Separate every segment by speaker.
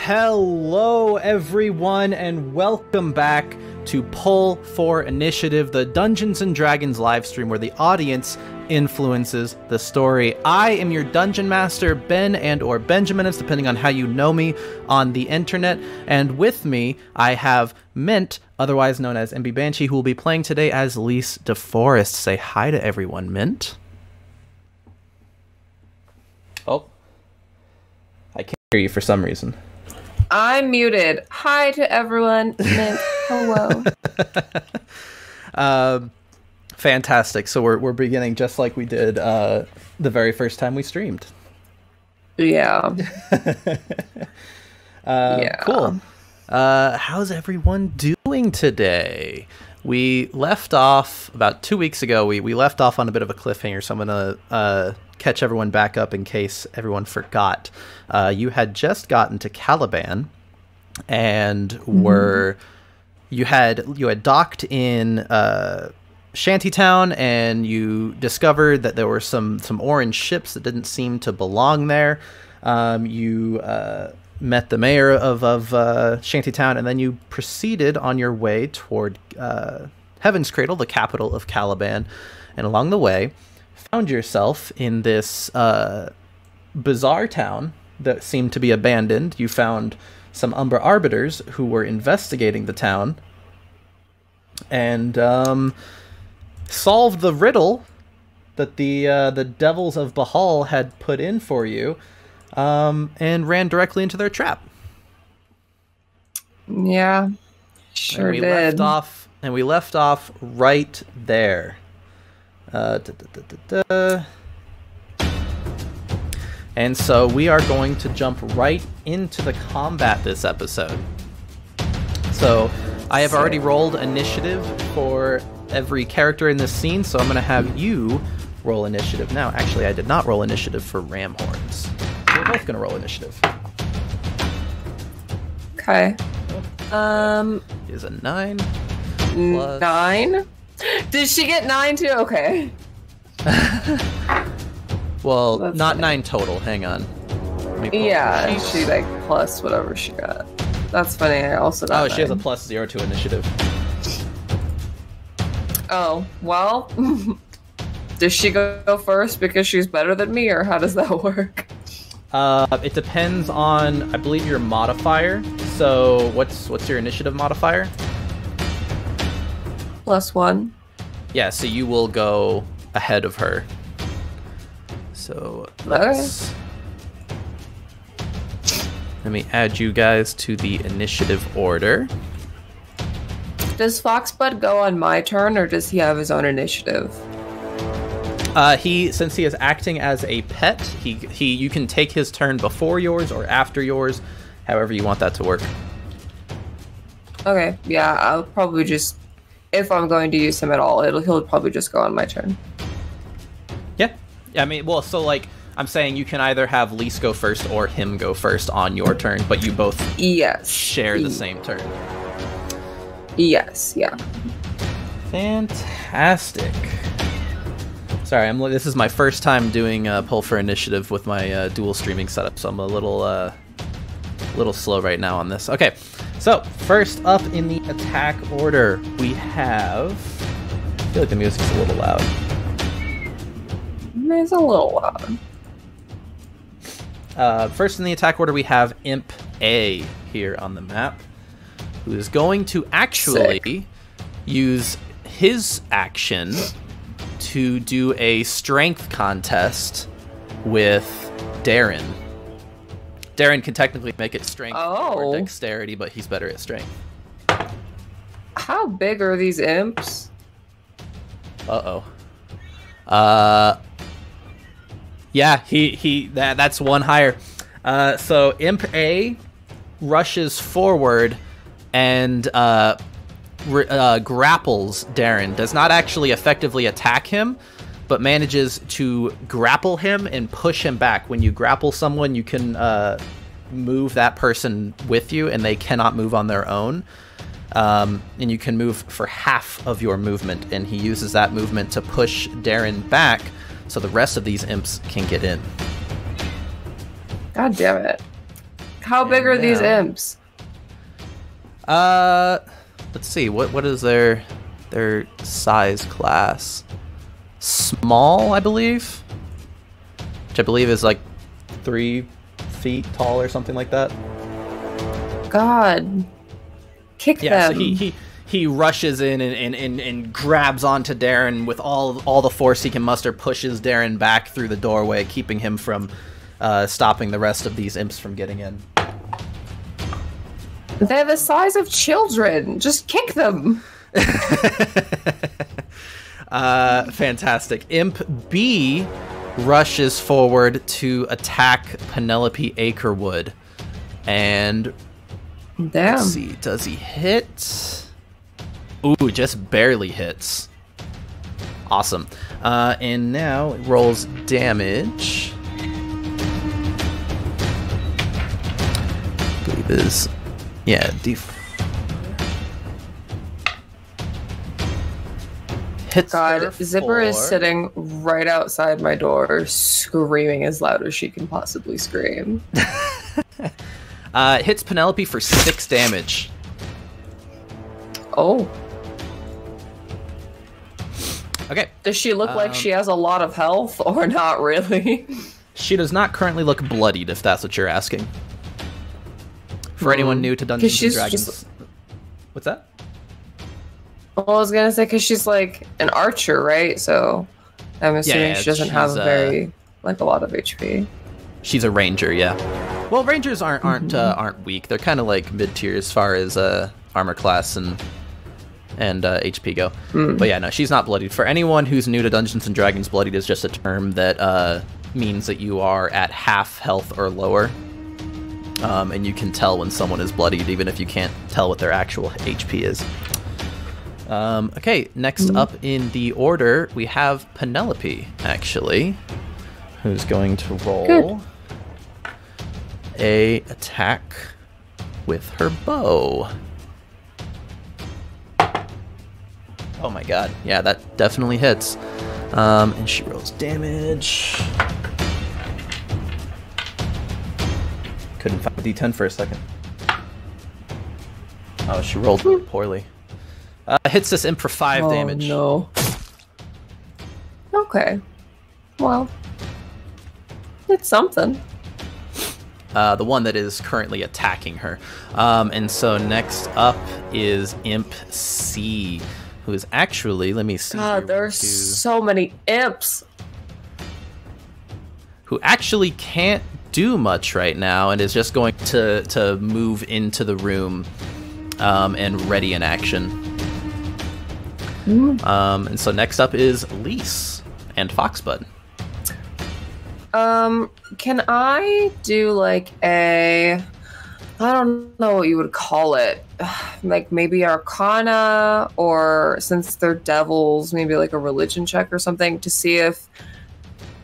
Speaker 1: Hello, everyone, and welcome back to Pull for Initiative, the Dungeons & Dragons live stream where the audience influences the story. I am your Dungeon Master, Ben and/or Benjaminus, depending on how you know me on the internet. And with me, I have Mint, otherwise known as MB Banshee, who will be playing today as Lise DeForest. Say hi to everyone, Mint. Oh, I can't hear you for some reason.
Speaker 2: I'm muted. Hi to everyone. Mint. Hello.
Speaker 1: Fantastic. So we're beginning just like we did the very first time we streamed.
Speaker 2: Yeah.
Speaker 1: Yeah. Cool. How's everyone doing today? We left off about 2 weeks ago. We left off on a bit of a cliffhanger, so I'm gonna catch everyone back up in case everyone forgot. You had just gotten to Caliban, and you had docked in Shantytown, and you discovered that there were some orange ships that didn't seem to belong there. You met the mayor of Shantytown, and then you proceeded on your way toward Heaven's Cradle, the capital of Caliban, and along the way found yourself in this bizarre town that seemed to be abandoned. You found some Umbra Arbiters who were investigating the town, and solved the riddle that the devils of Bahal had put in for you, and ran directly into their trap.
Speaker 2: Yeah, sure
Speaker 1: and
Speaker 2: did.
Speaker 1: We left off right there. And so we are going to jump right into the combat this episode. So I have already rolled initiative for every character in this scene, so I'm going to have you roll initiative now. Actually, I did not roll initiative for Ram Horns. We're both going to roll initiative.
Speaker 2: Okay.
Speaker 1: Is a 9.
Speaker 2: 9? Did she get 9 too? Okay.
Speaker 1: Well,
Speaker 2: That's
Speaker 1: not
Speaker 2: fine.
Speaker 1: 9 total. Hang on.
Speaker 2: Yeah, she like plus whatever she got. That's funny. I also got
Speaker 1: Oh, she has a
Speaker 2: 9.
Speaker 1: +0 to initiative.
Speaker 2: Oh, well. Does she go first because she's better than me, or how does that work?
Speaker 1: It depends on, I believe, your modifier. So what's your initiative modifier?
Speaker 2: +1.
Speaker 1: Yeah, so you will go ahead of her. So let me add you guys to the initiative order.
Speaker 2: Does Foxbud go on my turn, or does he have his own initiative?
Speaker 1: Since he is acting as a pet, you can take his turn before yours or after yours, however you want that to work.
Speaker 2: Okay, yeah, I'll probably just, if I'm going to use him at all, he'll probably just go on my turn.
Speaker 1: Yeah. I mean, well, so like I'm saying, you can either have Lise go first or him go first on your turn, but you both share the same turn.
Speaker 2: Yes, yeah.
Speaker 1: Fantastic. Sorry, this is my first time doing Pull for Initiative with my dual streaming setup, so I'm a little slow right now on this. Okay, so first up in the attack order, we have... I feel like the music's a little loud.
Speaker 2: It's a little loud.
Speaker 1: First in the attack order, we have Imp A here on the map, who is going to actually use his action to do a strength contest with Darren. Darren can technically make it strength or dexterity, but he's better at strength.
Speaker 2: How big are these imps?
Speaker 1: Yeah, that's one higher. So Imp A rushes forward and grapples Darren. Does not actually effectively attack him, but manages to grapple him and push him back. When you grapple someone, you can move that person with you, and they cannot move on their own. And you can move for half of your movement, and he uses that movement to push Darren back so the rest of these imps can get in.
Speaker 2: God damn it. How big are these imps?
Speaker 1: Let's see. What is their size class? Small, I believe. Which I believe is like 3 feet tall or something like that.
Speaker 2: God. Kick them.
Speaker 1: So he rushes in and grabs onto Darren with all the force he can muster, pushes Darren back through the doorway, keeping him from stopping the rest of these imps from getting in.
Speaker 2: They're the size of children. Just kick them.
Speaker 1: Fantastic. Imp B rushes forward to attack Penelope Akerwood. And
Speaker 2: damn.
Speaker 1: Let's see, does he hit? Ooh, just barely hits. Awesome. And now it rolls damage. I believe is, yeah, hits.
Speaker 2: God, Zipper is sitting right outside my door, screaming as loud as she can possibly scream.
Speaker 1: Hits Penelope for 6 damage.
Speaker 2: Oh.
Speaker 1: Okay.
Speaker 2: Does she look like she has a lot of health, or not really?
Speaker 1: She does not currently look bloodied, if that's what you're asking. For anyone new to Dungeons & Dragons... What's that?
Speaker 2: Well, I was gonna say, because she's like an archer, right? So I'm assuming she doesn't have a lot of HP.
Speaker 1: She's a ranger, yeah. Well, rangers aren't weak. They're kind of like mid-tier as far as armor class and HP go. But yeah, no, she's not bloodied. For anyone who's new to Dungeons & Dragons, bloodied is just a term that means that you are at half health or lower. And you can tell when someone is bloodied, even if you can't tell what their actual HP is. Okay, next up in the order, we have Penelope, actually, who's going to roll a attack with her bow. Oh my god, yeah, that definitely hits. And she rolls damage. Couldn't find a D10 for a second. Oh, she rolled poorly. Hits this imp for 5 damage.
Speaker 2: No. Okay. Well, it's something.
Speaker 1: The one that is currently attacking her. And so next up is Imp C, who is actually, let me see.
Speaker 2: God, there's so many imps.
Speaker 1: Who actually can't do much right now and is just going to move into the room and ready in action. And so next up is Lise and Foxbud.
Speaker 2: Can I do like I don't know what you would call it, like maybe Arcana, or since they're devils, maybe like a religion check or something to see if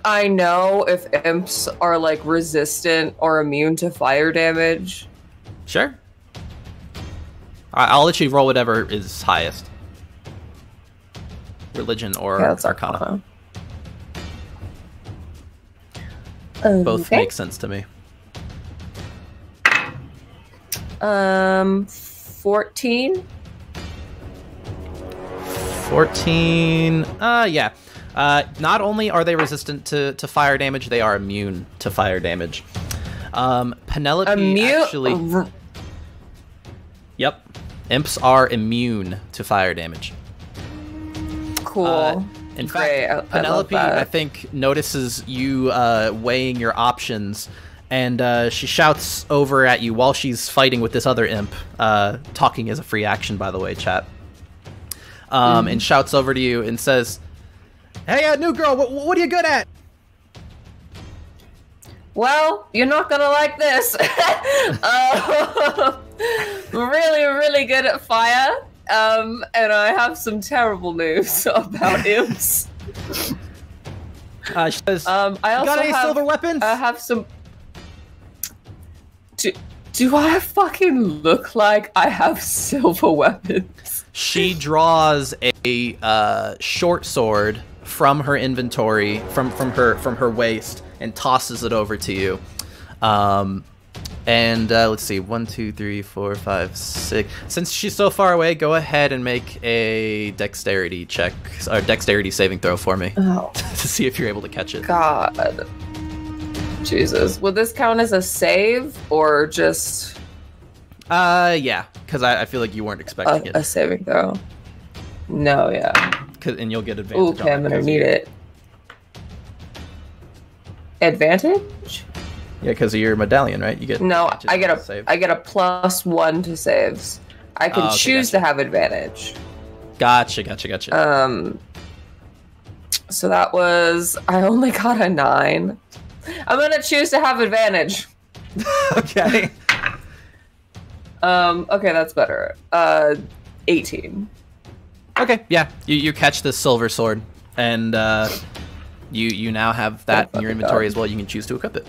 Speaker 2: I know if imps are like resistant or immune to fire damage?
Speaker 1: Sure. I'll let you roll whatever is highest. Religion or Arcana. Both make sense to me.
Speaker 2: 14.
Speaker 1: 14. Yeah. Not only are they resistant to fire damage, they are immune to fire damage. Penelope actually. Yep. Imps are immune to fire damage.
Speaker 2: Cool.
Speaker 1: In fact, Penelope, I think, notices you weighing your options, and she shouts over at you while she's fighting with this other imp. Talking is a free action, by the way, chat. And shouts over to you and says, "Hey, new girl, what are you good at?"
Speaker 2: Well, you're not gonna like this. Really, really good at fire. And I have some terrible news about imps.
Speaker 1: She says,
Speaker 2: I also
Speaker 1: got any silver weapons?
Speaker 2: I have some. Do I fucking look like I have silver weapons?
Speaker 1: She draws a short sword from her inventory, from her waist, and tosses it over to you. And let's see, 1, 2, 3, 4, 5, 6. Since she's so far away, go ahead and make a dexterity check, or dexterity saving throw for me.
Speaker 2: Oh.
Speaker 1: To see if you're able to catch it.
Speaker 2: God. Jesus. Would this count as a save or just...
Speaker 1: Yeah, because I feel like you weren't expecting it.
Speaker 2: A saving throw. No, yeah.
Speaker 1: And you'll get advantage.
Speaker 2: Okay, I'm gonna need it. Advantage?
Speaker 1: Yeah, because of your medallion, right? You get
Speaker 2: I get a +1 to saves. I can choose to have advantage.
Speaker 1: Gotcha.
Speaker 2: So that was, I only got a 9. I'm gonna choose to have advantage.
Speaker 1: Okay.
Speaker 2: Okay, that's better. 18.
Speaker 1: Okay, yeah. You catch this silver sword, and you now have that in your inventory as well. You can choose to equip it.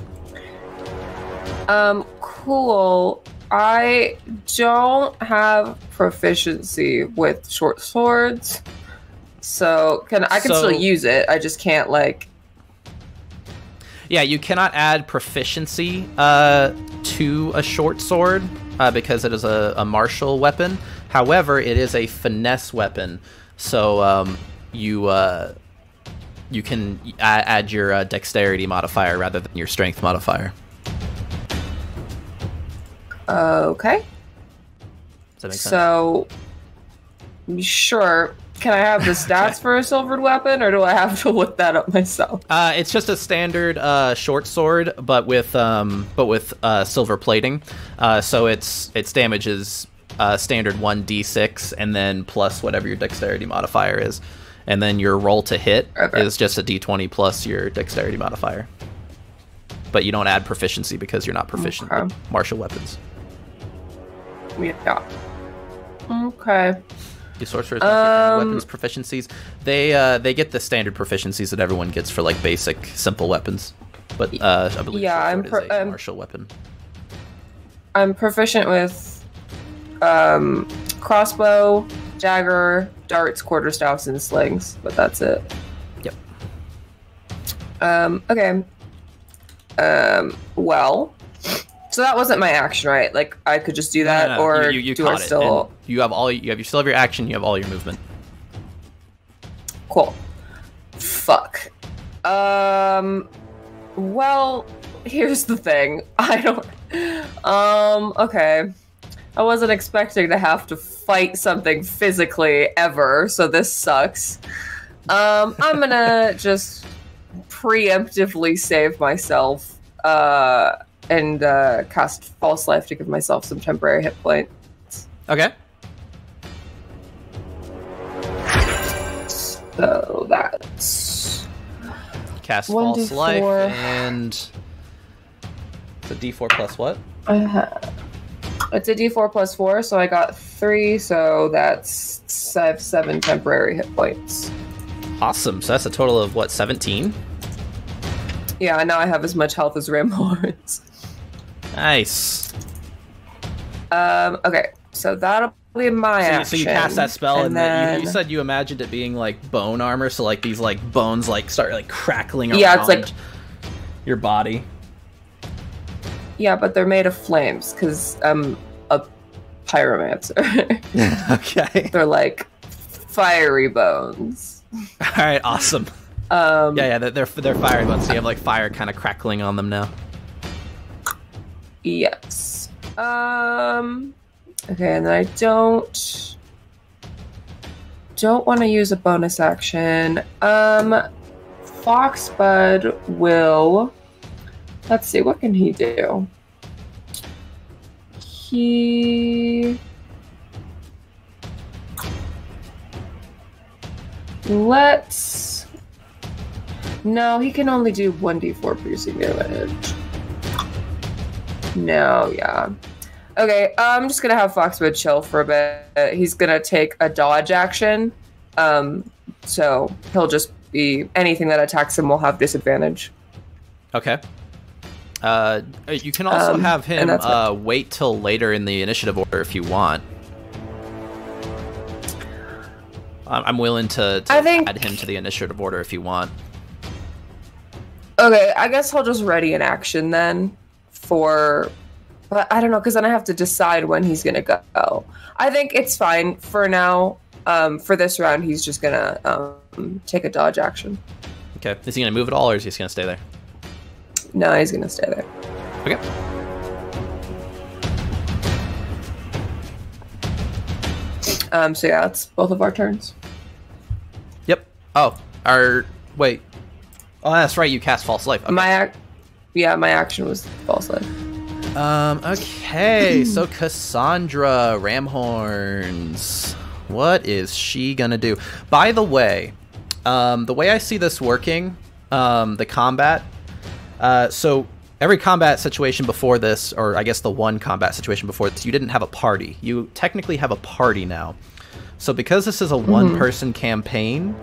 Speaker 2: Cool. I don't have proficiency with short swords, so I can still use it. I just can't like.
Speaker 1: Yeah, you cannot add proficiency to a short sword because it is a martial weapon. However, it is a finesse weapon, so you can add your dexterity modifier rather than your strength modifier.
Speaker 2: Okay.
Speaker 1: Does that make sense?
Speaker 2: So, sure. Can I have the stats for a silvered weapon, or do I have to look that up myself?
Speaker 1: It's just a standard short sword, but with silver plating. So its damage is standard 1d6, and then plus whatever your dexterity modifier is, and then your roll to hit is just a d20 plus your dexterity modifier. But you don't add proficiency because you're not proficient in martial weapons.
Speaker 2: Yeah. Okay.
Speaker 1: The sorcerers weapons proficiencies. They get the standard proficiencies that everyone gets for like basic simple weapons. But I believe sword is a martial weapon.
Speaker 2: I'm proficient with crossbow, dagger, darts, quarterstaffs, and slings, but that's it.
Speaker 1: Yep.
Speaker 2: Okay. Well, so that wasn't my action, right? Like I could just do that,
Speaker 1: no.
Speaker 2: or
Speaker 1: you
Speaker 2: do I still?
Speaker 1: You still have your action. You have all your movement.
Speaker 2: Cool. Fuck. Well, here's the thing. I don't. Okay. I wasn't expecting to have to fight something physically ever, so this sucks. I'm gonna just preemptively save myself and cast False Life to give myself some temporary hit points.
Speaker 1: Okay.
Speaker 2: So that's
Speaker 1: cast False Life, and it's a d4 plus what?
Speaker 2: It's a d4 plus 4, so I got 3, so that's I have 7 temporary hit points.
Speaker 1: Awesome. So that's a total of what, 17?
Speaker 2: Yeah, now I have as much health as Ramhorns.
Speaker 1: Nice.
Speaker 2: Okay, so that'll be my action.
Speaker 1: So you cast that spell, and
Speaker 2: then
Speaker 1: you said you imagined it being like bone armor, so like these like bones like start like crackling around
Speaker 2: it's like
Speaker 1: your body.
Speaker 2: Yeah, but they're made of flames because I'm a pyromancer.
Speaker 1: Okay.
Speaker 2: They're like fiery bones.
Speaker 1: All right, awesome. They're fiery ones. So you have like fire kind of crackling on them now.
Speaker 2: Yes. Okay, and then I don't want to use a bonus action. Foxbud will. Let's see, what can he do? No, he can only do 1d4 piercing damage. No, yeah. Okay, I'm just gonna have Foxbud chill for a bit. He's gonna take a dodge action. So he'll just be, anything that attacks him will have disadvantage.
Speaker 1: Okay. You can also have him wait till later in the initiative order if you want. I'm willing to add him to the initiative order if you want.
Speaker 2: Okay, I guess I'll just ready an action then for But I don't know, because then I have to decide when he's gonna go. I think it's fine for now. For this round, he's just gonna take a dodge action.
Speaker 1: Okay. Is he gonna move at all, or is he just gonna stay there?
Speaker 2: No, he's gonna stay there.
Speaker 1: Okay.
Speaker 2: So yeah, it's both of our turns.
Speaker 1: Yep. Oh, wait. Oh, that's right. You cast False Life. Okay.
Speaker 2: My action was False Life.
Speaker 1: Okay. So Cassandra Ramhorns. What is she gonna do? By the way I see this working, the combat. So every combat situation before this, or I guess the one combat situation before this, you didn't have a party. You technically have a party now. So because this is a one-person campaign,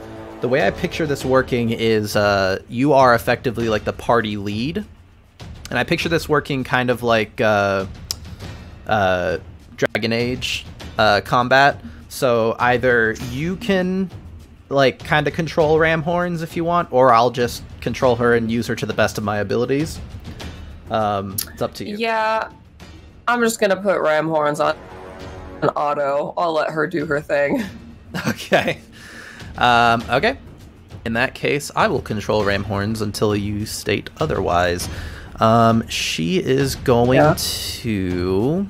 Speaker 1: the way I picture this working is you are effectively like the party lead. And I picture this working kind of like Dragon Age combat. So either you can like kind of control Ramhorns if you want, or I'll just control her and use her to the best of my abilities. It's up to you.
Speaker 2: Yeah, I'm just gonna put Ramhorns on an auto. I'll let her do her thing.
Speaker 1: Okay. Okay. In that case, I will control Ramhorns until you state otherwise. She is going to...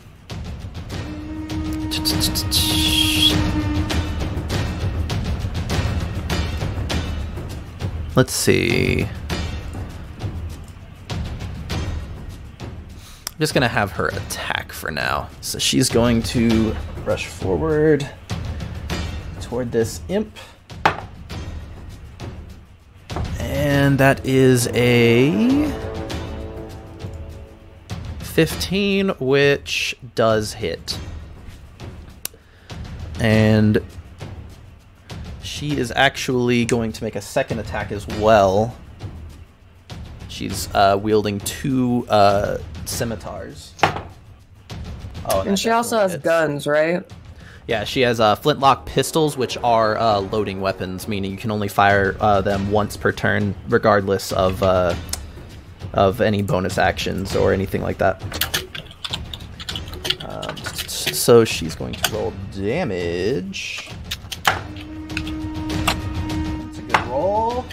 Speaker 1: Let's see. I'm just going to have her attack for now. So she's going to rush forward toward this imp. And that is a 15, which does hit. And she is actually going to make a second attack as well. She's wielding 2 scimitars. Oh,
Speaker 2: and she also has guns, right?
Speaker 1: Yeah, she has flintlock pistols, which are loading weapons, meaning you can only fire them once per turn, regardless of any bonus actions or anything like that. So she's going to roll damage. That's a good roll.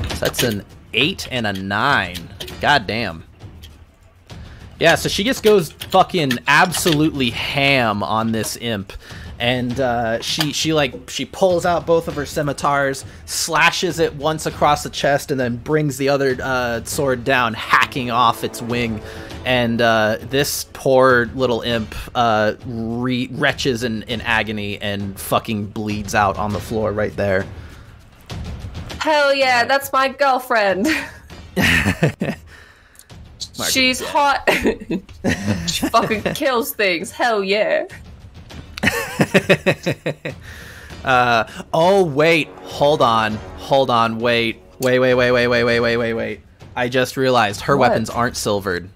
Speaker 1: So that's an 8 and a 9. God damn. Yeah, so she just goes fucking absolutely ham on this imp. And she pulls out both of her scimitars, slashes it once across the chest, and then brings the other sword down, hacking off its wing. And this poor little imp retches in agony and fucking bleeds out on the floor right there.
Speaker 2: Hell yeah, that's my girlfriend. She's hot. She fucking kills things. Hell yeah.
Speaker 1: Oh wait, hold on, wait. I just realized her weapons aren't silvered.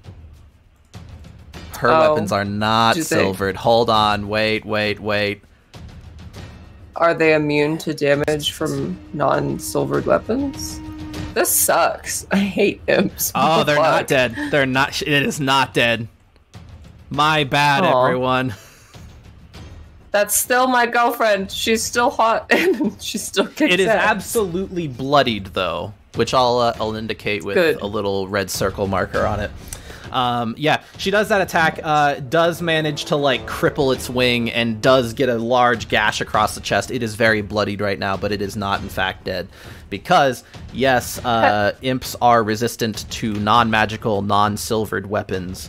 Speaker 1: Her weapons are not silvered. Hold on, wait.
Speaker 2: Are they immune to damage from non-silvered weapons? This sucks. I hate imps.
Speaker 1: Oh, they're not dead. They're not. It is not dead. My bad, everyone.
Speaker 2: That's still my girlfriend. She's still hot and she still kicks ass.
Speaker 1: It is absolutely bloodied, though, which I'll indicate with a little red circle marker on it. Yeah, she does that attack, does manage to, like, cripple its wing and does get a large gash across the chest. It is very bloodied right now, but it is not, in fact, dead. Because, yes, imps are resistant to non-magical, non-silvered weapons,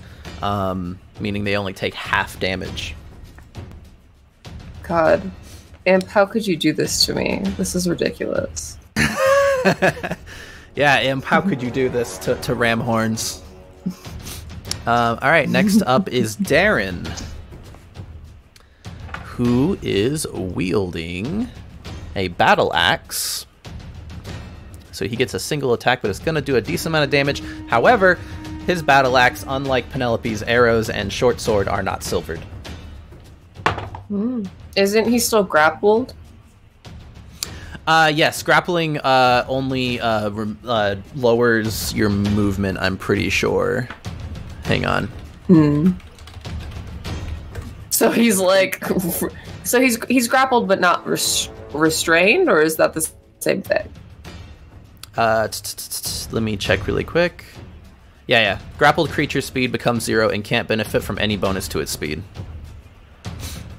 Speaker 1: meaning they only take half damage.
Speaker 2: God. Imp, how could you do this to me? This is ridiculous.
Speaker 1: Yeah, Imp, how could you do this to Ramhorns? Alright, next up is Darren, who is wielding a battle axe. So he gets a single attack, but it's going to do a decent amount of damage. However, his battle axe, unlike Penelope's arrows and short sword, are not silvered.
Speaker 2: Isn't he still grappled?
Speaker 1: Yes, grappling only lowers your movement, I'm pretty sure. Hang on.
Speaker 2: So he's like, so he's grappled but not restrained, or is that the same thing?
Speaker 1: Let me check really quick. Yeah. Grappled creature speed becomes 0 and can't benefit from any bonus to its speed.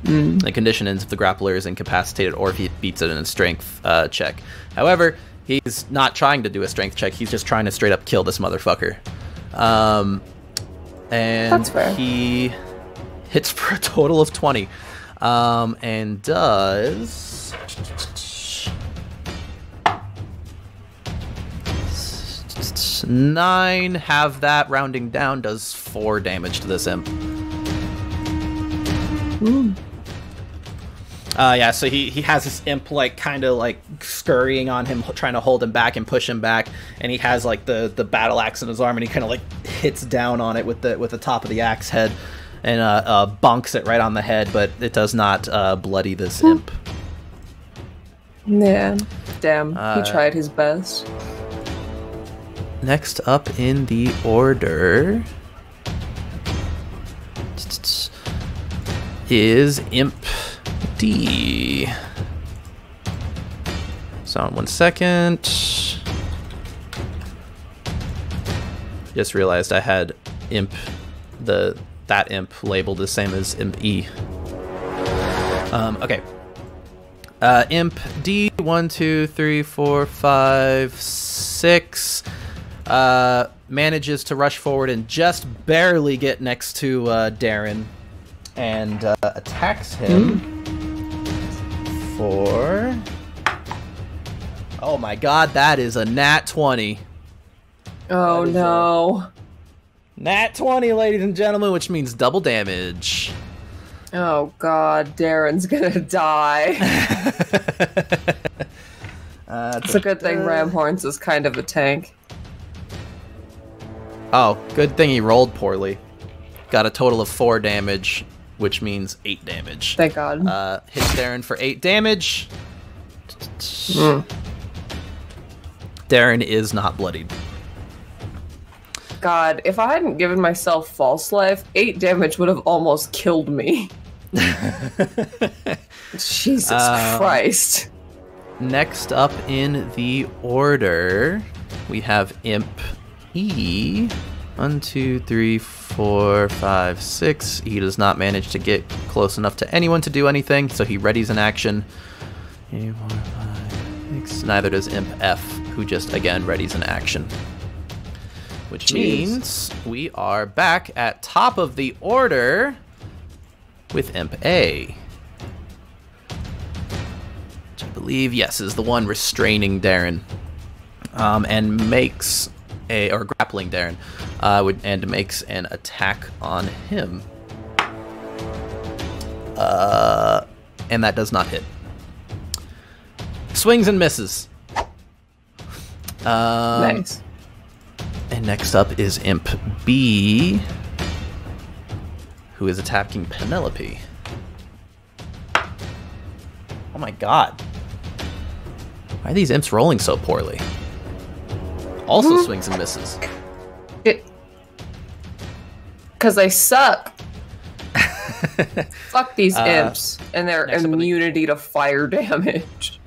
Speaker 1: The condition ends if the grappler is incapacitated or if he beats it in a strength check. However, he's not trying to do a strength check. He's just trying to straight up kill this motherfucker. And
Speaker 2: That's fair.
Speaker 1: He hits for a total of 20. And does... 9, have that, rounding down, does 4 damage to this imp. Yeah, so he has this imp, like, kind of, like, scurrying on him, trying to hold him back and push him back, and he has, like, the battle axe in his arm, and he kind of, like, hits down on it with the top of the axe head, and bonks it right on the head, but it does not bloody this imp.
Speaker 2: Yeah, damn, he tried his best.
Speaker 1: Next up in the order is Imp D. So, 1 second. Just realized I had Imp, that Imp labeled the same as Imp E. Okay. Imp D, 1, 2, 3, 4, 5, 6. Manages to rush forward and just barely get next to Darren, and attacks him for... Oh my god, that is a nat 20.
Speaker 2: Oh no.
Speaker 1: Nat 20, ladies and gentlemen, which means double damage.
Speaker 2: Oh god, Darren's gonna die. It's a good thing Ramhorns is kind of a tank.
Speaker 1: Oh, good thing he rolled poorly. Got a total of 4 damage, which means 8 damage.
Speaker 2: Thank god.
Speaker 1: Hits Darren for 8 damage. Darren is not bloodied.
Speaker 2: God, if I hadn't given myself false life, 8 damage would have almost killed me. Jesus Christ.
Speaker 1: Next up in the order, we have Imp E. 1, 2, 3, 4, 5, 6. He does not manage to get close enough to anyone to do anything, so he readies an action. 3, 4, 5, 6. Neither does Imp F, who just, again, readies an action. Which means we are back at top of the order with Imp A. Which I believe, yes, is the one restraining Darren. And makes or grappling Darren, and makes an attack on him. And that does not hit. Swings and misses.
Speaker 2: Nice.
Speaker 1: And next up is Imp B, who is attacking Penelope. Oh my god. Why are these imps rolling so poorly? Also swings and misses.
Speaker 2: Because they suck. Fuck these imps and their immunity to fire damage.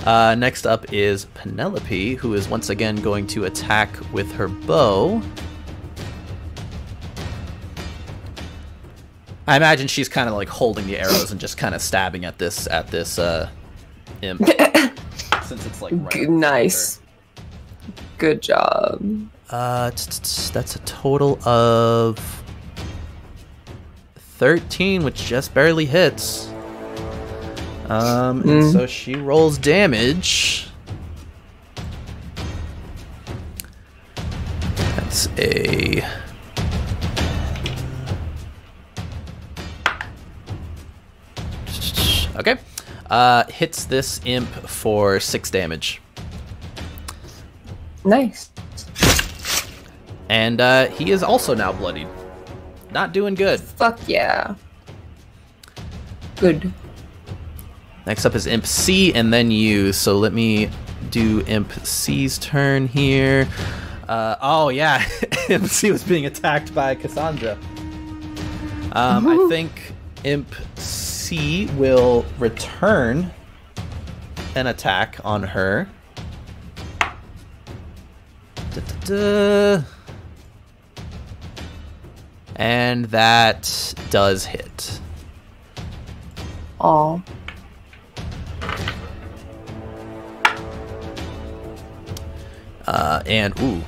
Speaker 1: Next up is Penelope, who is once again going to attack with her bow. I imagine she's kind of like holding the arrows and just kind of stabbing at this imp. Since it's like right
Speaker 2: nice. Good job.
Speaker 1: That's a total of 13, which just barely hits. And so she rolls damage. That's a... Okay. Hits this imp for 6 damage.
Speaker 2: Nice.
Speaker 1: And he is also now bloodied. Not doing good.
Speaker 2: Fuck yeah. Good.
Speaker 1: Next up is Imp C, and then you. So let me do Imp C's turn here. Oh yeah, Imp C was being attacked by Cassandra. I think Imp C will return an attack on her. And that does hit.
Speaker 2: Aw.
Speaker 1: And ooh,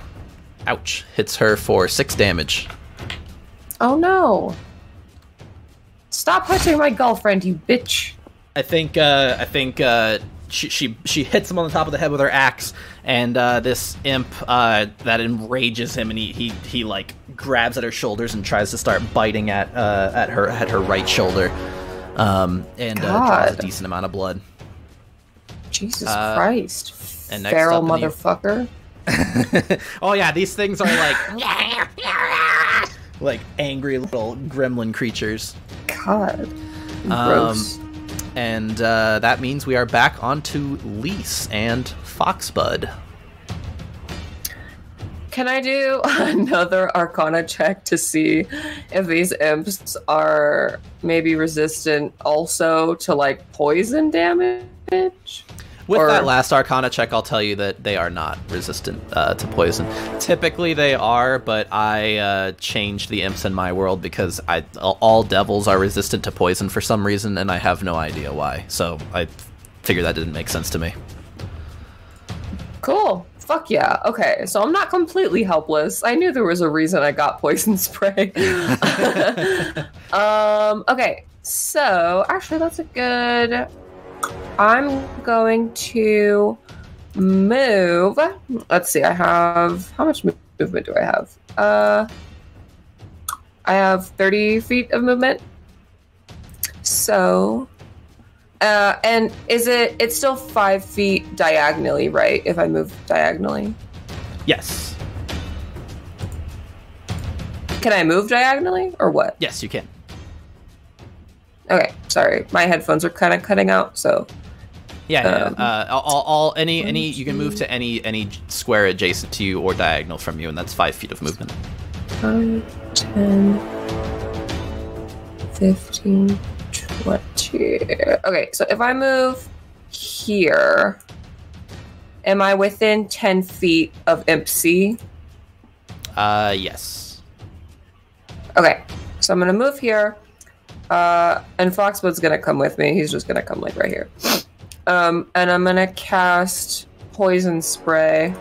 Speaker 1: ouch! Hits her for 6 damage.
Speaker 2: Oh no! Stop touching my girlfriend, you bitch!
Speaker 1: I think she hits him on the top of the head with her axe, and this imp that enrages him, and he like grabs at her shoulders and tries to start biting at her right shoulder, and draws a decent amount of blood.
Speaker 2: Jesus Christ!
Speaker 1: And next
Speaker 2: feral
Speaker 1: up
Speaker 2: motherfucker.
Speaker 1: Oh yeah, these things are like angry little gremlin creatures.
Speaker 2: God, gross.
Speaker 1: And that means we are back onto Lise and Foxbud.
Speaker 2: Can I do another Arcana check to see if these imps are maybe resistant also to like poison damage?
Speaker 1: With that last Arcana check, I'll tell you that they are not resistant to poison. Typically they are, but I changed the imps in my world because all devils are resistant to poison for some reason, and I have no idea why. So I figured that didn't make sense to me.
Speaker 2: Cool. Fuck yeah. Okay, so I'm not completely helpless. I knew there was a reason I got poison spray. Okay, so actually that's a good... I'm going to move. Let's see, I have... How much movement do I have? I have 30 feet of movement. So... and it's still 5 feet diagonally, right? If I move diagonally?
Speaker 1: Yes.
Speaker 2: Can I move diagonally, or what?
Speaker 1: Yes, you can.
Speaker 2: Okay, sorry. My headphones are kind of cutting out, so...
Speaker 1: Yeah, any you can move to any square adjacent to you or diagonal from you, and that's 5 feet of movement.
Speaker 2: 5, 10, 15, 20. Okay, so if I move here, am I within 10 feet of Imp C?
Speaker 1: Yes.
Speaker 2: Okay, so I'm gonna move here, and Foxbud's gonna come with me. He's just gonna come like right here. And I'm gonna cast Poison Spray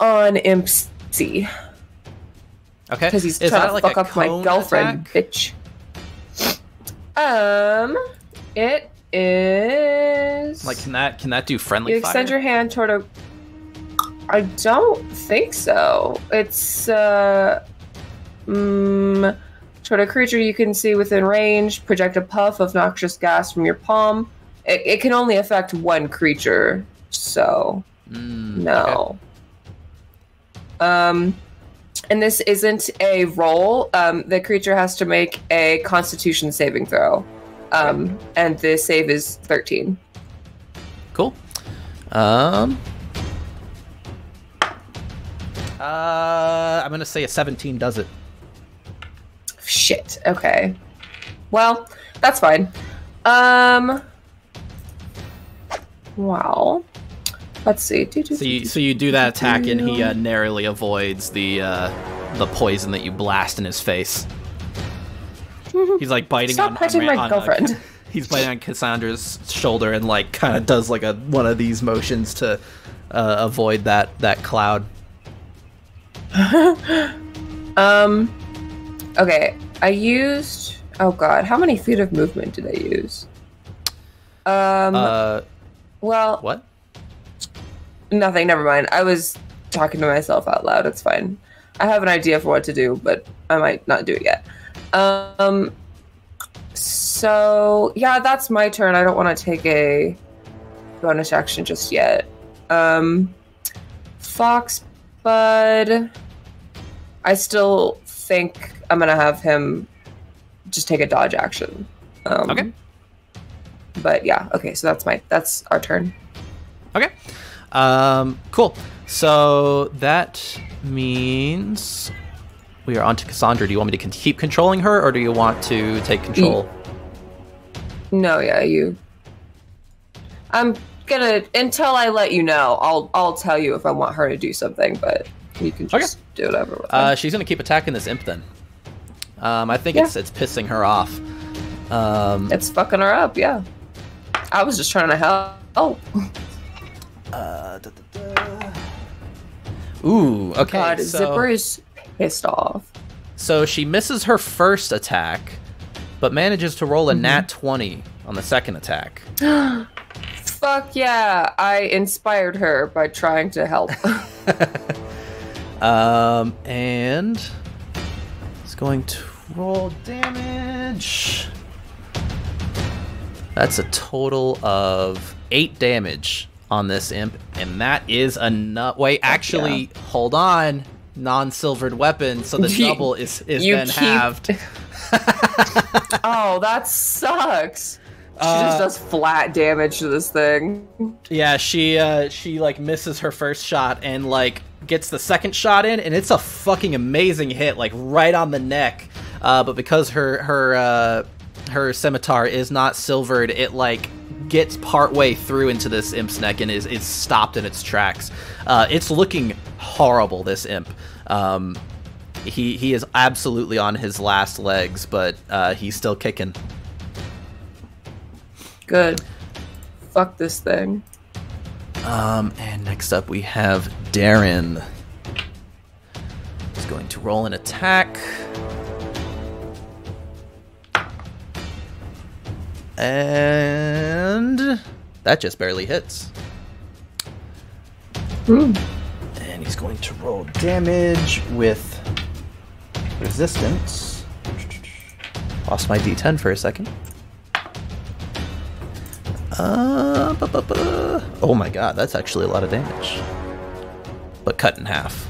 Speaker 2: on Imp C.
Speaker 1: Okay.
Speaker 2: Because he's trying to fuck up my girlfriend, bitch. It is...
Speaker 1: Like, can that do friendly fire?
Speaker 2: You extend your hand toward a... I don't think so. It's, toward a creature you can see within range, project a puff of noxious gas from your palm. It can only affect one creature, so no. Okay. And this isn't a roll. The creature has to make a Constitution saving throw, and the save is 13.
Speaker 1: Cool. I'm gonna say a 17 does it.
Speaker 2: Shit. Okay. Well, that's fine. Wow. Let's see.
Speaker 1: So you do that attack, and he narrowly avoids the poison that you blast in his face. He's like biting
Speaker 2: Stop touching my girlfriend.
Speaker 1: He's biting on Cassandra's shoulder and like kind of does like one of these motions to avoid that cloud.
Speaker 2: Okay. I used... Oh god, how many feet of movement did I use? Well...
Speaker 1: What?
Speaker 2: Nothing, never mind. I was talking to myself out loud, it's fine. I have an idea for what to do, but I might not do it yet. So, yeah, that's my turn. I don't want to take a bonus action just yet. Foxbud... I still think I'm gonna have him just take a dodge action.
Speaker 1: Okay.
Speaker 2: But yeah, okay, so that's our turn.
Speaker 1: Okay. Cool. So that means we are on to Cassandra. Do you want me to keep controlling her, or do you want to take control?
Speaker 2: No, yeah, you. I'm gonna, until I let you know, I'll tell you if I want her to do something, but you can just do whatever with her.
Speaker 1: She's gonna keep attacking this imp then. I think it's pissing her off.
Speaker 2: It's fucking her up, yeah. I was just trying to help.
Speaker 1: Ooh, okay.
Speaker 2: God, Zipper is pissed off.
Speaker 1: So she misses her first attack, but manages to roll a nat 20 on the second attack.
Speaker 2: Fuck yeah, I inspired her by trying to help.
Speaker 1: And it's going to roll damage. That's a total of 8 damage on this imp, and that is enough. Wait, actually, hold on. Non-silvered weapon, so the double is then halved.
Speaker 2: Oh, that sucks. She just does flat damage to this thing.
Speaker 1: Yeah, she like misses her first shot and like gets the second shot in, and it's a fucking amazing hit, like right on the neck. But because her scimitar is not silvered, it like gets partway through into this imp's neck and is stopped in its tracks. It's looking horrible, this imp. He is absolutely on his last legs, but he's still kicking.
Speaker 2: Good. Fuck this thing.
Speaker 1: And next up we have Darren. He's going to roll an attack. And that just barely hits. And he's going to roll damage with resistance. Lost my d10 for a second. Oh my god, that's actually a lot of damage. But cut in half.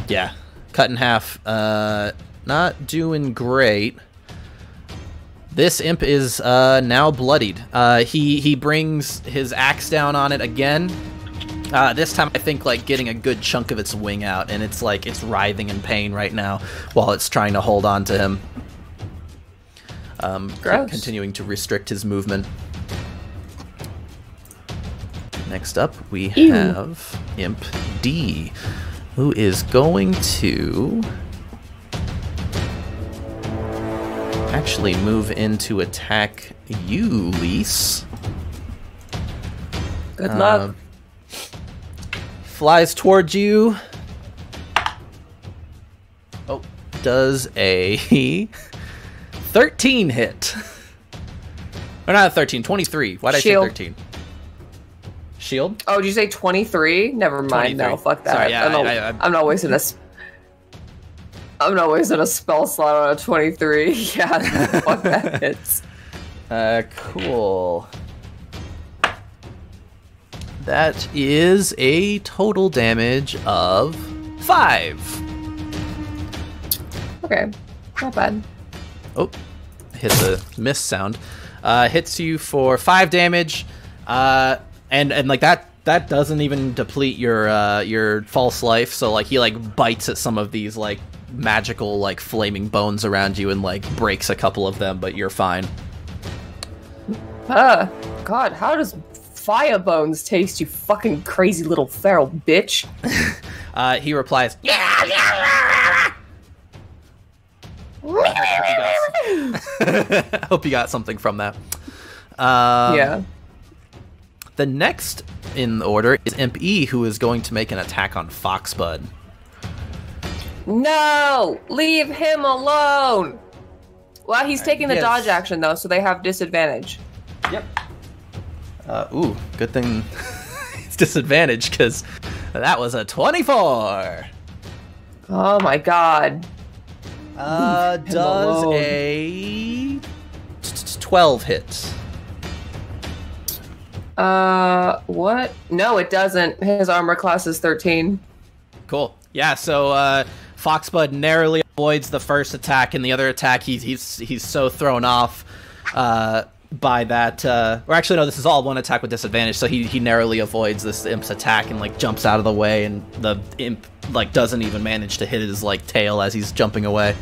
Speaker 1: Yeah, cut in half. Not doing great. This imp is now bloodied. He brings his axe down on it again. This time I think like getting a good chunk of its wing out, and it's like it's writhing in pain right now while it's trying to hold on to him. Continuing to restrict his movement. Next up we have Imp D, who is going to actually move in to attack you, Lise.
Speaker 2: Good luck.
Speaker 1: Flies towards you. Oh, does a 13 hit. Or not 13, 23. Why'd I say 13? Shield?
Speaker 2: Oh, did you say 23? Never mind. 23. No, fuck that.
Speaker 1: Sorry, yeah,
Speaker 2: I'm not wasting a... I'm not wasting a spell slot on a 23. Yeah, fuck that hits.
Speaker 1: Cool. That is a total damage of 5.
Speaker 2: Okay, not bad.
Speaker 1: Oh, hit the miss sound. Hits you for 5 damage, and like that doesn't even deplete your false life. So like he like bites at some of these like magical like flaming bones around you and like breaks a couple of them, but you're fine.
Speaker 2: God, how does fire bones taste, you fucking crazy little feral bitch?
Speaker 1: He replies, hope you got something from that.
Speaker 2: Yeah.
Speaker 1: The next in order is Imp E, who is going to make an attack on Foxbud.
Speaker 2: No! Leave him alone! Well, he's taking the dodge action, though, so they have disadvantage.
Speaker 1: Yep. Ooh, good thing it's disadvantage, because that was a 24!
Speaker 2: Oh my god.
Speaker 1: Does a 12 hit?
Speaker 2: What? No, it doesn't. His armor class is 13.
Speaker 1: Cool. Yeah, so, Foxbud narrowly avoids the first attack, and the other attack, he's so thrown off. by that. Or actually, no, this is all one attack with disadvantage, so he narrowly avoids this imp's attack and, like, jumps out of the way, and the imp, like, doesn't even manage to hit his, like, tail as he's jumping away.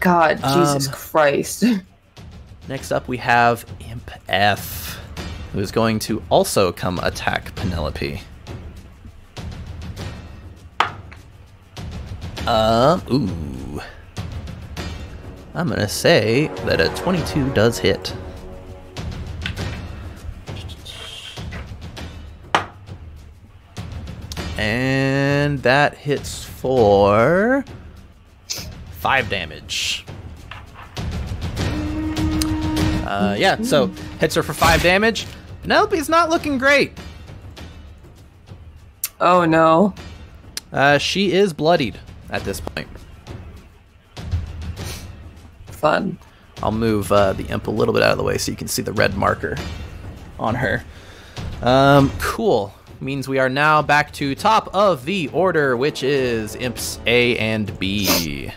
Speaker 2: God, Jesus Christ.
Speaker 1: Next up, we have Imp F, who is going to also come attack Penelope. Ooh. I'm gonna say that a 22 does hit. And that hits for 5 damage. Yeah, so hits her for 5 damage. Penelope's not looking great.
Speaker 2: Oh no.
Speaker 1: She is bloodied at this point.
Speaker 2: Fun.
Speaker 1: I'll move the imp a little bit out of the way so you can see the red marker on her. Cool. Means we are now back to top of the order, which is imps A and B.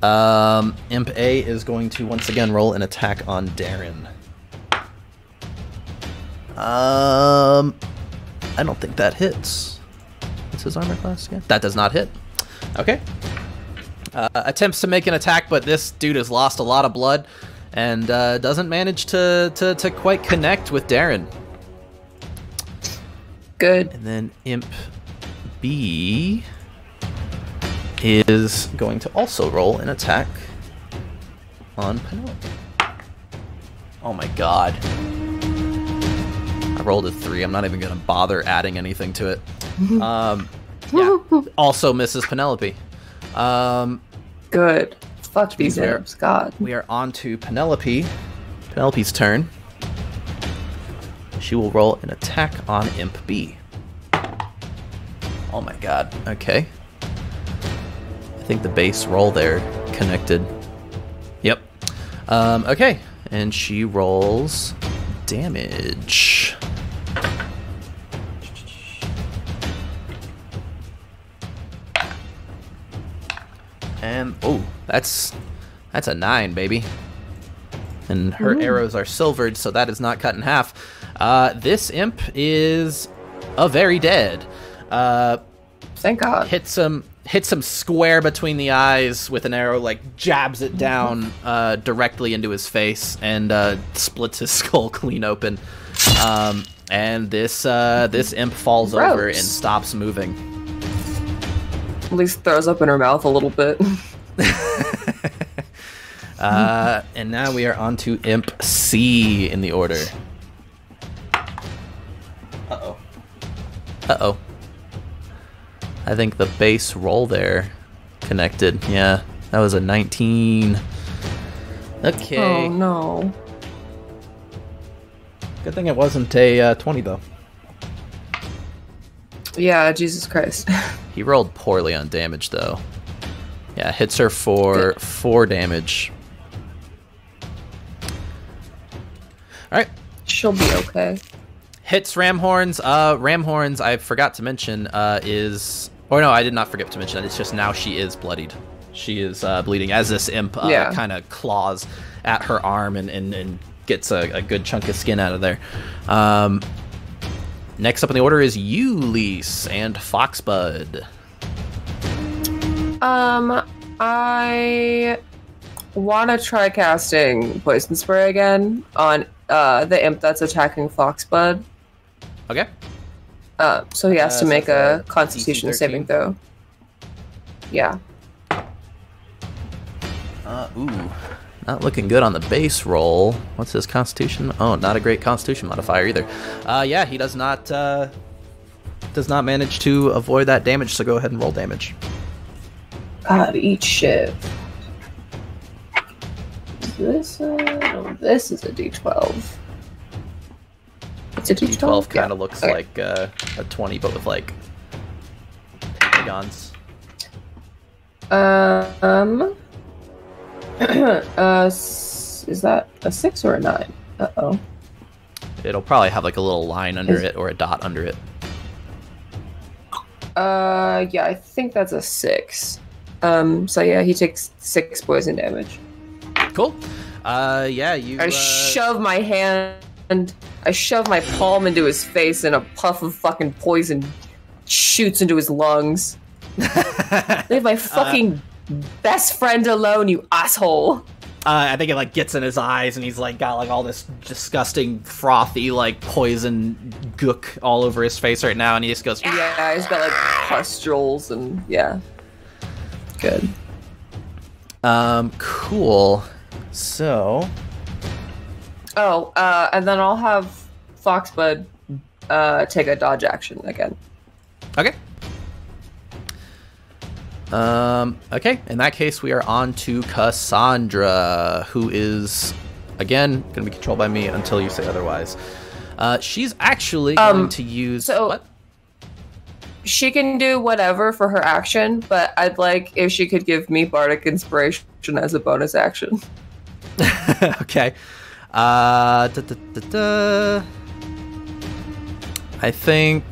Speaker 1: Imp A is going to once again roll an attack on Darren. I don't think that hits. What's his armor class again? That does not hit. Okay. Attempts to make an attack, but this dude has lost a lot of blood and doesn't manage to quite connect with Darren.
Speaker 2: Good.
Speaker 1: And then Imp B is going to also roll an attack on Penelope. Oh my god. I rolled a 3. I'm not even going to bother adding anything to it. Yeah, also misses Penelope.
Speaker 2: Good. Fuck these imps, God.
Speaker 1: We are on to Penelope. Penelope's turn. She will roll an attack on Imp B. Oh my god. Okay. I think the base roll there connected. Yep. Okay. And she rolls damage. And oh, that's a 9, baby. And her arrows are silvered, so that is not cut in half. This imp is very dead.
Speaker 2: Thank God.
Speaker 1: Hits him square between the eyes with an arrow, like jabs it down directly into his face and splits his skull clean open. And this imp falls over and stops moving.
Speaker 2: At least throws up in her mouth a little bit.
Speaker 1: And now we are on to Imp C in the order. Uh-oh. Uh-oh. I think the base roll there connected. Yeah, that was a 19. Okay.
Speaker 2: Oh, no.
Speaker 1: Good thing it wasn't a 20, though.
Speaker 2: Yeah, Jesus Christ.
Speaker 1: He rolled poorly on damage, though. Yeah, hits her for 4 damage. Alright.
Speaker 2: She'll be okay.
Speaker 1: Hits Ramhorns. Ramhorns, I forgot to mention, is... Or no, I did not forget to mention that. It's just now she is bloodied. She is bleeding as this imp kind of claws at her arm and gets a good chunk of skin out of there. Next up in the order is Ulysses and Foxbud.
Speaker 2: I want to try casting Poison Spray again on the imp that's attacking Foxbud.
Speaker 1: Okay.
Speaker 2: So he has to make a Constitution saving throw. Yeah.
Speaker 1: Ooh. Not looking good on the base roll. What's his Constitution? Oh, not a great Constitution modifier either. Yeah, he does not manage to avoid that damage, so go ahead and roll damage.
Speaker 2: God, eat shit. This is a D12. It's a D12.
Speaker 1: D12 kind of looks like a 20, but with like pentagons.
Speaker 2: Is that a 6 or a 9? Uh-oh.
Speaker 1: It'll probably have like a little line under it or a dot under it.
Speaker 2: Yeah, I think that's a 6. So yeah, he takes 6 poison damage.
Speaker 1: Cool. Yeah, you...
Speaker 2: I shove my hand... I shove my palm into his face and a puff of fucking poison shoots into his lungs. Leave my fucking best friend alone, you asshole.
Speaker 1: I think it like gets in his eyes, and he's like got like all this disgusting, frothy, like poison gook all over his face right now, and he just goes.
Speaker 2: Yeah, he's got like pustules and yeah. Good.
Speaker 1: Cool. So.
Speaker 2: Oh, and then I'll have Foxbud take a dodge action again.
Speaker 1: Okay. Okay, in that case, we are on to Cassandra, who is, again, going to be controlled by me until you say otherwise. She's actually going to use...
Speaker 2: So,
Speaker 1: what?
Speaker 2: She can do whatever for her action, but I'd like if she could give me Bardic Inspiration as a bonus action.
Speaker 1: Okay. I think...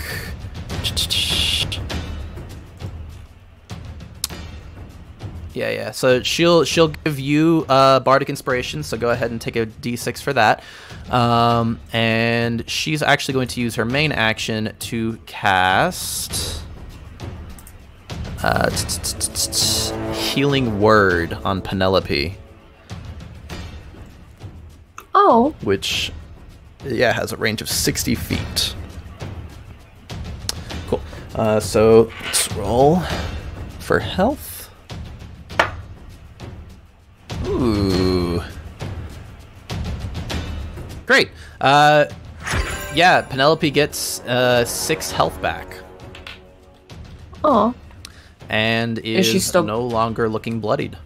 Speaker 1: Yeah. So she'll give you Bardic Inspiration. So go ahead and take a D6 for that. And she's actually going to use her main action to cast Healing Word on Penelope.
Speaker 2: Oh.
Speaker 1: Which, yeah, has a range of 60 feet. Cool. So let's roll for health. Ooh. Great. Yeah, Penelope gets 6 health back.
Speaker 2: Oh.
Speaker 1: And is she still no longer looking bloodied.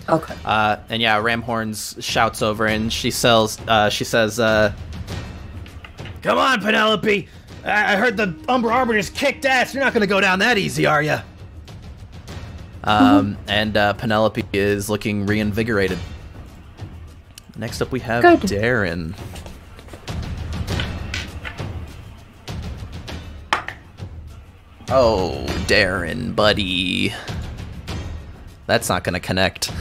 Speaker 2: Okay.
Speaker 1: And yeah, Ramhorns shouts over and she says, "Come on, Penelope! I heard the Umbra Arbiters kicked ass. You're not gonna go down that easy, are you?" And Penelope is looking reinvigorated. Next up, we have Darren. Oh, Darren, buddy. That's not going to connect.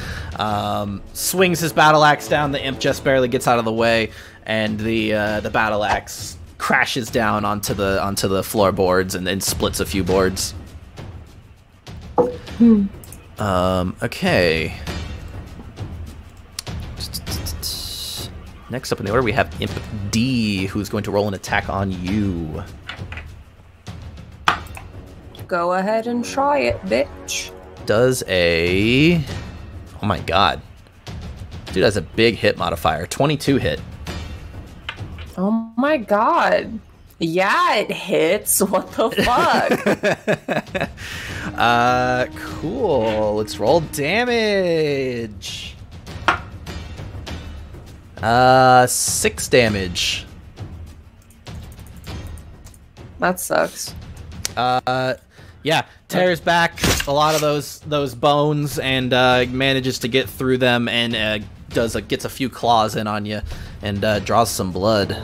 Speaker 1: Swings his battle axe down. The imp just barely gets out of the way, and the battle axe crashes down onto the floorboards and then splits a few boards. Okay. Next up in the order, we have Imp D, who's going to roll an attack on you.
Speaker 2: Go ahead and try it, bitch.
Speaker 1: Does a... Oh my god. Dude has a big hit modifier. 22 hit.
Speaker 2: Oh my god. Yeah, it hits. What the fuck?
Speaker 1: Cool. Let's roll damage. 6 damage.
Speaker 2: That sucks.
Speaker 1: Yeah, tears back a lot of those bones and manages to get through them and gets a few claws in on you and draws some blood.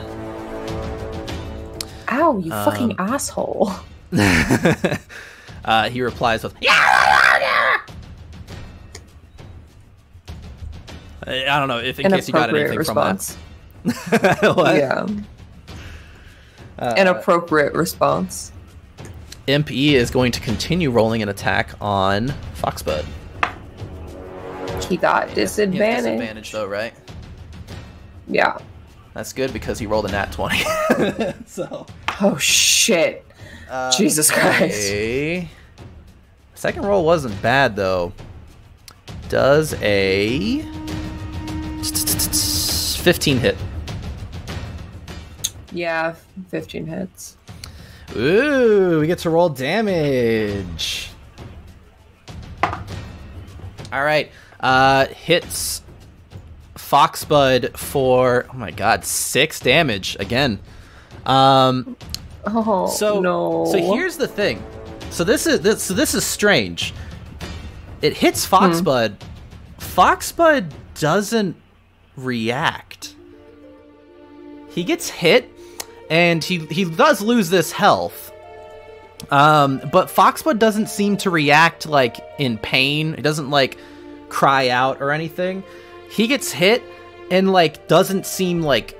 Speaker 2: Ow, you fucking asshole.
Speaker 1: He replies with, I don't know, if in case you got anything
Speaker 2: response.
Speaker 1: From that. What?
Speaker 2: Yeah. An appropriate response.
Speaker 1: Imp E is going to continue rolling an attack on Foxbud.
Speaker 2: He got disadvantage.
Speaker 1: Disadvantage though, right?
Speaker 2: Yeah.
Speaker 1: That's good because he rolled a nat 20. So.
Speaker 2: Oh shit. Jesus Christ.
Speaker 1: Second roll wasn't bad though. Does a 15 hit.
Speaker 2: Yeah, 15 hits.
Speaker 1: Ooh, we get to roll damage. All right. Hits Foxbud for, oh my god, 6 damage again.
Speaker 2: No.
Speaker 1: So here's the thing. So this is strange. It hits Foxbud. Foxbud doesn't react. He gets hit, and he does lose this health. But Foxbud doesn't seem to react like in pain. He doesn't like cry out or anything. he gets hit and like doesn't seem like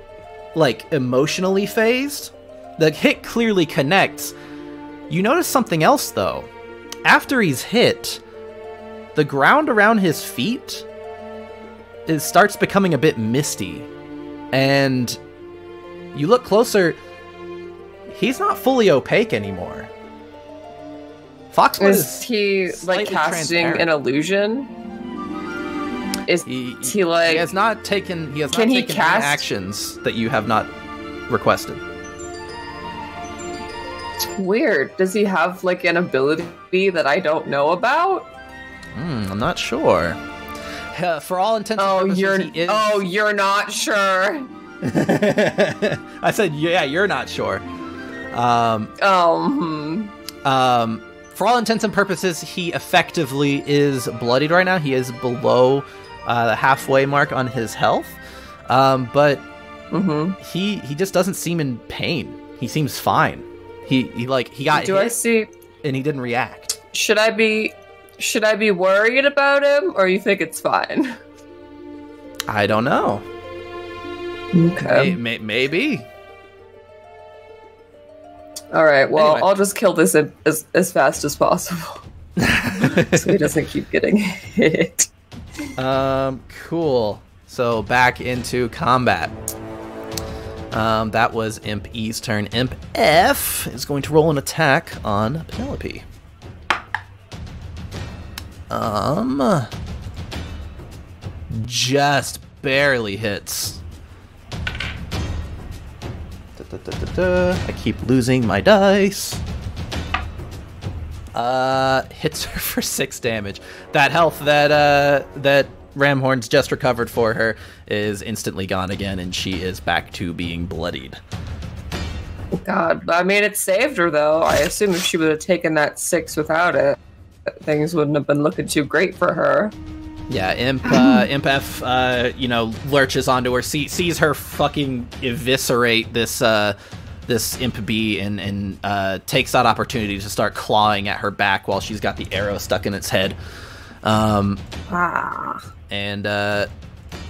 Speaker 1: emotionally phased. The hit clearly connects. You notice something else though. After he's hit, the ground around his feet starts becoming a bit misty. And you look closer, he's not fully opaque anymore. Foxbud
Speaker 2: is he like casting an illusion? Is he like?
Speaker 1: He has not taken. He has not taken any actions that you have not requested.
Speaker 2: Weird. Does he have like an ability that I don't know about?
Speaker 1: I'm not sure. For all intents and purposes, he is...
Speaker 2: you're not sure.
Speaker 1: I said, yeah, you're not sure. For all intents and purposes, he effectively is bloodied right now. He is below the halfway mark on his health. But he just doesn't seem in pain. He seems fine. He got hit.
Speaker 2: I see?
Speaker 1: And he didn't react.
Speaker 2: Should I be worried about him, or you think it's fine?
Speaker 1: I don't know.
Speaker 2: Okay.
Speaker 1: Maybe.
Speaker 2: All right. Well, anyway. I'll just kill this as fast as possible, so he doesn't keep getting hit.
Speaker 1: Cool. So back into combat. That was Imp E's turn. Imp F is going to roll an attack on Penelope. Just barely hits. I keep losing my dice. Hits her for 6 damage. That health that Ramhorn's just recovered for her is instantly gone again, and she is back to being bloodied.
Speaker 2: God, I mean, it saved her though. I assume if she would have taken that 6 without it, things wouldn't have been looking too great for her.
Speaker 1: Yeah, Imp F, lurches onto her, sees her fucking eviscerate this Imp B, and takes that opportunity to start clawing at her back while she's got the arrow stuck in its head. And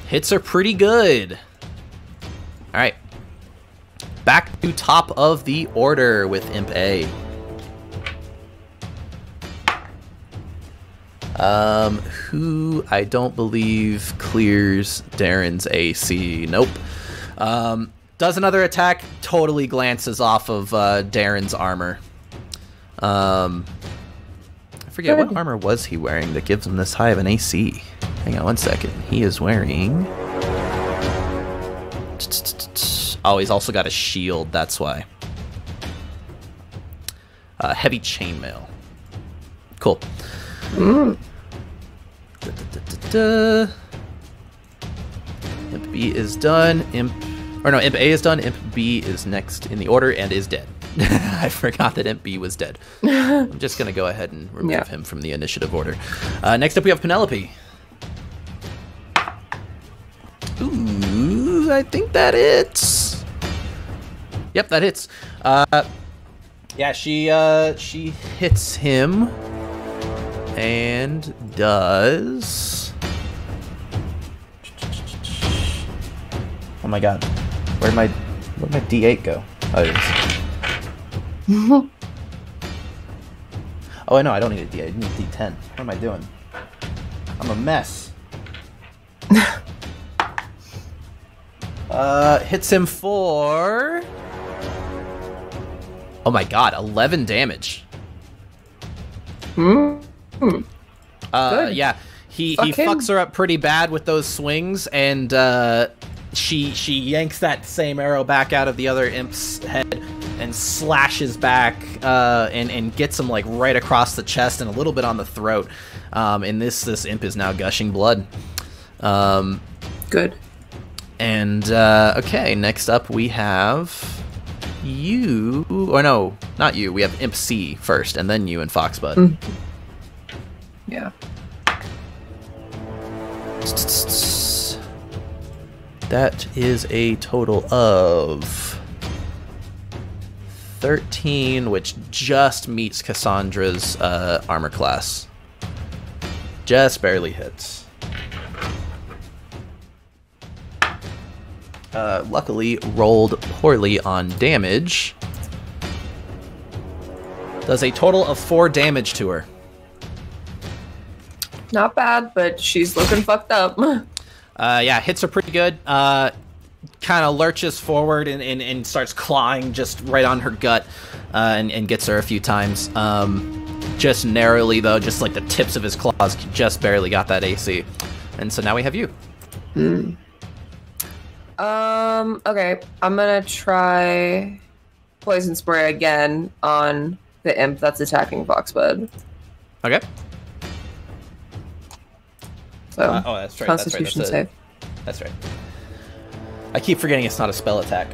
Speaker 1: hits her pretty good. All right, back to top of the order with Imp A. Who I don't believe clears Darren's AC. Nope. Does another attack, totally glances off of Darren's armor. I forget, what armor was he wearing that gives him this high of an AC? Hang on one second. He is wearing... Oh, he's also got a shield, that's why. Heavy chainmail. Cool. Imp B is done. Imp A is done. Imp B is next in the order and is dead. I forgot that Imp B was dead. I'm just gonna go ahead and remove him from the initiative order. Next up we have Penelope. Ooh, I think that hits. Yep, that hits. Yeah, she hits him. And does... Oh my god. Where'd my D8 go? Oh, it is. Oh, no, I don't need a D8. I need a D10. What am I doing? I'm a mess. Hits him for... Oh my god, 11 damage. Yeah, he fucks her up pretty bad with those swings, and she yanks that same arrow back out of the other imp's head and slashes back and gets him like right across the chest and a little bit on the throat. And this imp is now gushing blood.
Speaker 2: Good.
Speaker 1: And okay, next up we have you, or no, not you. We have Imp C first, and then you and Foxbud.
Speaker 2: Yeah.
Speaker 1: That is a total of 13, which just meets Cassandra's armor class. Just barely hits. luckily rolled poorly on damage. Does a total of 4 damage to her.
Speaker 2: Not bad, but she's looking fucked up.
Speaker 1: Yeah, hits her pretty good. Kind of lurches forward and starts clawing just right on her gut, and gets her a few times. Just narrowly, though, just like the tips of his claws just barely got that AC. And so now we have you.
Speaker 2: Okay, I'm gonna try poison spray again on the imp that's attacking Foxbud.
Speaker 1: Okay.
Speaker 2: So,
Speaker 1: oh, that's right.
Speaker 2: Constitution save.
Speaker 1: That's right. I keep forgetting it's not a spell attack.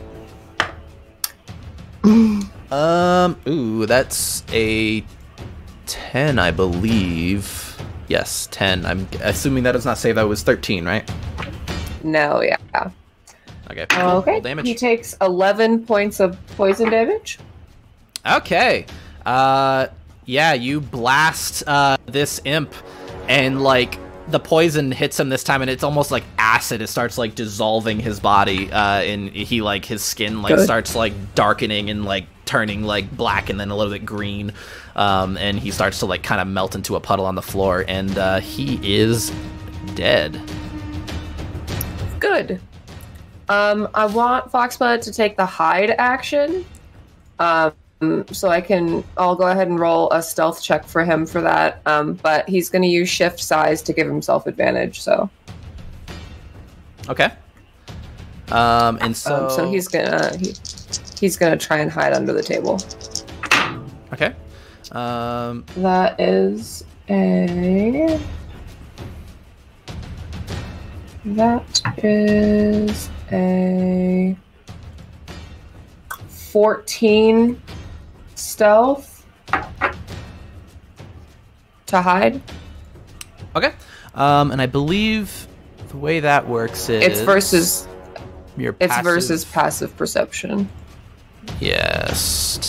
Speaker 1: Ooh, that's a 10, I believe. Yes, 10. I'm assuming that does not save. That was 13, right?
Speaker 2: No, yeah.
Speaker 1: Okay.
Speaker 2: Okay.
Speaker 1: Damage.
Speaker 2: He takes 11 points of poison damage.
Speaker 1: Okay. Yeah, you blast this imp, and like the poison hits him this time, and it's almost like acid. It starts like dissolving his body, and he like his skin like starts like darkening and like turning like black and then a little bit green, and he starts to like kind of melt into a puddle on the floor, and he is dead.
Speaker 2: Good. I want Foxbud to take the hide action. So I'll go ahead and roll a stealth check for him for that. But he's going to use shift size to give himself advantage, so.
Speaker 1: Okay. And so...
Speaker 2: so he's gonna try and hide under the table.
Speaker 1: Okay.
Speaker 2: That is a... That is a 14 stealth to hide.
Speaker 1: Okay. And I believe the way that works is
Speaker 2: it's versus
Speaker 1: passive
Speaker 2: perception.
Speaker 1: Yes.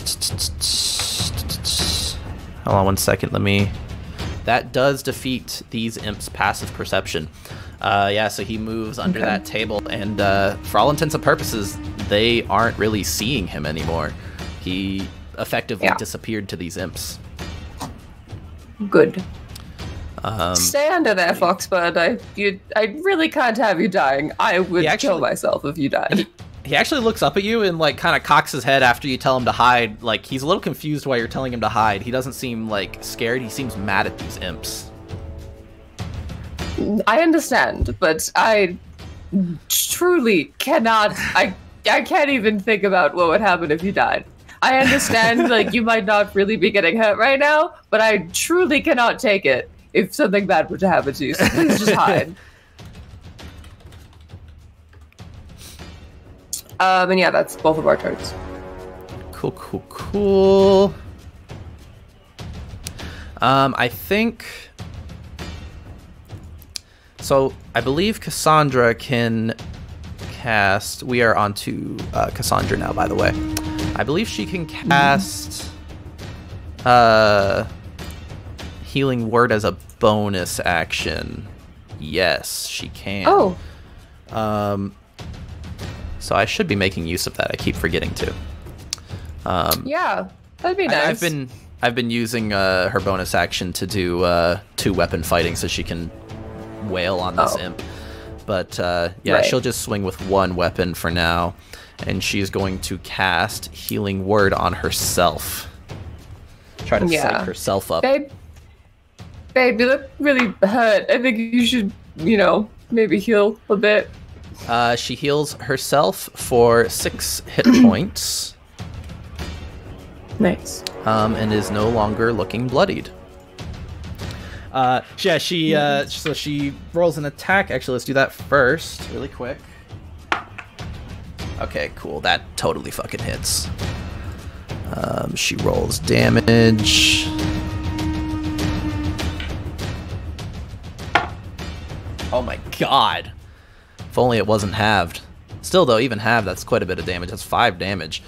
Speaker 1: Hold on one second. That does defeat these imps' passive perception. Yeah, so he moves under that table, and for all intents and purposes, they aren't really seeing him anymore. He effectively disappeared to these imps.
Speaker 2: Good. Stay under there, Foxbud. I really can't have you dying. I would kill myself if you died.
Speaker 1: He actually looks up at you and like kind of cocks his head after you tell him to hide. Like he's a little confused why you're telling him to hide. He doesn't seem like scared. He seems mad at these imps.
Speaker 2: I understand, but I truly cannot. I can't even think about what would happen if you died. I understand, like, you might not really be getting hurt right now, but I truly cannot take it if something bad were to happen to you. So please just hide. And yeah, that's both of our turns.
Speaker 1: Cool. I think... So, I believe Cassandra can cast... We are on to Cassandra now, by the way. I believe she can cast Healing Word as a bonus action. Yes, she can.
Speaker 2: Oh.
Speaker 1: So I should be making use of that. I keep forgetting to.
Speaker 2: Yeah, that'd be nice.
Speaker 1: I've been using her bonus action to do 2-weapon fighting, so she can wail on this imp. But yeah, she'll just swing with 1 weapon for now, and she's going to cast Healing Word on herself. Try to psych herself up.
Speaker 2: Babe, you look really hurt. I think you should, maybe heal a bit.
Speaker 1: She heals herself for 6 hit points.
Speaker 2: Nice.
Speaker 1: And is no longer looking bloodied. Yeah, so she rolls an attack. Actually, let's do that first, really quick. Okay, cool. That totally fucking hits. She rolls damage. Oh my god. If only it wasn't halved. Still, though, even halved, that's quite a bit of damage. That's 5 damage.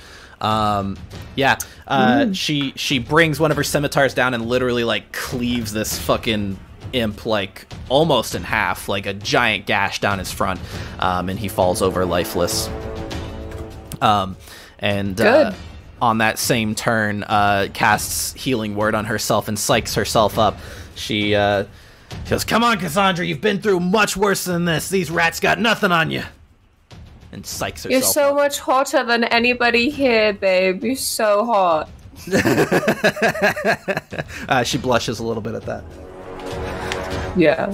Speaker 1: She brings one of her scimitars down and literally like cleaves this fucking imp like almost in half, like a giant gash down his front, and he falls over lifeless. On that same turn, casts Healing Word on herself and psychs herself up. She goes, "Come on, Cassandra, you've been through much worse than this. These rats got nothing on you." And psychs herself
Speaker 2: You're so
Speaker 1: up.
Speaker 2: much hotter than anybody here, babe. You're so hot.
Speaker 1: She blushes a little bit at that.
Speaker 2: Yeah.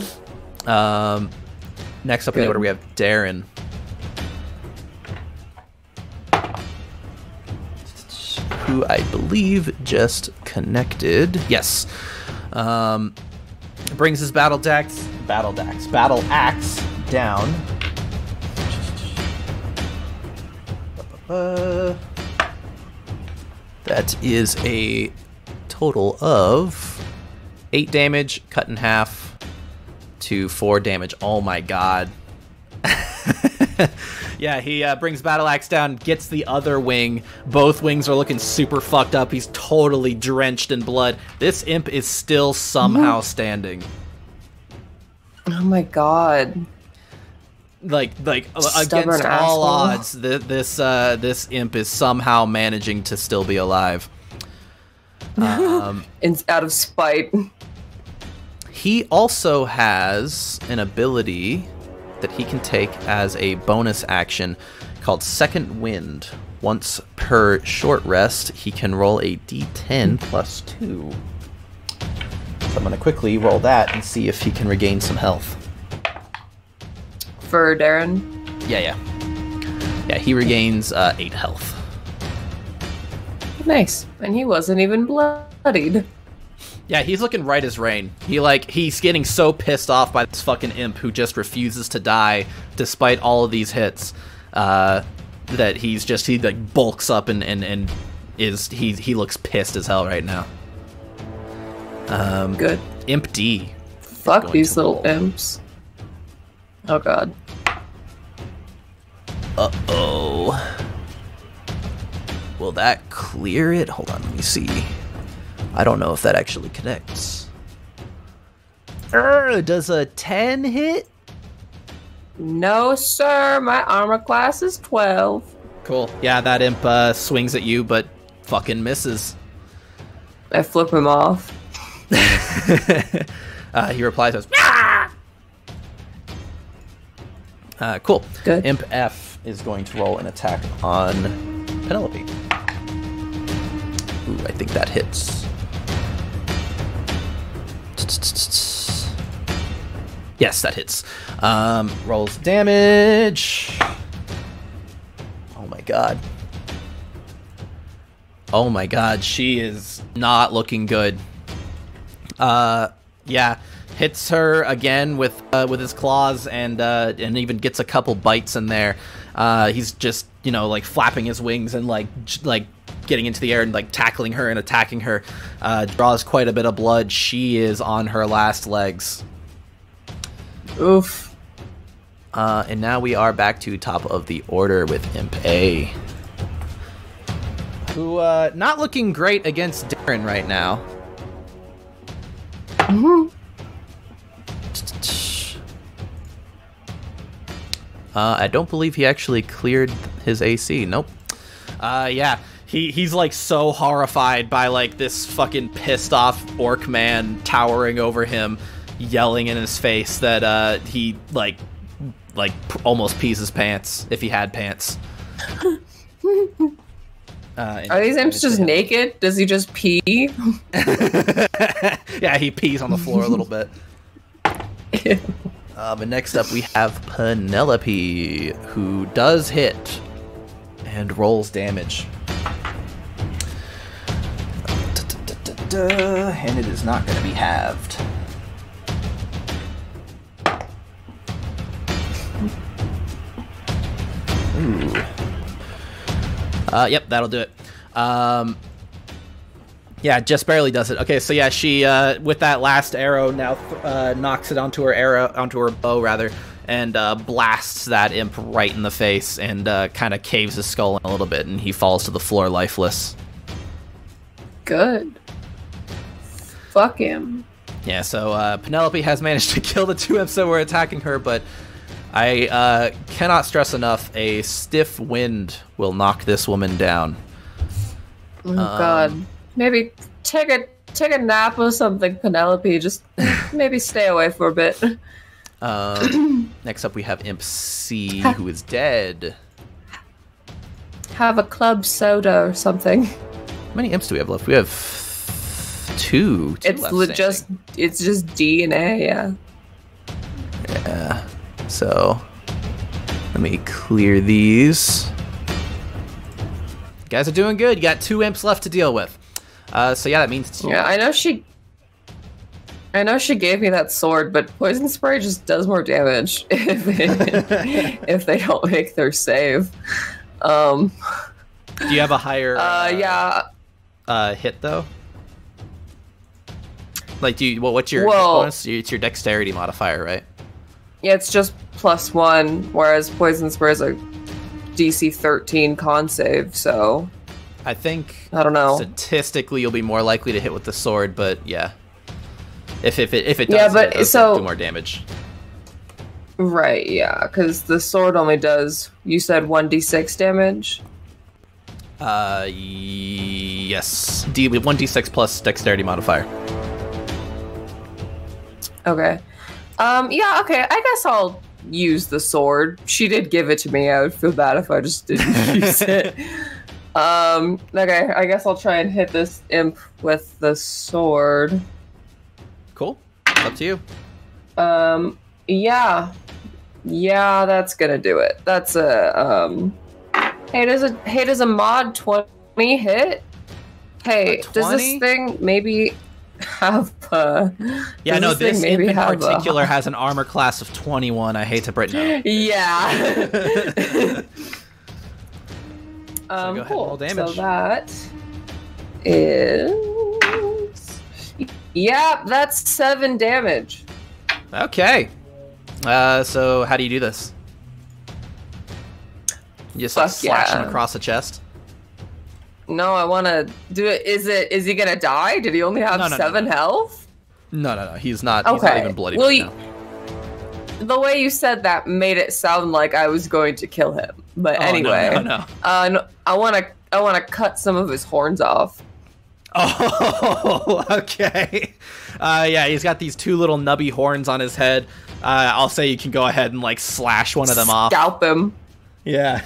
Speaker 1: Next up in the order, we have Darren. Who I believe just connected. Yes. Brings his battle axe down. That is a total of 8 damage, cut in half to 4 damage. Oh my god. Yeah, he brings battle axe down, gets the other wing. Both wings are looking super fucked up. He's totally drenched in blood. This imp is still somehow standing.
Speaker 2: Oh my god.
Speaker 1: Like
Speaker 2: Stubborn
Speaker 1: against all
Speaker 2: asshole.
Speaker 1: odds, this imp is somehow managing to still be alive.
Speaker 2: Out of spite.
Speaker 1: He also has an ability that he can take as a bonus action called Second Wind. Once per short rest, he can roll a d10 plus 2. So I'm going to quickly roll that and see if he can regain some health.
Speaker 2: For Darren?
Speaker 1: Yeah, he regains 8 health.
Speaker 2: Nice. And he wasn't even bloodied.
Speaker 1: Yeah, he's looking right as rain. He's getting so pissed off by this fucking imp who just refuses to die despite all of these hits, that he like bulks up and he looks pissed as hell right now.
Speaker 2: Good.
Speaker 1: Imp D.
Speaker 2: Fuck these little imps. Oh god.
Speaker 1: Uh-oh. Will that clear it? Hold on, let me see. I don't know if that actually connects. Does a 10 hit?
Speaker 2: No, sir. My armor class is 12.
Speaker 1: Cool. Yeah, that imp swings at you, but fucking misses.
Speaker 2: I flip him off.
Speaker 1: He replies as, "Ah!" Cool.
Speaker 2: Good.
Speaker 1: Imp F is going to roll an attack on Penelope. Ooh, I think that hits. Yes, that hits. Rolls damage. Oh my god. Oh my god, she is not looking good. Yeah, hits her again with his claws and even gets a couple bites in there. He's just, like flapping his wings and like getting into the air and like tackling her and attacking her. Draws quite a bit of blood. She is on her last legs.
Speaker 2: Oof.
Speaker 1: And now we are back to top of the order with Imp A, who not looking great against Darren right now. I don't believe he actually cleared his AC. Nope. Yeah, he's like so horrified by like this fucking pissed off orc man towering over him, yelling in his face that he like almost pees his pants if he had pants.
Speaker 2: Are these imps just naked? Does he just pee?
Speaker 1: Yeah, he pees on the floor a little bit. But next up we have Penelope, who does hit and rolls damage. And it is not going to be halved. Ooh. Yep, that'll do it. Yeah, just barely does it. Okay, so yeah, she with that last arrow now knocks it onto her bow rather, and blasts that imp right in the face and kind of caves his skull in a little bit, and he falls to the floor lifeless.
Speaker 2: Good. Fuck him.
Speaker 1: Yeah, so Penelope has managed to kill the 2 imps that were attacking her, but I cannot stress enough, a stiff wind will knock this woman down.
Speaker 2: Oh God. Maybe take a nap or something, Penelope. Just maybe stay away for a bit.
Speaker 1: Next up we have Imp C, who is dead.
Speaker 2: Have a club soda or something.
Speaker 1: How many imps do we have left? We have two
Speaker 2: It's
Speaker 1: left
Speaker 2: just D and A, yeah.
Speaker 1: Yeah. So let me clear these. You guys are doing good. You got 2 imps left to deal with. So yeah, that means
Speaker 2: yeah. I know she gave me that sword, but poison spray just does more damage if they don't make their save.
Speaker 1: Do you have a higher hit though? Like, what's your bonus? It's your dexterity modifier, right?
Speaker 2: Yeah, it's just +1, whereas poison spray is a DC 13 con save. So
Speaker 1: I think
Speaker 2: I don't know.
Speaker 1: Statistically, you'll be more likely to hit with the sword, but yeah, if it does,
Speaker 2: yeah, but
Speaker 1: it does do more damage.
Speaker 2: Right, yeah, because the sword only does, you said 1d6 damage?
Speaker 1: Yes. 1d6 plus dexterity modifier.
Speaker 2: Okay. Yeah, okay, I guess I'll use the sword. She did give it to me. I would feel bad if I just didn't use it. Okay, I guess I'll try and hit this imp with the sword.
Speaker 1: Cool. Up to you.
Speaker 2: Yeah. Yeah, that's gonna do it. That's a, hey, does a mod 20 hit? Hey, does this thing maybe have,
Speaker 1: yeah, no, this imp in particular has an armor class of 21. I hate to break it.
Speaker 2: Yeah.
Speaker 1: So go ahead and roll damage.
Speaker 2: So that is... Yeah, that's 7 damage.
Speaker 1: Okay. So how do you do this? You just slash him across the chest?
Speaker 2: No, I want to do it. Is he gonna die? Did he only have 7 health?
Speaker 1: No. He's not. Okay. He's not even bloody right now.
Speaker 2: The way you said that made it sound like I was going to kill him. But anyway,
Speaker 1: no.
Speaker 2: I want to cut some of his horns off.
Speaker 1: Oh, okay. Yeah, he's got these 2 little nubby horns on his head. I'll say you can go ahead and like slash one of them off.
Speaker 2: Scalp him.
Speaker 1: Yeah.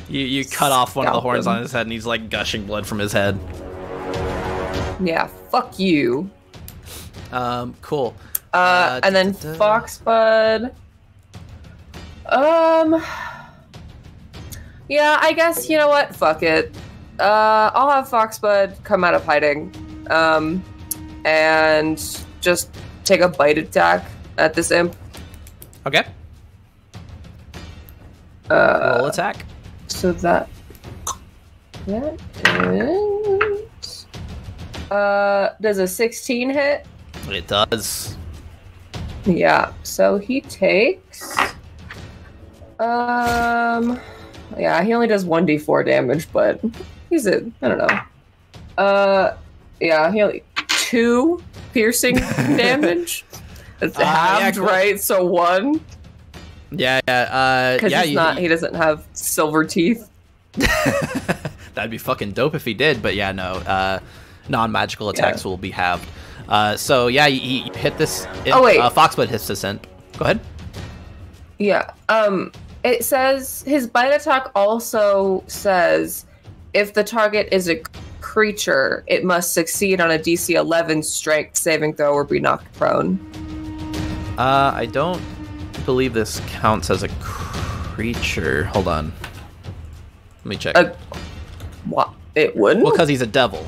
Speaker 1: You cut off one of the horns on his head and he's like gushing blood from his head.
Speaker 2: Yeah, fuck you.
Speaker 1: Cool.
Speaker 2: And then Foxbud. Yeah, I guess, you know what? Fuck it. I'll have Foxbud come out of hiding. And just take a bite attack at this imp.
Speaker 1: Okay. Roll attack.
Speaker 2: So that is... does a 16 hit?
Speaker 1: It does.
Speaker 2: Yeah, so he takes... yeah, he only does 1d4 damage, but he's I don't know. Yeah, he only 2 piercing damage. It's halved, yeah, cool. Right? So 1.
Speaker 1: Yeah.
Speaker 2: Because he doesn't have silver teeth.
Speaker 1: That'd be fucking dope if he did, but yeah, no. Non-magical attacks will be halved. So yeah, he hit this. Foxbud hits this imp. Go ahead.
Speaker 2: Yeah. It says his bite attack also says if the target is a creature, it must succeed on a DC 11 strength saving throw or be knocked prone.
Speaker 1: I don't believe this counts as a creature. Hold on. Let me check.
Speaker 2: What? It wouldn't?
Speaker 1: Well, because he's a devil.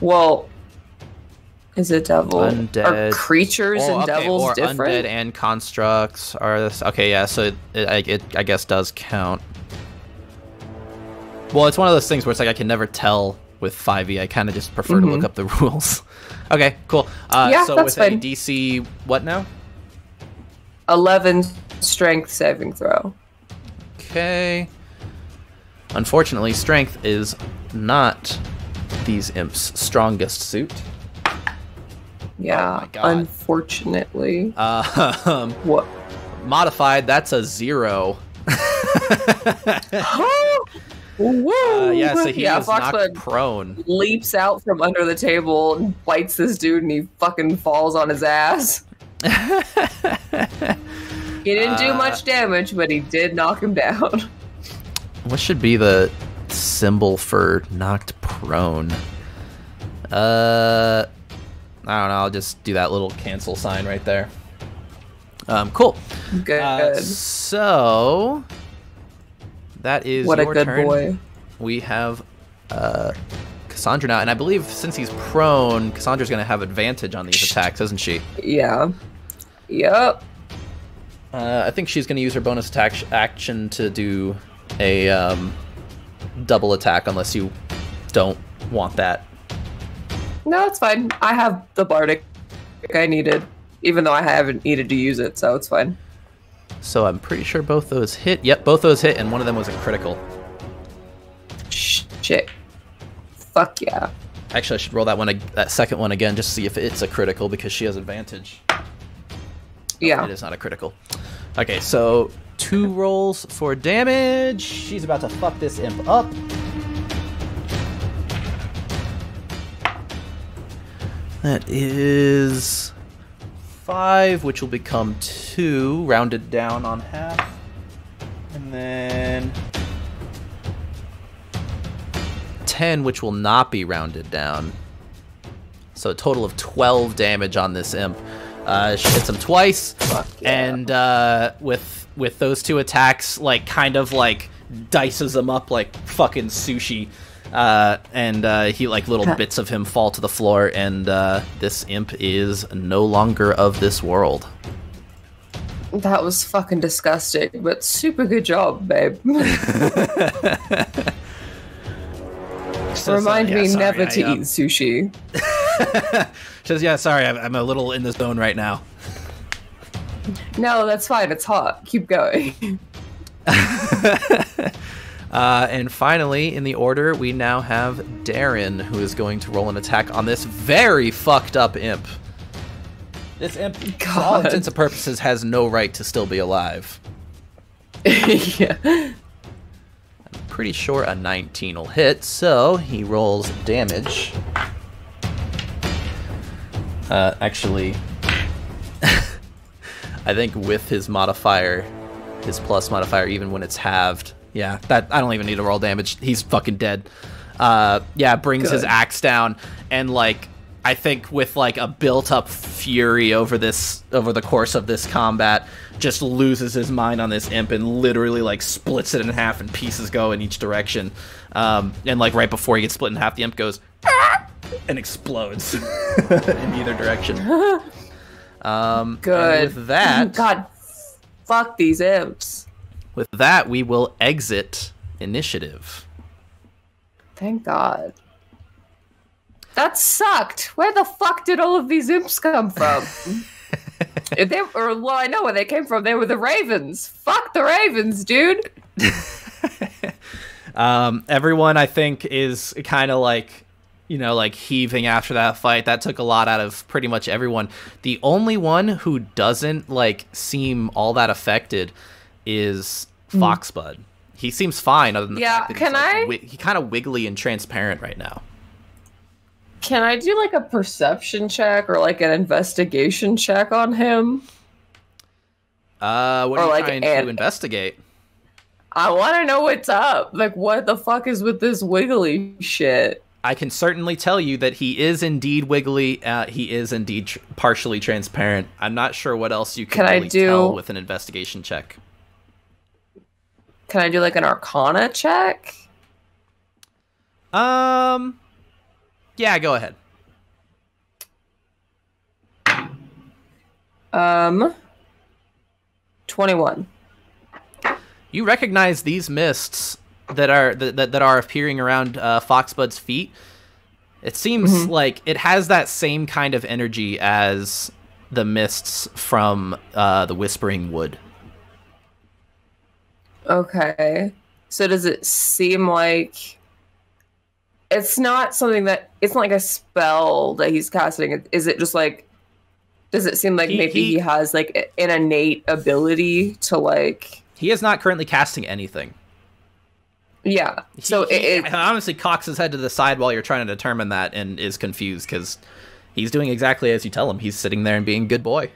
Speaker 2: Well, is it devil?
Speaker 1: Undead.
Speaker 2: Are creatures and devils different?
Speaker 1: Undead and constructs are this. Okay, yeah, so it I guess does count. Well, it's one of those things where it's like I can never tell with 5e. I kind of just prefer to look up the rules. Okay, cool.
Speaker 2: Yeah,
Speaker 1: so
Speaker 2: that's
Speaker 1: with
Speaker 2: fine.
Speaker 1: a DC, what now?
Speaker 2: 11 strength saving throw.
Speaker 1: Okay. Unfortunately, strength is not these imps' strongest suit.
Speaker 2: Yeah,
Speaker 1: Oh my God.
Speaker 2: unfortunately.
Speaker 1: What? Modified, that's a 0.
Speaker 2: Woo!
Speaker 1: Yeah, so he is knocked
Speaker 2: Foxbud
Speaker 1: prone.
Speaker 2: leaps out from under the table and bites this dude, and he fucking falls on his ass. He didn't do much damage, but he did knock him down.
Speaker 1: What should be the symbol for knocked prone? I don't know. I'll just do that little cancel sign right there. Cool.
Speaker 2: Good.
Speaker 1: So that is
Speaker 2: what
Speaker 1: your
Speaker 2: a good
Speaker 1: turn.
Speaker 2: boy.
Speaker 1: We have Cassandra now, and I believe since he's prone, Cassandra's going to have advantage on these attacks, isn't she?
Speaker 2: Yeah. Yep.
Speaker 1: I think she's going to use her bonus attack action to do a double attack, unless you don't want that.
Speaker 2: No, it's fine. I have the bardic I needed, even though I haven't needed to use it, so it's fine.
Speaker 1: So I'm pretty sure both those hit. Yep, both those hit, and one of them was a critical.
Speaker 2: Shit. Fuck yeah.
Speaker 1: Actually, I should roll that second one again, just to see if it's a critical, because she has advantage.
Speaker 2: Yeah.
Speaker 1: Oh, it is not a critical. Okay, so 2 rolls for damage. She's about to fuck this imp up. That is 5, which will become 2, rounded down on half. And then 10, which will not be rounded down. So a total of 12 damage on this imp. She hits him twice, and with those 2 attacks, like, kind of, like, dices him up like fucking sushi. And he, like, little bits of him fall to the floor, and this imp is no longer of this world.
Speaker 2: That was fucking disgusting, but super good job, babe. Remind me never to eat sushi.
Speaker 1: Says, yeah, sorry, I'm a little in the zone right now.
Speaker 2: No, that's fine. It's hot. Keep going.
Speaker 1: And finally, in the order, we now have Darren, who is going to roll an attack on this very fucked up imp. This imp, for all intents and purposes, has no right to still be alive.
Speaker 2: Yeah.
Speaker 1: I'm pretty sure a 19 will hit, so he rolls damage. Actually, I think with his modifier, his plus modifier, even when it's halved, yeah, that I don't even need to roll damage. He's fucking dead. Yeah, brings his axe down, and like I think with like a built-up fury over the course of this combat, just loses his mind on this imp and literally like splits it in half, and pieces go in each direction. And like right before he gets split in half, the imp goes and explodes in either direction.
Speaker 2: Good.
Speaker 1: With that,
Speaker 2: God, fuck these imps.
Speaker 1: With that, we will exit initiative.
Speaker 2: Thank God. That sucked. Where the fuck did all of these imps come from? Well, I know where they came from. They were the Ravens. Fuck the Ravens, dude.
Speaker 1: Everyone, I think, is kind of like, you know, like heaving after that fight. That took a lot out of pretty much everyone. The only one who doesn't like seem all that affected is Foxbud. He seems fine, other than the fact that he's kind of wiggly and transparent right now.
Speaker 2: Can I do like a perception check or like an investigation check on him?
Speaker 1: What are you trying to investigate?
Speaker 2: I want to know what's up. Like, what the fuck is with this wiggly shit?
Speaker 1: I can certainly tell you that he is indeed wiggly. He is indeed partially transparent. I'm not sure what else you can really tell with an investigation check.
Speaker 2: Can I do like an Arcana check?
Speaker 1: Yeah, go ahead.
Speaker 2: 21.
Speaker 1: You recognize these mists that are appearing around Foxbud's feet. It seems like it has that same kind of energy as the mists from the Whispering Wood.
Speaker 2: Okay. So does it seem like it's not something that it's not like a spell that he's casting? Is it just like Does it seem like maybe he has like an innate ability to like?
Speaker 1: He is not currently casting anything.
Speaker 2: Yeah. So
Speaker 1: he honestly cocks his head to the side while you're trying to determine that and is confused because he's doing exactly as you tell him. He's sitting there and being a good boy.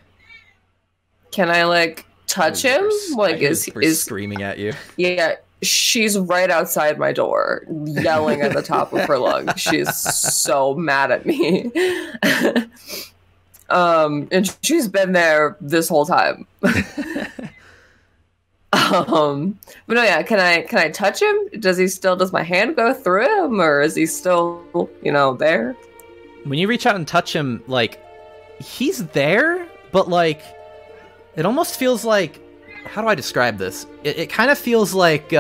Speaker 2: Can I like touch him? Like is
Speaker 1: screaming at you?
Speaker 2: Yeah. She's right outside my door, yelling at the top of her lungs. She's so mad at me. And she's been there this whole time. But no, yeah, can I touch him? Does my hand go through him, or is he still, there?
Speaker 1: When you reach out and touch him, like, he's there, but like, it almost feels like, how do I describe this? It kind of feels like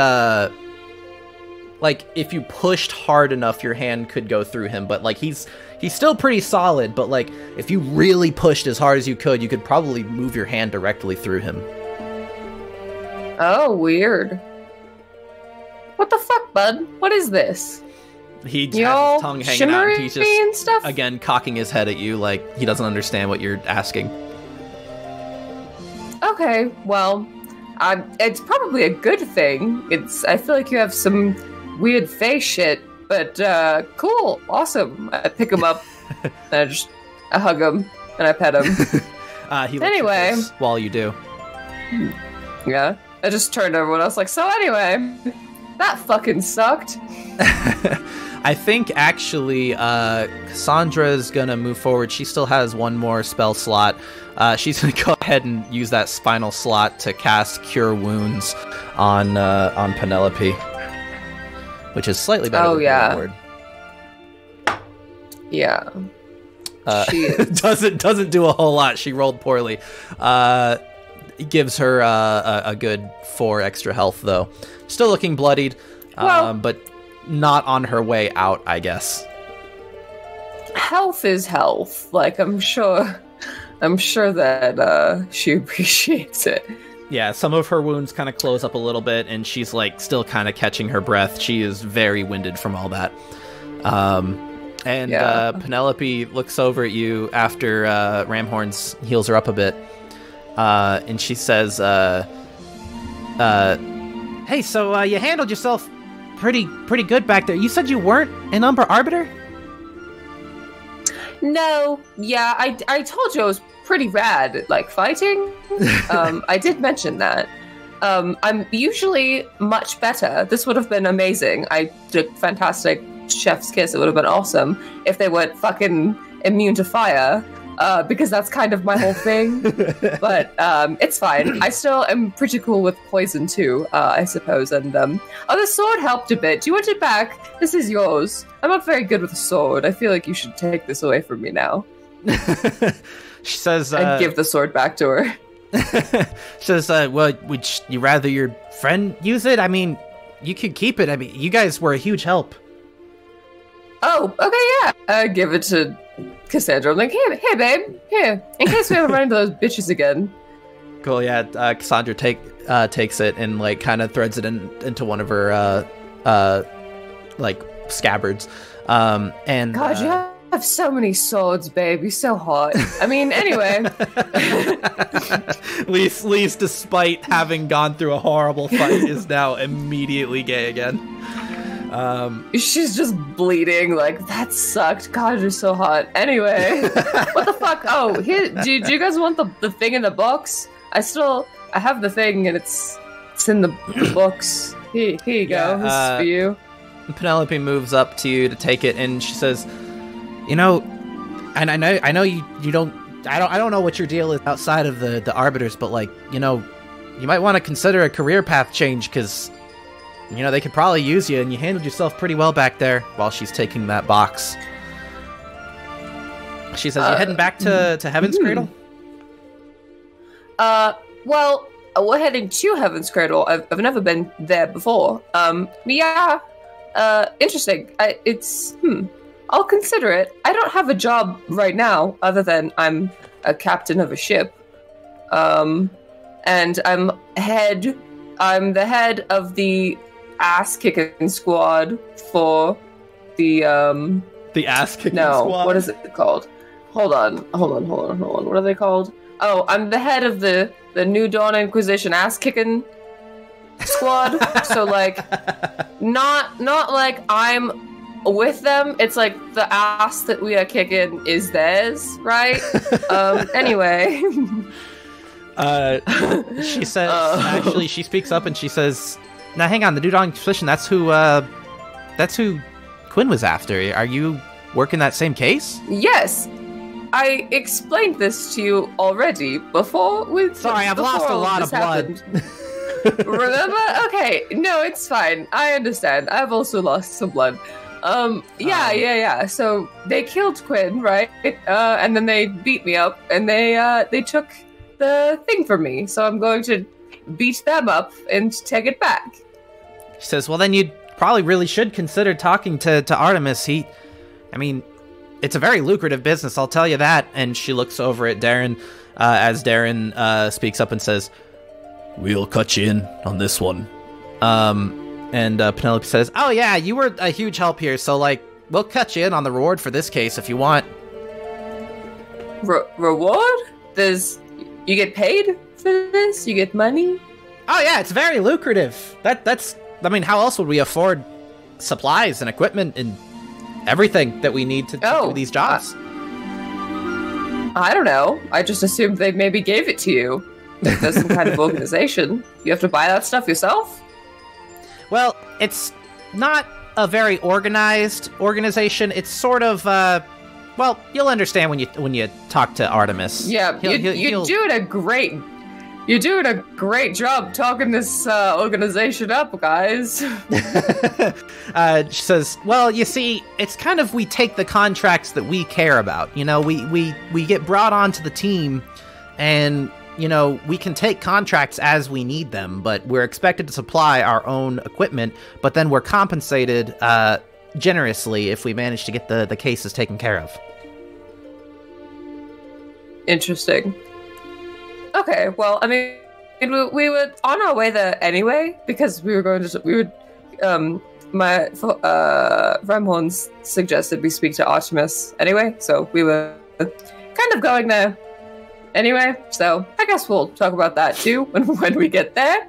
Speaker 1: if you pushed hard enough, your hand could go through him, but like he's still pretty solid, but like if you really pushed as hard as you could probably move your hand directly through him.
Speaker 2: Oh, weird. What the fuck, bud? What is this?
Speaker 1: He has his tongue hanging out, and he's just,
Speaker 2: and stuff?
Speaker 1: again, cocking his head at you like he doesn't understand what you're asking.
Speaker 2: Okay, well, it's probably a good thing. I feel like you have some weird face shit, but cool, awesome. I pick him up, and I hug him, and I pet him.
Speaker 1: He anyway, while you do.
Speaker 2: Yeah, I just turned to everyone else like, so anyway, that fucking sucked.
Speaker 1: I think actually Cassandra's gonna move forward. She still has one more spell slot. She's gonna go ahead and use that final slot to cast Cure Wounds on Penelope, which is slightly better than the word.
Speaker 2: Yeah.
Speaker 1: Doesn't do a whole lot. She rolled poorly. Gives her a good 4 extra health though. Still looking bloodied, but not on her way out, I guess.
Speaker 2: Health is health. Like I'm sure that she appreciates it.
Speaker 1: Yeah, some of her wounds kind of close up a little bit, and she's like still kind of catching her breath. She is very winded from all that. Penelope looks over at you after Ramhorns heals her up a bit, and she says, "Hey, so you handled yourself pretty good back there. You said you weren't an Umbra Arbiter?"
Speaker 2: No, yeah, I told you I was pretty rad at, like, fighting. I did mention that. I'm usually much better. This would have been amazing. I did a fantastic chef's kiss. It would have been awesome if they weren't fucking immune to fire, because that's kind of my whole thing. But it's fine. I still am pretty cool with poison too, I suppose. And the sword helped a bit. Do you want it back? This is yours. I'm not very good with a sword. I feel like you should take this away from me now.
Speaker 1: She says,
Speaker 2: and give the sword back to her.
Speaker 1: She says, well, would you rather your friend use it? I mean, you could keep it. I mean, you guys were a huge help. Oh,
Speaker 2: okay, yeah. I give it to Cassandra. I'm like, hey, babe, here. In case we ever run into those bitches again.
Speaker 1: Cool, yeah. Cassandra takes it and, like, kind of threads it into one of her, like, scabbards. And
Speaker 2: God, you have so many swords, babe. You're so hot. I mean, anyway.
Speaker 1: Lise, despite having gone through a horrible fight, is now immediately gay again.
Speaker 2: She's just bleeding. Like, that sucked. God, you're so hot. Anyway, what the fuck? Oh, here. Do you guys want the thing in the box? I have the thing, and it's in the books. Here you go. This is for you.
Speaker 1: Penelope moves up to you to take it, and she says, "You know, and I know you don't. I don't know what your deal is outside of the arbiters, but like, you know, you might want to consider a career path change because, you know, they could probably use you, and you handled yourself pretty well back there." While she's taking that box, she says, "You heading back to Heaven's Cradle?"
Speaker 2: Well, we're heading to Heaven's Cradle. I've never been there before. Yeah. Interesting. I'll consider it. I don't have a job right now, other than I'm a captain of a ship. And I'm the head of the ass-kicking squad for the ass-kicking squad? No, what is it called? Hold on. What are they called? Oh, I'm the head of the New Dawn Inquisition ass-kicking squad. So, like, not like I'm with them. It's like the ass that we are kicking is theirs, right? Anyway.
Speaker 1: She says, actually, she speaks up and she says, now hang on, the New Dawn Inquisition, that's who Quinn was after. Are you working that same case?
Speaker 2: Yes. I explained this to you already before
Speaker 1: Sorry, I've lost a lot of blood.
Speaker 2: Remember? Okay, no, it's fine. I understand. I've also lost some blood. Yeah. So they killed Quinn, right? And then they beat me up, and they took the thing from me. So I'm going to beat them up and take it back.
Speaker 1: She says, well, then you probably really should consider talking to Artemis. It's a very lucrative business, I'll tell you that. And she looks over at Darren as Darren speaks up and says, we'll cut you in on this one. And Penelope says, oh yeah, you were a huge help here, so like, we'll cut you in on the reward for this case if you want.
Speaker 2: Reward? You get paid for this? You get money?
Speaker 1: Oh yeah, it's very lucrative. That's how else would we afford supplies and equipment and everything that we need to do these jobs?
Speaker 2: I don't know. I just assumed they maybe gave it to you. Like there's some kind of organization. You have to buy that stuff yourself?
Speaker 1: Well, it's not a very organized organization. It's sort of, well, you'll understand when you talk to Artemis.
Speaker 2: Yeah, you're doing a great job talking this organization up, guys.
Speaker 1: She says, well, you see, it's kind of, we take the contracts that we care about. You know, we get brought onto the team, and, you know, we can take contracts as we need them, but we're expected to supply our own equipment, but then we're compensated generously if we manage to get the cases taken care of.
Speaker 2: Interesting. Okay, well, I mean, we were on our way there anyway, because Remhorn suggested we speak to Artemis anyway, so we were kind of going there anyway, so I guess we'll talk about that too when we get there.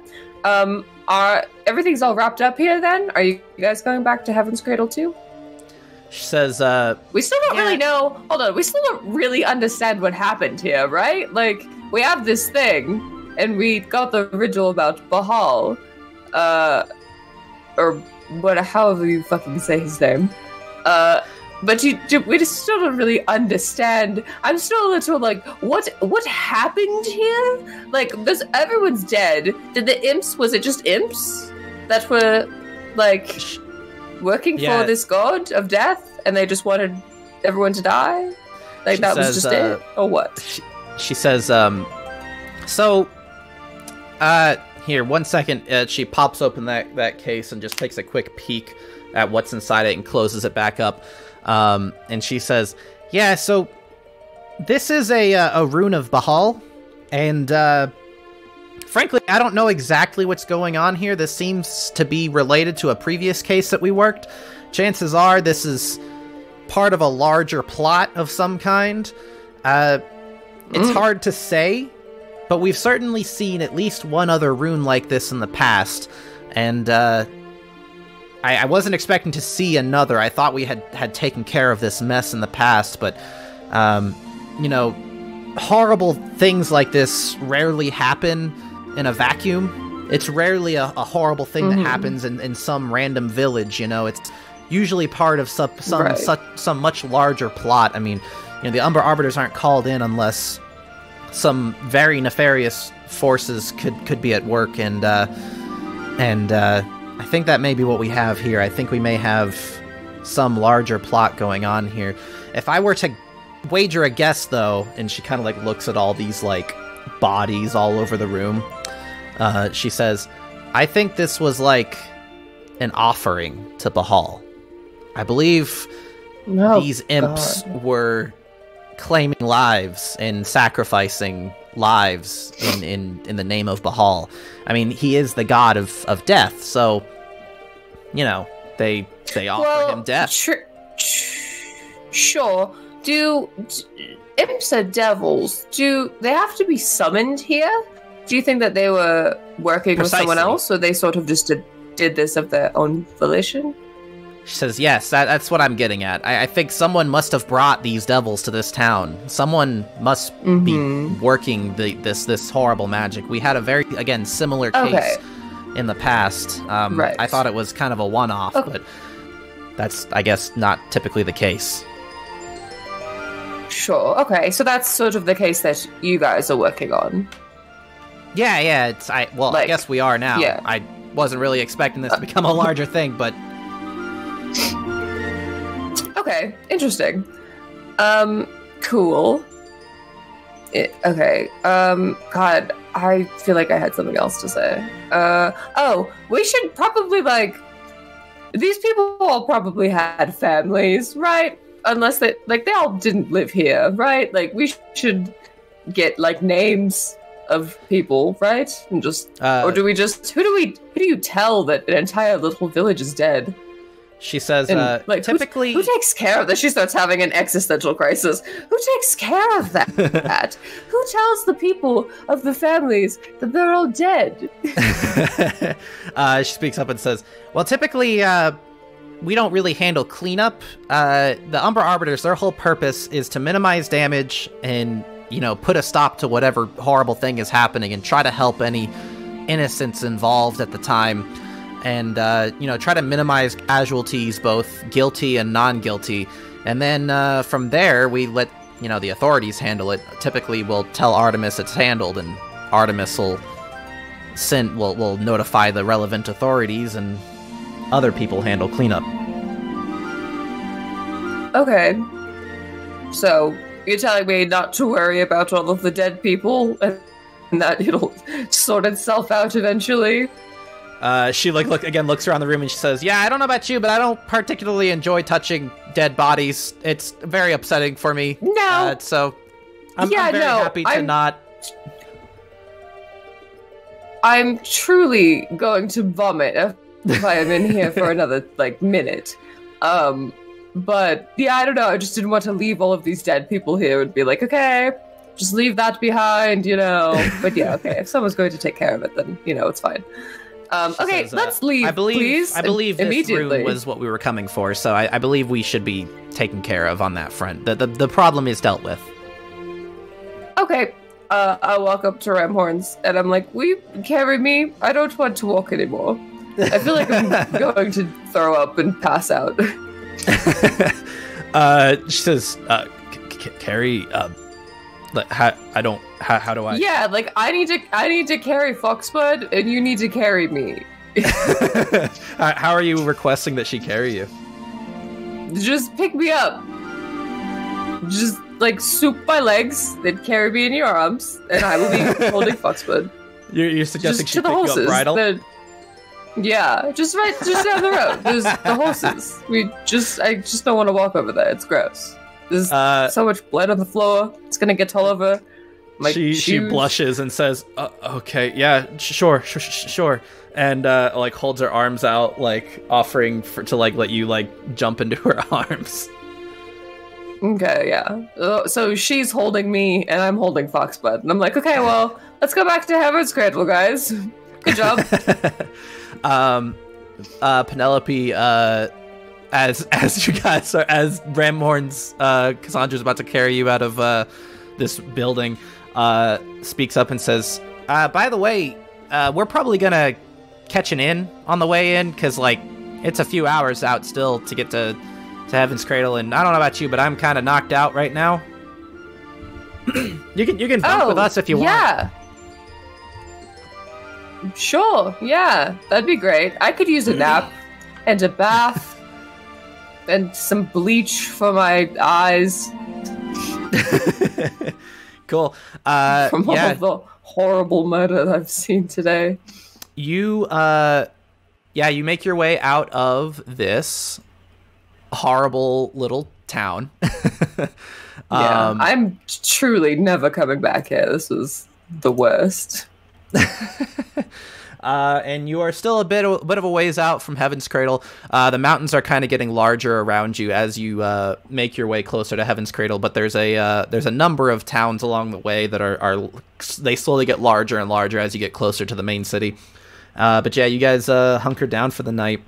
Speaker 2: Everything's all wrapped up here then? Are you guys going back to Heaven's Cradle too?
Speaker 1: She says,
Speaker 2: we still don't really know. Hold on, we still don't really understand what happened here, right? Like, we have this thing, and we got the ritual about Bahal, or however you fucking say his name. But we just still don't really understand. I'm still a little like, what happened here? Like, everyone's dead. Was it just imps that were, like, working for this god of death, and they just wanted everyone to die? Like, that was just it? Or what?
Speaker 1: She says, here, 1 second. She pops open that case and just takes a quick peek at what's inside it and closes it back up. And she says, yeah, so this is a rune of Bahal, and frankly, I don't know exactly what's going on here. This seems to be related to a previous case that we worked. Chances are this is part of a larger plot of some kind. It's hard to say, but we've certainly seen at least one other rune like this in the past, and I wasn't expecting to see another. I thought we had taken care of this mess in the past, but, you know, horrible things like this rarely happen in a vacuum. It's rarely a horrible thing that happens in some random village, you know. It's usually part of some much larger plot. I mean, you know, the Umber Arbiters aren't called in unless some very nefarious forces could be at work, and I think that may be what we have here. I think we may have some larger plot going on here. If I were to wager a guess, though, and she kind of like looks at all these like bodies all over the room, she says, I think this was like an offering to Bahal. I believe these imps were claiming lives and sacrificing lives in the name of Bahal. I mean, he is the god of death, so, you know, they offer him death.
Speaker 2: Sure, Imps are devils. Do they have to be summoned here? Do you think that they were working with someone else, or they sort of just did this of their own volition?
Speaker 1: She says, yes, that's what I'm getting at. I think someone must have brought these devils to this town. Someone must be working this horrible magic. We had a very, again, similar case in the past. Right. I thought it was kind of a one-off, but that's, I guess, not typically the case.
Speaker 2: Sure, okay. So that's sort of the case that you guys are working on.
Speaker 1: Yeah, I guess we are now.
Speaker 2: Yeah.
Speaker 1: I wasn't really expecting this to become a larger thing, but...
Speaker 2: Okay, interesting. Cool. God, I feel like I had something else to say. We should probably, these people all probably had families, right? Unless they all didn't live here, right? We should get, names of people, right? And just, or do we just, who do you tell that an entire little village is dead?
Speaker 1: She says, typically...
Speaker 2: Who takes care of this? She starts having an existential crisis. Who takes care of that? Who tells the people of the families that they're all dead?
Speaker 1: She speaks up and says, well, typically, we don't really handle cleanup. The Umbra Arbiters, their whole purpose is to minimize damage and, put a stop to whatever horrible thing is happening and try to help any innocents involved at the time. And, try to minimize casualties, both guilty and non-guilty. And then from there, we let, the authorities handle it. Typically, we'll tell Artemis it's handled, and Artemis will notify the relevant authorities, and other people handle cleanup. Okay.
Speaker 2: So, you're telling me not to worry about all of the dead people, and that it'll sort itself out eventually?
Speaker 1: She looks around the room and she says, yeah, I don't know about you, but I don't particularly enjoy touching dead bodies. It's very upsetting for me.
Speaker 2: No.
Speaker 1: So I'm very happy to not.
Speaker 2: I'm truly going to vomit if I am in here for another, minute. But yeah, I don't know. I just didn't want to leave all of these dead people here and be like, okay, just leave that behind, But yeah, okay. If someone's going to take care of it, then, it's fine. Okay, says, let's leave, please.
Speaker 1: I believe this room was what we were coming for, so I believe we should be taken care of on that front. The problem is dealt with.
Speaker 2: Okay, I walk up to Ramhorns, and I'm like, will you carry me? I don't want to walk anymore. I feel like I'm going to throw up and pass out.
Speaker 1: She says, carry, how do I?
Speaker 2: Yeah, I need to carry Foxbud, and you need to carry me.
Speaker 1: How are you requesting that she carry you?
Speaker 2: Just pick me up. Just soup my legs, then carry me in your arms, and I will be holding Foxbud.
Speaker 1: You're suggesting she pick you up bridle?
Speaker 2: Yeah, just down the road. There's the horses. I just don't want to walk over there. It's gross. There's so much blood on the floor. It's gonna get all over my shoes.
Speaker 1: She blushes and says, "Okay, yeah, sure," and holds her arms out, offering to let you jump into her arms.
Speaker 2: Okay, yeah. So she's holding me, and I'm holding Foxbud, and I'm like, okay, well, let's go back to Heaven's Cradle, guys. Good job.
Speaker 1: Penelope, as you guys are, as Ramhorn's Cassandra's about to carry you out of this building, speaks up and says, by the way, we're probably gonna catch an inn on the way in, because it's a few hours out still to get to Heaven's Cradle, and I don't know about you, but I'm kind of knocked out right now. you can bunk with us if you want.
Speaker 2: Yeah. Sure, yeah, that'd be great. I could use a nap and a bath and some bleach for my eyes.
Speaker 1: Cool.
Speaker 2: From all of the horrible murder that I've seen today.
Speaker 1: You you make your way out of this horrible little town.
Speaker 2: I'm truly never coming back here. This was the worst.
Speaker 1: And you are still a bit of a ways out from Heaven's Cradle. The mountains are kind of getting larger around you as you make your way closer to Heaven's Cradle. But there's a number of towns along the way that are they slowly get larger and larger as you get closer to the main city. But yeah, you guys hunker down for the night,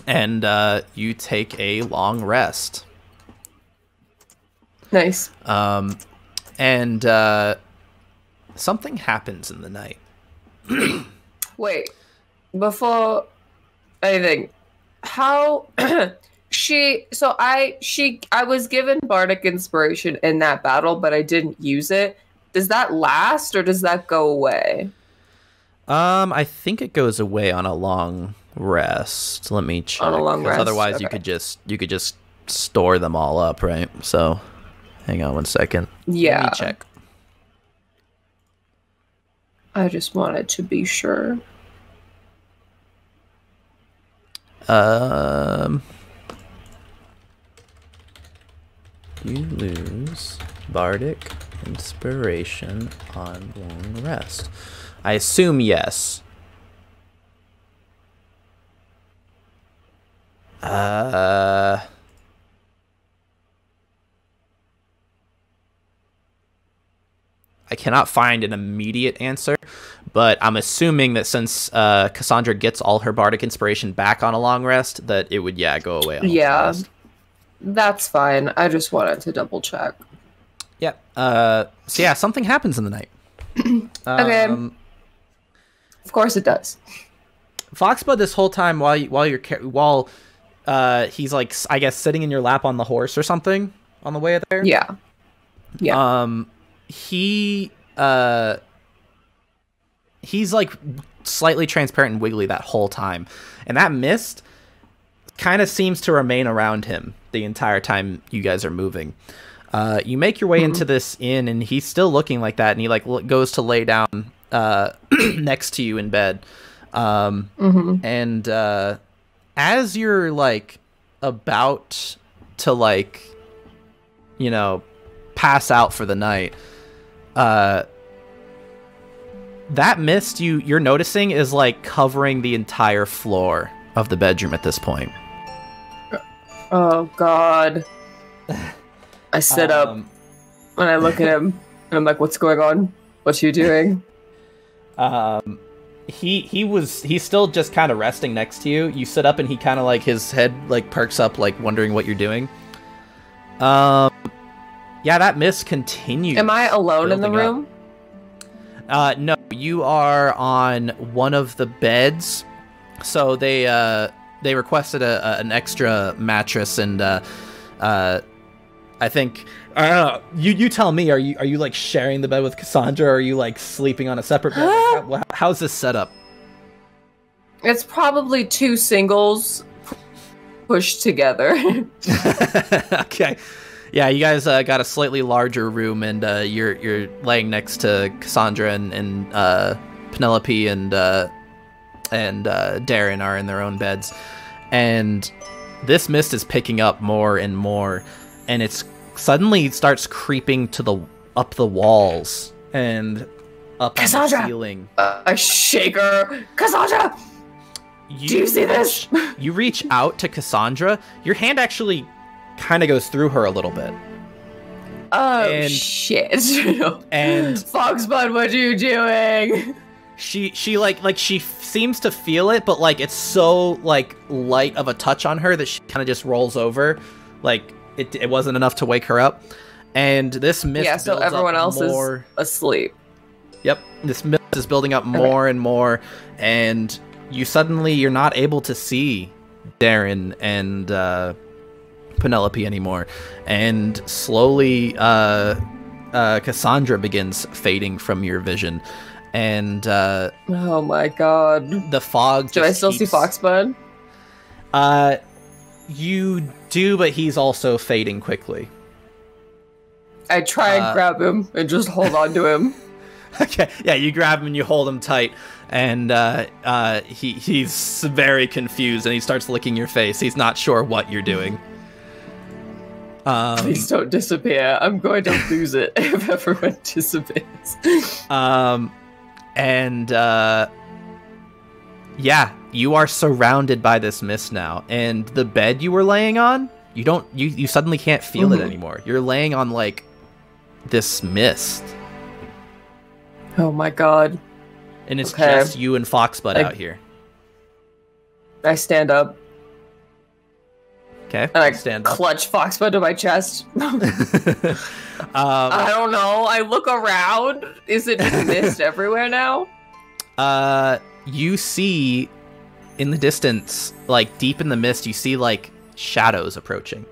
Speaker 1: and you take a long rest.
Speaker 2: Nice.
Speaker 1: And something happens in the night.
Speaker 2: Wait, before anything, how I was given bardic inspiration in that battle, but I didn't use it. Does that last or does that go away?
Speaker 1: I think it goes away on a long rest. Let me check.
Speaker 2: On a long rest.
Speaker 1: Otherwise,
Speaker 2: okay.
Speaker 1: you could just store them all up, right? So, hang on 1 second.
Speaker 2: Yeah.
Speaker 1: Let me check.
Speaker 2: I just wanted to be sure.
Speaker 1: You lose bardic inspiration on long rest. I assume yes. I cannot find an immediate answer, but I'm assuming that since Cassandra gets all her bardic inspiration back on a long rest, that it would, go away on a long rest.
Speaker 2: That's fine. I just wanted to double check.
Speaker 1: Yeah. So yeah, something happens in the night.
Speaker 2: Okay. Of course it does.
Speaker 1: Foxbud, this whole time while he's like, I guess, sitting in your lap on the horse or something on the way there.
Speaker 2: Yeah. Yeah.
Speaker 1: He's like slightly transparent and wiggly that whole time, and that mist kind of seems to remain around him the entire time you guys are moving. You make your way into this inn, and he's still looking like that, and he like goes to lay down next to you in bed. And as you're like about to like, pass out for the night, that mist you're noticing is like covering the entire floor of the bedroom at this point.
Speaker 2: Oh God. I sit up and I look at him and I'm like, what's going on? What's you doing?
Speaker 1: He's still just kind of resting next to you. You sit up and he kind of like his head like perks up, like wondering what you're doing. Yeah, that mist continues.
Speaker 2: Am I alone in the room?
Speaker 1: No, you are on one of the beds. So they requested an extra mattress, and I think you tell me. Are you like sharing the bed with Cassandra, or are you like sleeping on a separate bed? Like, how's this set up?
Speaker 2: It's probably two singles pushed together.
Speaker 1: Okay. Yeah, you guys got a slightly larger room, and you're laying next to Cassandra and Penelope and Darren are in their own beds, and this mist is picking up more and more, and it's suddenly starts creeping up the walls and up
Speaker 2: Cassandra!
Speaker 1: on the ceiling.
Speaker 2: I shake her. Cassandra, do you see this?
Speaker 1: You reach out to Cassandra. Your hand actually kind of goes through her a little bit.
Speaker 2: Oh, shit. And Foxbud, what are you doing?
Speaker 1: She like she seems to feel it, but like it's so like light of a touch on her that she kind of just rolls over. Like it wasn't enough to wake her up. And this mist
Speaker 2: so everyone else is asleep.
Speaker 1: Yep. This mist is building up more and more, and you're not able to see Darren and Penelope anymore, and slowly Cassandra begins fading from your vision, and
Speaker 2: oh my God,
Speaker 1: the fog
Speaker 2: do I still see Foxbud?
Speaker 1: You do, but he's also fading quickly.
Speaker 2: I try and grab him and just hold on to him.
Speaker 1: Okay, yeah, you grab him and you hold him tight, and he's very confused, and he starts licking your face. He's not sure what you're doing.
Speaker 2: Please don't disappear. I'm going to lose it if everyone disappears.
Speaker 1: Yeah, you are surrounded by this mist now, and the bed you were laying on, you suddenly can't feel it anymore. You're laying on like this mist.
Speaker 2: Oh my god.
Speaker 1: And it's just you and Foxbud out here.
Speaker 2: I stand up.
Speaker 1: Okay.
Speaker 2: And I
Speaker 1: stand up.
Speaker 2: Clutch Foxbud to my chest. I don't know. I look around. Is it mist everywhere now?
Speaker 1: You see in the distance, like deep in the mist, you see like shadows approaching.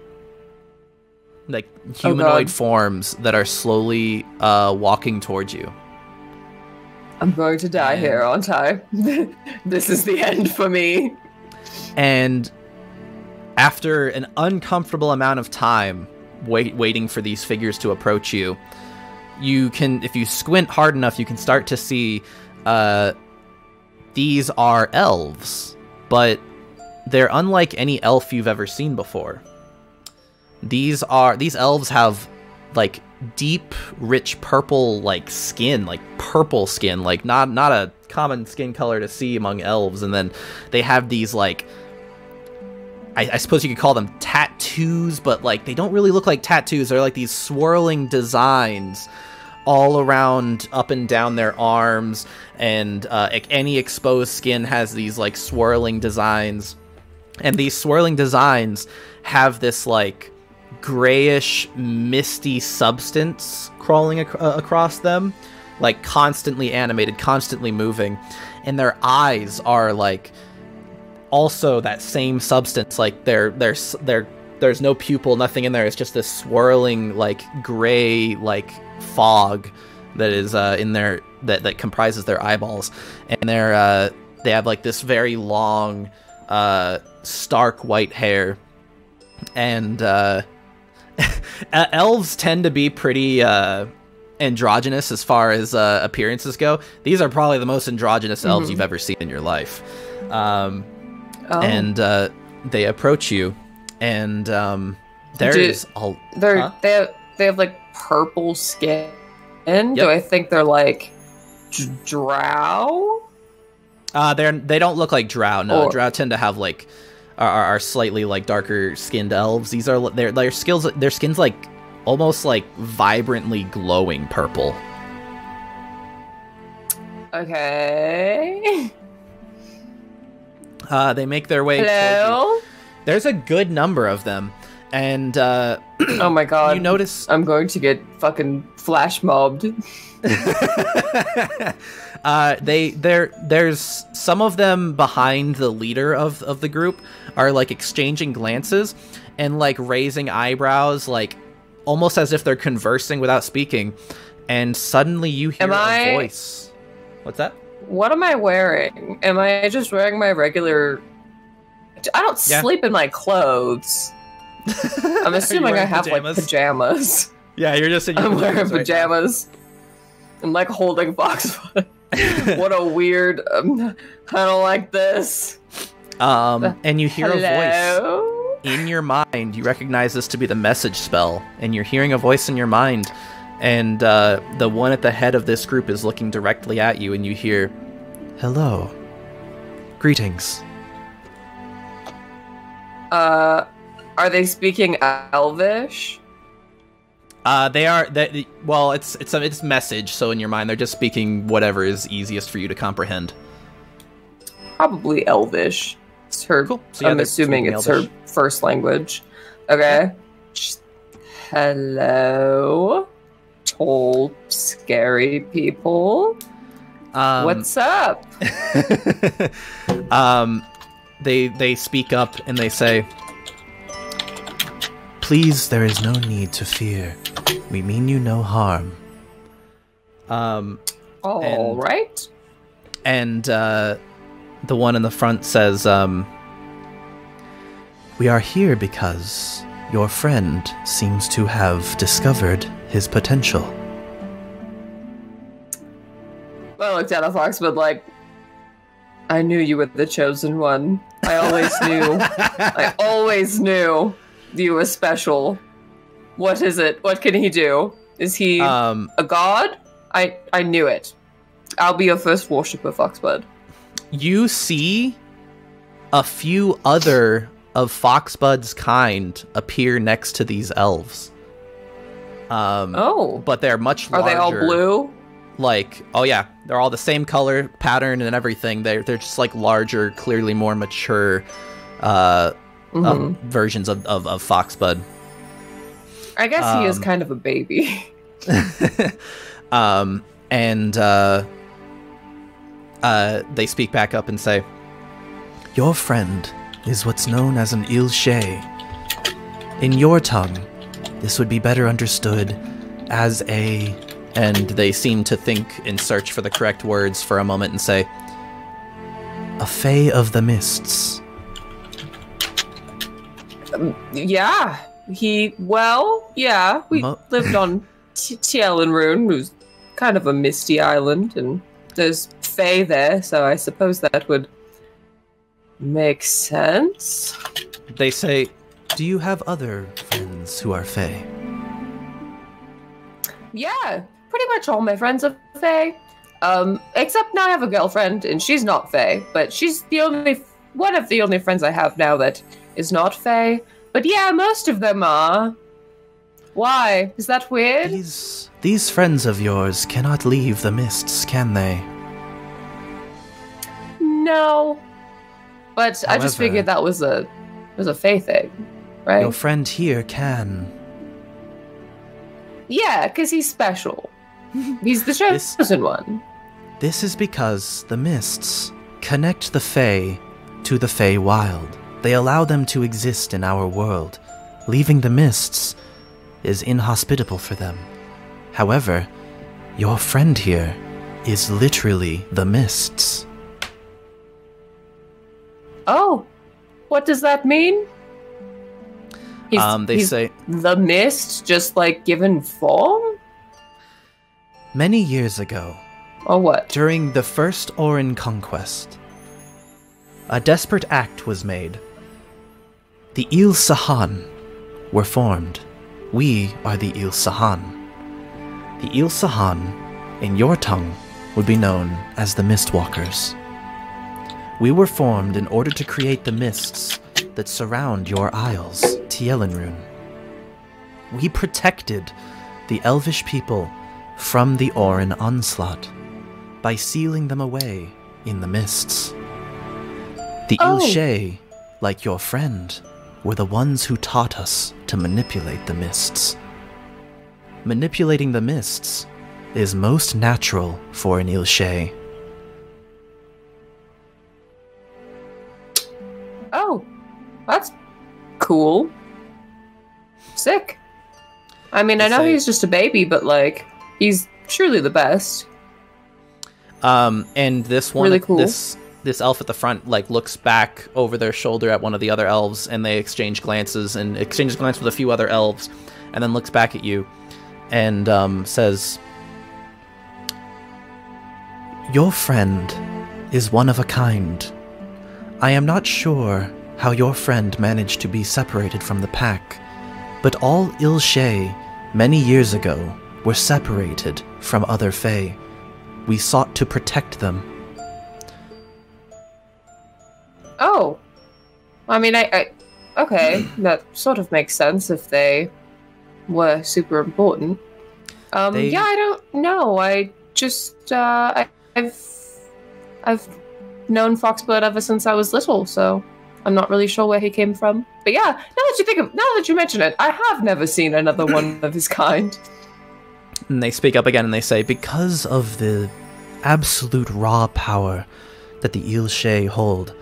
Speaker 1: Like humanoid forms that are slowly walking towards you.
Speaker 2: I'm going to die here, aren't I? This is the end for me.
Speaker 1: And after an uncomfortable amount of time waiting for these figures to approach you, you can, if you squint hard enough, you can start to see these are elves, but they're unlike any elf you've ever seen before. These elves have like deep, rich purple skin, like purple skin, like not a common skin color to see among elves. And then they have these like, I suppose you could call them tattoos, but like they don't really look like tattoos. They're like these swirling designs all around, up and down their arms, and any exposed skin has these like swirling designs. And these swirling designs have this like grayish, misty substance crawling across them, like constantly animated, constantly moving. And their eyes are like also that same substance. Like there's no pupil, nothing in there. It's just this swirling like gray like fog that is in there that comprises their eyeballs. And they have like this very long stark white hair. And elves tend to be pretty androgynous as far as appearances go. These are probably the most androgynous elves you've ever seen in your life. And they approach you, and they have like purple skin. Yep.
Speaker 2: Do I think they're like drow?
Speaker 1: They don't look like drow. No, drow tend to have like are slightly like darker skinned elves. These are their skin's like almost like vibrantly glowing purple.
Speaker 2: Okay.
Speaker 1: They make their way.
Speaker 2: Hello?
Speaker 1: There's a good number of them, and
Speaker 2: oh my god!
Speaker 1: You notice
Speaker 2: I'm going to get fucking flash mobbed.
Speaker 1: There's some of them behind the leader of the group are like exchanging glances and like raising eyebrows, like almost as if they're conversing without speaking. And suddenly you hear a voice. What's that?
Speaker 2: What am I wearing? Am I just wearing my regular... I don't sleep in my clothes. I'm assuming I have pajamas? Like pajamas.
Speaker 1: Yeah, you're just in your
Speaker 2: pajamas. I'm wearing pajamas. Right, I'm like holding Foxbud. What a weird... I don't like this.
Speaker 1: And you hear a voice in your mind. You recognize this to be the message spell, and you're hearing a voice in your mind. And the one at the head of this group is looking directly at you, and you hear, "Hello. Greetings."
Speaker 2: Are they speaking Elvish?
Speaker 1: They are. Well, it's message. So in your mind, they're just speaking whatever is easiest for you to comprehend.
Speaker 2: Probably Elvish. It's her. Cool. So I'm assuming it's Elvish. Her first language. Okay. Hello. Tall, scary people. What's up?
Speaker 1: They speak up and they say, "Please, there is no need to fear. We mean you no harm."
Speaker 2: All right.
Speaker 1: And the one in the front says, "We are here because your friend seems to have discovered his potential."
Speaker 2: I looked at Foxbud like, I knew you were the chosen one. I always knew. I always knew you were special. What is it? What can he do? Is he a god? I knew it. I'll be your first worshipper, Foxbud.
Speaker 1: you see a few other of Foxbud's kind appear next to these elves. But they're much larger.
Speaker 2: Are they all blue?
Speaker 1: Like, oh yeah, they're all the same color pattern and everything. They're just like larger, clearly more mature versions of Foxbud.
Speaker 2: I guess he is kind of a baby.
Speaker 1: They speak back up and say, "Your friend is what's known as an il-shay. In your tongue, this would be better understood as a..." And they seem to think and search for the correct words for a moment and say, "A fae of the mists."
Speaker 2: Yeah. We lived on Tielenrune, who's kind of a misty island, and there's fae there, so I suppose that would make sense.
Speaker 1: They say, "Do you have other friends who are fae?"
Speaker 2: Yeah, pretty much all my friends are fae. Except now I have a girlfriend, and she's not fae, but she's one of the only friends I have now that is not fae. But yeah, most of them are. Why? Is that weird?
Speaker 1: These friends of yours cannot leave the mists, can they?
Speaker 2: No. But however, I just figured that was a fae thing, right?
Speaker 1: Your friend here can.
Speaker 2: Yeah, because he's special. He's the chosen one.
Speaker 1: This is because the mists connect the fae to the fae wild. They allow them to exist in our world. Leaving the mists is inhospitable for them. However, your friend here is literally the mists.
Speaker 2: Oh, what does that mean?
Speaker 1: They say
Speaker 2: the mist, just like given form?
Speaker 1: Many years ago.
Speaker 2: Or what?
Speaker 1: During the First Orin Conquest, a desperate act was made. The Il Sahan were formed. We are the Il Sahan. The Il Sahan, in your tongue, would be known as the Mistwalkers. We were formed in order to create the mists that surround your isles, Tielenrune. We protected the elvish people from the Orin onslaught by sealing them away in the mists. The Il-shay, like your friend, were the ones who taught us to manipulate the mists. Manipulating the mists is most natural for an Il-shay.
Speaker 2: Oh, that's cool. Sick. I mean, I know he's just a baby, but, like, he's truly the best.
Speaker 1: And this one,
Speaker 2: really cool.
Speaker 1: This elf at the front, like, looks back over their shoulder at one of the other elves, and they exchange glances, and exchanges glances with a few other elves, and then looks back at you, and says, "Your friend is one of a kind. I am not sure how your friend managed to be separated from the pack, but all Il-shay many years ago were separated from other fae. We sought to protect them."
Speaker 2: Oh. I mean, okay, that sort of makes sense if they were super important. Yeah, I don't know. I just, I've known Foxbud ever since I was little, so I'm not really sure where he came from. But yeah, now that you mention it, I have never seen another one of his kind.
Speaker 1: And they speak up again and they say, "Because of the absolute raw power that the Il-shay hold,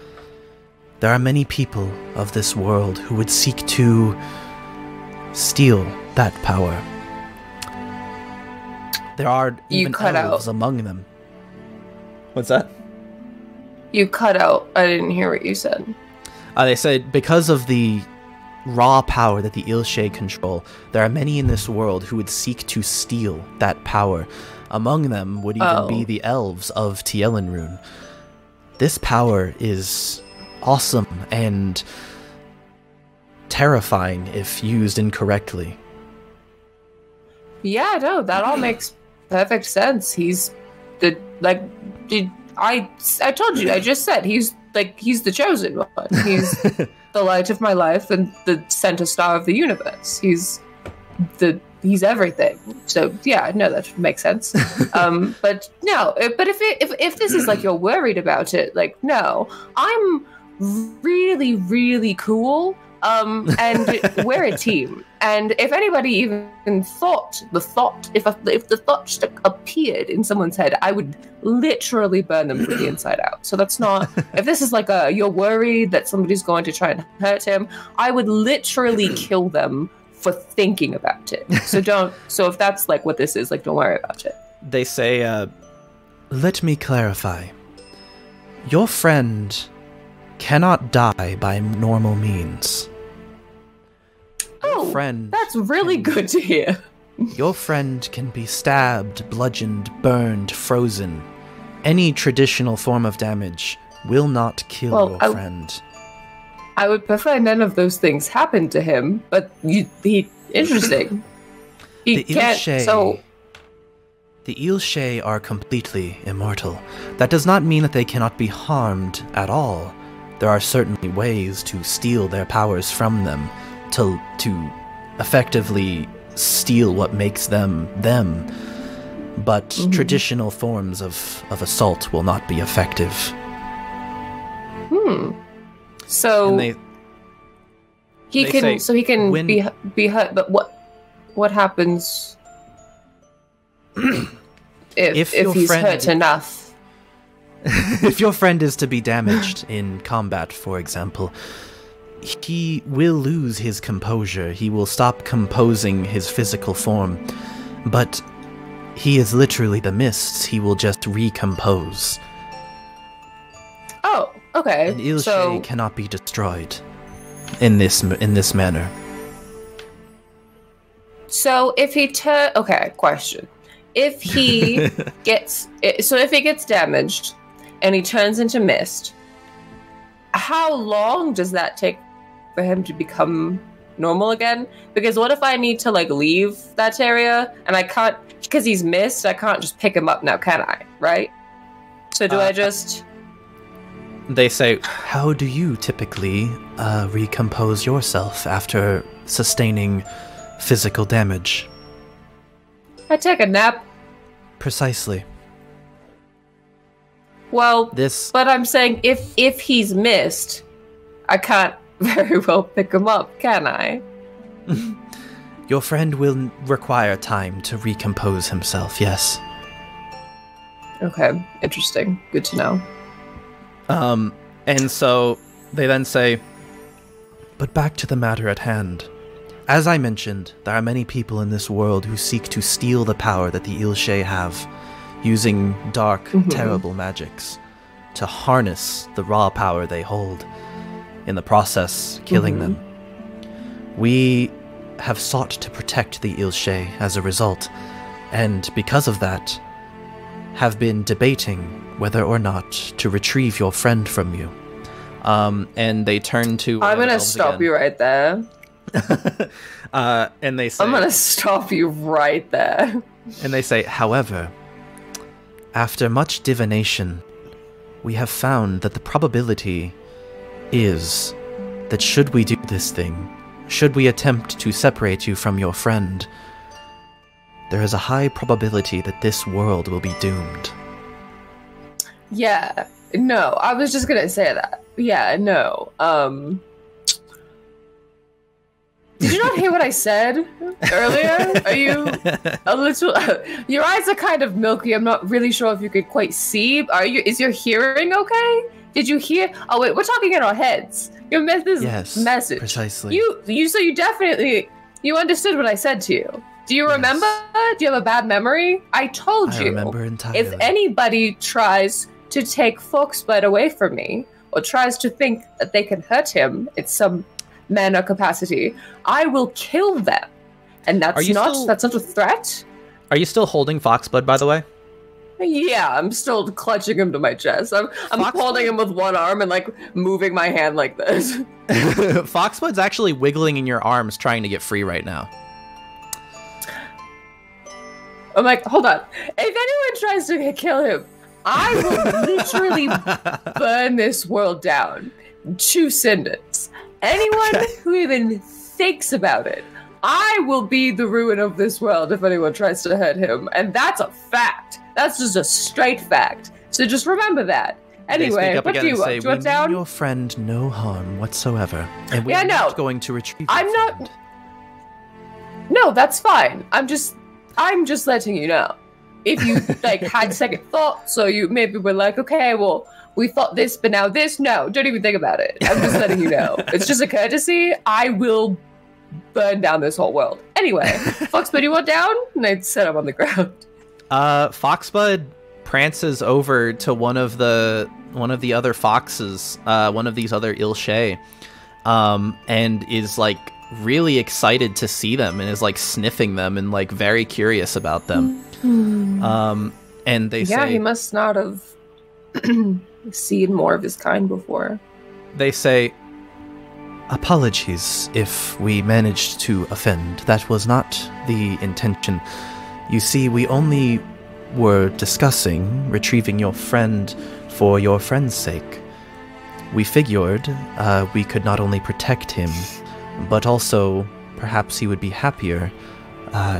Speaker 1: there are many people of this world who would seek to steal that power. There are even elves among them." What's that?
Speaker 2: You cut out. I didn't hear what you said.
Speaker 1: They said, because of the raw power that the Il-shay control, there are many in this world who would seek to steal that power. Among them would even be the elves of Tielenrune. This power is awesome and terrifying if used incorrectly. Yeah,
Speaker 2: no, that all makes perfect sense. He's the, like, I told you. I just said he's the chosen one. He's the light of my life and the center star of the universe. He's everything. So yeah, no, that makes sense. But no, but if this is like you're worried about it, like no, I'm really really cool. And we're a team. And if anybody even thought the thought, if the thought appeared in someone's head, I would literally burn them from the inside out. So that's not. If this is like you're worried that somebody's going to try and hurt him, I would literally kill them for thinking about it. So don't. So if that's like what this is, like, don't worry about it.
Speaker 1: They say, let me clarify. Your friend cannot die by normal means.
Speaker 2: Oh, that's really good to hear.
Speaker 1: Your friend can be stabbed, bludgeoned, burned, frozen. Any traditional form of damage will not kill your friend.
Speaker 2: I would prefer none of those things happen to him, but interesting. He can't, so...
Speaker 1: The Ilshay are completely immortal. That does not mean that they cannot be harmed at all. There are certainly ways to steal their powers from them, to effectively steal what makes them them. But traditional forms of assault will not be effective.
Speaker 2: So he can be hurt, but what happens if he's hurt enough?
Speaker 1: If your friend is to be damaged in combat, for example, he will lose his composure. He will stop composing his physical form. But he is literally the mists. He will just recompose.
Speaker 2: Oh, okay.
Speaker 1: And Ilshay cannot be destroyed in this manner.
Speaker 2: So if he question. If he gets damaged and he turns into mist, how long does that take for him to become normal again? Because what if I need to like leave that area and I can't, because he's mist, I can't just pick him up now, can I? Right? So do I just...
Speaker 1: They say, how do you typically recompose yourself after sustaining physical damage?
Speaker 2: I take a nap.
Speaker 1: Precisely.
Speaker 2: Well, but I'm saying if he's missed, I can't very well pick him up, can I?
Speaker 1: Your friend will require time to recompose himself, yes.
Speaker 2: Okay, interesting. Good to know.
Speaker 1: And so they then say, but back to the matter at hand. As I mentioned, there are many people in this world who seek to steal the power that the Ilshay have, using dark, terrible magics, to harness the raw power they hold, in the process killing them. We have sought to protect the Ilshay as a result, and because of that, have been debating whether or not to retrieve your friend from you. And they turn to...
Speaker 2: I'm gonna stop you right there.
Speaker 1: And they say...
Speaker 2: I'm gonna stop you right there.
Speaker 1: And they say, however, after much divination, we have found that the probability is that should we do this thing, should we attempt to separate you from your friend, there is a high probability that this world will be doomed.
Speaker 2: Yeah, no, I was just gonna say that. Yeah, no, Did you not hear what I said earlier? Are you a little... your eyes are kind of milky. I'm not really sure if you could quite see. Is your hearing okay? Did you hear... Oh, wait, we're talking in our heads. Your message.
Speaker 1: Precisely.
Speaker 2: So you definitely... You understood what I said to you. Do you remember? Do you have a bad memory? I told you.
Speaker 1: I remember entirely.
Speaker 2: If anybody tries to take Foxbud away from me, or tries to think that they can hurt him in some manner capacity, I will kill them. And that's not a threat.
Speaker 1: Are you still holding Foxbud, by the way?
Speaker 2: Yeah, I'm still clutching him to my chest. I'm holding him with one arm and like moving my hand like this.
Speaker 1: Foxbud's actually wiggling in your arms trying to get free right now.
Speaker 2: I'm like, hold on. If anyone tries to kill him, I will literally burn this world down to cinders. Anyone who even thinks about it, I will be the ruin of this world if anyone tries to hurt him. And that's a fact. That's just a straight fact. So just remember that. Anyway, what do you want? Do you want down?
Speaker 1: Your friend no harm whatsoever. And we are not going to retrieve
Speaker 2: I'm not... No, that's fine. I'm just letting you know. If you like had second thoughts, so you maybe were like, okay, well, we thought this, but now this. No, don't even think about it. I'm just letting you know. It's just a courtesy. I will burn down this whole world. Anyway, Foxbud, you want down? And I'd set him on the ground.
Speaker 1: Foxbud prances over to one of the other foxes, one of these other Ilshay, and is like really excited to see them and is like sniffing them and like very curious about them. And they say,
Speaker 2: yeah, he must not have seen more of his kind before.
Speaker 1: They say, apologies if we managed to offend. That was not the intention. You see, we only were discussing retrieving your friend for your friend's sake. We figured we could not only protect him, but also perhaps he would be happier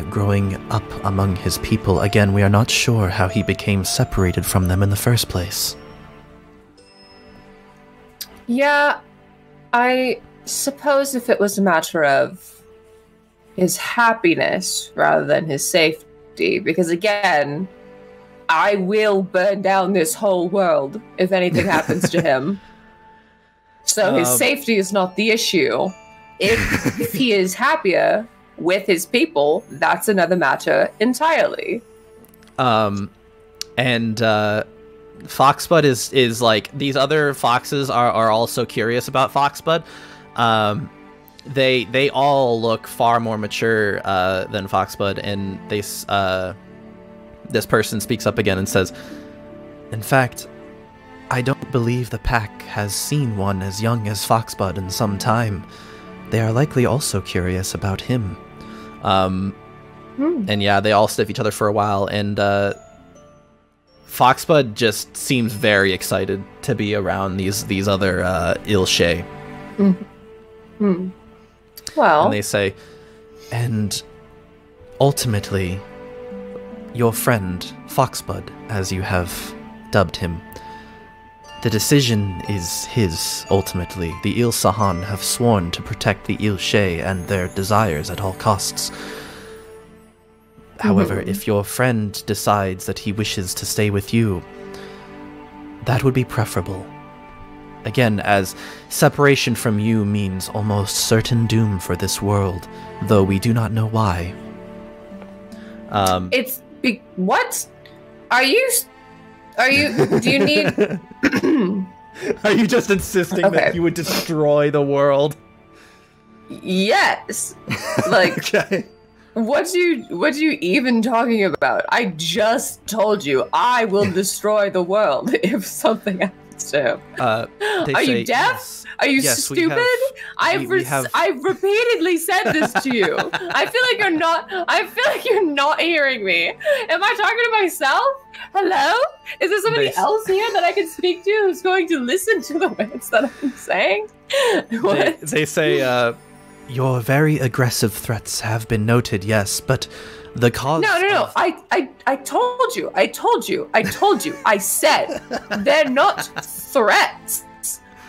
Speaker 1: growing up among his people. Again, we are not sure how he became separated from them in the first place.
Speaker 2: Yeah, I suppose if it was a matter of his happiness rather than his safety, because again, I will burn down this whole world if anything happens to him. So his safety is not the issue. If he is happier with his people, that's another matter entirely.
Speaker 1: And Foxbud is like, these other foxes are also curious about Foxbud. They all look far more mature than Foxbud, and this person speaks up again and says, in fact, I don't believe the pack has seen one as young as Foxbud in some time. They are likely also curious about him. And yeah, they all sniff each other for a while, and Foxbud just seems very excited to be around these other Ilshay.
Speaker 2: Well,
Speaker 1: and they say, and ultimately, your friend Foxbud, as you have dubbed him, the decision is his, ultimately. The Il Sahan have sworn to protect the Ilshay and their desires at all costs. However, if your friend decides that he wishes to stay with you, that would be preferable. Again, as separation from you means almost certain doom for this world, though we do not know why.
Speaker 2: What? Do you need...
Speaker 1: Are you just insisting that you would destroy the world?
Speaker 2: Yes. Like,
Speaker 1: okay.
Speaker 2: What are you even talking about? I just told you I will destroy the world if something happens to him. Are you deaf? Yes. Are you stupid? I've repeatedly said this to you. I feel like you're not hearing me. Am I talking to myself? Hello? Is there somebody else here that I can speak to who's going to listen to the words that I'm saying? What?
Speaker 1: They say, your very aggressive threats have been noted, yes, but the cause...
Speaker 2: No. I told you. I said they're not threats.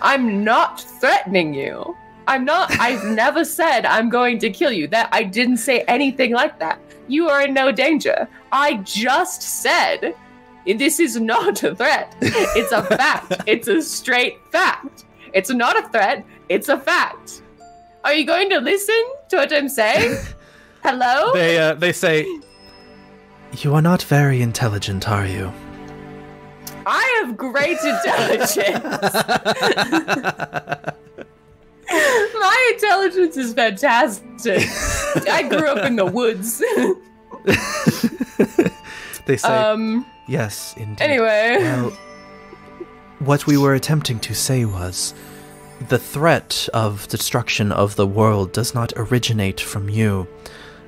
Speaker 2: I'm not threatening you. I've never said I'm going to kill you. That I didn't say anything like that. You are in no danger. I just said this is not a threat. It's a fact. It's a straight fact. It's not a threat. It's a fact. Are you going to listen to what I'm saying? Hello?
Speaker 1: They say, you are not very intelligent, are you?
Speaker 2: I have great intelligence. My intelligence is fantastic. I grew up in the woods.
Speaker 1: They say, yes, indeed.
Speaker 2: Anyway.
Speaker 1: Well, what we were attempting to say was, the threat of destruction of the world does not originate from you.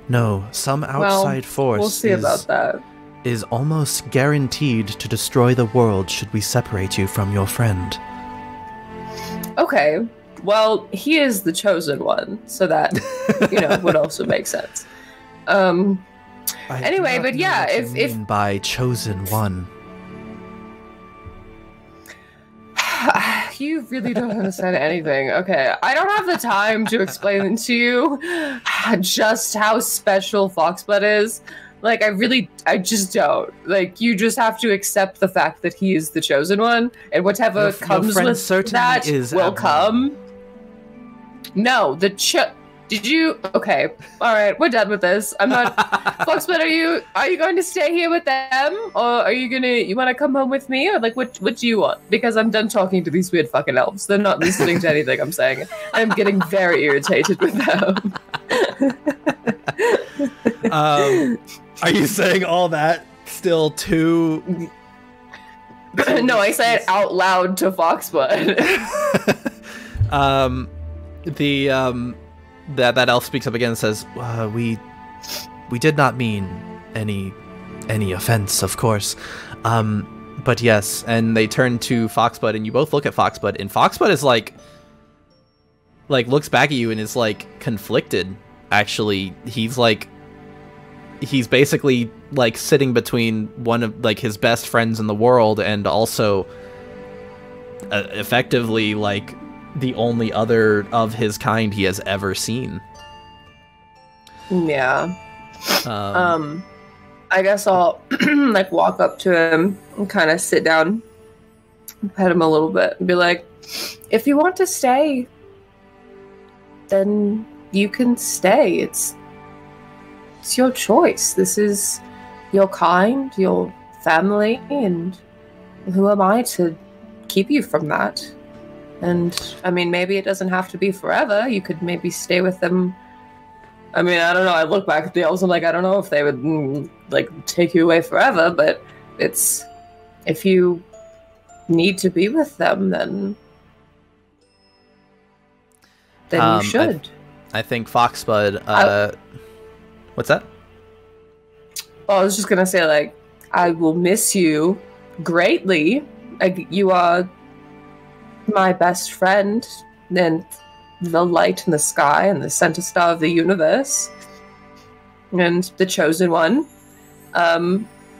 Speaker 1: No, some outside force
Speaker 2: we'll see about that.
Speaker 1: is almost guaranteed to destroy the world should we separate you from your friend.
Speaker 2: Okay, well, he is the chosen one, so that, would also make sense. Anyway, but yeah, if
Speaker 1: by chosen one.
Speaker 2: You really don't understand anything. Okay, I don't have the time to explain to you just how special Foxbud is. Like, I just don't. Like, you just have to accept the fact that he is the chosen one, and whatever comes with that will come. No, did you? Okay, all right, we're done with this. I'm not. Foxbud, are you going to stay here with them, or are you want to come home with me, or like what do you want? Because I'm done talking to these weird fucking elves. They're not listening to anything I'm saying. I'm getting very irritated with them.
Speaker 1: Are you saying all that still to?
Speaker 2: No, I say it out loud to Foxbud.
Speaker 1: That elf speaks up again and says, we did not mean any offense, of course. But yes, and they turn to Foxbud, and you both look at Foxbud, and Foxbud is like looks back at you and is like conflicted. Actually, he's basically like sitting between one of like his best friends in the world and also effectively like the only other of his kind he has ever seen.
Speaker 2: Yeah. I guess I'll like walk up to him and kind of sit down, pet him a little bit, and be like, "If you want to stay, then you can stay. It's your choice. This is your kind, your family, and who am I to keep you from that? And, I mean, maybe it doesn't have to be forever. You could maybe stay with them. I mean, I don't know. I look back at the elves, I'm like, I don't know if they would, take you away forever, but it's... If you need to be with them, then you should.
Speaker 1: I think Foxbud, what's that?
Speaker 2: Well, I was just gonna say, I will miss you greatly. You are my best friend, and the light in the sky, and the center star of the universe, and the chosen one.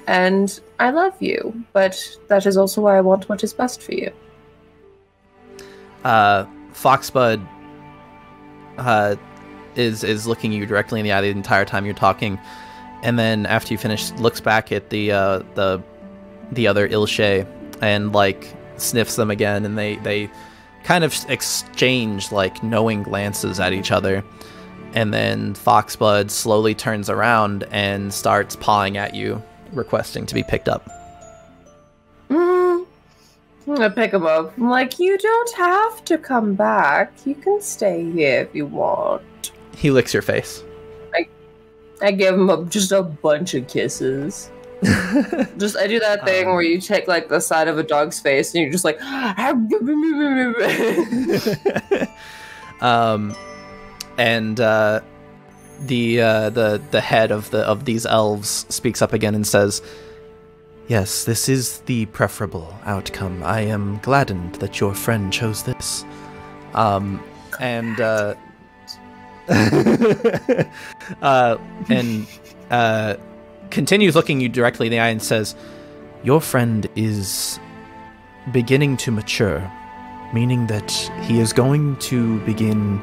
Speaker 2: And I love you, but that is also why I want what is best for you.
Speaker 1: Foxbud is looking you directly in the eye the entire time you're talking, and then after you finish, looks back at the other Ilshay and sniffs them again, and they kind of exchange knowing glances at each other, and then Foxbud slowly turns around and starts pawing at you, requesting to be picked up.
Speaker 2: I'm gonna pick him up. I'm like, you don't have to come back. You can stay here if you want.
Speaker 1: He licks your face.
Speaker 2: I give him just a bunch of kisses. I do that thing where you take the side of a dog's face and you're just like
Speaker 1: and the head of these elves speaks up again and says, "Yes, this is the preferable outcome. I am gladdened that your friend chose this." Continues looking you directly in the eye and says, "Your friend is beginning to mature, meaning that he is going to begin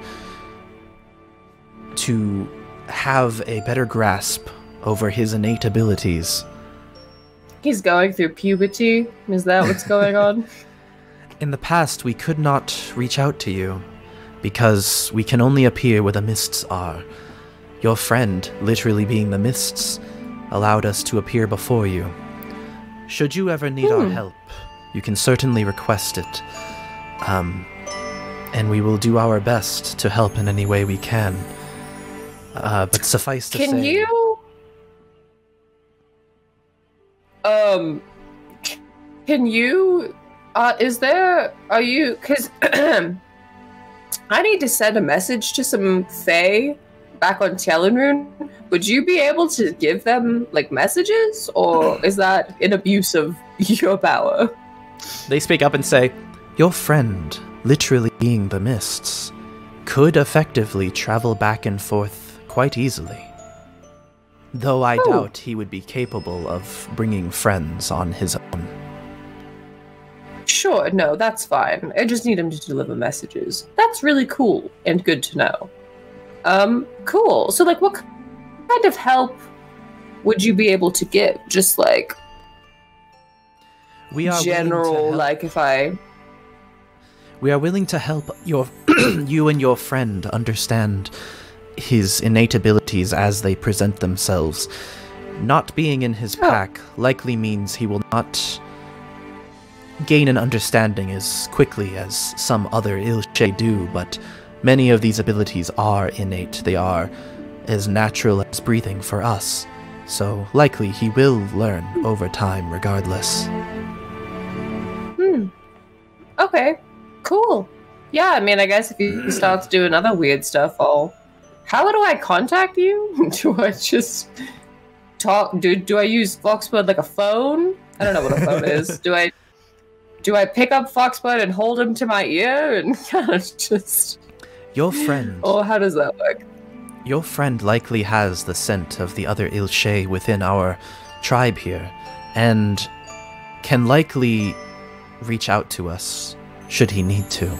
Speaker 1: to have a better grasp over his innate abilities."
Speaker 2: He's going through puberty? Is that what's going on?
Speaker 1: In the past, we could not reach out to you, because we can only appear where the mists are. Your friend, literally being the mists, allowed us to appear before you. Should you ever need our help, you can certainly request it. And we will do our best to help in any way we can. But suffice to say...
Speaker 2: Can you... Are you... Because... I need to send a message to some Fae back on Tellenrune, would you be able to give them, like, messages? Or is that an abuse of your power?
Speaker 1: They speak up and say, "Your friend, literally being the mists, could effectively travel back and forth quite easily. Though I doubt he would be capable of bringing friends on his own."
Speaker 2: Sure, no, that's fine. I just need him to deliver messages. That's really cool and good to know. Cool. So, like, what kind of help would you be able to give? Just, like,
Speaker 1: We are
Speaker 2: general, like, if I...
Speaker 1: We are willing to help your you and your friend understand his innate abilities as they present themselves. Not being in his pack likely means he will not gain an understanding as quickly as some other Ilshe do, but many of these abilities are innate. They are as natural as breathing for us. So likely he will learn over time regardless.
Speaker 2: Okay, cool. Yeah, I mean, I guess if he starts doing other weird stuff, how do I contact you? Do I just talk? Do I use Foxbud like a phone? I don't know what a phone is. Do I pick up Foxbud and hold him to my ear and kind of just...
Speaker 1: Your friend...
Speaker 2: Oh, how does that work?
Speaker 1: Your friend likely has the scent of the other Ilshe within our tribe here, and can likely reach out to us should he need to.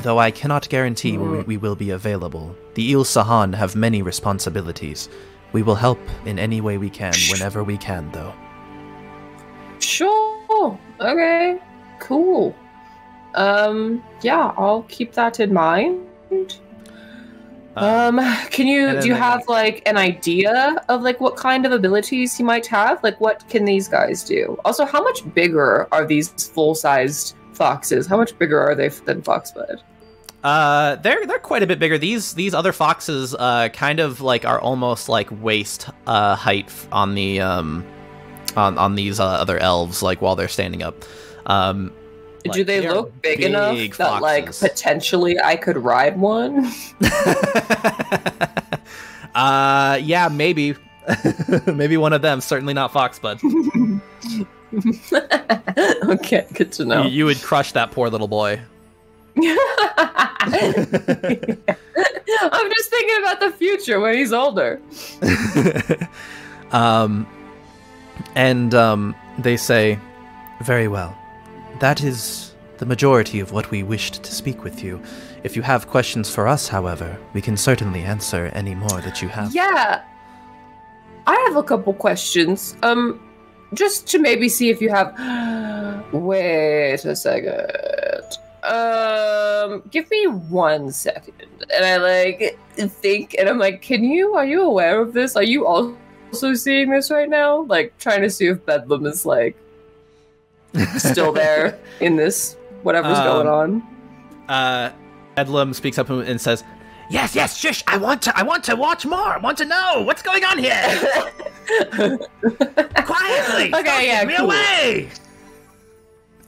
Speaker 1: Though I cannot guarantee we will be available. The Il Sahan have many responsibilities. We will help in any way we can, whenever we can, though.
Speaker 2: Sure. Okay. Cool. Yeah, I'll keep that in mind. Do you have, like, an idea of, like, what kind of abilities he might have? Like, what can these guys do? Also, how much bigger are these full-sized foxes? How much bigger are they than Foxbud?
Speaker 1: They're quite a bit bigger. These other foxes, kind of, like, are almost, like, waist, height on the, on these, other elves, like, while they're standing up.
Speaker 2: Do they look big enough that, like, potentially I could ride one?
Speaker 1: Yeah, maybe. Maybe one of them. Certainly not Foxbud.
Speaker 2: Okay, good to know.
Speaker 1: You would crush that poor little boy.
Speaker 2: I'm just thinking about the future when he's older.
Speaker 1: They say, "Very well. That is the majority of what we wished to speak with you. If you have questions for us, however, we can certainly answer any more that you have."
Speaker 2: Yeah. I have a couple questions. Just to maybe see if you have... Wait a second. Give me 1 second. And I, like, think, and I'm like, are you aware of this? Are you also seeing this right now? Like, trying to see if Bedlam is, like, still there in this, whatever's going on.
Speaker 1: Bedlam speaks up and says, Yes, shush, I want to watch more. I want to know what's going on here. Quietly.
Speaker 2: Okay, yeah,
Speaker 1: give me away.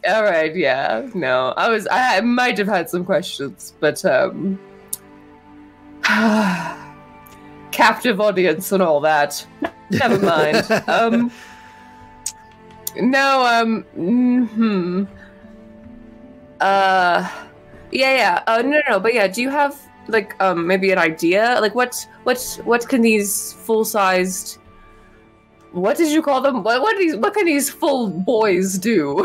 Speaker 2: All right, yeah. No, I might have had some questions, but captive audience and all that. Never mind. No. But yeah, do you have, like, maybe an idea? Like, what can these full-sized... What did you call them? What can these full boys do?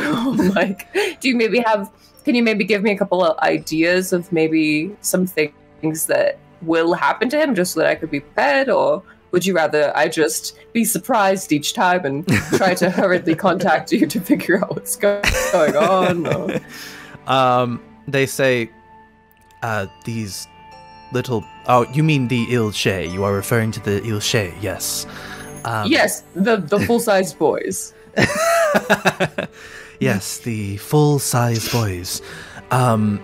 Speaker 2: Like, do you maybe have... Can you maybe give me a couple of ideas of maybe some things that will happen to him, just so that I could be prepared? Or would you rather I just be surprised each time and try to hurriedly contact you to figure out what's going on? Or...
Speaker 1: They say, these little... Oh, you mean the Ilshe. You are referring to the Ilshe, yes.
Speaker 2: Yes, the full-sized boys.
Speaker 1: Yes, the full-sized boys. The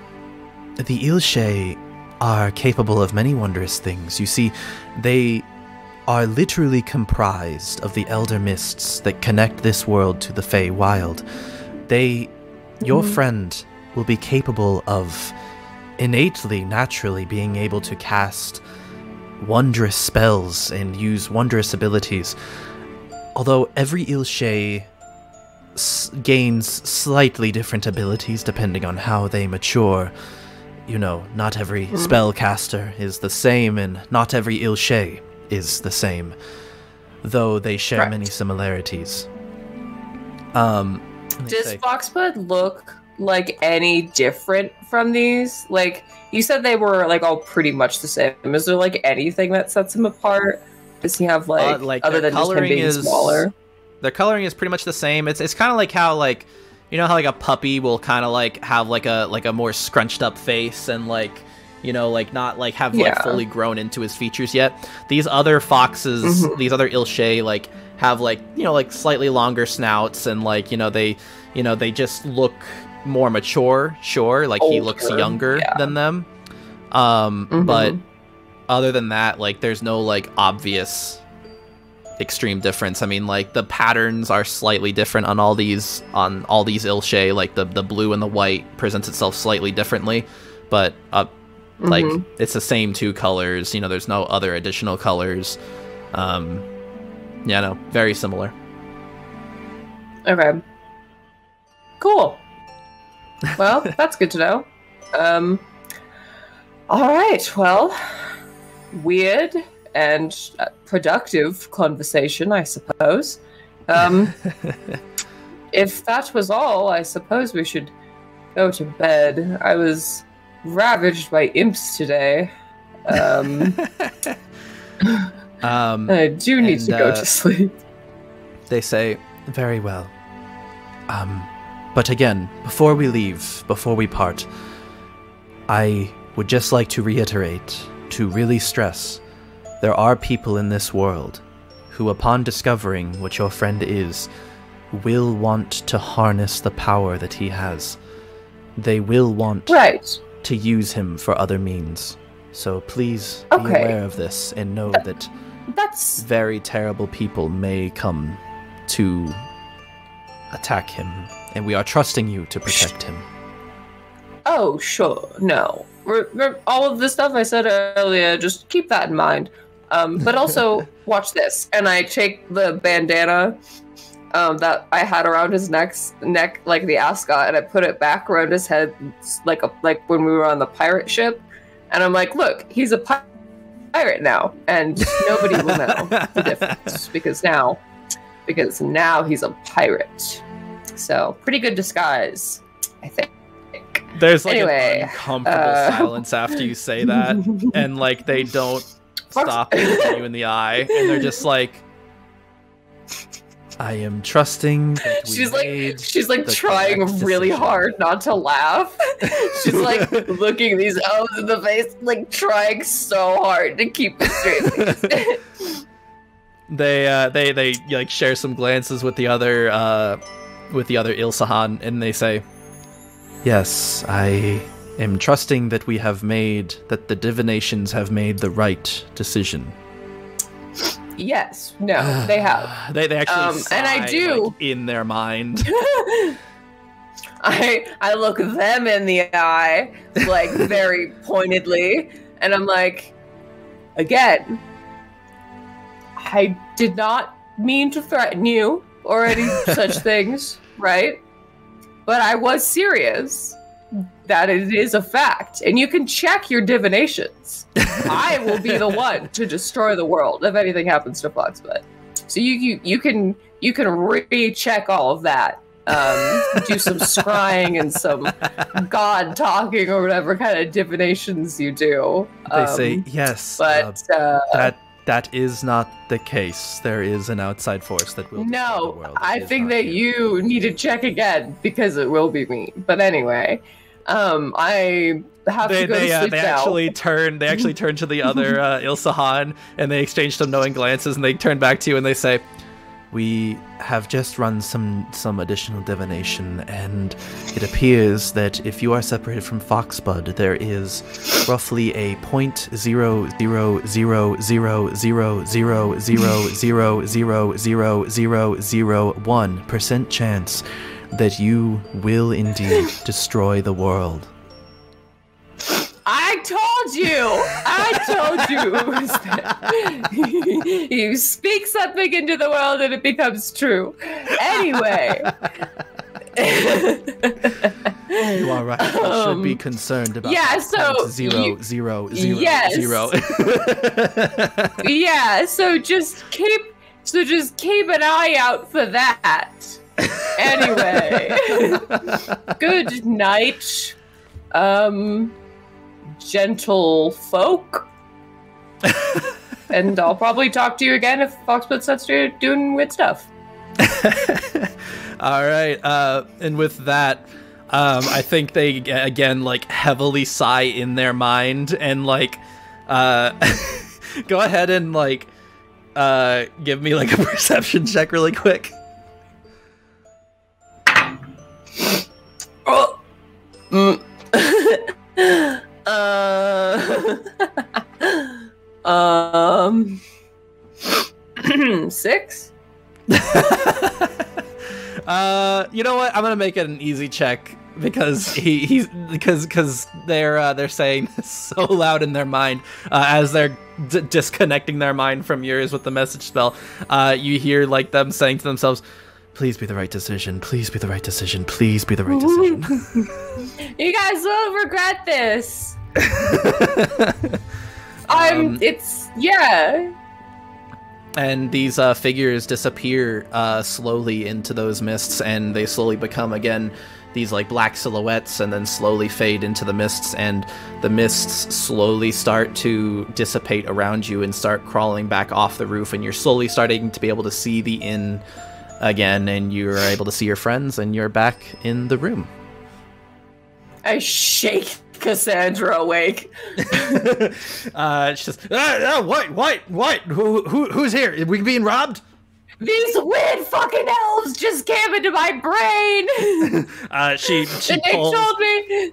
Speaker 1: Ilshe are capable of many wondrous things. You see, they are literally comprised of the elder mists that connect this world to the Fey Wild. Your friend will be capable of innately, naturally being able to cast wondrous spells and use wondrous abilities. Although every Ilshay gains slightly different abilities depending on how they mature. You know, not every spellcaster is the same, and not every Ilshay is the same, though they share many similarities.
Speaker 2: Does Foxbud look like any different from these? Like, you said they were like all pretty much the same. Is there like anything that sets him apart? Does he have like other than just him being smaller?
Speaker 1: Their coloring is pretty much the same. It's kind of like how, like, you know how like a puppy will kind of like have like a more scrunched up face and like, you know, like not like have like fully grown into his features yet. These other foxes, these other Ilshay, like have like, you know, like slightly longer snouts, and like, you know, they just look more mature. Sure, like older, he looks younger than them. But other than that, like there's no like obvious extreme difference. I mean, like the patterns are slightly different on all these Ilshay. Like the blue and the white presents itself slightly differently, but like it's the same two colors. You know, there's no other additional colors. Yeah, no, very similar.
Speaker 2: Okay, cool. Well, that's good to know. All right, well, weird and productive conversation, I suppose. If that was all, I suppose we should go to bed. I was ravaged by imps today. I do need to go to sleep.
Speaker 1: They say, very well. But again, before we leave, before we part, I would just like to reiterate, to really stress, there are people in this world who, upon discovering what your friend is, will want to harness the power that he has. They will want to use him for other means. So please be aware of this and know that very terrible people may come to attack him, and we are trusting you to protect him.
Speaker 2: Oh, sure. No. All of the stuff I said earlier, just keep that in mind. But also, watch this. And I take the bandana that I had around his neck, like the ascot, and I put it back around his head, like when we were on the pirate ship. And I'm like, look, he's a pirate now, and nobody will know the difference because now he's a pirate. So pretty good disguise, I think.
Speaker 1: There's like an uncomfortable silence after you say that, and like they don't stop looking at you in the eye, and they're just like, I am trusting that
Speaker 2: she's like trying really hard not to laugh. She's like looking these elves in the face, like trying so hard to keep a straight face.
Speaker 1: They like share some glances with the other Ilsahan, and they say, yes, I am trusting that that the divinations have made the right decision.
Speaker 2: Yes. No, they have.
Speaker 1: They actually sigh,
Speaker 2: and I do
Speaker 1: like, in their mind.
Speaker 2: I look them in the eye, like very pointedly, and I'm like, again, I did not mean to threaten you or any such things, right? But I was serious that it is a fact, and you can check your divinations. I will be the one to destroy the world if anything happens to Foxbud. So you can recheck all of that. Do some scrying and some god talking or whatever kind of divinations you do.
Speaker 1: They say yes,
Speaker 2: but
Speaker 1: that is not the case. There is an outside force that will destroy the world.
Speaker 2: I think that you need to check again because it will be me. But anyway, I have to go to sleep now.
Speaker 1: They actually turn to the other Ilsahan, and they exchange some knowing glances, and they turn back to you and they say, we have just run some additional divination, and it appears that if you are separated from Foxbud, there is roughly a 0.0000000000001% chance that you will indeed destroy the world.
Speaker 2: I I told you. You speak something into the world and it becomes true. Anyway.
Speaker 1: You are right. You should be concerned about zero.
Speaker 2: Yeah, so just keep an eye out for that. Anyway. Good night. Gentle folk. And I'll probably talk to you again if Foxbud starts doing weird stuff.
Speaker 1: All right. And with that, I think they again like heavily sigh in their mind and like go ahead and like give me like a perception check really quick.
Speaker 2: Oh. 6.
Speaker 1: You know what? I'm gonna make it an easy check because because they're saying this so loud in their mind as they're disconnecting their mind from yours with the message spell. You hear like them saying to themselves, "Please be the right decision. Please be the right decision. Please be the right decision."
Speaker 2: You guys will regret this.
Speaker 1: And these figures disappear slowly into those mists, and they slowly become again these like black silhouettes, and then slowly fade into the mists, and the mists slowly start to dissipate around you and start crawling back off the roof, and you're slowly starting to be able to see the inn again, and you're able to see your friends, and you're back in the room.
Speaker 2: I shake Cassandra awake.
Speaker 1: She says, what? Who's here? Are we being robbed?
Speaker 2: These weird fucking elves just came into my brain.
Speaker 1: She
Speaker 2: and they
Speaker 1: pulls,
Speaker 2: told me.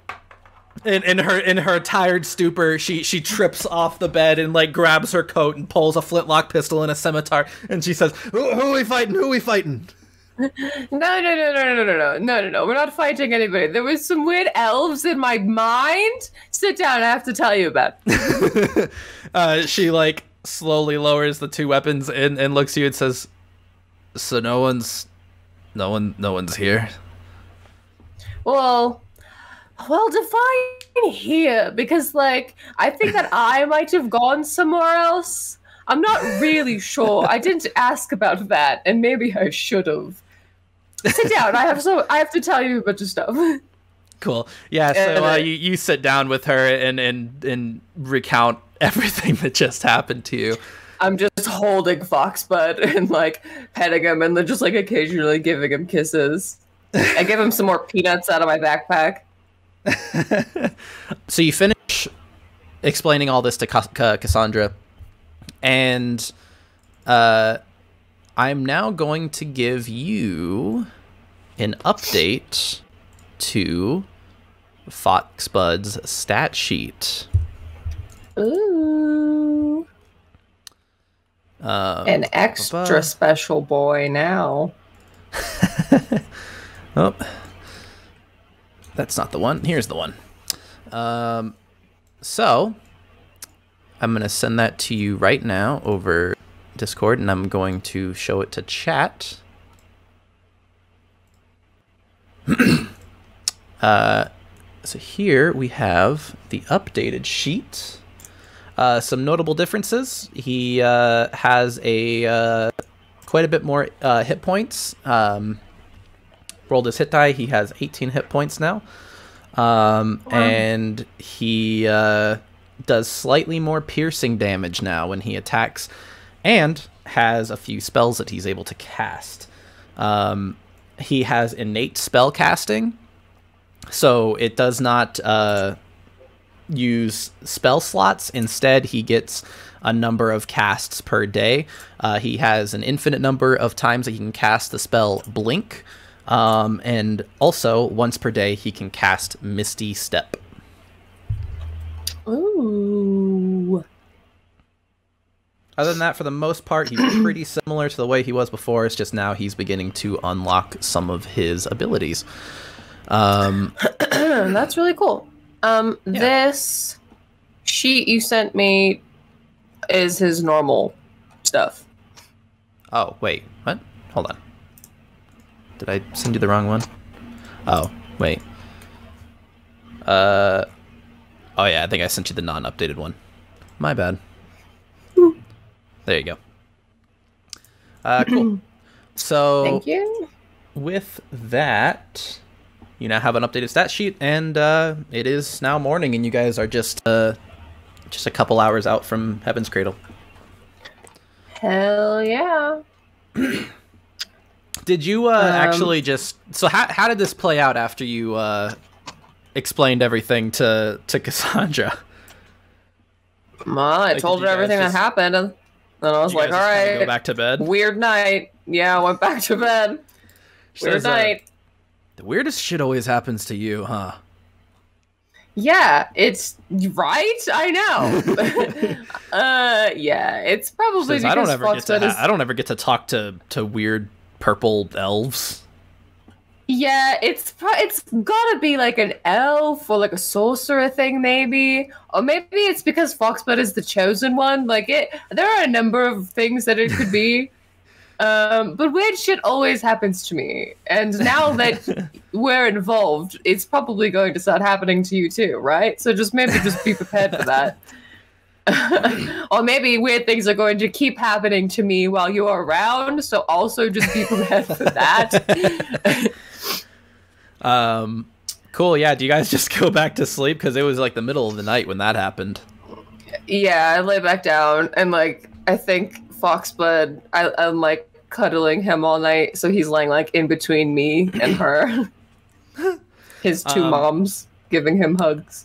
Speaker 1: In her tired stupor, she trips off the bed and like grabs her coat and pulls a flintlock pistol and a scimitar, and she says, "Who are we fighting? Who are we fighting?"
Speaker 2: No. We're not fighting anybody. There was some weird elves in my mind. Sit down. I have to tell you about.
Speaker 1: She like slowly lowers the two weapons and looks at you and says, "So no one's here."
Speaker 2: Well, define here, because like I think that I might have gone somewhere else. I'm not really sure. I didn't ask about that, and maybe I should have. Sit down. I have to tell you a bunch of stuff.
Speaker 1: Cool. Yeah. So you sit down with her and recount everything that just happened to you.
Speaker 2: I'm just holding Foxbud and like petting him, and then just like occasionally giving him kisses. I give him some more peanuts out of my backpack.
Speaker 1: So you finish explaining all this to Cassandra, and I'm now going to give you an update to Foxbud's stat sheet.
Speaker 2: Ooh. An extra special boy now.
Speaker 1: Oh, that's not the one. Here's the one. So I'm going to send that to you right now over Discord, and I'm going to show it to chat. So here we have the updated sheet. Some notable differences. He has a quite a bit more hit points. Rolled his hit die. He has 18 hit points now. And he does slightly more piercing damage now when he attacks, and has a few spells that he's able to cast. He has innate spell casting, so it does not use spell slots. Instead, he gets a number of casts per day. He has an infinite number of times that he can cast the spell Blink, and also once per day he can cast Misty Step.
Speaker 2: Ooh.
Speaker 1: Other than that, for the most part, he's pretty similar to the way he was before. It's just now he's beginning to unlock some of his abilities.
Speaker 2: That's really cool.
Speaker 1: Yeah.
Speaker 2: This sheet you sent me is his normal stuff.
Speaker 1: Oh, wait. What? Hold on. Did I send you the wrong one? Oh, wait. Oh, yeah, I think I sent you the non-updated one. My bad. There you go. Cool. So,
Speaker 2: thank you.
Speaker 1: With that, you now have an updated stat sheet, and it is now morning, and you guys are just a couple hours out from Heaven's Cradle.
Speaker 2: Hell yeah.
Speaker 1: Did you actually just... So how did this play out after you explained everything to Cassandra?
Speaker 2: I told her everything that happened, and then I was like, all right.
Speaker 1: Go back to bed?
Speaker 2: Weird night. Yeah, I went back to bed. Weird night.
Speaker 1: The weirdest shit always happens to you, huh?
Speaker 2: Yeah, it's... Right? I know. Yeah, it's probably because
Speaker 1: I don't ever get to talk to weird purple elves.
Speaker 2: Yeah, it's gotta be like an elf or like a sorcerer thing, maybe, or maybe it's because Foxbud is the chosen one. Like there are a number of things that it could be, but weird shit always happens to me. And now that we're involved, it's probably going to start happening to you too, right? So just be prepared for that. Or maybe weird things are going to keep happening to me while you're around. So also just be prepared for that.
Speaker 1: Cool. Yeah. Do you guys just go back to sleep? Because it was like the middle of the night when that happened.
Speaker 2: Yeah, I lay back down and like I think Foxbud, I'm like cuddling him all night, so he's laying like in between me and her. His two moms giving him hugs.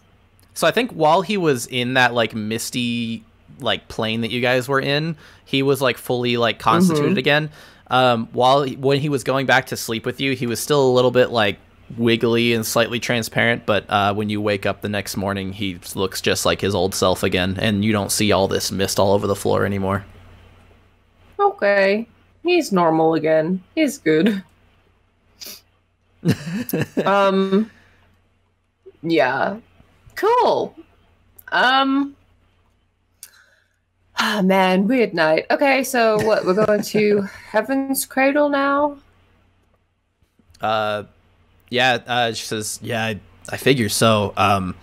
Speaker 1: So I think while he was in that like misty like plane that you guys were in, he was like fully like constituted again. When he was going back to sleep with you, he was still a little bit like wiggly and slightly transparent, but when you wake up the next morning, he looks just like his old self again, and you don't see all this mist all over the floor anymore.
Speaker 2: Okay. He's normal again. He's good. Yeah. Cool. Man, weird night. Okay, so what, we're going to Heaven's Cradle now?
Speaker 1: Yeah, she says, yeah, I figure so. I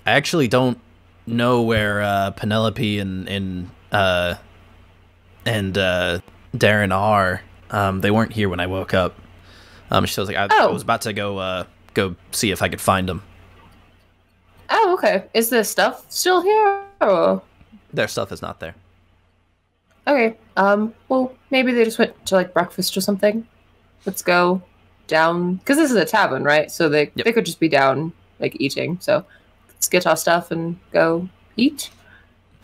Speaker 1: actually don't know where Penelope and Darren are. They weren't here when I woke up. She was like, I was about to go see if I could find them.
Speaker 2: Oh, okay. Is the stuff still here? Or?
Speaker 1: Their stuff is not there.
Speaker 2: Okay. Well, maybe they just went to like breakfast or something. Let's go down, because this is a tavern, right? So they could just be down like eating. So let's get our stuff and go eat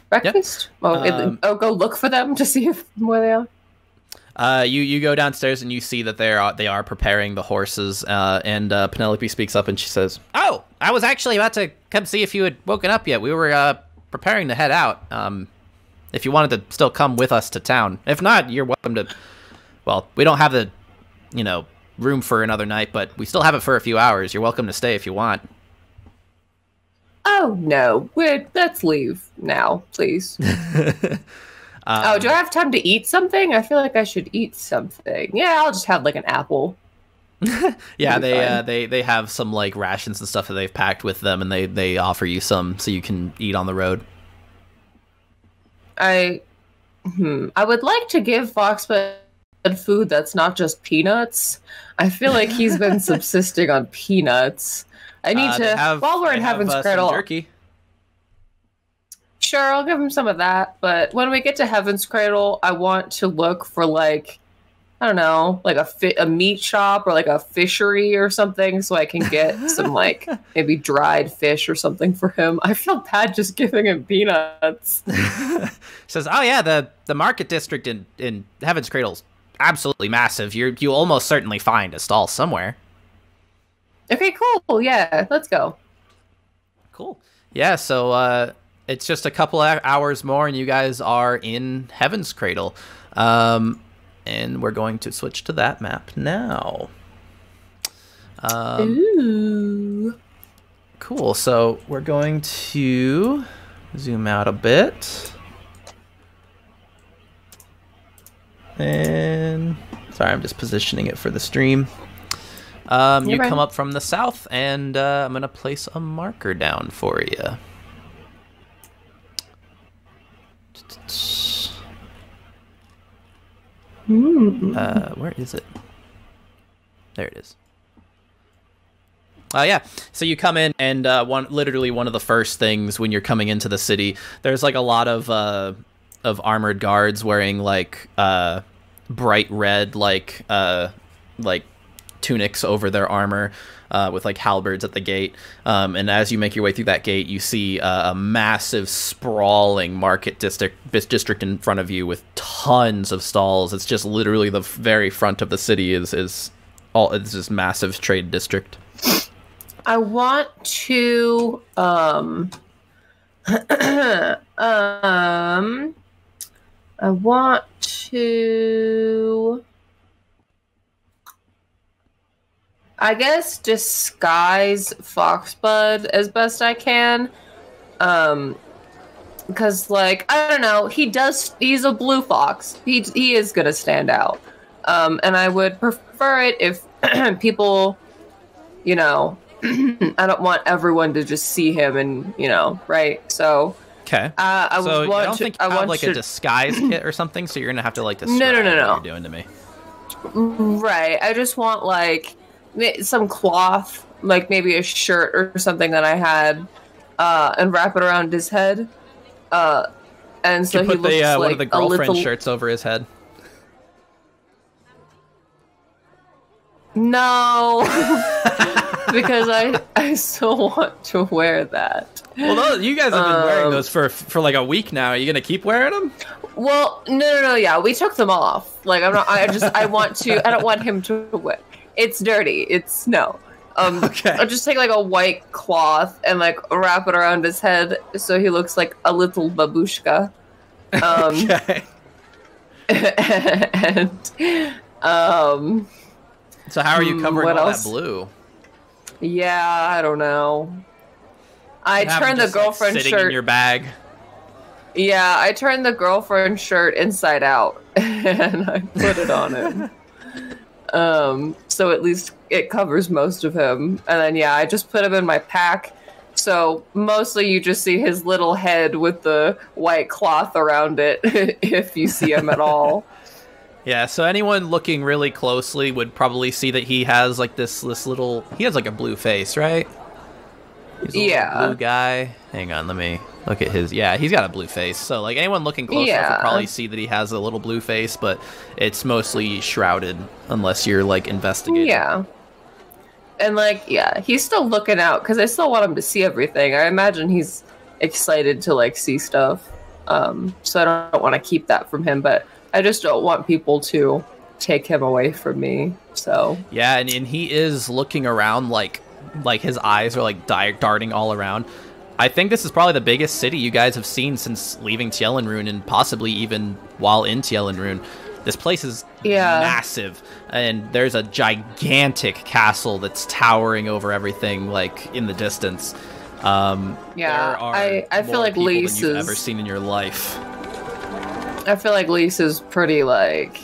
Speaker 2: breakfast. Yep. Go look for them to see where they are.
Speaker 1: You go downstairs and you see that they are preparing the horses. And Penelope speaks up and she says, "Oh, I was actually about to come see if you had woken up yet. We were preparing to head out. If you wanted to still come with us to town. If not, you're welcome to. Well, we don't have the, room for another night, but we still have it for a few hours. You're welcome to stay if you want."
Speaker 2: Oh no, let's leave now, please. Do I have time to eat something? I feel like I should eat something. Yeah, I'll just have like an apple.
Speaker 1: Yeah, they have some like rations and stuff that they've packed with them, and they offer you some so you can eat on the road.
Speaker 2: I would like to give Foxbud food that's not just peanuts. I feel like he's been subsisting on peanuts. I need to, while we're in Heaven's Cradle.
Speaker 1: Jerky.
Speaker 2: Sure, I'll give him some of that, but when we get to Heaven's Cradle, I want to look for like, I don't know, like a meat shop or like a fishery or something, so I can get some like maybe dried fish or something for him. I feel bad just giving him peanuts.
Speaker 1: Says, "Oh yeah, the market district in Heaven's Cradle's absolutely massive. You'll almost certainly find a stall somewhere."
Speaker 2: Okay, cool. Yeah, let's go.
Speaker 1: Cool. Yeah, so it's just a couple hours more, and you guys are in Heaven's Cradle. And we're going to switch to that map now.
Speaker 2: Ooh.
Speaker 1: Cool. So we're going to zoom out a bit. And sorry, I'm just positioning it for the stream. You come up from the south, and I'm going to place a marker down for you. Where is it? There it is. Yeah, so you come in, and literally one of the first things when you're coming into the city, there's like a lot of armored guards wearing like bright red like tunics over their armor, with like halberds at the gate. And as you make your way through that gate, you see a massive sprawling market district in front of you with tons of stalls. It's just literally the very front of the city is this massive trade district.
Speaker 2: I want to I guess disguise Foxbud as best I can. Because like, I don't know, he's a blue fox. He is gonna stand out. And I would prefer it if people, you know, I don't want everyone to just see him and, you know, right? So
Speaker 1: okay. I don't think you have like a disguise kit or something, so you're gonna have to like describe what you're doing to me.
Speaker 2: Right. I just want like some cloth, like maybe a shirt or something that I had, and wrap it around his head. And so he looks like
Speaker 1: one of the girlfriend shirts over his head.
Speaker 2: No, because I still want to wear that.
Speaker 1: Well, you guys have been wearing those for like a week now. Are you gonna keep wearing them?
Speaker 2: Well, no. Yeah, we took them off. Like I'm not. I don't want him to wear. It's dirty. It's no.
Speaker 1: Okay.
Speaker 2: I'll just take like a white cloth and like wrap it around his head so he looks like a little babushka.
Speaker 1: Okay.
Speaker 2: And
Speaker 1: so how are you covering all that blue?
Speaker 2: Yeah, I don't know. I turned the girlfriend
Speaker 1: sitting
Speaker 2: shirt
Speaker 1: in your bag.
Speaker 2: Yeah, I turned the girlfriend shirt inside out and I put it on him. So at least it covers most of him. And then I just put him in my pack. So mostly you just see his little head with the white cloth around it if you see him at all.
Speaker 1: Yeah, so anyone looking really closely would probably see that he has like this little... He has like a blue face, right? He's a little blue guy. Hang on, let me look at his... Yeah, he's got a blue face. So like anyone looking close enough would probably see that he has a little blue face, but it's mostly shrouded unless you're like investigating. Yeah.
Speaker 2: And like, he's still looking out because I still want him to see everything. I imagine he's excited to like see stuff. So I don't want to keep that from him, but I just don't want people to take him away from me. So
Speaker 1: yeah, and he is looking around like his eyes are like darting all around. I think this is probably the biggest city you guys have seen since leaving Tielenrune, and possibly even while in Tielenrune. This place is massive, and there's a gigantic castle that's towering over everything, like in the distance. There are
Speaker 2: I feel like Lise
Speaker 1: than you've ever seen in your life.
Speaker 2: I feel like Lise is pretty like,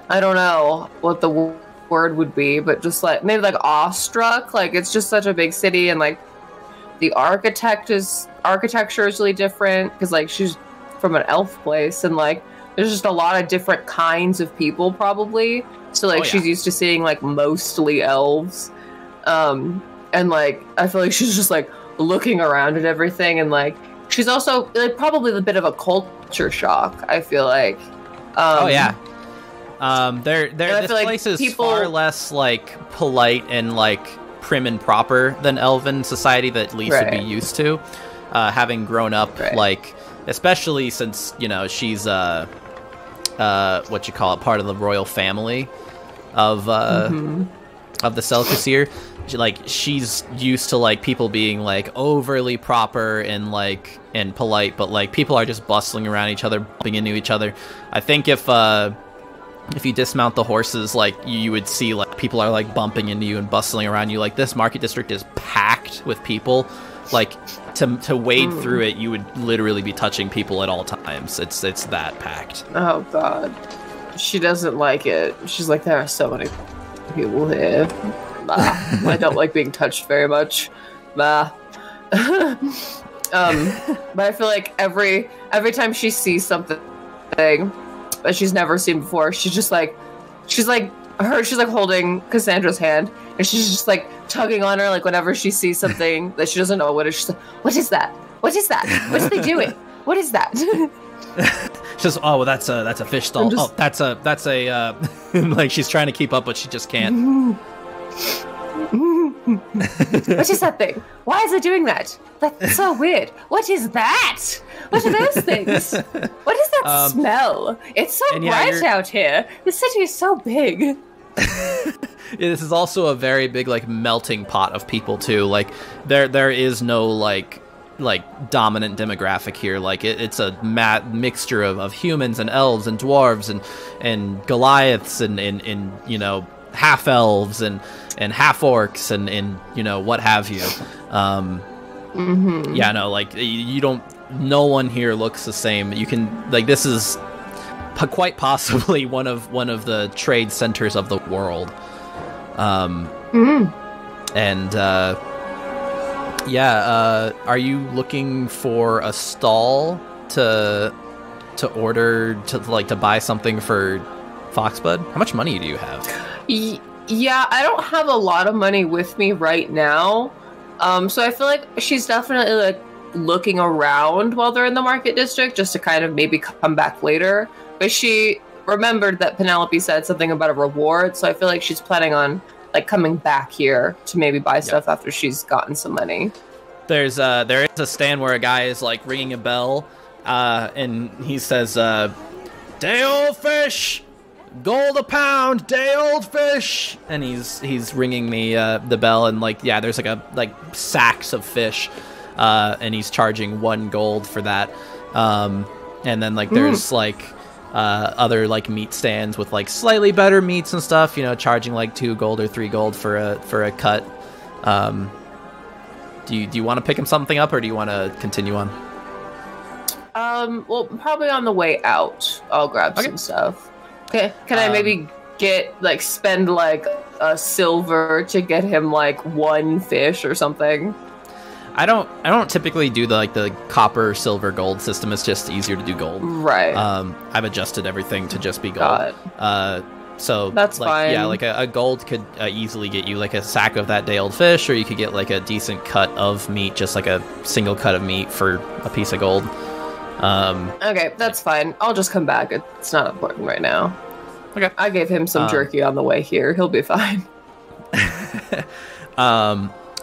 Speaker 2: I don't know what the word would be, but just like maybe like awestruck. Like it's just such a big city, and like the architecture is really different because like she's from an elf place, and like there's just a lot of different kinds of people probably. So like she's used to seeing like mostly elves, and like I feel like she's just like looking around at everything, and like she's also like probably a bit of a culture shock. I feel like.
Speaker 1: This place is far less like polite and like prim and proper than Elven society that Lise would be used to, having grown up like, especially since she's what you call it, part of the royal family of the Selkisir. She's used to like people being like overly proper and like and polite, but like people are just bustling around each other, bumping into each other. I think if if you dismount the horses, like you would see like people are like bumping into you and bustling around you. Like this market district is packed with people. Like to wade through it, you would literally be touching people at all times. It's that packed.
Speaker 2: Oh God, she doesn't like it. She's like, there are so many people here. I don't like being touched very much. But I feel like every time she sees something that she's never seen before, she's like holding Cassandra's hand, and she's just like tugging on her, like whenever she sees something that she doesn't know what is. She's like, what is that? What is that? What's they doing? What is that?
Speaker 1: She says, oh, well, that's a fish stall. Oh, that's a like she's trying to keep up, but she just can't.
Speaker 2: What is that thing? Why is it doing that? That's so weird. What is that? What are those things? What is that smell? It's so bright out here. The city is so big.
Speaker 1: This is also a very big like melting pot of people too. Like there is no like dominant demographic here. Like it's a mixture of humans and elves and dwarves and Goliaths and you know, half elves and half orcs and you know, what have you. Yeah, no, like you don't. No one here looks the same. You can like this is quite possibly one of the trade centers of the world. And are you looking for a stall to order to buy something for Foxbud? How much money do you have?
Speaker 2: Yeah, I don't have a lot of money with me right now. So I feel like she's definitely like looking around while they're in the market district just to kind of maybe come back later. But she remembered that Penelope said something about a reward, so I feel like she's planning on like coming back here to maybe buy stuff after she's gotten some money. There is a stand where a guy is like ringing a bell, and he says, "Day old fish, gold a pound, day old fish," and he's ringing the bell, and like there's like sacks of fish, and he's charging 1 gold for that, and then like there's like other like meat stands with like slightly better meats and stuff, you know, charging like 2 gold or 3 gold for a cut. Do you want to pick him something up, or do you want to continue on? Well, probably on the way out, I'll grab some stuff. Okay, can I maybe spend like a silver to get him like 1 fish or something? I don't typically do the copper, silver, gold system. It's just easier to do gold. Right. I've adjusted everything to just be gold. So that's fine. Yeah, like a gold could easily get you like a sack of that day old fish, or you could get like a decent cut of meat, just like a single cut of meat for a piece of gold. Okay, that's fine. I'll just come back. It's not important right now. Okay. I gave him some jerky on the way here. He'll be fine.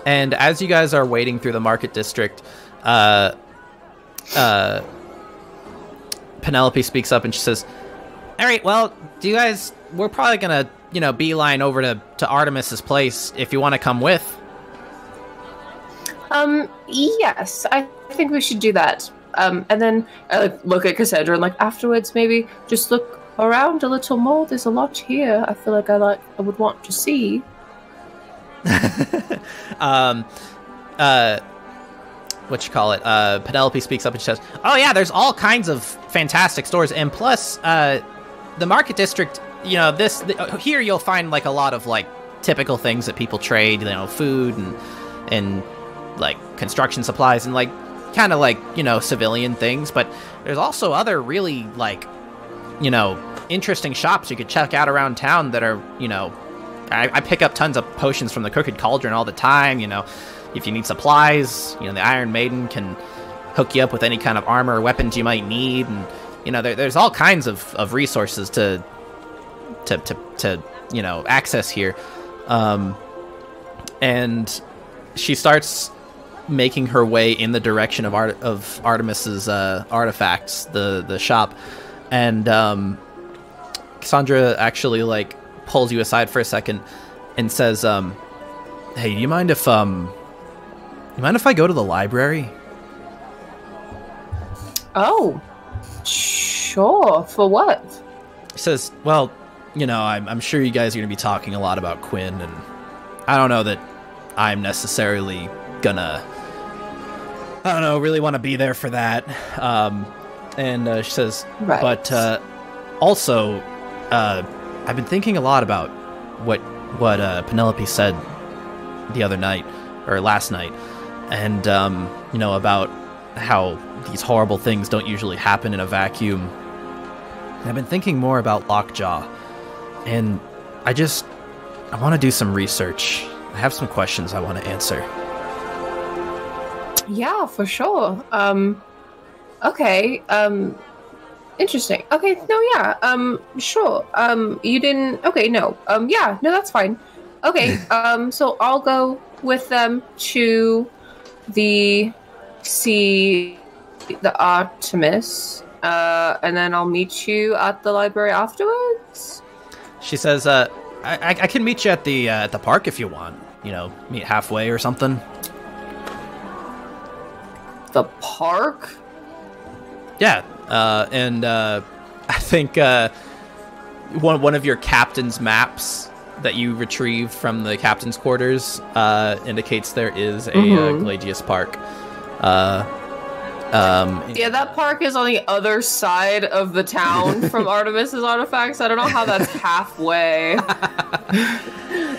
Speaker 2: And as you guys are wading through the market district, Penelope speaks up and she says, "All right, well, we're probably gonna, beeline over to Artemis's place if you want to come with." Yes, I think we should do that. And then I look at Cassandra and afterwards maybe just look around a little more. There's a lot here. I feel like I would want to see. Penelope speaks up and she says, "Oh yeah, there's all kinds of fantastic stores, and plus, the market district. Here you'll find a lot of typical things that people trade. Food and construction supplies and kind of civilian things. But there's also other really interesting shops you could check out around town that are I pick up tons of potions from the Crooked Cauldron all the time. If you need supplies, the Iron Maiden can hook you up with any kind of armor or weapons you might need, and there's all kinds of resources to access here." And she starts making her way in the direction of Artemis's artifacts, the shop, and Cassandra actually pulls you aside for a second and says, "Hey, you mind if I go to the library?" "Oh, sure. For what?" She says, "Well,
Speaker 1: I'm sure you guys are going to be talking a lot about Quinn, and I don't know that I'm necessarily gonna, really want to be there for that. And she says,
Speaker 2: right.
Speaker 1: But also, I've been thinking a lot about what Penelope said the other night, or last night, and, about how these horrible things don't usually happen in a vacuum. And I've been thinking more about Lockjaw, and I want to do some research. I have some questions I want to answer.
Speaker 2: Yeah, for sure. Okay. Interesting. Okay. No. Yeah. Sure. You didn't. Okay. No. Yeah. No. That's fine. Okay. So I'll go with them to the Artemis, and then I'll meet you at the library afterwards.
Speaker 1: She says, I can meet you at the park if you want. Meet halfway or something.
Speaker 2: The park?
Speaker 1: Yeah, and I think one of your captain's maps that you retrieved from the captain's quarters indicates there is a Gladius Park.
Speaker 2: Yeah, that park is on the other side of the town from Artemis's artifacts. I don't know how that's halfway.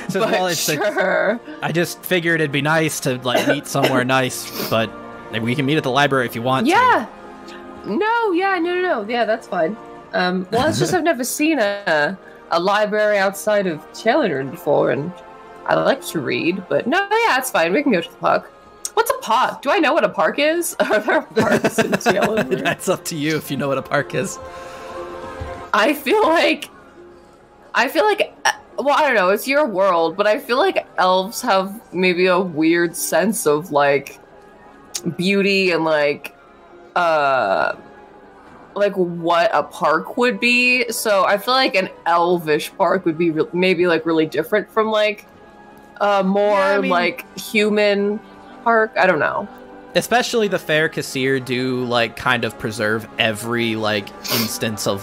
Speaker 1: So,
Speaker 2: but sure.
Speaker 1: I just figured it'd be nice to meet somewhere nice, but maybe we can meet at the library if you want.
Speaker 2: Yeah. No. Yeah, that's fine. Well, it's just I've never seen a library outside of Challenger before, and I like to read. But no, yeah, it's fine. We can go to the park. What's a park? Do I know what a park is? Are there parks in Challenger?
Speaker 1: That's up to you if you know what a park is.
Speaker 2: I feel like, well, I don't know, it's your world, but I feel like elves have maybe a weird sense of, beauty and, what a park would be. So I feel like an elvish park would be maybe, really different from, more, human park. I don't know.
Speaker 1: Especially the Fair Kassir do kind of preserve every instance of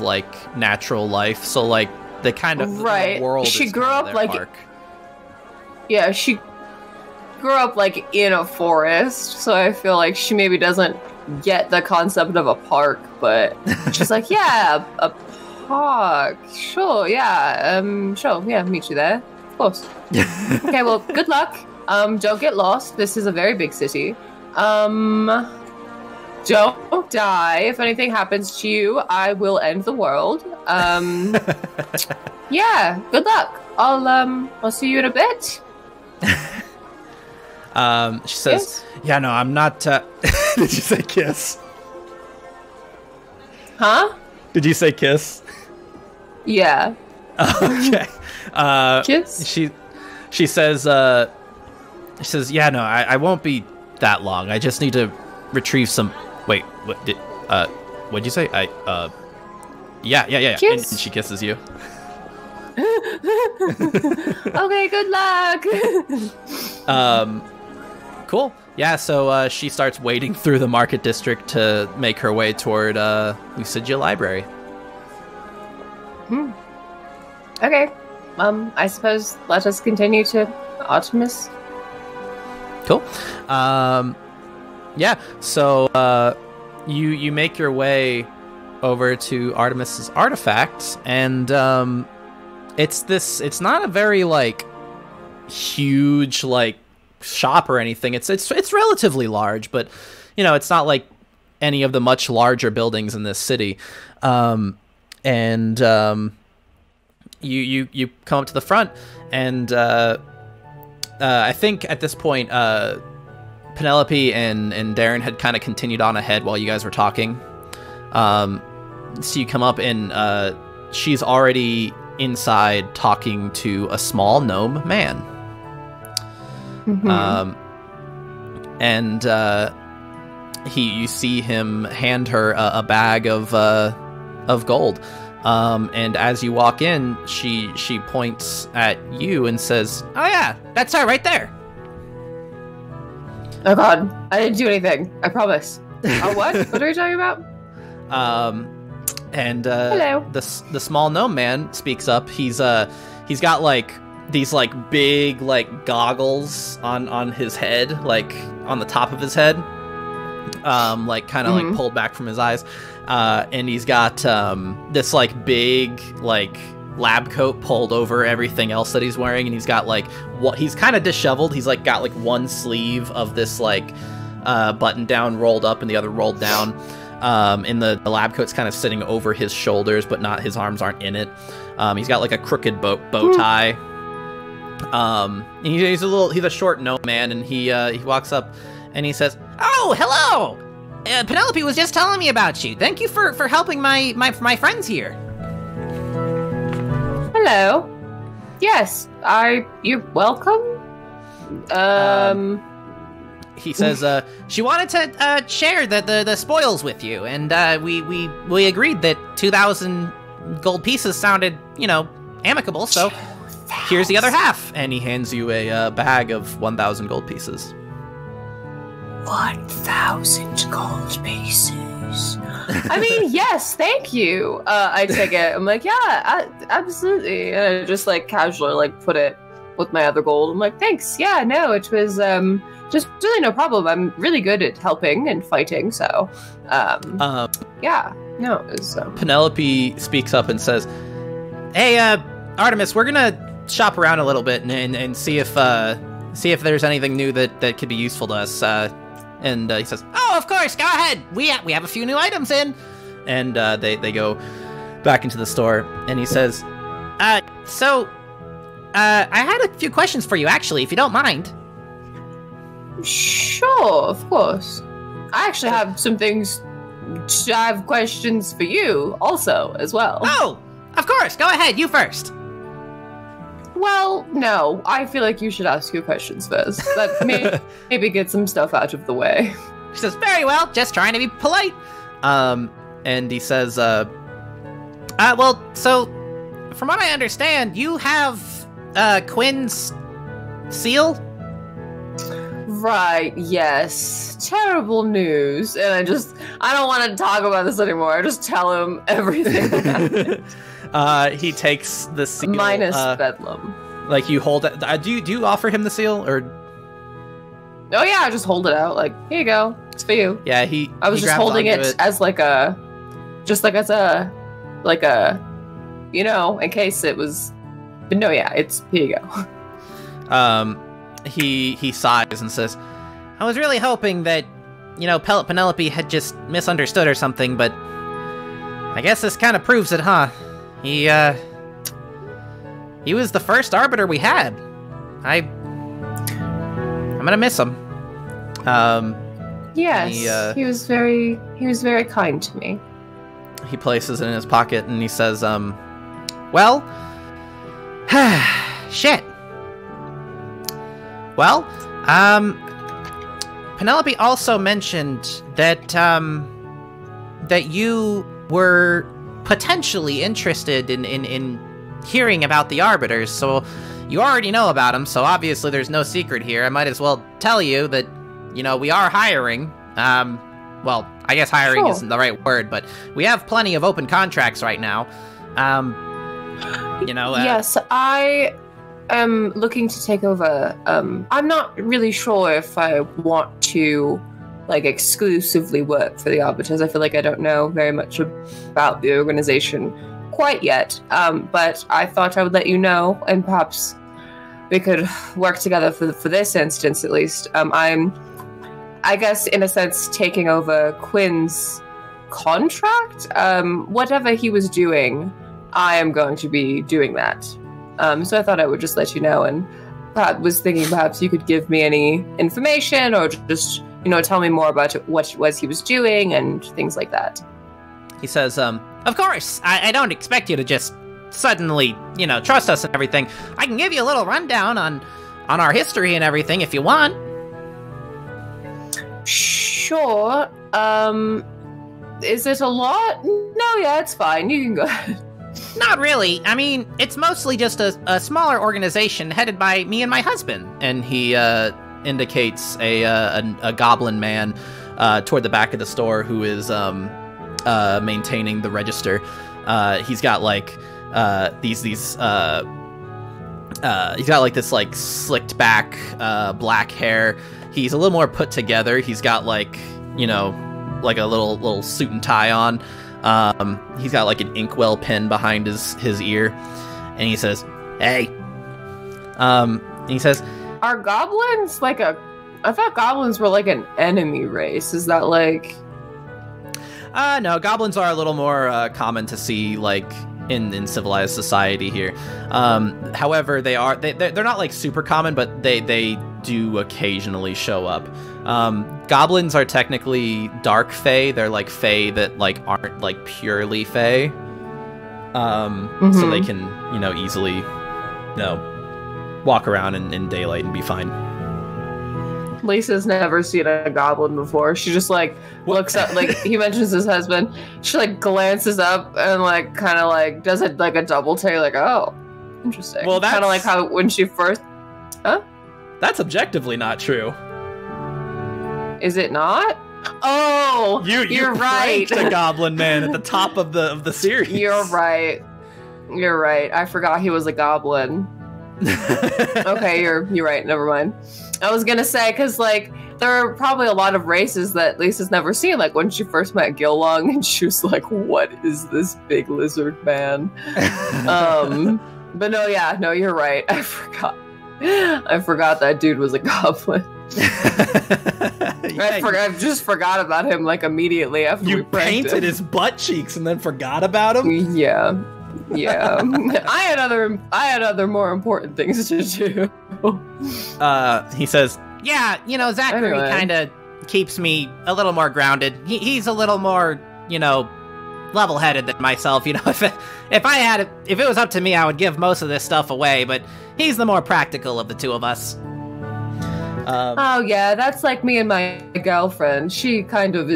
Speaker 1: natural life. So the kind of
Speaker 2: right.
Speaker 1: The world.
Speaker 2: She grew up
Speaker 1: park.
Speaker 2: Yeah, she grew up in a forest. So I feel like she maybe doesn't get the concept of a park, but she's yeah, a park. Sure, yeah, meet you there, of course. Okay, well, good luck. Don't get lost. This is a very big city. Don't die. If anything happens to you, I will end the world. Yeah, good luck. I'll see you in a bit.
Speaker 1: She says,
Speaker 2: Kiss?
Speaker 1: Yeah, no, I'm not, Did you say kiss?
Speaker 2: Huh?
Speaker 1: Did you say kiss?
Speaker 2: Yeah.
Speaker 1: Okay.
Speaker 2: Kiss?
Speaker 1: She says, yeah, no, I won't be that long. I just need to retrieve some... Wait, what'd you say? Yeah.
Speaker 2: Kiss?
Speaker 1: And she kisses you.
Speaker 2: Okay, good luck.
Speaker 1: Cool. Yeah, so she starts wading through the market district to make her way toward Lucidia Library.
Speaker 2: Okay. I suppose let us continue to Artemis.
Speaker 1: Cool. Yeah, so you make your way over to Artemis's artifacts, and it's not a very huge shop or anything. It's relatively large, but it's not like any of the much larger buildings in this city. And you come up to the front, and I think at this point Penelope and Darren had kind of continued on ahead while you guys were talking. So you come up, and she's already inside talking to a small gnome man. And you see him hand her a bag of gold. And as you walk in, she points at you and says, "Oh yeah, that's her right there."
Speaker 2: Oh god, I didn't do anything. I promise. What? What are you talking about?
Speaker 1: And
Speaker 2: hello.
Speaker 1: The small gnome man speaks up. He's got like these like big like goggles on his head, like on the top of his head, like kind of like pulled back from his eyes, and he's got this like big like lab coat pulled over everything else that he's wearing, and he's got like he's kind of disheveled. He's like got like one sleeve of this like button down rolled up and the other rolled down, and the lab coat's kind of sitting over his shoulders, but not, his arms aren't in it. He's got like a crooked bow tie. He's a short gnome man, and he walks up and he says, "Oh, hello! Penelope was just telling me about you. Thank you for helping my friends here."
Speaker 2: Hello. Yes, you're welcome.
Speaker 1: He says, she wanted to share the spoils with you, and we agreed that 2,000 gold pieces sounded, amicable, so here's the other half. And he hands you a bag of 1,000 gold pieces.
Speaker 2: 1,000 gold pieces. I mean, yes, thank you. I take it. I'm like, yeah, absolutely. And I just like casually like put it with my other gold. I'm like, thanks. Yeah, no, it was just really no problem. I'm really good at helping and fighting, so yeah, no, it was.
Speaker 1: Penelope speaks up and says, "Hey, Artemis, we're gonna shop around a little bit and see if there's anything new that could be useful to us." And he says, "Oh, of course, go ahead. We have a few new items in." And they go back into the store, and he says, "So, I had a few questions for you, actually, if you don't mind."
Speaker 2: Sure, of course. I actually have some things. I have questions for you also, as well.
Speaker 1: Oh, of course. Go ahead. You first.
Speaker 2: Well, no. I feel like you should ask your questions first. That maybe get some stuff out of the way.
Speaker 1: She says, "Very well. Just trying to be polite." And he says, well, so, from what I understand, you have, Quinn's seal?"
Speaker 2: Right, yes. Terrible news. And I don't want to talk about this anymore. I just tell him everything that happened.
Speaker 1: He takes the seal.
Speaker 2: Minus Bedlam.
Speaker 1: Like, you hold it. Do you offer him the seal, or?
Speaker 2: Oh yeah, I just hold it out. Like, here you go. It's for you.
Speaker 1: Yeah,
Speaker 2: I was just holding it as like a, in case it was. But no, yeah, it's here you go.
Speaker 1: He sighs and says, "I was really hoping that, Penelope had just misunderstood or something, but I guess this kind of proves it, huh? He was the first arbiter we had. I'm gonna miss him."
Speaker 2: Yes, he was very kind to me.
Speaker 1: He places it in his pocket and he says, well, shit. Well, Penelope also mentioned that, that you were potentially interested in hearing about the Arbiters, so you already know about them, so obviously there's no secret here. I might as well tell you that, we are hiring. Well, I guess hiring isn't the right word, but we have plenty of open contracts right now.
Speaker 2: Yes, I am looking to take over. I'm not really sure if I want to, exclusively work for the Arbiters. I feel like I don't know very much about the organization quite yet, but I thought I would let you know, and perhaps we could work together for this instance, at least. I'm, I guess, in a sense, taking over Quinn's contract. Whatever he was doing, I am going to be doing that. So I thought I would just let you know, and was thinking perhaps you could give me any information, or just, tell me more about what it was he was doing and things like that.
Speaker 1: He says, of course, I don't expect you to just suddenly, trust us and everything. I can give you a little rundown on our history and everything if you want.
Speaker 2: Sure. Is it a lot? No, yeah, it's fine. You can go ahead.
Speaker 1: Not really. I mean, it's mostly just a smaller organization headed by me and my husband. And he indicates a goblin man toward the back of the store who is maintaining the register. He's got like he's got like this like slicked back black hair. He's a little more put together. He's got like, you know, like a little suit and tie on. He's got like an inkwell pin behind his ear, and he says, "Hey." And he says,
Speaker 2: "Are goblins like a? I thought goblins were like an enemy race. Is that like?"
Speaker 1: No, goblins are a little more common to see like in civilized society here. However, they're not like super common, but they do occasionally show up. Goblins are technically dark fae. They're like fae that like aren't like purely fae. So they can, you know, easily, you know, walk around in daylight and be fine.
Speaker 2: Lisa's never seen a goblin before. She just like looks up, like he mentions his husband. She like glances up and like kind of like does it like a double take, like, oh, interesting.
Speaker 1: Well, that's
Speaker 2: kind of like how when she first, huh?
Speaker 1: That's objectively not true.
Speaker 2: Is it not? Oh, you're right.
Speaker 1: The Goblin Man at the top of the series.
Speaker 2: You're right. You're right. I forgot he was a goblin. Okay, you're right. Never mind. I was gonna say, because like there are probably a lot of races that Lisa's never seen. Like when she first met Gillong, and she was like, "What is this big lizard man?" But no, you're right. I forgot that dude was a goblin. I just forgot about him like immediately after we
Speaker 1: painted his butt cheeks and then forgot about him.
Speaker 2: Yeah. I had other more important things to do.
Speaker 1: He says,
Speaker 3: "Yeah, you know, Zachary kind of keeps me a little more grounded. He's a little more, you know, level-headed than myself. You know, if it was up to me, I would give most of this stuff away. But he's the more practical of the two of us."
Speaker 2: Oh yeah, that's like me and my girlfriend. She kind of,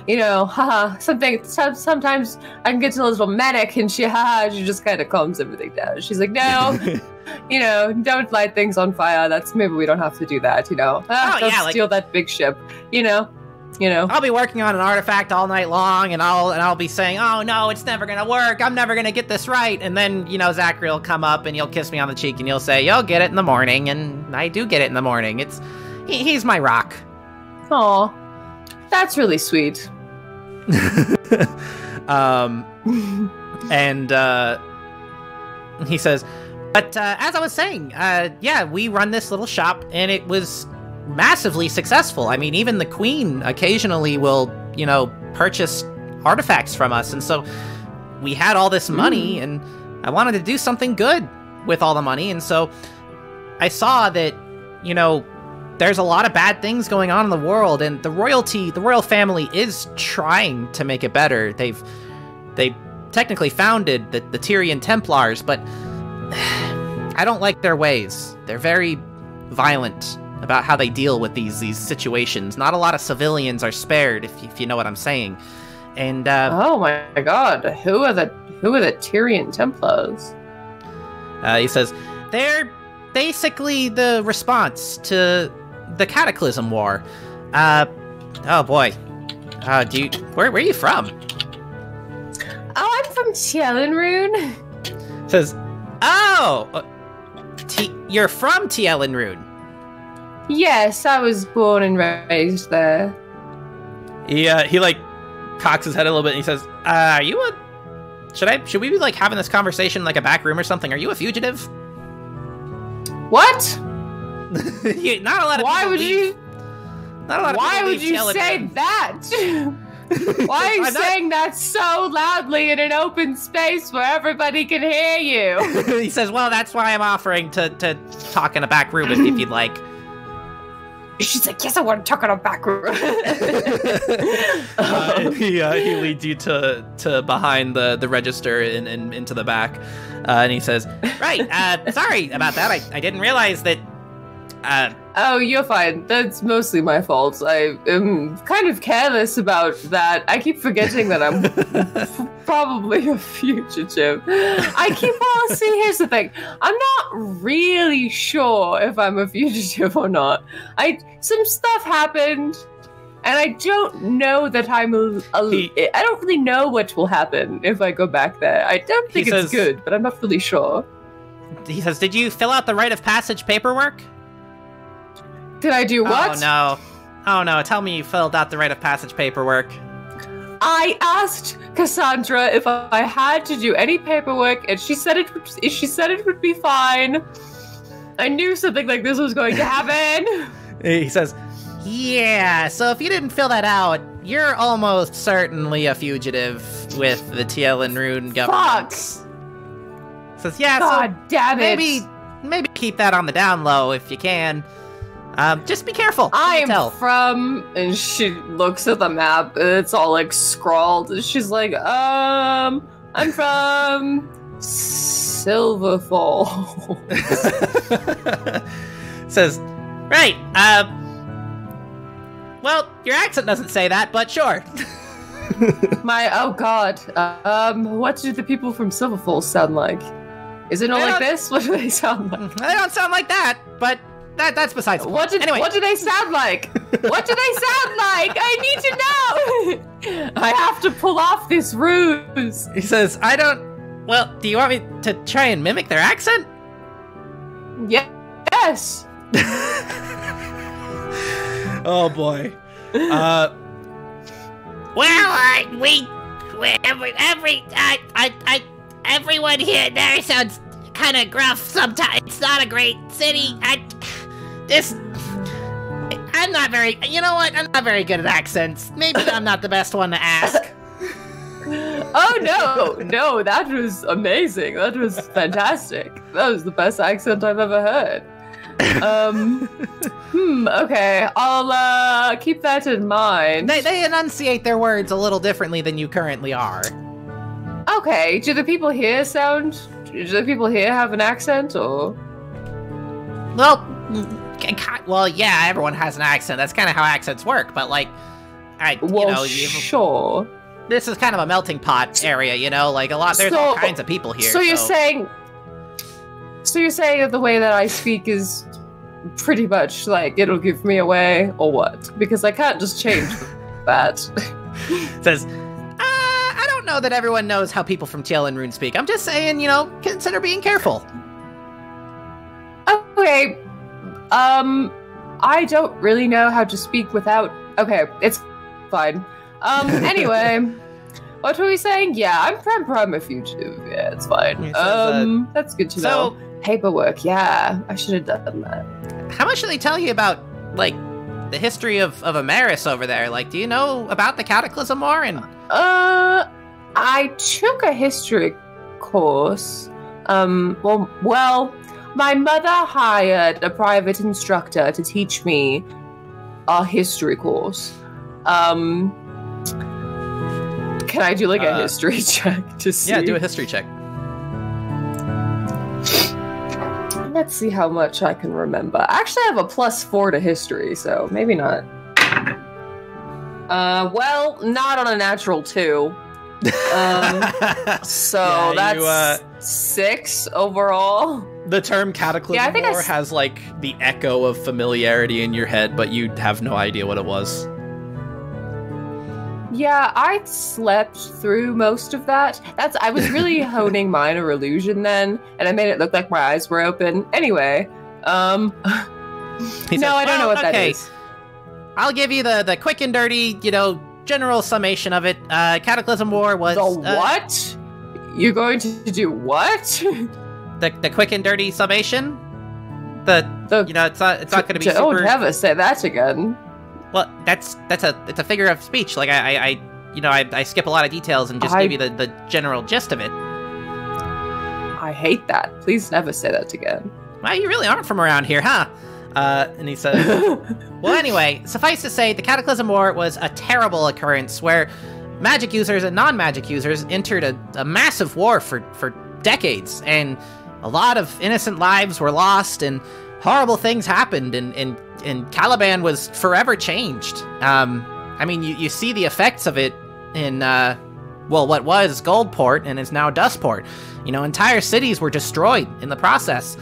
Speaker 2: you know, sometimes I can get a little manic, and she just kind of calms everything down. She's like, no, you know, don't light things on fire. Maybe we don't have to do that, you know. Don't steal that big ship, you know.
Speaker 3: I'll be working on an artifact all night long, and I'll be saying, "Oh no, it's never gonna work. I'm never gonna get this right." And then, you know, Zachary will come up and he'll kiss me on the cheek and he'll say, "You'll get it in the morning," and I do get it in the morning. He's my rock.
Speaker 2: Aw, that's really sweet.
Speaker 1: And
Speaker 3: he says, "But as I was saying, yeah, we run this little shop, and it was massively successful. I mean, even the Queen occasionally will, you know, purchase artifacts from us, and so we had all this money, and I wanted to do something good with all the money, and so I saw that, you know, there's a lot of bad things going on in the world, and the royal family is trying to make it better. They technically founded the Tyrian Templars, but I don't like their ways. They're very violent about how they deal with these situations. Not a lot of civilians are spared, if you know what I'm saying. And
Speaker 2: oh my god, who are the Tyrian Templars?
Speaker 1: He says
Speaker 3: they're basically the response to the Cataclysm War. Oh boy. Where are you from?
Speaker 2: Oh, I'm from Tielenrune.
Speaker 3: Says, oh, you're from Tielenrune.
Speaker 2: Yes, I was born and raised there.
Speaker 1: He like cocks his head a little bit and he says, "Are you a? Should we be like having this conversation in like a back room or something? Are you a fugitive?"
Speaker 2: What?
Speaker 3: Not a lot of.
Speaker 2: Why would you?
Speaker 3: Not a lot of.
Speaker 2: Why would you say that? Why are you saying that so loudly in an open space where everybody can hear you?
Speaker 3: He says, "Well, that's why I'm offering to talk in a back room if you'd like."
Speaker 2: She's like, "Yes, I want to talk in a back room."
Speaker 1: He leads you to behind the register and into the back, and he says,
Speaker 3: "Right, sorry about that. I didn't realize that."
Speaker 2: Oh, you're fine. That's mostly my fault. I am kind of careless about that. I keep forgetting that I'm probably a fugitive. See, here's the thing. I'm not really sure if I'm a fugitive or not. Some stuff happened, And I don't know that I don't really know what will happen if I go back there. I don't think it's good, but I'm not really sure.
Speaker 3: He says, did you fill out the rite of passage paperwork?
Speaker 2: Did I do what?
Speaker 3: Oh no, tell me you filled out the rite of passage paperwork.
Speaker 2: I asked Cassandra if I had to do any paperwork, and she said it would be fine. I knew something like this was going to happen.
Speaker 3: He says, yeah, so if you didn't fill that out, you're almost certainly a fugitive with the TL and Rune government.
Speaker 2: Fuck.
Speaker 3: Says, yeah,
Speaker 2: God
Speaker 3: so
Speaker 2: damn it.
Speaker 3: Maybe keep that on the down low if you can. Just be careful.
Speaker 2: I'm from, and she looks at the map, and it's all like scrawled, and she's like, I'm from Silverfall.
Speaker 3: Says, right, well, your accent doesn't say that, but sure.
Speaker 2: Oh god, what do the people from Silverfall sound like? Is it not like this? What do they sound like?
Speaker 3: They don't sound like that, but that's besides the point.
Speaker 2: Anyway. What do they sound like? What do they sound like? I need to know! I have to pull off this ruse.
Speaker 3: He says, well, do you want me to try and mimic their accent?
Speaker 2: Yes.
Speaker 3: Oh boy.
Speaker 4: Everyone here there sounds kind of gruff sometimes. It's not a great city. I'm not very, you know what? I'm not very good at accents. Maybe I'm not the best one to ask.
Speaker 2: Oh no, that was amazing. That was fantastic. That was the best accent I've ever heard. Okay, I'll keep that in mind.
Speaker 3: They enunciate their words a little differently than you currently are.
Speaker 2: Okay, do the people here have an accent, or?
Speaker 3: Well, yeah, everyone has an accent. That's kind of how accents work, but like,
Speaker 2: sure.
Speaker 3: This is kind of a melting pot area, you know, like there's all kinds of people here.
Speaker 2: So you're saying that the way that I speak is pretty much like it'll give me away, or what? Because I can't just change that.
Speaker 3: Says, I don't know that everyone knows how people from TL and Rune speak. I'm just saying, consider being careful.
Speaker 2: Okay, I don't really know how to speak without. Okay, it's fine. Anyway, what were we saying? Yeah, I'm a fugitive. Yeah, it's fine. That's good to know. Paperwork, yeah, I should have done that.
Speaker 3: How much do they tell you about, like, the history of Ameris over there? Like, do you know about the Cataclysm War? And
Speaker 2: I took a history course. Well, my mother hired a private instructor to teach me a history course. Can I do like a history check to see?
Speaker 1: Yeah, do a history check.
Speaker 2: Let's see how much I can remember. Actually, I have a +4 to history, so maybe not. Well, not on a natural 2. So yeah, that's 6 overall.
Speaker 1: The term Cataclysm War has like the echo of familiarity in your head, but you have no idea what it was.
Speaker 2: Yeah, I slept through most of that. I was really honing minor illusion then, and I made it look like my eyes were open. Anyway, I don't know what that is.
Speaker 3: I'll give you the quick and dirty, general summation of it. Cataclysm War was...
Speaker 2: The what? You're going to do what?
Speaker 3: The quick and dirty summation? It's not going to be super...
Speaker 2: Don't ever say that again.
Speaker 3: Well, it's a figure of speech. Like I skip a lot of details and just give you the general gist of it.
Speaker 2: I hate that. Please never say that again.
Speaker 3: Well, you really aren't from around here, huh? And he says, well, anyway, suffice to say, the Cataclysm War was a terrible occurrence where magic users and non-magic users entered a massive war for decades, and a lot of innocent lives were lost, and horrible things happened, and Caliban was forever changed. You see the effects of it in, what was Goldport and is now Dustport. Entire cities were destroyed in the process.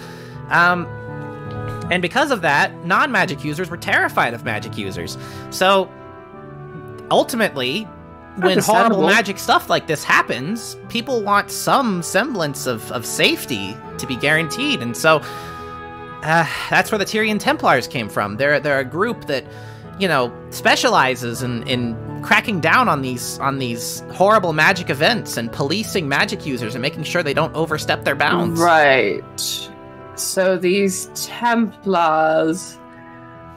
Speaker 3: And because of that, non-magic users were terrified of magic users. So ultimately, when horrible
Speaker 2: Understandable.
Speaker 3: magic stuff like this happens, people want some semblance of safety to be guaranteed. And so that's where the Tyrian Templars came from. They're a group that, you know, specializes in cracking down on these horrible magic events and policing magic users and making sure they don't overstep their bounds.
Speaker 2: Right. So these Templars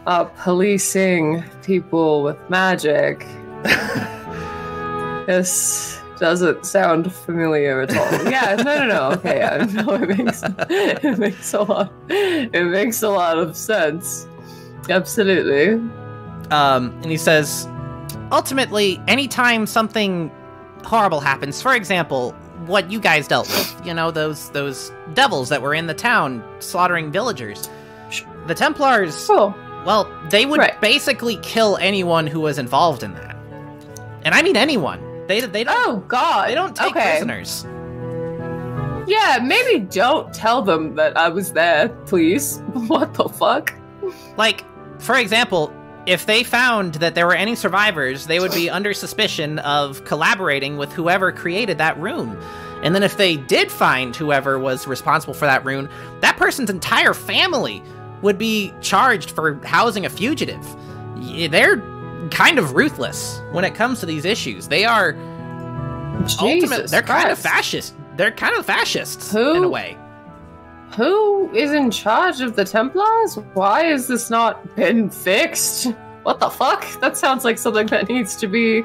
Speaker 2: are policing people with magic. This doesn't sound familiar at all. Yeah, no. Okay, yeah, no, it makes a lot of sense. Absolutely.
Speaker 3: And he says, ultimately, anytime something horrible happens, for example, what you guys dealt with, you know, those devils that were in the town slaughtering villagers, the Templars, well, they would basically kill anyone who was involved in that. And I mean anyone. They don't.
Speaker 2: Oh God!
Speaker 3: They don't take prisoners.
Speaker 2: Yeah, maybe don't tell them that I was there, please. What the fuck?
Speaker 3: Like, for example, if they found that there were any survivors, they would be under suspicion of collaborating with whoever created that rune. And then if they did find whoever was responsible for that rune, that person's entire family would be charged for housing a fugitive. They're kind of ruthless when it comes to these issues. They are they're kind of fascist. They're kind of fascists in a way.
Speaker 2: Who is in charge of the Templars? Why has this not been fixed? What the fuck? That sounds like something that needs to be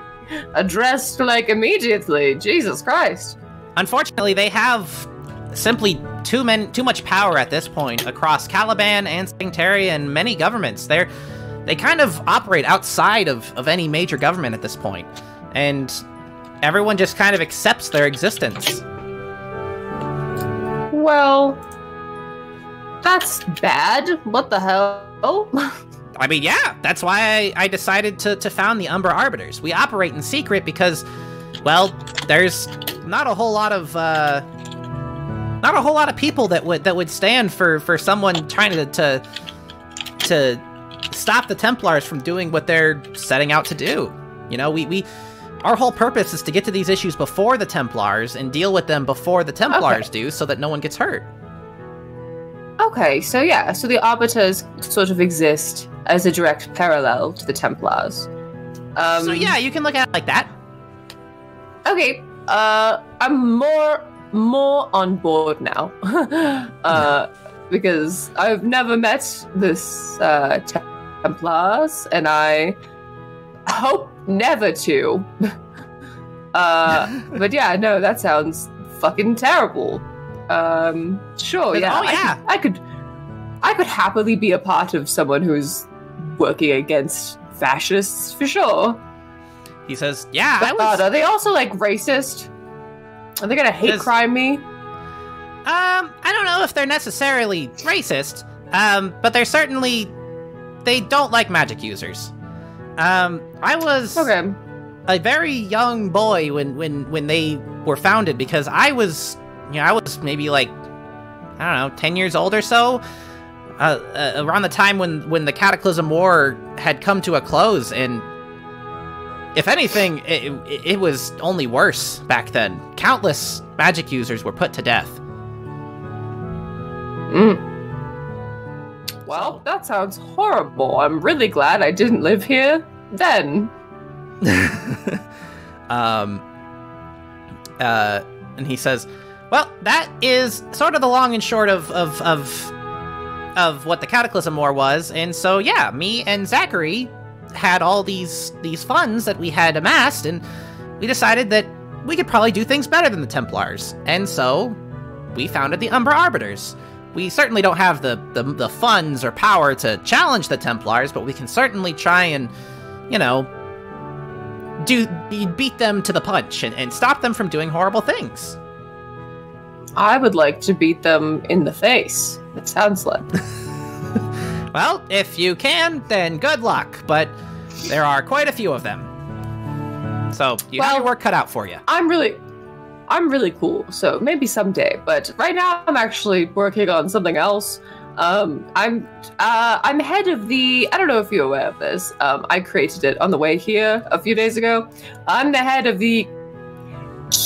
Speaker 2: addressed, like, immediately. Jesus Christ.
Speaker 3: Unfortunately, they have simply too much power at this point across Caliban and Sanctaria and many governments. They kind of operate outside of any major government at this point, and everyone just kind of accepts their existence.
Speaker 2: Well, that's bad. What the hell?
Speaker 3: I mean, yeah, that's why I decided to found the Umbra Arbiters. We operate in secret because, well, there's not a whole lot of people that would stand for someone trying to stop the Templars from doing what they're setting out to do. You know, our whole purpose is to get to these issues before the Templars and deal with them before the Templars do, so that no one gets hurt.
Speaker 2: Okay, so yeah, so the Arbiters sort of exist as a direct parallel to the Templars.
Speaker 3: So yeah, you can look at it like that.
Speaker 2: Okay, I'm more on board now. Because I've never met this Templars, and I hope never to. But yeah, no, that sounds fucking terrible. Sure, yeah.
Speaker 3: Oh, yeah.
Speaker 2: I could happily be a part of someone who's working against fascists, for sure.
Speaker 3: He says, yeah,
Speaker 2: But are they also, like, racist? Are they gonna hate crime me?
Speaker 3: I don't know if they're necessarily racist, but they don't like magic users. I was a very young boy when they were founded, because I was maybe like, I don't know, 10 years old or so, around the time when the Cataclysm War had come to a close, and if anything, it was only worse back then. Countless magic users were put to death.
Speaker 2: Well, that sounds horrible. I'm really glad I didn't live here then.
Speaker 3: And he says, well, that is sort of the long and short of what the Cataclysm War was. And so, yeah, me and Zachary had all these funds that we had amassed, and we decided that we could probably do things better than the Templars. And so we founded the Umbra Arbiters. We certainly don't have the funds or power to challenge the Templars, but we can certainly try and, you know, beat them to the punch and stop them from doing horrible things.
Speaker 2: I would like to beat them in the face, it sounds like.
Speaker 3: Well, if you can, then good luck, but there are quite a few of them. So you have your work cut out for you.
Speaker 2: I'm really cool, so maybe someday. But right now I'm actually working on something else. I'm head of the. I don't know if you're aware of this. I created it on the way here a few days ago. I'm the head of the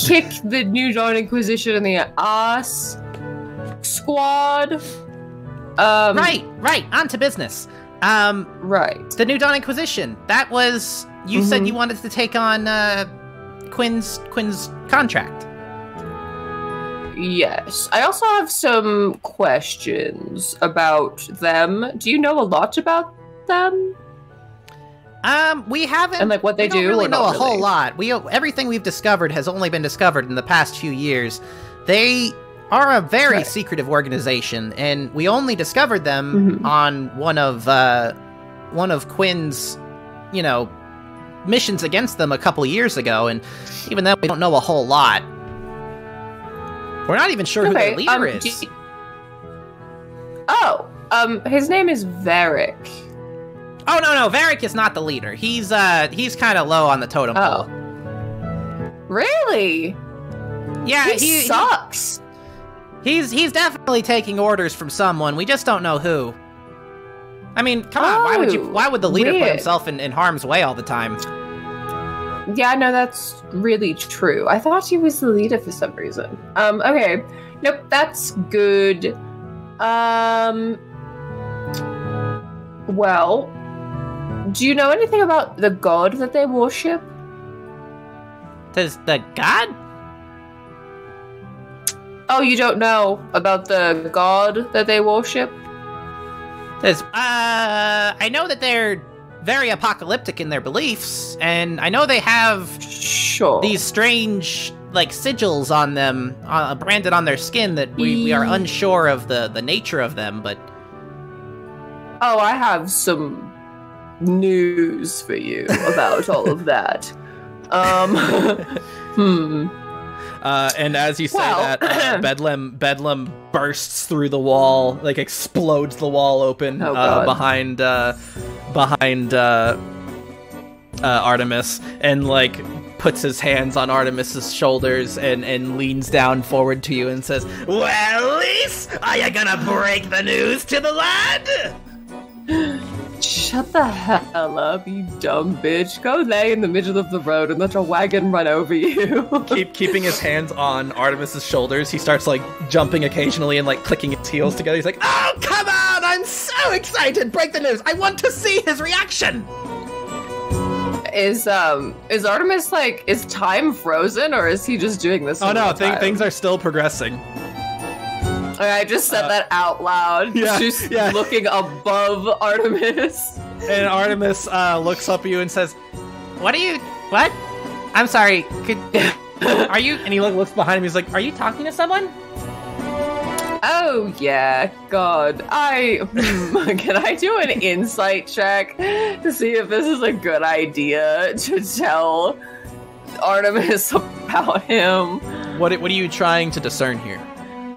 Speaker 2: Kick the New Dawn Inquisition in the Ass Squad.
Speaker 3: Right. On to business.
Speaker 2: Right.
Speaker 3: The New Dawn Inquisition. That was you said you wanted to take on Quinn's contract.
Speaker 2: Yes. I also have some questions about them. Do you know a lot about them?
Speaker 3: We haven't,
Speaker 2: and like what they
Speaker 3: we don't
Speaker 2: do.
Speaker 3: Really
Speaker 2: or
Speaker 3: know
Speaker 2: not
Speaker 3: a whole
Speaker 2: really?
Speaker 3: lot. Everything we've discovered has only been discovered in the past few years. They are a very secretive organization, and we only discovered them on one of Quinn's, missions against them a couple years ago, and even then we don't know a whole lot. We're not even sure who their leader is.
Speaker 2: His name is Varric.
Speaker 3: Oh no, Varric is not the leader. He's kind of low on the totem pole.
Speaker 2: Really?
Speaker 3: Yeah,
Speaker 2: he sucks.
Speaker 3: He's definitely taking orders from someone. We just don't know who. I mean, come on. Why would the leader put himself in harm's way all the time?
Speaker 2: Yeah, no, that's really true. I thought he was the leader for some reason. Okay. Nope, that's good. Well, do you know anything about the god that they worship?
Speaker 3: Does the god?
Speaker 2: Oh, you don't know about the god that they worship?
Speaker 3: I know that they're very apocalyptic in their beliefs, and I know they have these strange, sigils on them, branded on their skin that we are unsure of the nature of them, but...
Speaker 2: Oh, I have some news for you about all of that.
Speaker 1: And as you say that, Bedlam bursts through the wall, explodes the wall open behind Artemis, and puts his hands on Artemis's shoulders and leans down forward to you and says, "Well, Lise, are you gonna break the news to the lad?"
Speaker 2: Shut the hell up, you dumb bitch. Go lay in the middle of the road and let your wagon run over you.
Speaker 1: Keeping his hands on Artemis's shoulders, he starts jumping occasionally and clicking his heels together. He's like, "Oh, come on! I'm so excited! Break the news! I want to see his reaction!"
Speaker 2: Is Artemis is time frozen, or is he just doing this?
Speaker 1: Oh no, things are still progressing.
Speaker 2: I just said that out loud. Just looking above Artemis.
Speaker 1: And Artemis looks up at you and says,
Speaker 3: What? I'm sorry, are you...
Speaker 1: And he looks behind him, he's like, "Are you talking to someone?"
Speaker 2: Oh, yeah. God. Can I do an insight check to see if this is a good idea to tell Artemis about him?
Speaker 1: What are you trying to discern here?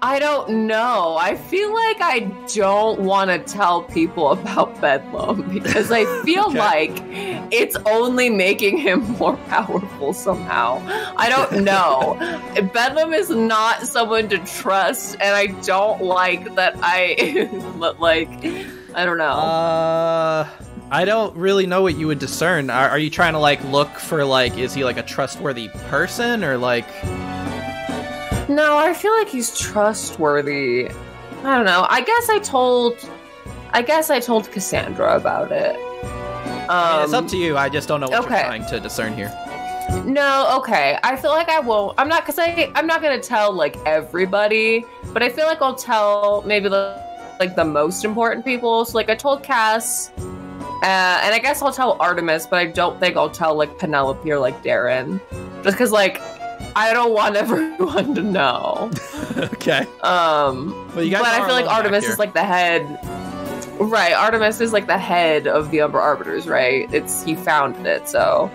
Speaker 2: I don't know. I feel like I don't want to tell people about Bedlam because I feel like it's only making him more powerful somehow. I don't know. Bedlam is not someone to trust, and I don't like that I don't know.
Speaker 1: I don't really know what you would discern. Are you trying to look for is he a trustworthy person or
Speaker 2: No, I feel like he's trustworthy. I don't know. I guess I told Cassandra about it.
Speaker 1: It's up to you. I just don't know what you're trying to discern here.
Speaker 2: No, okay. I feel like I won't. I'm not gonna tell everybody, but I feel like I'll tell maybe the most important people. So I told Cass, and I guess I'll tell Artemis, but I don't think I'll tell Penelope or Darren, just because I don't want everyone to know.
Speaker 1: Okay.
Speaker 2: But I feel like Artemis is the head. Right, Artemis is the head of the Umbra Arbiters, right? He founded it, so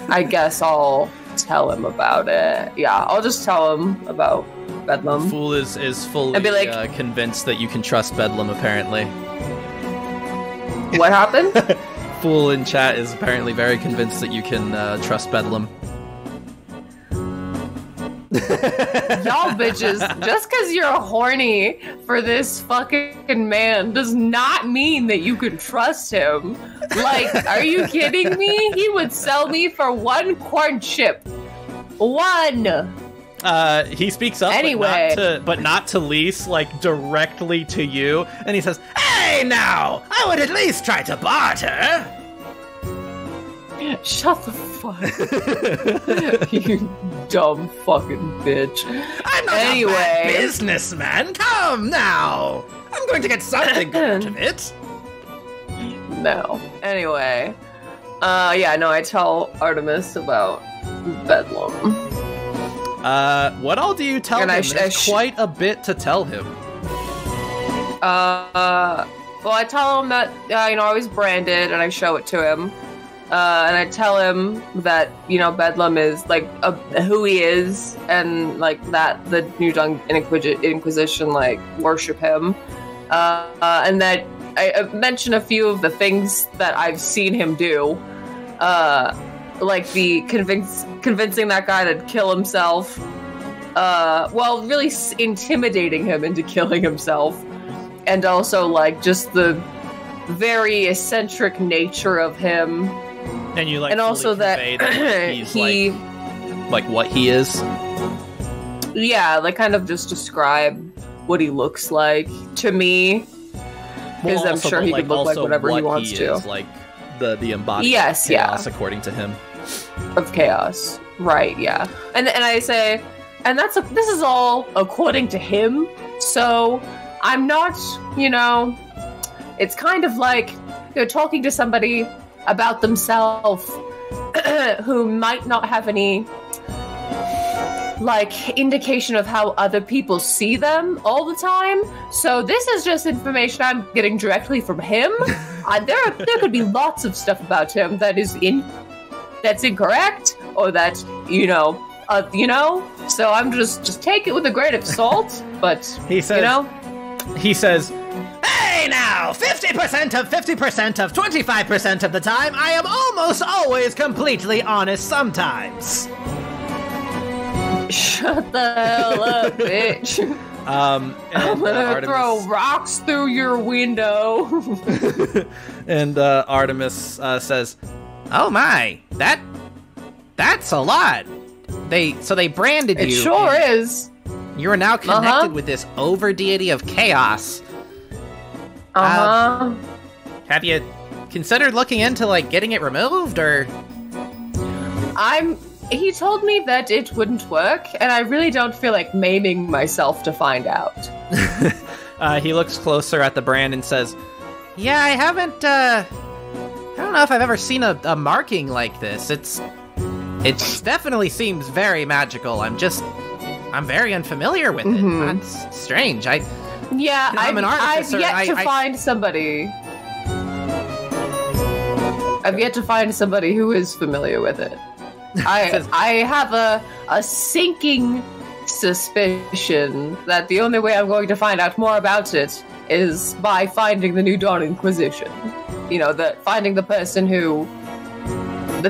Speaker 2: I guess I'll tell him about it. Yeah, I'll just tell him about Bedlam.
Speaker 1: Fool is fully convinced that you can trust Bedlam, apparently.
Speaker 2: What happened?
Speaker 1: Fool in chat is apparently very convinced that you can trust Bedlam.
Speaker 2: Y'all bitches, just because you're horny for this fucking man does not mean that you can trust him. Like, are you kidding me? He would sell me for 1 corn chip. 1.
Speaker 1: He speaks up,
Speaker 2: anyway,
Speaker 1: but not to Lise, like directly to you, and he says, "Hey, now, I would at least try to barter."
Speaker 2: Shut the fuck up. You dumb fucking bitch.
Speaker 1: I'm not a bad businessman. Come now, I'm going to get something good out of it.
Speaker 2: No. Anyway, I tell Artemis about Bedlam.
Speaker 1: What all do you tell him? There's quite a bit to tell him.
Speaker 2: Well, I tell him that, I was branded, and I show it to him. And I tell him that, Bedlam is, like, who he is, and, like, that the New Dawn Inquisition, like, worship him. And that I mention a few of the things that I've seen him do. Like the convincing that guy to kill himself. Really intimidating him into killing himself. And also, like, just the very eccentric nature of him.
Speaker 1: And you, like,
Speaker 2: and also that
Speaker 1: he's like what he is.
Speaker 2: Yeah, like, kind of just describe what he looks like to me. Because I'm sure he could look like whatever he wants to.
Speaker 1: Like the embodiment of chaos, according to him.
Speaker 2: Of chaos, right? Yeah, and I say, and this is all according to him. So I'm not, it's kind of like you're talking to somebody about themselves who might not have any, like, indication of how other people see them all the time. So this is just information I'm getting directly from him. There could be lots of stuff about him that is that's incorrect, or that, so I'm just take it with a grain of salt. But
Speaker 1: he says, he says, "Hey now, 50% of 50% of 25% of the time, I am almost always completely honest sometimes."
Speaker 2: Shut the hell up, bitch.
Speaker 1: And
Speaker 2: I'm gonna throw rocks through your window.
Speaker 1: And Artemis says,
Speaker 3: "Oh my, that's a lot. They branded you.
Speaker 2: It sure is.
Speaker 3: You are now connected with this over deity of chaos. Have you considered looking into, like, getting it removed, or?"
Speaker 2: He told me that it wouldn't work, and I really don't feel like maiming myself to find out.
Speaker 1: He looks closer at the brand and says,
Speaker 3: "Yeah, I haven't, I don't know if I've ever seen a marking like this. It definitely seems very magical. I'm very unfamiliar with it. That's strange. I'm an artificer.
Speaker 2: I've yet to find somebody. I've yet to find somebody who is familiar with it. I have a sinking suspicion that the only way I'm going to find out more about it is by finding the New Dawn Inquisition. Finding the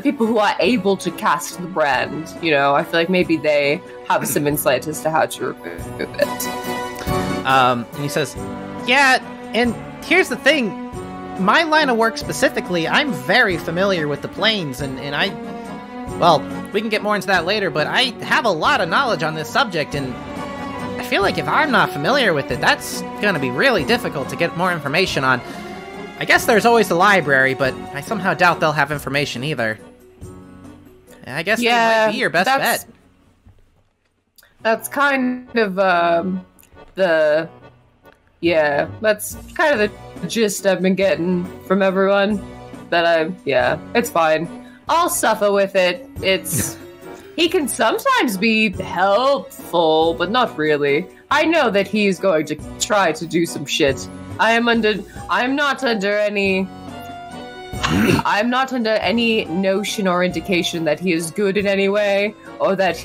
Speaker 2: people who are able to cast the brand. I feel like maybe they have some insight as to how to remove it.
Speaker 3: And he says, "Yeah, and here's the thing. My line of work specifically, I'm very familiar with the planes, and we can get more into that later, but I have a lot of knowledge on this subject, and I feel like if I'm not familiar with it, that's going to be really difficult to get more information on. I guess there's always the library, but I somehow doubt they'll have information either. I guess that might be your best bet."
Speaker 2: That's kind of, that's kind of the gist I've been getting from everyone. It's fine. I'll suffer with it. He can sometimes be helpful, but not really. I know that he's going to try to do some shit. I'm not under any notion or indication that he is good in any way, or that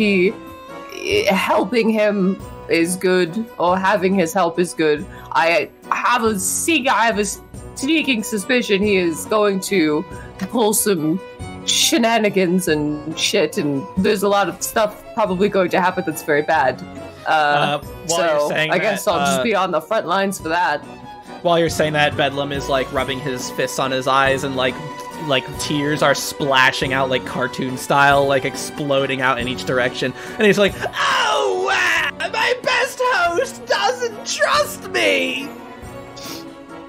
Speaker 2: helping him is good, or having his help is good. I have a sneaking suspicion he is going to pull some shenanigans and shit, and there's a lot of stuff probably going to happen that's very bad. So I guess I'll just be on the front lines for that.
Speaker 5: While you're saying that, Bedlam is like rubbing his fists on his eyes, and like tears are splashing out like cartoon style, like exploding out in each direction. And he's like, "Oh, wow, my best host doesn't trust me."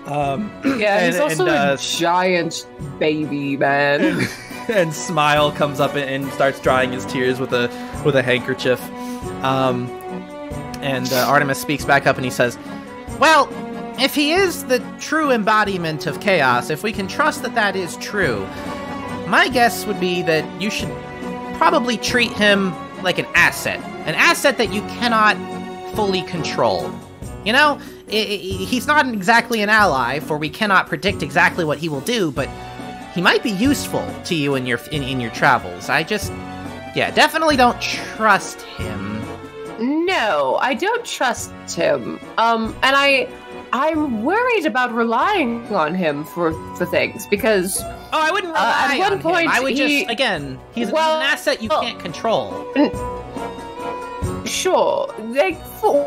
Speaker 2: Yeah, he's also a giant baby, man.
Speaker 5: And Smile comes up and starts drying his tears with a handkerchief.
Speaker 3: And Artemis speaks back up and he says, well, if he is the true embodiment of chaos, if we can trust that that is true, my guess would be that you should probably treat him like an asset that you cannot fully control. You know, he's not exactly an ally, for we cannot predict exactly what he will do, but he might be useful to you in your travels. I just, definitely don't trust him.
Speaker 2: No, I don't trust him. And I'm worried about relying on him for things, because
Speaker 3: I wouldn't rely
Speaker 2: at one
Speaker 3: on
Speaker 2: point
Speaker 3: him. I would just, again, he's an asset you can't control.
Speaker 2: Sure. Like, for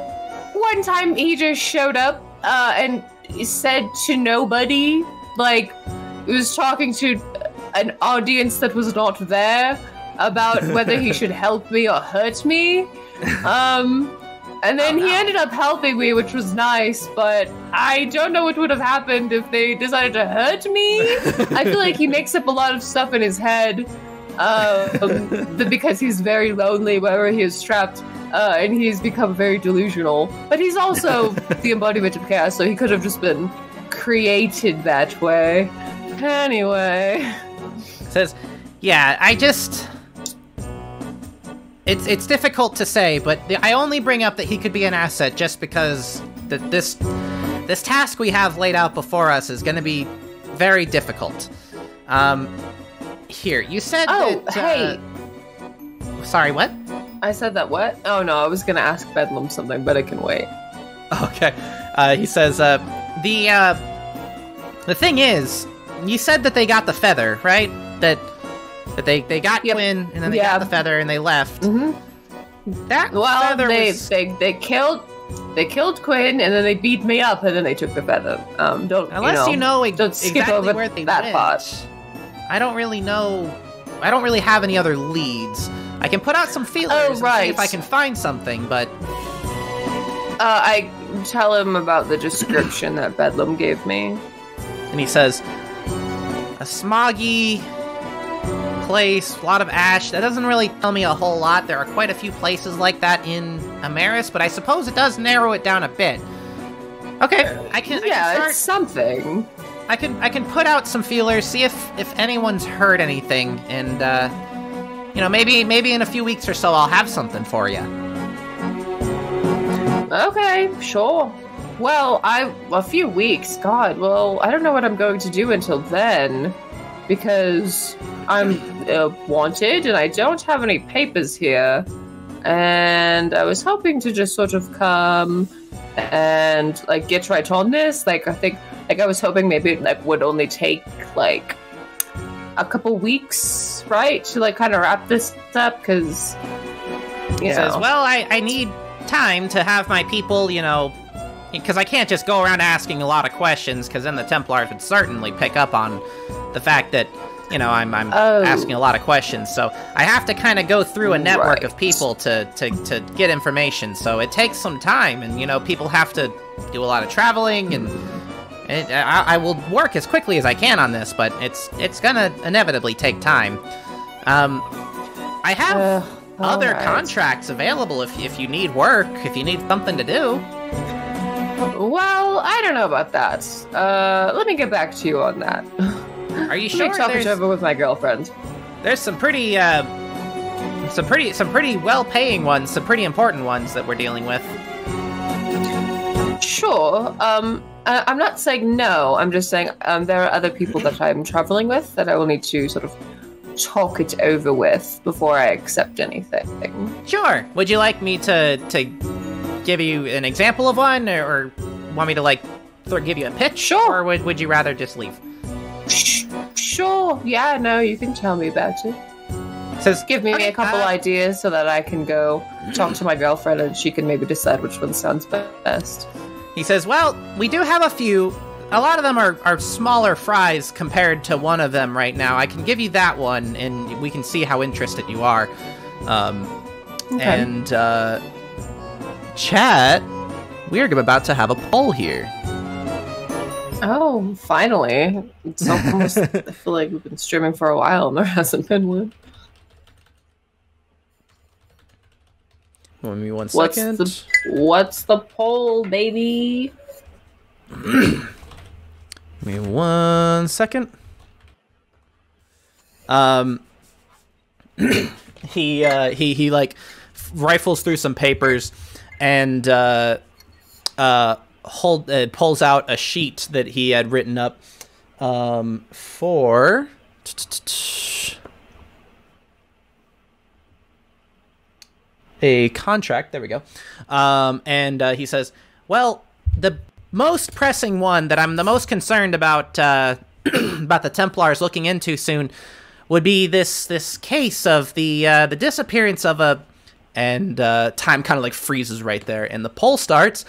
Speaker 2: one time he just showed up and said to nobody, like, he was talking to an audience that was not there about whether he should help me or hurt me. And then he ended up helping me, which was nice, but I don't know what would have happened if they decided to hurt me. I feel like he makes up a lot of stuff in his head because he's very lonely wherever he is trapped, and he's become very delusional. But he's also the embodiment of chaos, so he could have just been created that way. Anyway.
Speaker 3: Says, It's difficult to say, but I only bring up that he could be an asset just because this task we have laid out before us is going to be very difficult. Here, you said
Speaker 2: hey.
Speaker 3: Sorry, what?
Speaker 2: I said that what? Oh no, I was going to ask Bedlam something, but I can wait.
Speaker 3: Okay. He says, the thing is, you said that they got the feather, right? That they got Quinn, and then they got the feather, and they left.
Speaker 2: Mm-hmm.
Speaker 3: Feather
Speaker 2: they killed Quinn, and then they beat me up, and then they took the feather. Don't skip
Speaker 3: exactly
Speaker 2: over
Speaker 3: where they
Speaker 2: that
Speaker 3: went.
Speaker 2: part.
Speaker 3: I don't really know. I don't really have any other leads. I can put out some feelers and see if I can find something, but
Speaker 2: I tell him about the description that Bedlam gave me,
Speaker 3: and he says, a smoggy place, a lot of ash. That doesn't really tell me a whole lot. There are quite a few places like that in Ameris, but I suppose it does narrow it down a bit. Okay, I can start,
Speaker 2: it's something.
Speaker 3: I can put out some feelers, see if anyone's heard anything, and maybe in a few weeks or so I'll have something for you.
Speaker 2: Okay, sure. Well, a few weeks. God, well, I don't know what I'm going to do until then, because I'm wanted and I don't have any papers here. And I was hoping to just sort of come and like get right on this. Like I was hoping maybe it would only take like a couple weeks, right, to like kind of wrap this up, because
Speaker 3: says, well, I need time to have my people, because I can't just go around asking a lot of questions, because then the Templars would certainly pick up on the fact that I'm asking a lot of questions. So I have to kind of go through a network of people to get information. So it takes some time, and people have to do a lot of traveling, and I will work as quickly as I can on this, but it's gonna inevitably take time. I have other contracts available if you need work, if you need something to do.
Speaker 2: Well, I don't know about that. Let me get back to you on that.
Speaker 3: Are you sure?
Speaker 2: Talk it over with my girlfriend.
Speaker 3: There's some pretty well-paying ones, some pretty important ones that we're dealing with.
Speaker 2: Sure. I'm not saying no. I'm just saying there are other people that I'm traveling with that I will need to sort of talk it over with before I accept anything.
Speaker 3: Sure. Would you like me to give you an example of one, or want me to give you a pitch?
Speaker 2: Sure.
Speaker 3: Or would you rather just leave?
Speaker 2: Sure. Yeah, no, you can tell me about it.
Speaker 3: Says,
Speaker 2: Give me
Speaker 3: "Okay,
Speaker 2: a couple ideas so that I can go talk to my girlfriend and she can maybe decide which one sounds best.
Speaker 3: He says, well, we do have a few. A lot of them are smaller fries compared to one of them right now. I can give you that one, and we can see how interested you are.
Speaker 2: Okay.
Speaker 1: And, chat, we're about to have a poll here.
Speaker 2: Oh, finally. It's almost, I feel like we've been streaming for a while and there hasn't been one.
Speaker 1: Give me 1 second.
Speaker 2: What's the poll, baby?
Speaker 1: Give me 1 second. He like rifles through some papers and pulls out a sheet that he had written up for a contract. There we go. And he says, well, the most pressing one that I'm the most concerned about about the Templars looking into soon would be this case of the disappearance of a, and time kind of like freezes right there, and the poll starts.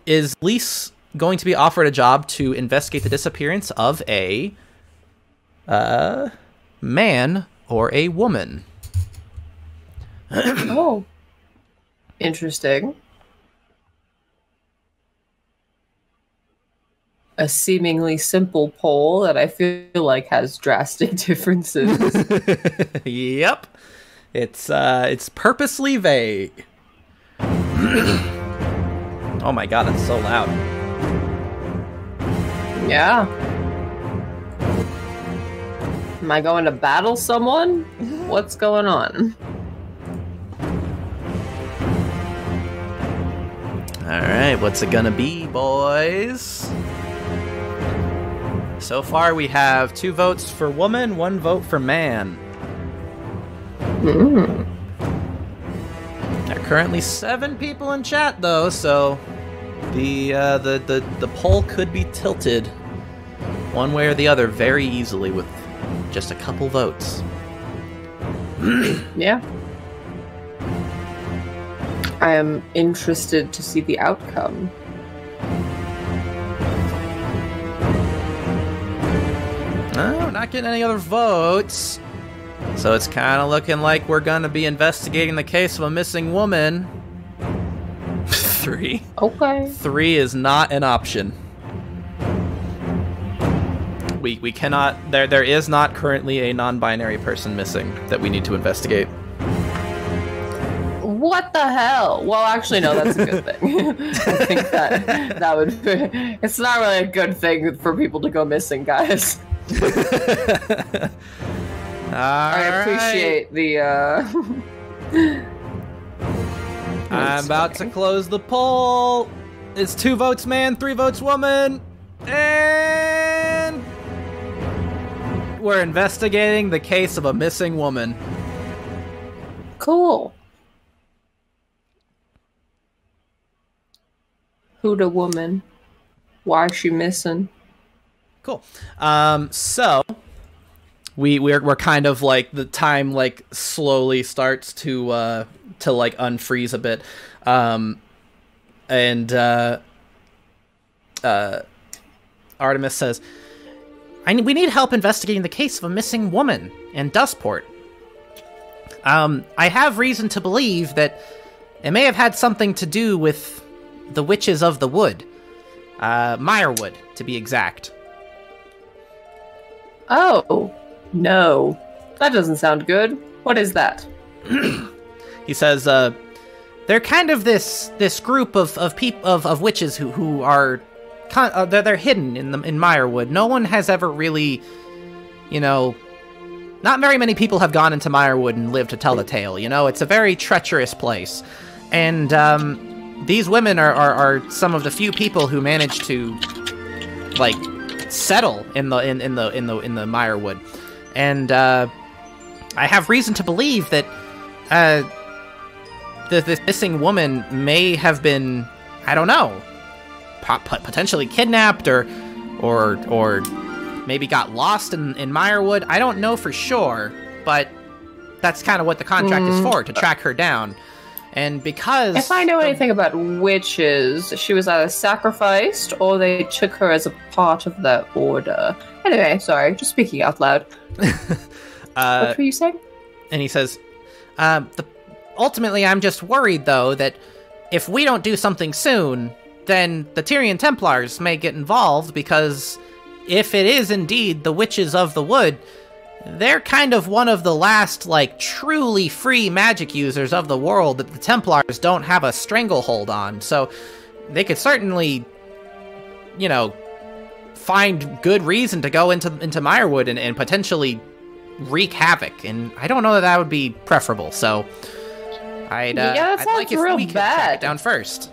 Speaker 1: Is Lise going to be offered a job to investigate the disappearance of a man or a woman?
Speaker 2: Oh, interesting. A seemingly simple poll that I feel like has drastic differences.
Speaker 1: Yep. It's purposely vague. Oh my god, that's so loud.
Speaker 2: Yeah. Am I going to battle someone? What's going on?
Speaker 1: Alright, what's it gonna be, boys? So far we have 2 votes for woman, 1 vote for man. There are currently 7 people in chat though, so the poll could be tilted one way or the other very easily with just a couple votes.
Speaker 2: Yeah. I am interested to see the outcome.
Speaker 1: No, we're not getting any other votes. So it's kind of looking like we're going to be investigating the case of a missing woman. 3.
Speaker 2: Okay.
Speaker 1: 3 is not an option. We cannot... There is not currently a non-binary person missing that we need to investigate.
Speaker 2: What the hell? Well, actually, no, that's a good thing. I think that would be... It's not really a good thing for people to go missing, guys. I appreciate the,
Speaker 1: I'm about to close the poll. It's 2 votes man, 3 votes woman. And... we're investigating the case of a missing woman.
Speaker 2: Cool. Who the woman? Why is she missing?
Speaker 1: Cool. So we're kind of like the time like slowly starts to like unfreeze a bit, and Artemis says, we need help investigating the case of a missing woman in Dustport. I have reason to believe that it may have had something to do with the Witches of the Wood. Mirewood, to be exact.
Speaker 2: Oh, no. That doesn't sound good. What is that?
Speaker 1: He says, they're kind of this group of witches who are they're hidden in Mirewood. No one has ever really, not very many people have gone into Mirewood and lived to tell the tale. It's a very treacherous place, and these women are some of the few people who manage to like settle in the Mirewood, and I have reason to believe that this missing woman may have been, I don't know, potentially kidnapped or
Speaker 3: maybe got lost in Mirewood. I don't know for sure, but that's kind of what the contract is for, to track her down. And because...
Speaker 2: If I know anything about witches, she was either sacrificed or they took her as a part of their order. Anyway, sorry, just speaking out loud. What were you saying?
Speaker 3: And he says, ultimately, I'm just worried, though, that if we don't do something soon, then the Tyrian Templars may get involved, because if it is indeed the Witches of the Wood, they're kind of one of the last, like, truly free magic users of the world that the Templars don't have a stranglehold on. So they could certainly, you know, find good reason to go into Mirewood and potentially wreak havoc. And I don't know that would be preferable. So I'd like if we could track it down first.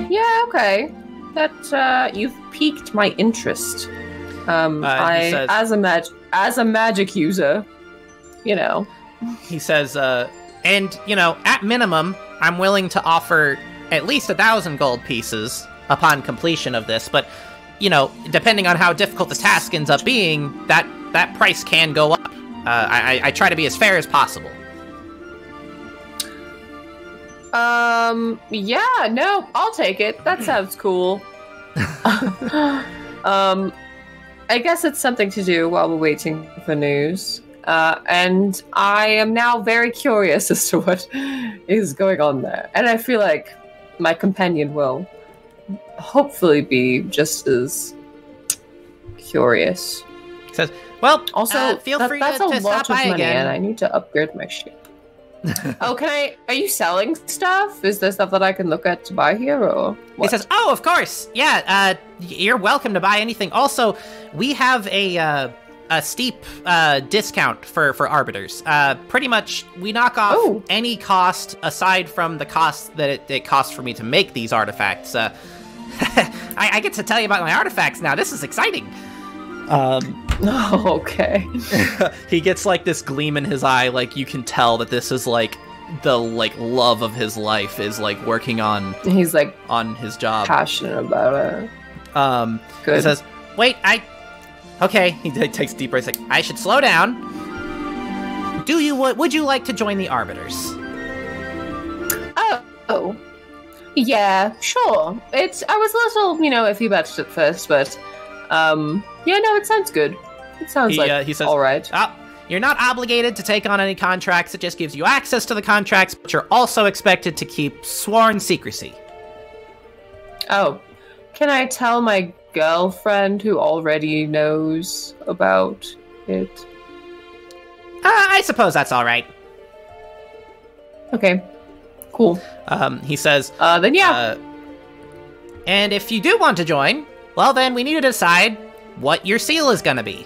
Speaker 2: Yeah, okay. That you've piqued my interest. As a magic user, you know.
Speaker 3: He says, and, you know, at minimum, I'm willing to offer at least 1,000 gold pieces upon completion of this, but, you know, depending on how difficult the task ends up being, that price can go up. I try to be as fair as possible.
Speaker 2: Yeah, no, I'll take it. That sounds cool. I guess it's something to do while we're waiting for news. And I am now very curious as to what is going on there. And I feel like my companion will hopefully be just as curious.
Speaker 3: He says, well,
Speaker 2: also,
Speaker 3: feel free
Speaker 2: that's
Speaker 3: to
Speaker 2: a lot
Speaker 3: stop
Speaker 2: of
Speaker 3: by
Speaker 2: money,
Speaker 3: again.
Speaker 2: and I need to upgrade my ship. Oh, are you selling stuff? Is there stuff that I can look at to buy here, or what?
Speaker 3: He says, oh, of course. Yeah, you're welcome to buy anything. Also, we have a steep discount for arbiters. Pretty much, we knock off any cost aside from the cost that it costs for me to make these artifacts. I get to tell you about my artifacts now. This is exciting.
Speaker 2: Okay.
Speaker 5: He gets like this gleam in his eye, like you can tell that this is like the love of his life is like working on.
Speaker 2: He's like
Speaker 5: on his job,
Speaker 2: passionate about it.
Speaker 3: Good. He says, "Wait, okay." He takes a deep breath. Like, I should slow down. Would you like to join the arbiters?
Speaker 2: Oh, yeah, sure. I was a little, iffy about it at first, but yeah, no, it sounds good. It sounds he says, all right.
Speaker 3: You're not obligated to take on any contracts. It just gives you access to the contracts, but you're also expected to keep sworn secrecy.
Speaker 2: Oh, can I tell my girlfriend who already knows about it?
Speaker 3: I suppose that's all right.
Speaker 2: Okay, cool.
Speaker 3: He says,
Speaker 2: then yeah.
Speaker 3: And if you do want to join, well, then we need to decide what your seal is going to be.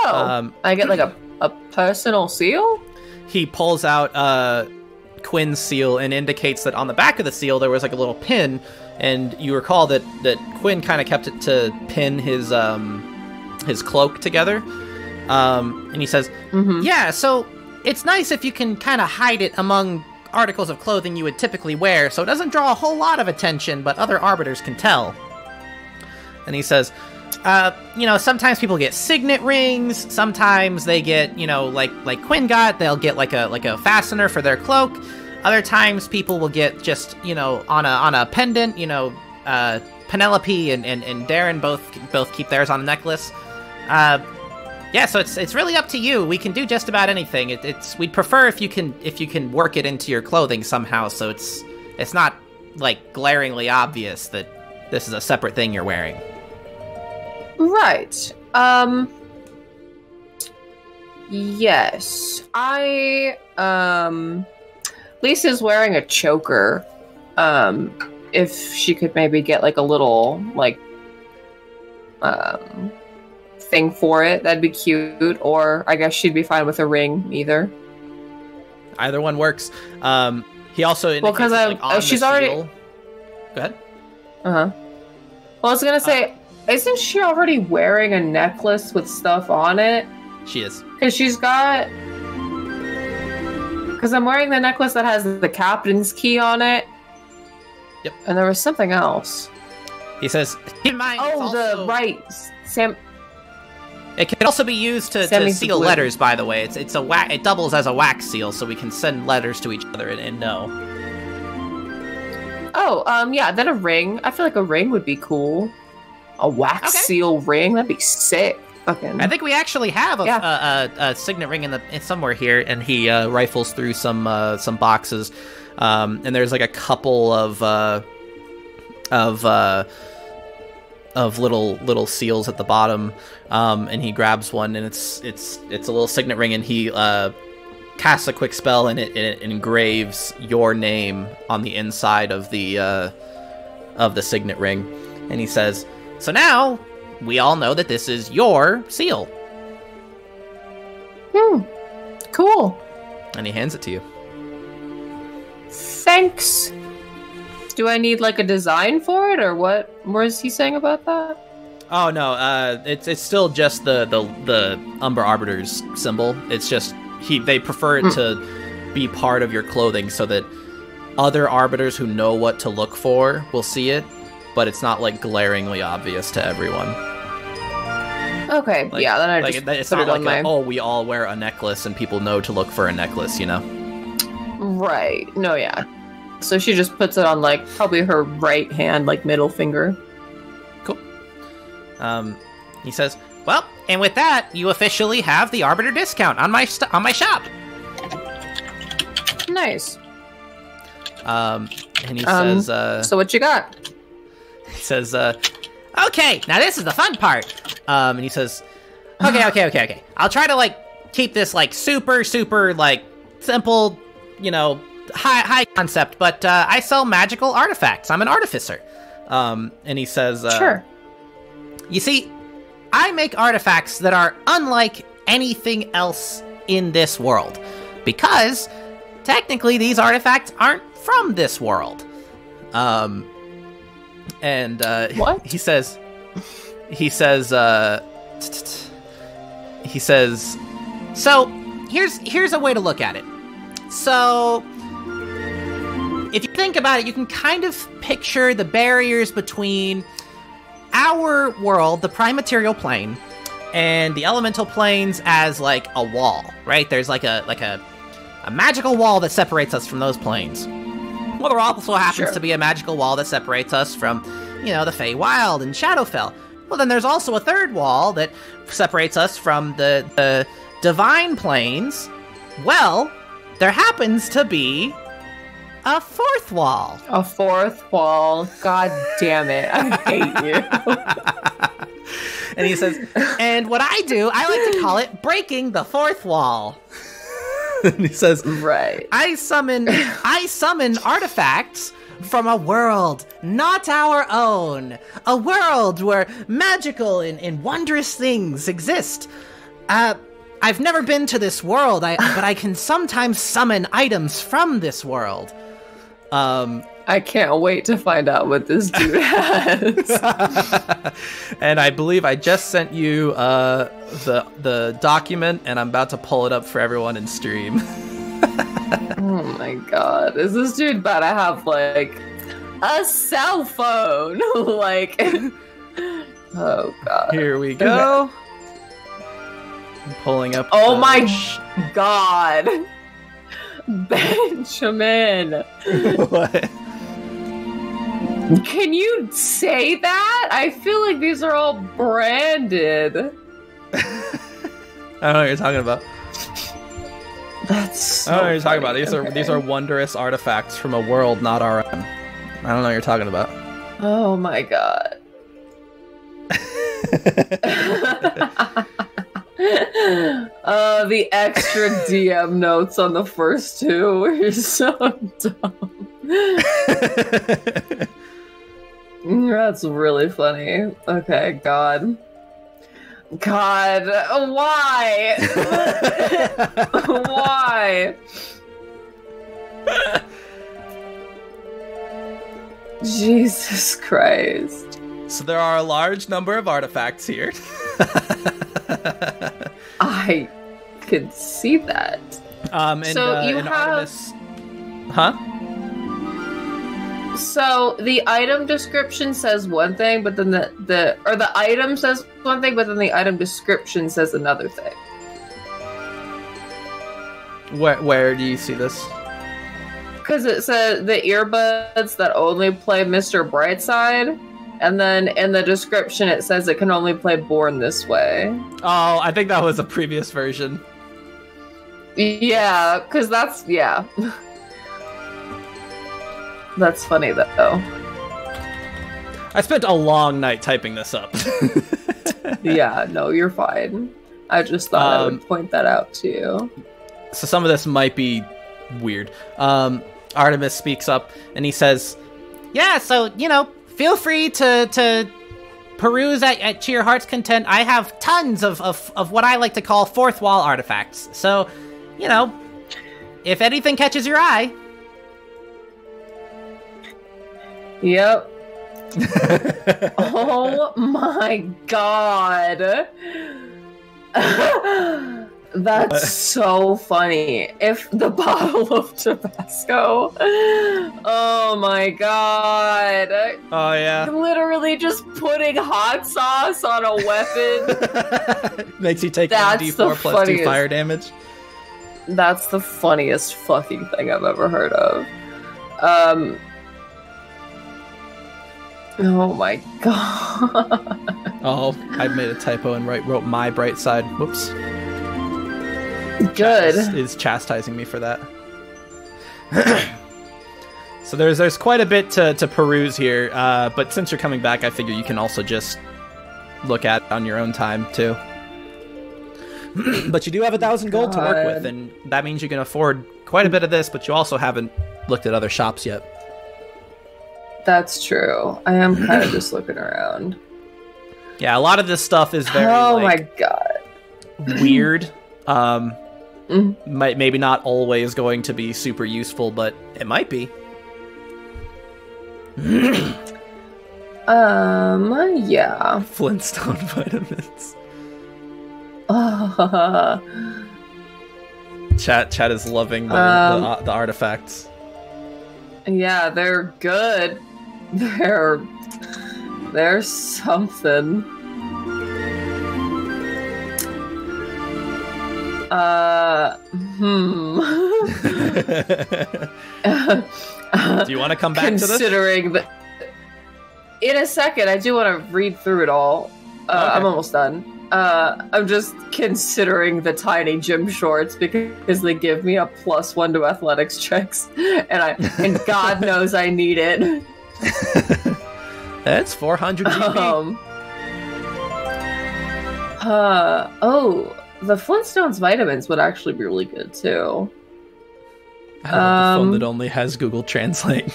Speaker 2: Oh, I get like a personal seal?
Speaker 5: He pulls out Quinn's seal and indicates that on the back of the seal there was like a little pin, and you recall that Quinn kind of kept it to pin his cloak together. And he says, yeah, so it's nice if you can kind of hide it among articles of clothing you would typically wear, so it doesn't draw a whole lot of attention, but other arbiters can tell. And he says, sometimes people get signet rings, sometimes they get, like Quinn got, they'll get like a fastener for their cloak. Other times people will get just, on a pendant, Penelope and Darren both keep theirs on a necklace. Yeah, so it's really up to you. We can do just about anything. We'd prefer if you can work it into your clothing somehow, so it's not like glaringly obvious that this is a separate thing you're wearing.
Speaker 2: Right. Yes. Lisa's wearing a choker. If she could maybe get like a little thing for it, that'd be cute. Or I guess she'd be fine with a ring either.
Speaker 5: Either one works. He also indicates because
Speaker 2: she's already.
Speaker 5: Go ahead.
Speaker 2: Well, I was gonna say, isn't she already wearing a necklace with stuff on it?
Speaker 5: She is.
Speaker 2: Because I'm wearing the necklace that has the captain's key on it.
Speaker 5: Yep.
Speaker 2: And there was something else.
Speaker 3: He says, keep in mind,
Speaker 2: Oh,
Speaker 3: also,
Speaker 2: Sam.
Speaker 3: it can also be used to seal letters, by the way. It's it doubles as a wax seal, so we can send letters to each other and know.
Speaker 2: Oh, yeah, then a ring. I feel like a ring would be cool. A wax seal ring? That'd be sick. Fucking.
Speaker 3: I think we actually have a signet ring in somewhere here, and he rifles through some boxes, and there's like a couple of little seals at the bottom, and he grabs one, and it's a little signet ring, and he casts a quick spell, and it engraves your name on the inside of the signet ring, and he says, "So now we all know that this is your seal."
Speaker 2: Cool.
Speaker 3: And he hands it to you.
Speaker 2: Thanks. Do I need like a design for it, or what? What is he saying about that?
Speaker 3: Oh no, it's still just the Umber Arbiter's symbol. It's just they prefer it to be part of your clothing so that other arbiters who know what to look for will see it, but it's not like glaringly obvious to everyone.
Speaker 2: Okay,
Speaker 3: Like,
Speaker 2: yeah, then I
Speaker 3: like,
Speaker 2: just
Speaker 3: it's
Speaker 2: put
Speaker 3: not
Speaker 2: it on
Speaker 3: like
Speaker 2: my...
Speaker 3: we all wear a necklace and people know to look for a necklace, you know?
Speaker 2: Right. No, yeah. So she just puts it on like probably her right hand, like middle finger.
Speaker 3: Cool. He says, "Well, and with that, you officially have the Arbiter discount on my shop."
Speaker 2: Nice.
Speaker 3: And he says,
Speaker 2: so what you got?
Speaker 3: He says, "Okay, now this is the fun part." And he says, "Okay. I'll try to like keep this like super like simple, you know, high concept, but I sell magical artifacts. I'm an artificer." And he says,
Speaker 2: "Sure.
Speaker 3: You see, I make artifacts that are unlike anything else in this world, because technically these artifacts aren't from this world." And
Speaker 2: What?
Speaker 3: he says, "So here's a way to look at it. So if you think about it, you can kind of picture the barriers between our world, the prime material plane, and the elemental planes as like a wall, right? There's like a magical wall that separates us from those planes. Well, there also happens to be a magical wall that separates us from, you know, the Feywild and Shadowfell. Well, then there's also a third wall that separates us from the divine planes. Well, there happens to be a fourth wall."
Speaker 2: A fourth wall. God damn it. I hate you.
Speaker 3: And he says, "And what I do, I like to call it breaking the fourth wall." And he says,
Speaker 2: Right.
Speaker 3: I summon artifacts from a world not our own. A world where magical and wondrous things exist. I've never been to this world, but I can sometimes summon items from this world."
Speaker 2: I can't wait to find out what this dude has.
Speaker 3: And I believe I just sent you the document, and I'm about to pull it up for everyone in stream.
Speaker 2: Oh my god. Is this dude about to have, like, a cell phone? Like, oh god.
Speaker 3: Here we go. I'm pulling up.
Speaker 2: Oh my god. Benjamin.
Speaker 3: What?
Speaker 2: Can you say that? I feel like these are all branded.
Speaker 3: I don't know what you're talking about.
Speaker 2: That's so
Speaker 3: I don't know what you're talking
Speaker 2: funny.
Speaker 3: about. These are wondrous artifacts from a world not our own. I don't know what you're talking about.
Speaker 2: Oh my god. The extra DM notes on the first two are so dumb. That's really funny. Okay, God. God, why? Why? Jesus Christ.
Speaker 5: So there are a large number of artifacts here.
Speaker 2: I could see that.
Speaker 5: And,
Speaker 2: So you
Speaker 5: and
Speaker 2: have-
Speaker 5: Artemis... Huh?
Speaker 2: So the item description says one thing, but then the item says one thing, but then the item description says another thing.
Speaker 5: Where do you see this?
Speaker 2: Because it says the earbuds that only play Mr. Brightside, and then in the description it says it can only play Born This Way.
Speaker 5: Oh, I think that was a previous version.
Speaker 2: Yeah, because that's that's funny though.
Speaker 5: I spent a long night typing this up.
Speaker 2: Yeah, no, you're fine. I just thought I would point that out to you.
Speaker 5: So some of this might be weird. Artemis speaks up and he says,
Speaker 3: Yeah, so, feel free to peruse to your heart's content. I have tons of what I like to call fourth wall artifacts. So, if anything catches your eye.
Speaker 2: Yep. Oh my god. That's so funny. If the bottle of Tabasco. Oh my god.
Speaker 5: oh yeah.
Speaker 2: Literally just putting hot sauce on a weapon.
Speaker 5: Makes you take
Speaker 2: That's
Speaker 5: 1d4
Speaker 2: the
Speaker 5: plus 2
Speaker 2: funniest.
Speaker 5: fire damage.
Speaker 2: That's the funniest fucking thing I've ever heard of. Oh my god.
Speaker 5: Oh, I made a typo and wrote my bright side. Whoops.
Speaker 2: Good.
Speaker 5: Is chastising me for that. So there's quite a bit to peruse here, but since you're coming back, I figure you can also just look at it on your own time too. But you do have 1,000 gold to work with, and that means you can afford quite a bit of this, but you also haven't looked at other shops yet.
Speaker 2: That's true. I am kind of just looking around.
Speaker 5: Yeah, a lot of this stuff is very
Speaker 2: my god.
Speaker 5: weird. Maybe not always going to be super useful, but it might be.
Speaker 2: Yeah.
Speaker 5: Flintstone vitamins. Chat is loving the artifacts.
Speaker 2: Yeah, they're good. They're something.
Speaker 5: Do you want to come back to this?
Speaker 2: Considering that, in a second, I do want to read through it all.
Speaker 5: Okay.
Speaker 2: I'm almost done. I'm just considering the tiny gym shorts because they give me a +1 to athletics checks, and God knows I need it.
Speaker 5: That's 400 GP.
Speaker 2: The Flintstones vitamins would actually be really good too.
Speaker 5: I love the phone that only has Google Translate.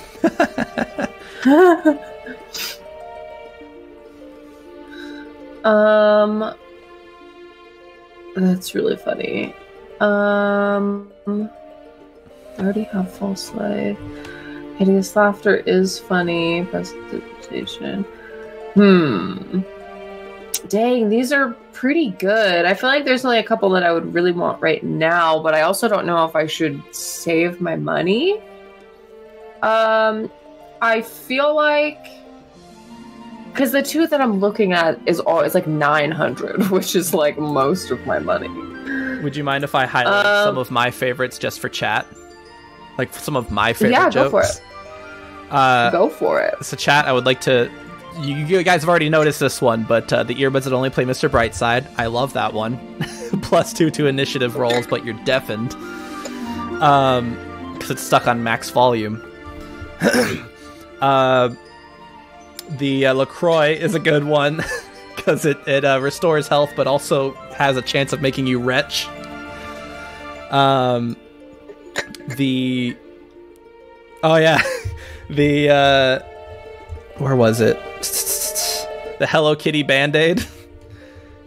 Speaker 2: That's really funny. I already have false life. Hideous laughter is funny. Presentation. Dang, these are pretty good. I feel like there's only a couple that I would really want right now, but I also don't know if I should save my money. I feel like because the two that I'm looking at is like 900, which is like most of my money.
Speaker 5: Would you mind if I highlight some of my favorites just for chat? Like some of my favorite jokes?
Speaker 2: Go for it. Go for it.
Speaker 5: So chat, I would like to... You guys have already noticed this one, but the earbuds that only play Mr. Brightside. I love that one. +2 to initiative rolls, but you're deafened. Because it's stuck on max volume. The LaCroix is a good one because it restores health, but also has a chance of making you retch. Where was it? The Hello Kitty Band-Aid.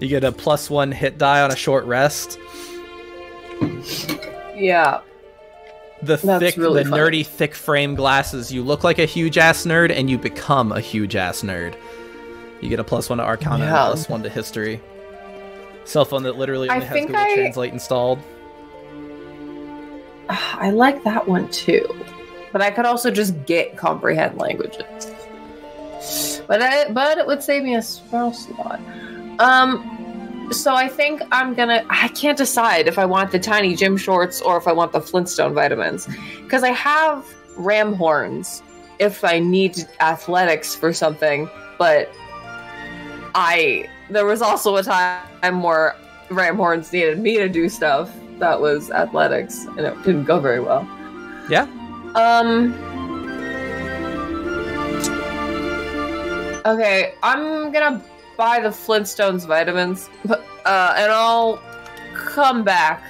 Speaker 5: You get a +1 hit die on a short rest.
Speaker 2: Yeah.
Speaker 5: The nerdy thick frame glasses. You look like a huge ass nerd and you become a huge ass nerd. You get a +1 to Arcana and a +1 to History. Cell phone that literally only has Google Translate installed.
Speaker 2: I like that one too. But I could also just comprehend languages. But it would save me a spell slot. So I think I can't decide if I want the tiny gym shorts or if I want the Flintstone vitamins. Because I have ram horns if I need athletics for something, but there was also a time where ram horns needed me to do stuff that was athletics, and it didn't go very well.
Speaker 1: Yeah.
Speaker 2: Okay, I'm gonna buy the Flintstones vitamins, and I'll come back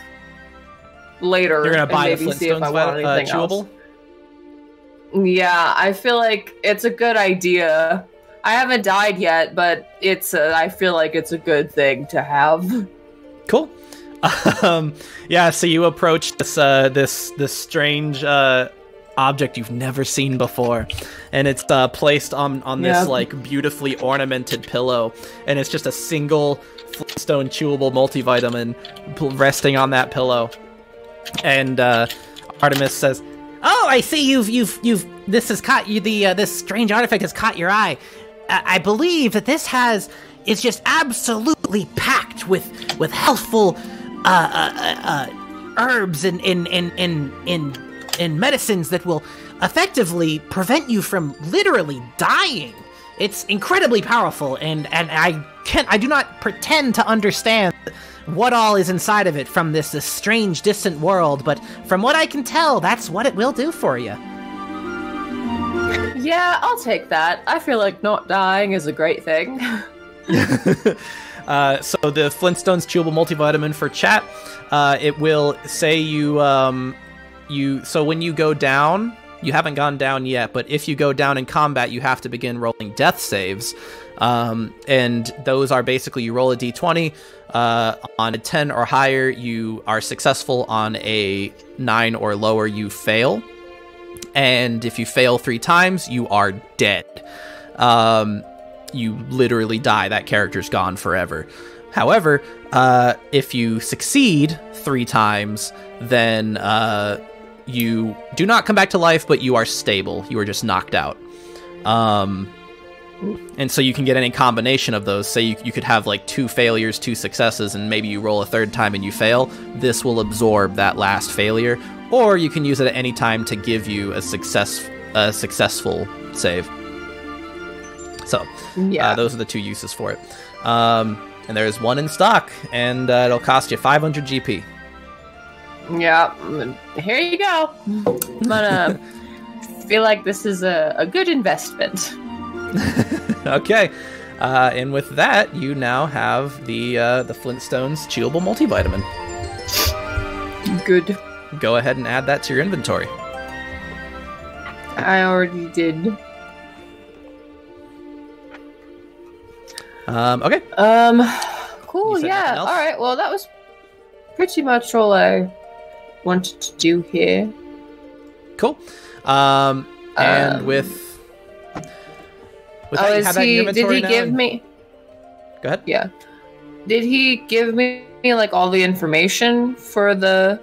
Speaker 2: later.
Speaker 5: You're gonna buy
Speaker 2: and
Speaker 5: the
Speaker 2: maybe see if I want anything
Speaker 5: chewable?
Speaker 2: else. Yeah, I feel like it's a good idea. I haven't died yet, but I feel like it's a good thing to have.
Speaker 5: Cool. Yeah, so you approach this strange object you've never seen before, and it's placed on this like beautifully ornamented pillow, and it's just a single Flintstone chewable multivitamin resting on that pillow. And Artemis says,
Speaker 3: Oh, I see this has caught you, this strange artifact has caught your eye. I believe that this is just absolutely packed with healthful herbs and medicines that will effectively prevent you from literally dying. It's incredibly powerful, and I do not pretend to understand what all is inside of it from this strange distant world, but from what I can tell, that's what it will do for you.
Speaker 2: Yeah, I'll take that. I feel like not dying is a great thing.
Speaker 5: So the Flintstones chewable multivitamin for chat, it will say so when you go down, you haven't gone down yet, but if you go down in combat, you have to begin rolling death saves. And those are basically, you roll a d20, on a 10 or higher, you are successful. On a 9 or lower, you fail. And if you fail 3 times, you are dead. You literally die. That character's gone forever. However, if you succeed 3 times, then you do not come back to life, but you are stable. You are just knocked out. And so you can get any combination of those. Say you could have like 2 failures, 2 successes, and maybe you roll a 3rd time and you fail. This will absorb that last failure. Or you can use it at any time to give you a successful save. So, those are the 2 uses for it. And there's 1 in stock, and it'll cost you 500 GP.
Speaker 2: Yeah, here you go. I'm gonna feel like this is a good investment.
Speaker 5: Okay, and with that, you now have the Flintstones chewable multivitamin.
Speaker 2: Good.
Speaker 5: Go ahead and add that to your inventory.
Speaker 2: I already did.
Speaker 5: Okay.
Speaker 2: Cool. Yeah. All right. Well, that was pretty much all I wanted to do here.
Speaker 5: Cool. And with that, you have that in your inventory
Speaker 2: did he give me?
Speaker 5: Go ahead.
Speaker 2: Yeah. Did he give me like all the information for the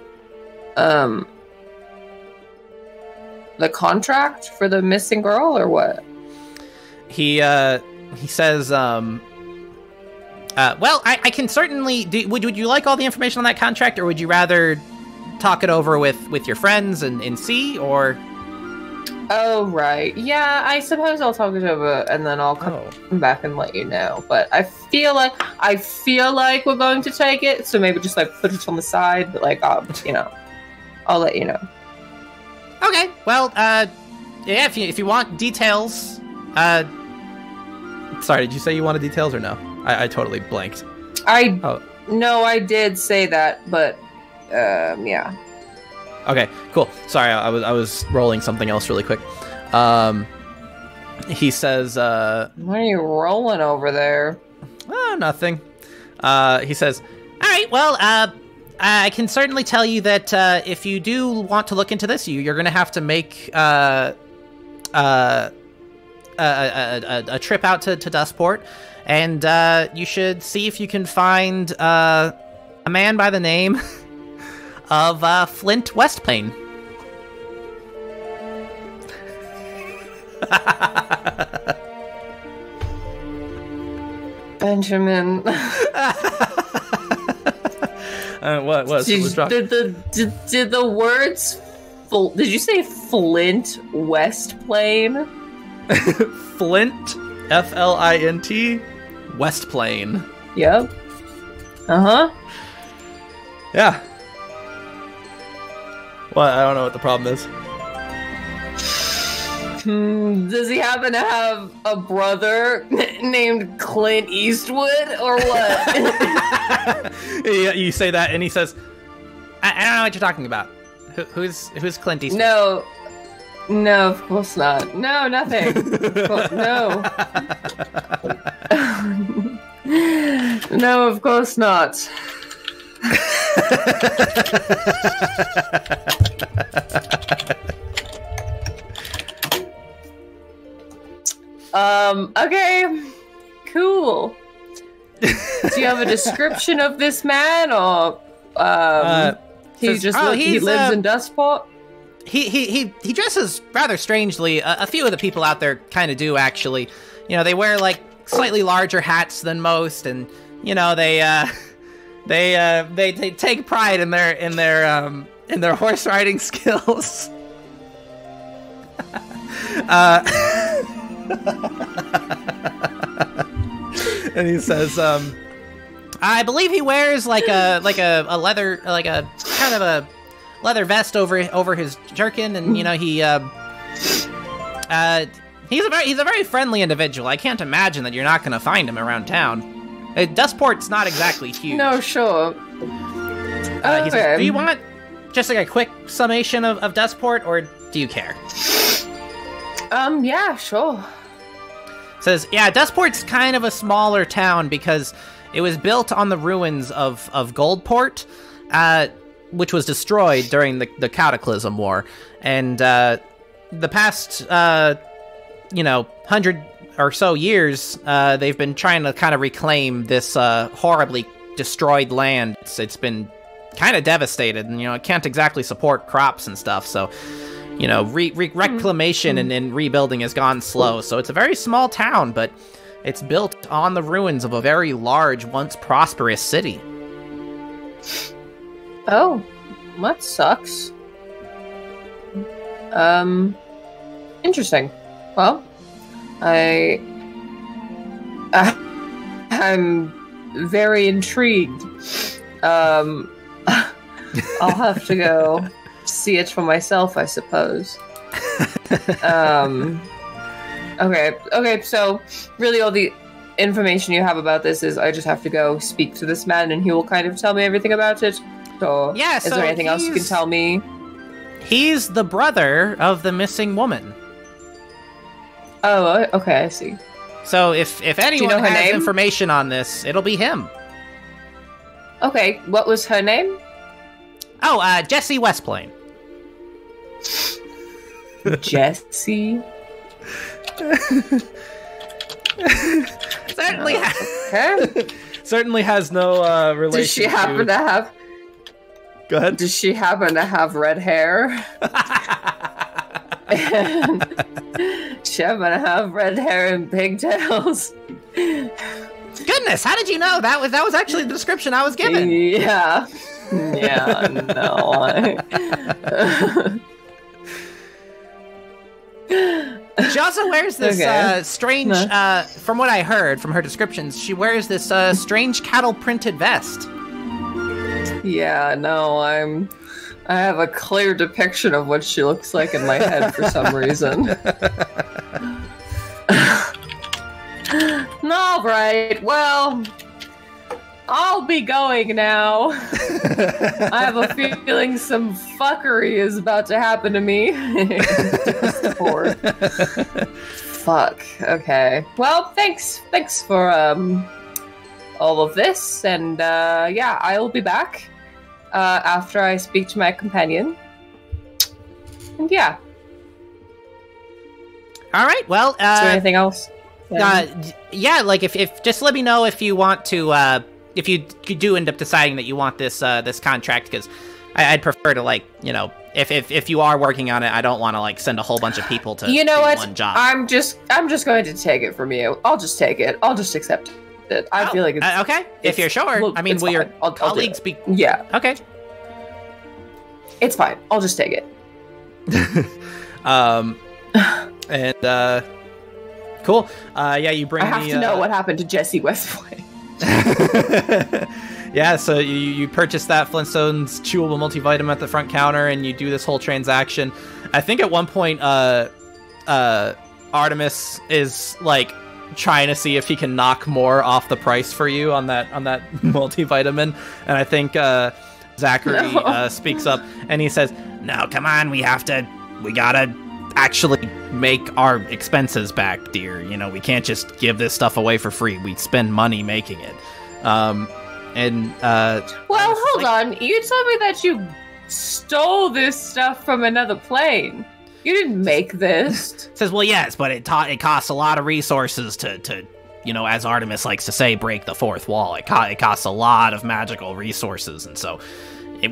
Speaker 2: contract for the missing girl, or what?
Speaker 3: He says, well, I can certainly would you like all the information on that contract, or would you rather talk it over with your friends and see, or?
Speaker 2: Oh, right. Yeah, I suppose I'll talk it over and then I'll come back and let you know. But I feel like we're going to take it, so maybe just like put it on the side, but like I'll let you know.
Speaker 3: Okay. Well, yeah, if you want details,
Speaker 5: Sorry, did you say you wanted details or no? I totally blanked.
Speaker 2: No, I did say that, but yeah.
Speaker 5: Okay, cool. Sorry, I was rolling something else really quick. He says,
Speaker 2: what are you rolling over there?
Speaker 5: Oh, nothing. He says,
Speaker 3: all right, well, I can certainly tell you that if you do want to look into this, you're going to have to make a trip out to Dustport, and you should see if you can find a man by the name of Flint Westplane.
Speaker 2: Benjamin.
Speaker 5: What?
Speaker 2: Did the words? Did you say Flint West Plain?
Speaker 5: Flint, Flint, West Plain.
Speaker 2: Yep. Uh-huh.
Speaker 5: Yeah. Well, I don't know what the problem is.
Speaker 2: Does he happen to have a brother named Clint Eastwood, or what?
Speaker 5: Yeah, you say that, and he says,
Speaker 3: I don't know what you're talking about. Who's Clint Eastwood?
Speaker 2: No, of course not. No, nothing. No. No, of course not. Okay. Cool. Do you have a description of this man, or he lives in Dustport?
Speaker 3: He dresses rather strangely. A few of the people out there kind of do, actually. You know, they wear like slightly larger hats than most, and you know they take pride in their horse riding skills.
Speaker 5: and he says,
Speaker 3: I believe he wears like a leather, like a kind of a leather vest over his jerkin, and you know he's a very friendly individual. I can't imagine that you're not going to find him around town. Dustport's not exactly huge.
Speaker 2: No, sure.
Speaker 3: He says, do you want just like a quick summation of Dustport, or do you care?
Speaker 2: Yeah, sure.
Speaker 3: Says, yeah, Dustport's kind of a smaller town because it was built on the ruins of Goldport, which was destroyed during the Cataclysm War. And the past, 100 or so years, they've been trying to kind of reclaim this horribly destroyed land. It's been kind of devastated, and, it can't exactly support crops and stuff, so... reclamation and rebuilding has gone slow, so it's a very small town, but it's built on the ruins of a very large, once prosperous city.
Speaker 2: Oh, that sucks. Interesting. Well, I'm very intrigued. I'll have to go see it for myself, I suppose. Okay, so really all the information you have about this is I just have to go speak to this man and he will kind of tell me everything about it? Or
Speaker 3: yeah,
Speaker 2: is there anything else you can tell me?
Speaker 3: He's the brother of the missing woman.
Speaker 2: Oh, okay, I see.
Speaker 3: So if anyone has information on this, it'll be him.
Speaker 2: Okay, what was her name?
Speaker 3: Oh, Jessie Westplain.
Speaker 2: Jessie?
Speaker 5: Certainly has no relation.
Speaker 2: Does she happen to have...
Speaker 5: Go ahead.
Speaker 2: Does she happen to have red hair? And she happen to have red hair and pigtails?
Speaker 3: Goodness, how did you know? That was actually the description I was given.
Speaker 2: Yeah. Yeah, no.
Speaker 3: She also wears this strange, from what I heard from her descriptions, she wears this strange cattle-printed vest.
Speaker 2: Yeah, no, I have a clear depiction of what she looks like in my head for some reason. All right, well, I'll be going now. I have a feeling some fuckery is about to happen to me. Fuck. Okay. Well, thanks for all of this, and yeah, I'll be back after I speak to my companion. And yeah.
Speaker 3: All right. Well,
Speaker 2: is there anything else?
Speaker 3: Yeah, like if just let me know if you want to if you do end up deciding that you want this this contract, because I'd prefer to if you are working on it, I don't want to like send a whole bunch of people to
Speaker 2: you know
Speaker 3: do
Speaker 2: what?
Speaker 3: one job.
Speaker 2: I'm just going to take it from you. I'll just take it. I'll just accept it. I feel like it's
Speaker 3: okay. If you're sure,
Speaker 2: well,
Speaker 3: I mean, will your
Speaker 2: I'll
Speaker 3: colleagues be?
Speaker 2: Yeah.
Speaker 3: Okay.
Speaker 2: It's fine. I'll just take it.
Speaker 1: Cool. Yeah, you bring.
Speaker 2: I have to know what happened to Jesse Westway.
Speaker 1: Yeah, so you purchase that Flintstone's chewable multivitamin at the front counter, and you do this whole transaction. I think at one point, Artemis is like trying to see if he can knock more off the price for you on that multivitamin, and I think Zachary speaks up and he says,
Speaker 3: No, come on, we gotta actually make our expenses back, dear. You know, we can't just give this stuff away for free. We spend money making it.
Speaker 2: Well, hold on. You told me that you stole this stuff from another plane. You didn't make this.
Speaker 3: Says, well, yes, but it costs a lot of resources to you know, as Artemis likes to say, break the fourth wall. It costs a lot of magical resources, and so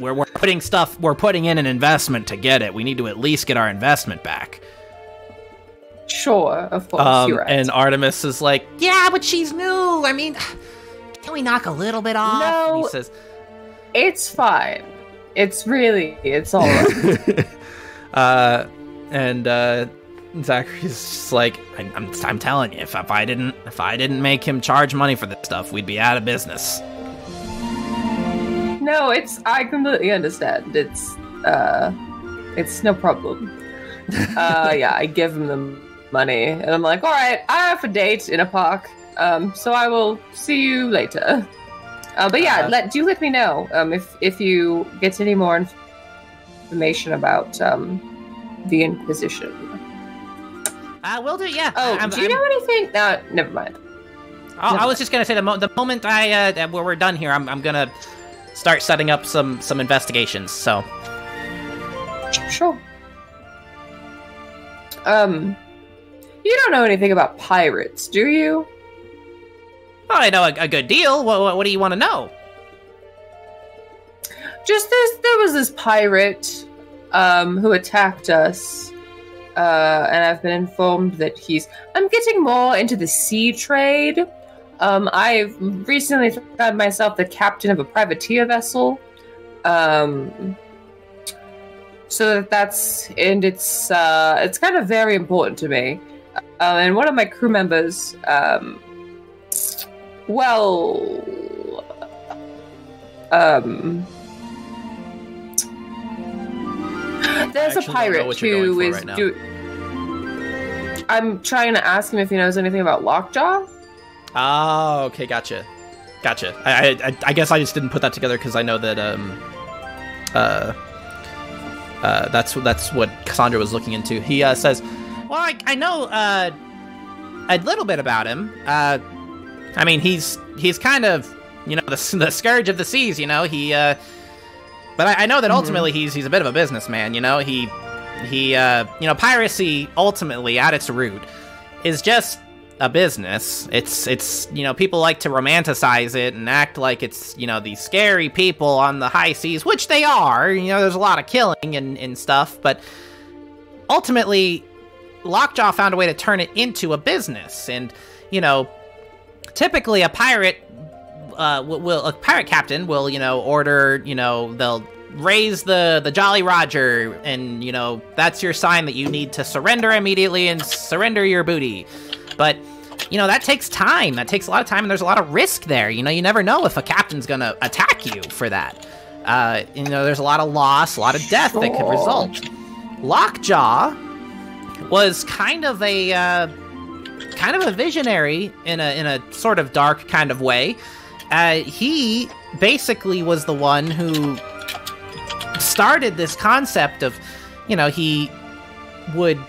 Speaker 3: we're putting in an investment to get it. We need to at least get our investment back.
Speaker 2: Sure, of course, you're right.
Speaker 1: And Artemis is like,
Speaker 4: Yeah, but she's new. I mean, can we knock a little bit off?
Speaker 2: No,
Speaker 1: and he says,
Speaker 2: it's fine. It's all right.
Speaker 1: Zachary's just like,
Speaker 3: I'm telling you, if I didn't make him charge money for this stuff, we'd be out of business.
Speaker 2: No, I completely understand. It's no problem. Yeah, I give him the money, and I'm like, all right, I have a date in a park, so I will see you later. But yeah, do let me know if you get any more information about the Inquisition.
Speaker 3: Will do, yeah.
Speaker 2: Oh, do you know anything? No, never mind.
Speaker 3: I was just gonna say the moment we're done here, I'm gonna start setting up some investigations. So
Speaker 2: sure. You don't know anything about pirates, do you?
Speaker 3: Well, I know a good deal. What do you want to know?
Speaker 2: Just there was this pirate who attacked us, and I've been informed that I'm getting more into the sea trade. I've recently found myself the captain of a privateer vessel. So it's kind of very important to me. And one of my crew members, there's a pirate who is I'm trying to ask him if he knows anything about Lockjaw.
Speaker 1: oh, okay, gotcha. I guess I just didn't put that together because I know that that's what Cassandra was looking into. He says,
Speaker 3: Well, I know a little bit about him. I mean, he's kind of, you know, the scourge of the seas. You know, but I know that ultimately he's a bit of a businessman. You know, he you know, piracy ultimately at its root is just a business. It's you know, people like to romanticize it and act like it's, you know, these scary people on the high seas, which they are. You know, there's a lot of killing and stuff, but ultimately Lockjaw found a way to turn it into a business. And, you know, typically a pirate captain will, you know, order, you know, they'll raise the Jolly Roger, and, you know, that's your sign that you need to surrender immediately and surrender your booty. But, you know, that takes time. That takes a lot of time, and there's a lot of risk there. You know, you never know if a captain's gonna attack you for that. You know, there's a lot of loss, a lot of death that could result. Lockjaw was kind of a visionary in a sort of dark kind of way. He basically was the one who started this concept of, you know, he would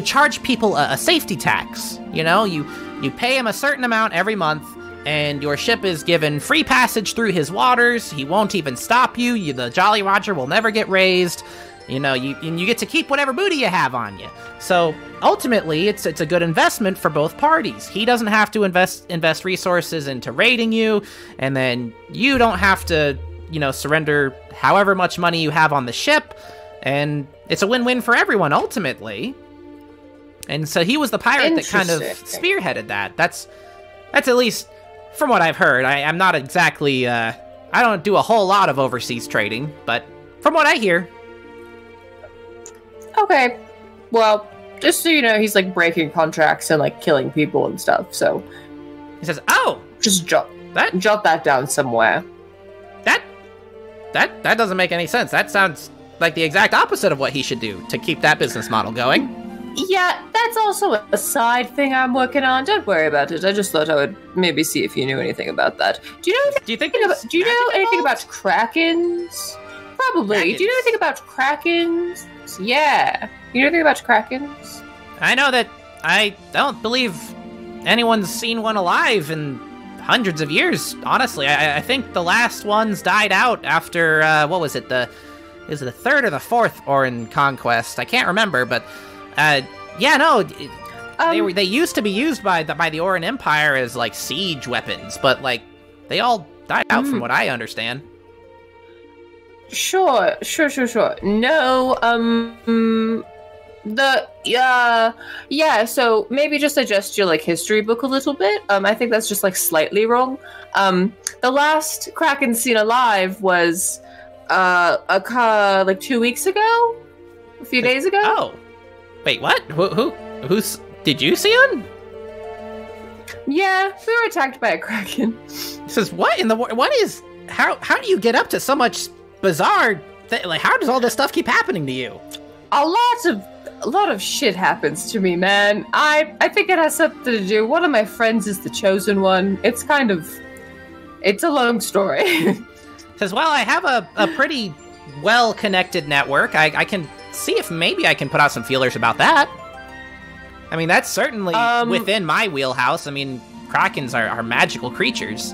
Speaker 3: charge people a safety tax. You know, you pay him a certain amount every month, and your ship is given free passage through his waters. He won't even stop you. The Jolly Roger will never get raised. You know, you get to keep whatever booty you have on you. So ultimately, it's a good investment for both parties. He doesn't have to invest resources into raiding you, and then you don't have to, you know, surrender however much money you have on the ship. and it's a win-win for everyone ultimately. And so he was the pirate that kind of spearheaded that. That's at least from what I've heard. I'm not exactly, I don't do a whole lot of overseas trading, but from what I hear.
Speaker 2: Okay. Well, just so you know, he's like breaking contracts and like killing people and stuff, so.
Speaker 3: He says, oh!
Speaker 2: Just jot that down somewhere.
Speaker 3: That doesn't make any sense. That sounds like the exact opposite of what he should do to keep that business model going.
Speaker 2: Yeah, that's also a side thing I'm working on. Don't worry about it. I just thought I would maybe see if you knew anything about that. Do you know anything about krakens? Probably. Krakens. Do you know anything about krakens? Yeah. You know anything about krakens?
Speaker 3: I know that I don't believe anyone's seen one alive in hundreds of years, honestly. I think the last ones died out after, what was it, is it the third or the fourth Orin conquest? I can't remember, but, yeah, no, they used to be used by the Orin Empire as, like, siege weapons, but, like, they all died out from what I understand.
Speaker 2: Sure. No, so maybe just adjust your like history book a little bit. I think that's just like slightly wrong. The last Kraken seen alive was like 2 weeks ago, a few days ago.
Speaker 3: Oh, wait, what? Who's? Did you see him?
Speaker 2: Yeah, we were attacked by a Kraken.
Speaker 3: He says, what in the world? What is? How do you get up to so much bizarre? Like, how does all this stuff keep happening to you?
Speaker 2: A lot of shit happens to me, man. I think it has something to do. One of my friends is the chosen one. It's a long story.
Speaker 3: Says, well, I have a pretty well-connected network. I can see if maybe I can put out some feelers about that. I mean, that's certainly within my wheelhouse. I mean, Krakens are magical creatures.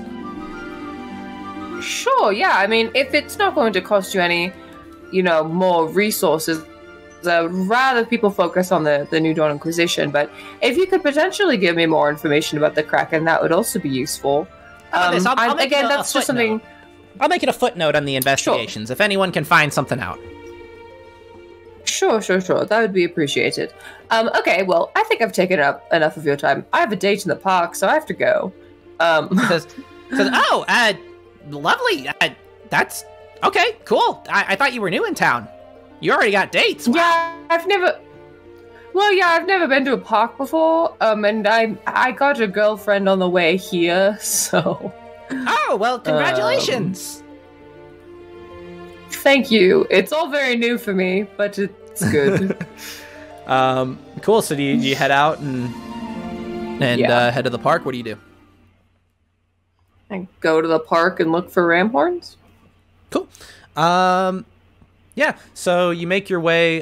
Speaker 2: Sure, yeah. I mean, if it's not going to cost you any, more resources, rather people focus on the New Dawn Inquisition, but if you could potentially give me more information about the Kraken, that would also be useful. That's just something...
Speaker 3: I'll make it a footnote on the investigations, if anyone can find something out.
Speaker 2: Sure. That would be appreciated. Okay, well, I think I've taken up enough of your time. I have a date in the park, so I have to go.
Speaker 3: Lovely. That's... Okay, cool. I thought you were new in town. You already got dates. Wow.
Speaker 2: Yeah, I've never been to a park before, and I got a girlfriend on the way here, so...
Speaker 3: Oh, well, congratulations!
Speaker 2: Thank you. It's all very new for me, but it's good.
Speaker 1: Cool, so do you head out and head to the park? What do you do?
Speaker 2: I go to the park and look for ram horns.
Speaker 1: Cool. Yeah, so you make your way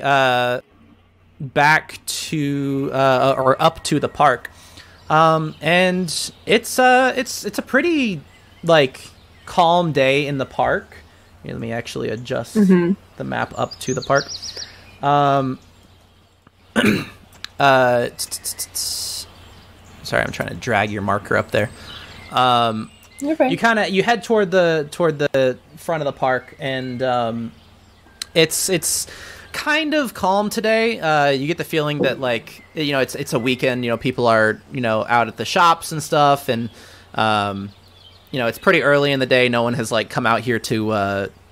Speaker 1: back to or up to the park, and it's a pretty like calm day in the park. Here, let me actually adjust the map up to the park. Sorry, I'm trying to drag your marker up there.
Speaker 2: Okay.
Speaker 1: You head toward the front of the park, and it's kind of calm today. You get the feeling that like it's a weekend. People are out at the shops and stuff, and it's pretty early in the day. No one has like come out here to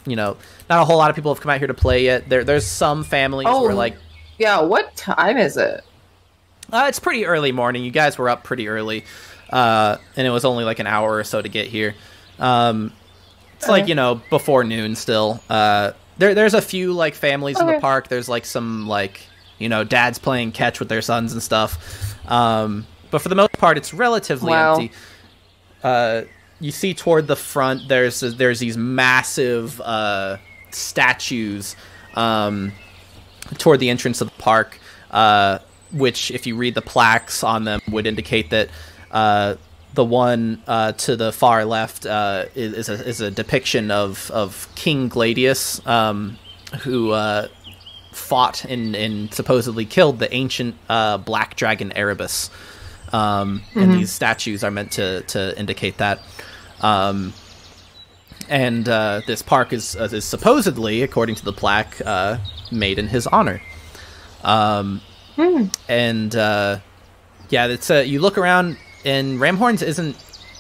Speaker 1: not a whole lot of people have come out here to play yet. There's some families where like
Speaker 2: what time is it?
Speaker 1: It's pretty early morning. You guys were up pretty early. And it was only like an hour or so to get here. It's like, before noon still. There's a few like families in the park. There's like some like, dads playing catch with their sons and stuff. But for the most part, it's relatively empty. You see toward the front, there's these massive statues toward the entrance of the park, which if you read the plaques on them would indicate that the one to the far left is a depiction of King Gladius, who fought and supposedly killed the ancient black dragon Erebus. And these statues are meant to indicate that. And this park is supposedly, according to the plaque, made in his honor. And yeah, it's you look around, and Ramhorns isn't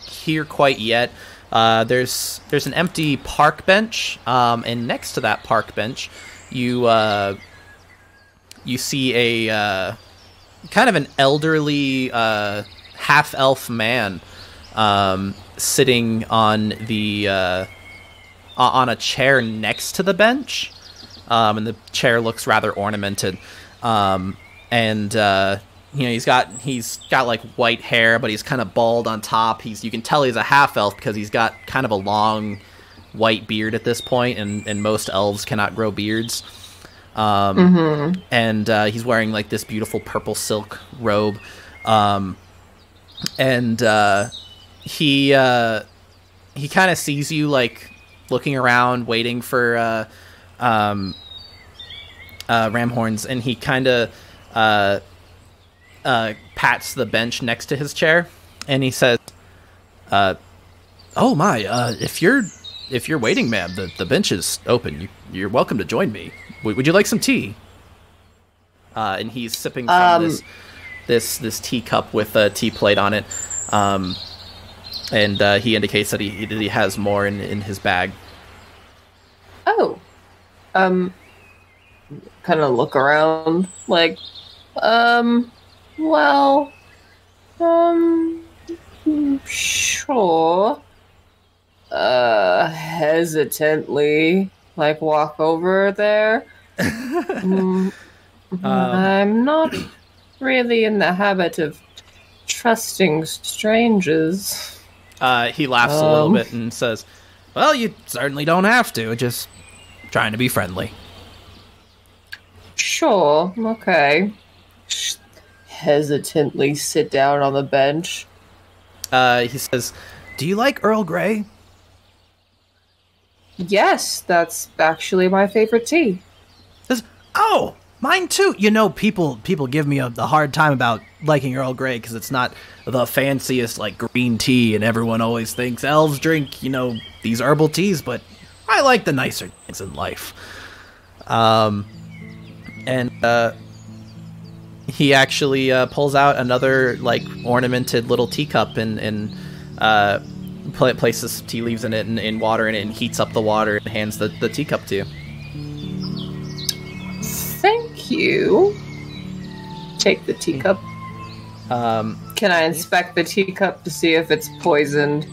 Speaker 1: here quite yet. There's an empty park bench, and next to that park bench, you see a kind of an elderly half-elf man sitting on the on a chair next to the bench, and the chair looks rather ornamented. And he's got like white hair, but he's kind of bald on top. You can tell he's a half elf because he's got kind of a long white beard at this point, and most elves cannot grow beards. And he's wearing like this beautiful purple silk robe. And he kind of sees you like looking around, waiting for Ramhorns, and he kind of pats the bench next to his chair, and he says, "Oh my! If you're waiting, ma'am, the bench is open. You're welcome to join me. Would you like some tea?" And he's sipping from this teacup with a tea plate on it, and he indicates that he has more in his bag.
Speaker 2: Oh, kind of look around, like, well, sure. Hesitantly, like, walk over there. I'm not really in the habit of trusting strangers.
Speaker 1: He laughs a little bit and says, "Well, you certainly don't have to. Just trying to be friendly."
Speaker 2: Sure, okay. Hesitantly sit down on the bench.
Speaker 1: He says, "Do you like Earl Grey?"
Speaker 2: Yes, that's actually my favorite tea.
Speaker 1: Says, "Oh, mine too." You know, people give me a hard time about liking Earl Grey because it's not the fanciest like green tea, and everyone always thinks elves drink, these herbal teas, but I like the nicer things in life. And he actually pulls out another like ornamented little teacup and places tea leaves in it and water in it, and heats up the water and hands the teacup to you.
Speaker 2: Thank you. Take the teacup. Can I inspect the teacup to see if it's poisoned?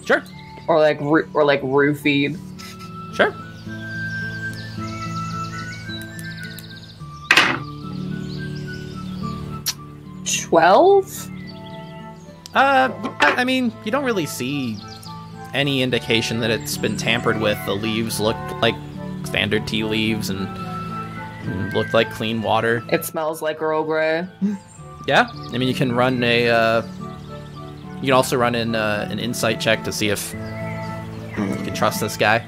Speaker 1: Sure.
Speaker 2: Or like roofied?
Speaker 1: Sure.
Speaker 2: $12?
Speaker 1: I mean, you don't really see any indication that it's been tampered with. The leaves look like standard tea leaves and look like clean water.
Speaker 2: It smells like Earl Grey.
Speaker 1: Yeah, I mean, you can run you can also run an insight check to see if you can trust this guy.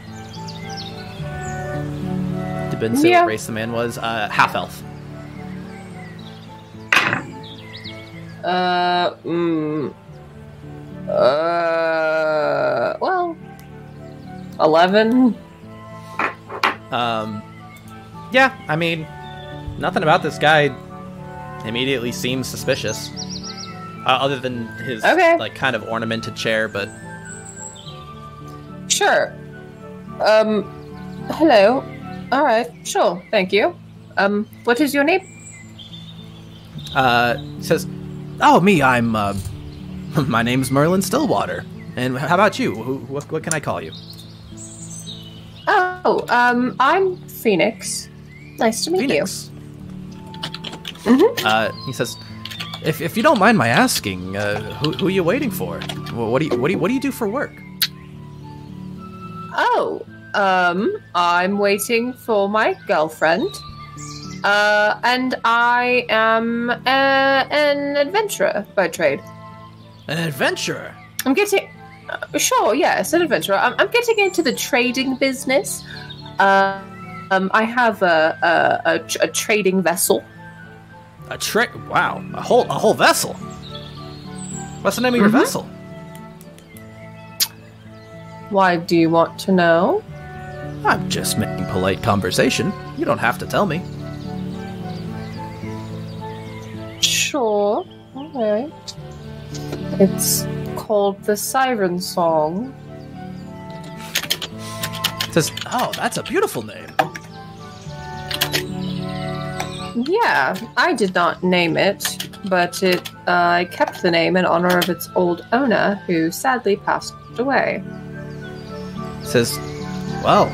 Speaker 1: Depends what race the man was. Half elf.
Speaker 2: Well, 11.
Speaker 1: Yeah, I mean, nothing about this guy immediately seems suspicious. Other than his, like, kind of ornamented chair, but...
Speaker 2: Sure. Hello. Alright, sure, thank you. What is your name?
Speaker 1: He says, "Oh, me, I'm, my name's Merlin Stillwater. And how about you? What can I call you?"
Speaker 2: Oh, I'm Phoenix. Nice to meet
Speaker 1: Phoenix.
Speaker 2: you. Mm-hmm.
Speaker 1: He says, if you don't mind my asking, who are you waiting for? What do you do for work?
Speaker 2: Oh, I'm waiting for my girlfriend. And I am an adventurer by trade.
Speaker 1: An adventurer?
Speaker 2: I'm getting... sure, yes, an adventurer. I'm getting into the trading business. I have a trading vessel.
Speaker 1: Wow, a whole vessel. What's the name of your vessel?
Speaker 2: Why do you want to know?
Speaker 1: I'm just making polite conversation. You don't have to tell me.
Speaker 2: Sure. Alright. It's called the Siren Song.
Speaker 1: It says, oh, that's a beautiful name.
Speaker 2: Yeah, I did not name it, but I kept the name in honor of its old owner, who sadly passed away.
Speaker 1: It says, well,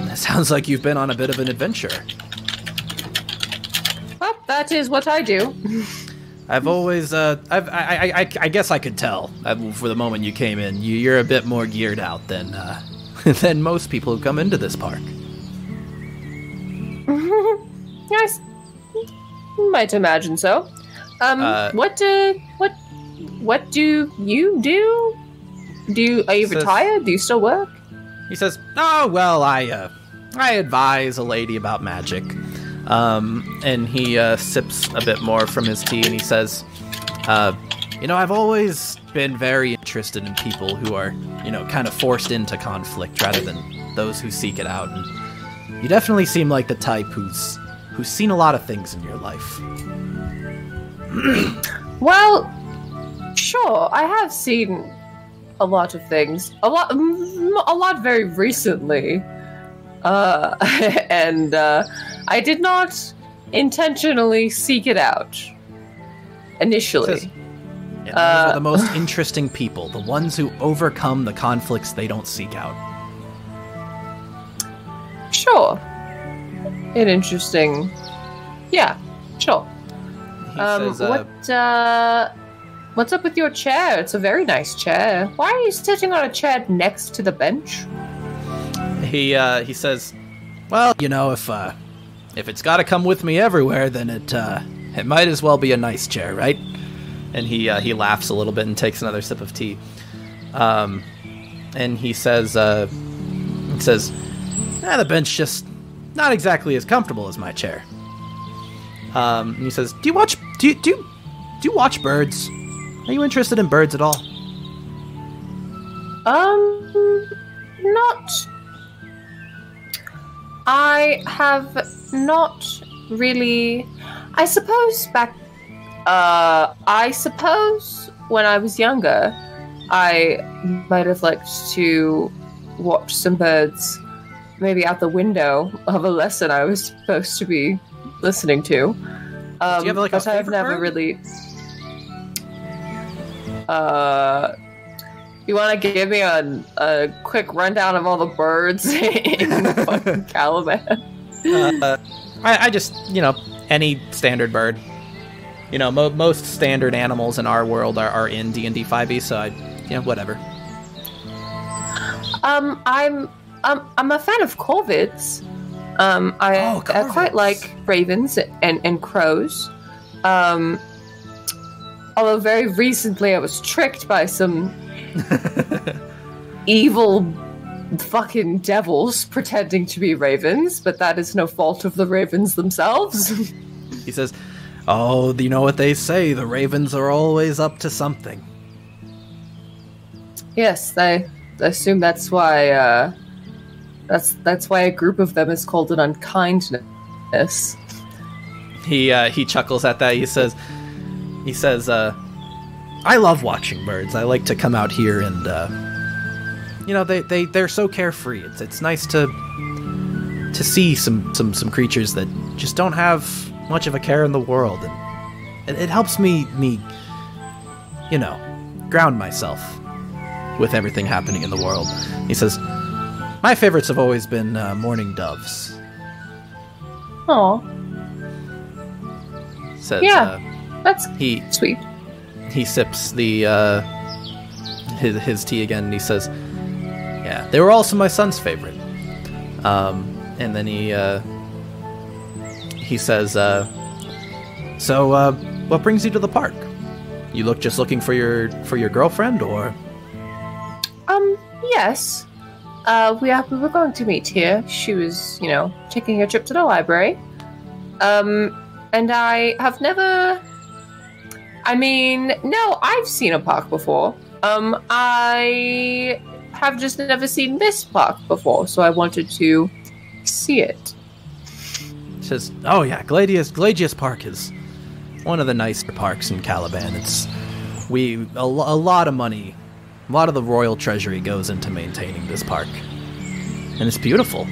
Speaker 1: that sounds like you've been on a bit of an adventure.
Speaker 2: Well, that is what I do.
Speaker 1: I've always, I guess I could tell for the moment you came in. You're a bit more geared out than, than most people who come into this park.
Speaker 2: Yes, might imagine so. What do you do? Are you retired? Do you still work?
Speaker 1: He says, oh, well, I advise a lady about magic. And he sips a bit more from his tea, and he says, I've always been very interested in people who are, kind of forced into conflict rather than those who seek it out. And you definitely seem like the type who's seen a lot of things in your life.
Speaker 2: Well, sure, I have seen a lot of things. A lot very recently. And I did not intentionally seek it out initially.
Speaker 1: Those are the most interesting people, the ones who overcome the conflicts they don't seek out.
Speaker 2: Sure. An interesting... Yeah, sure.
Speaker 1: He says,
Speaker 2: what's up with your chair? It's a very nice chair. Why are you sitting on a chair next to the bench?
Speaker 1: He says, well, if it's got to come with me everywhere, then it might as well be a nice chair, right? And he laughs a little bit and takes another sip of tea. And he says, the bench just not exactly as comfortable as my chair. And he says, do you watch birds? Are you interested in birds at all?
Speaker 2: Not. I have not really. I suppose when I was younger, I might have liked to watch some birds, maybe out the window of a lesson I was supposed to be listening to.
Speaker 1: Do you have like
Speaker 2: but
Speaker 1: a
Speaker 2: I've never
Speaker 1: bird?
Speaker 2: really. You want to give me a quick rundown of all the birds in fucking Caliban?
Speaker 1: I just, any standard bird. Most standard animals in our world are in D&D 5e, so whatever.
Speaker 2: I'm a fan of corvids. I quite like ravens and crows. Although very recently I was tricked by some evil fucking devils pretending to be ravens, but that is no fault of the ravens themselves.
Speaker 1: He says, oh, you know what they say, the ravens are always up to something.
Speaker 2: Yes, I assume that's why that's why a group of them is called an unkindness.
Speaker 1: He chuckles at that. He says, I love watching birds. I like to come out here and, they're so carefree. It's nice to see some creatures that just don't have much of a care in the world, and it helps me ground myself with everything happening in the world. He says, my favorites have always been mourning doves.
Speaker 2: Aw.
Speaker 1: Says,
Speaker 2: yeah, that's sweet.
Speaker 1: He sips his tea again, and he says, yeah, they were also my son's favorite. And then he says, so what brings you to the park? You looking for your girlfriend, or?
Speaker 2: Yes. We were going to meet here. She was, taking a trip to the library. And I have never... no, I've seen a park before. I have just never seen this park before, so I wanted to see it.
Speaker 1: says, "Oh yeah, Gladius Park is one of the nicer parks in Caliban. It's a lot of money, a lot of the royal treasury goes into maintaining this park, and it's beautiful."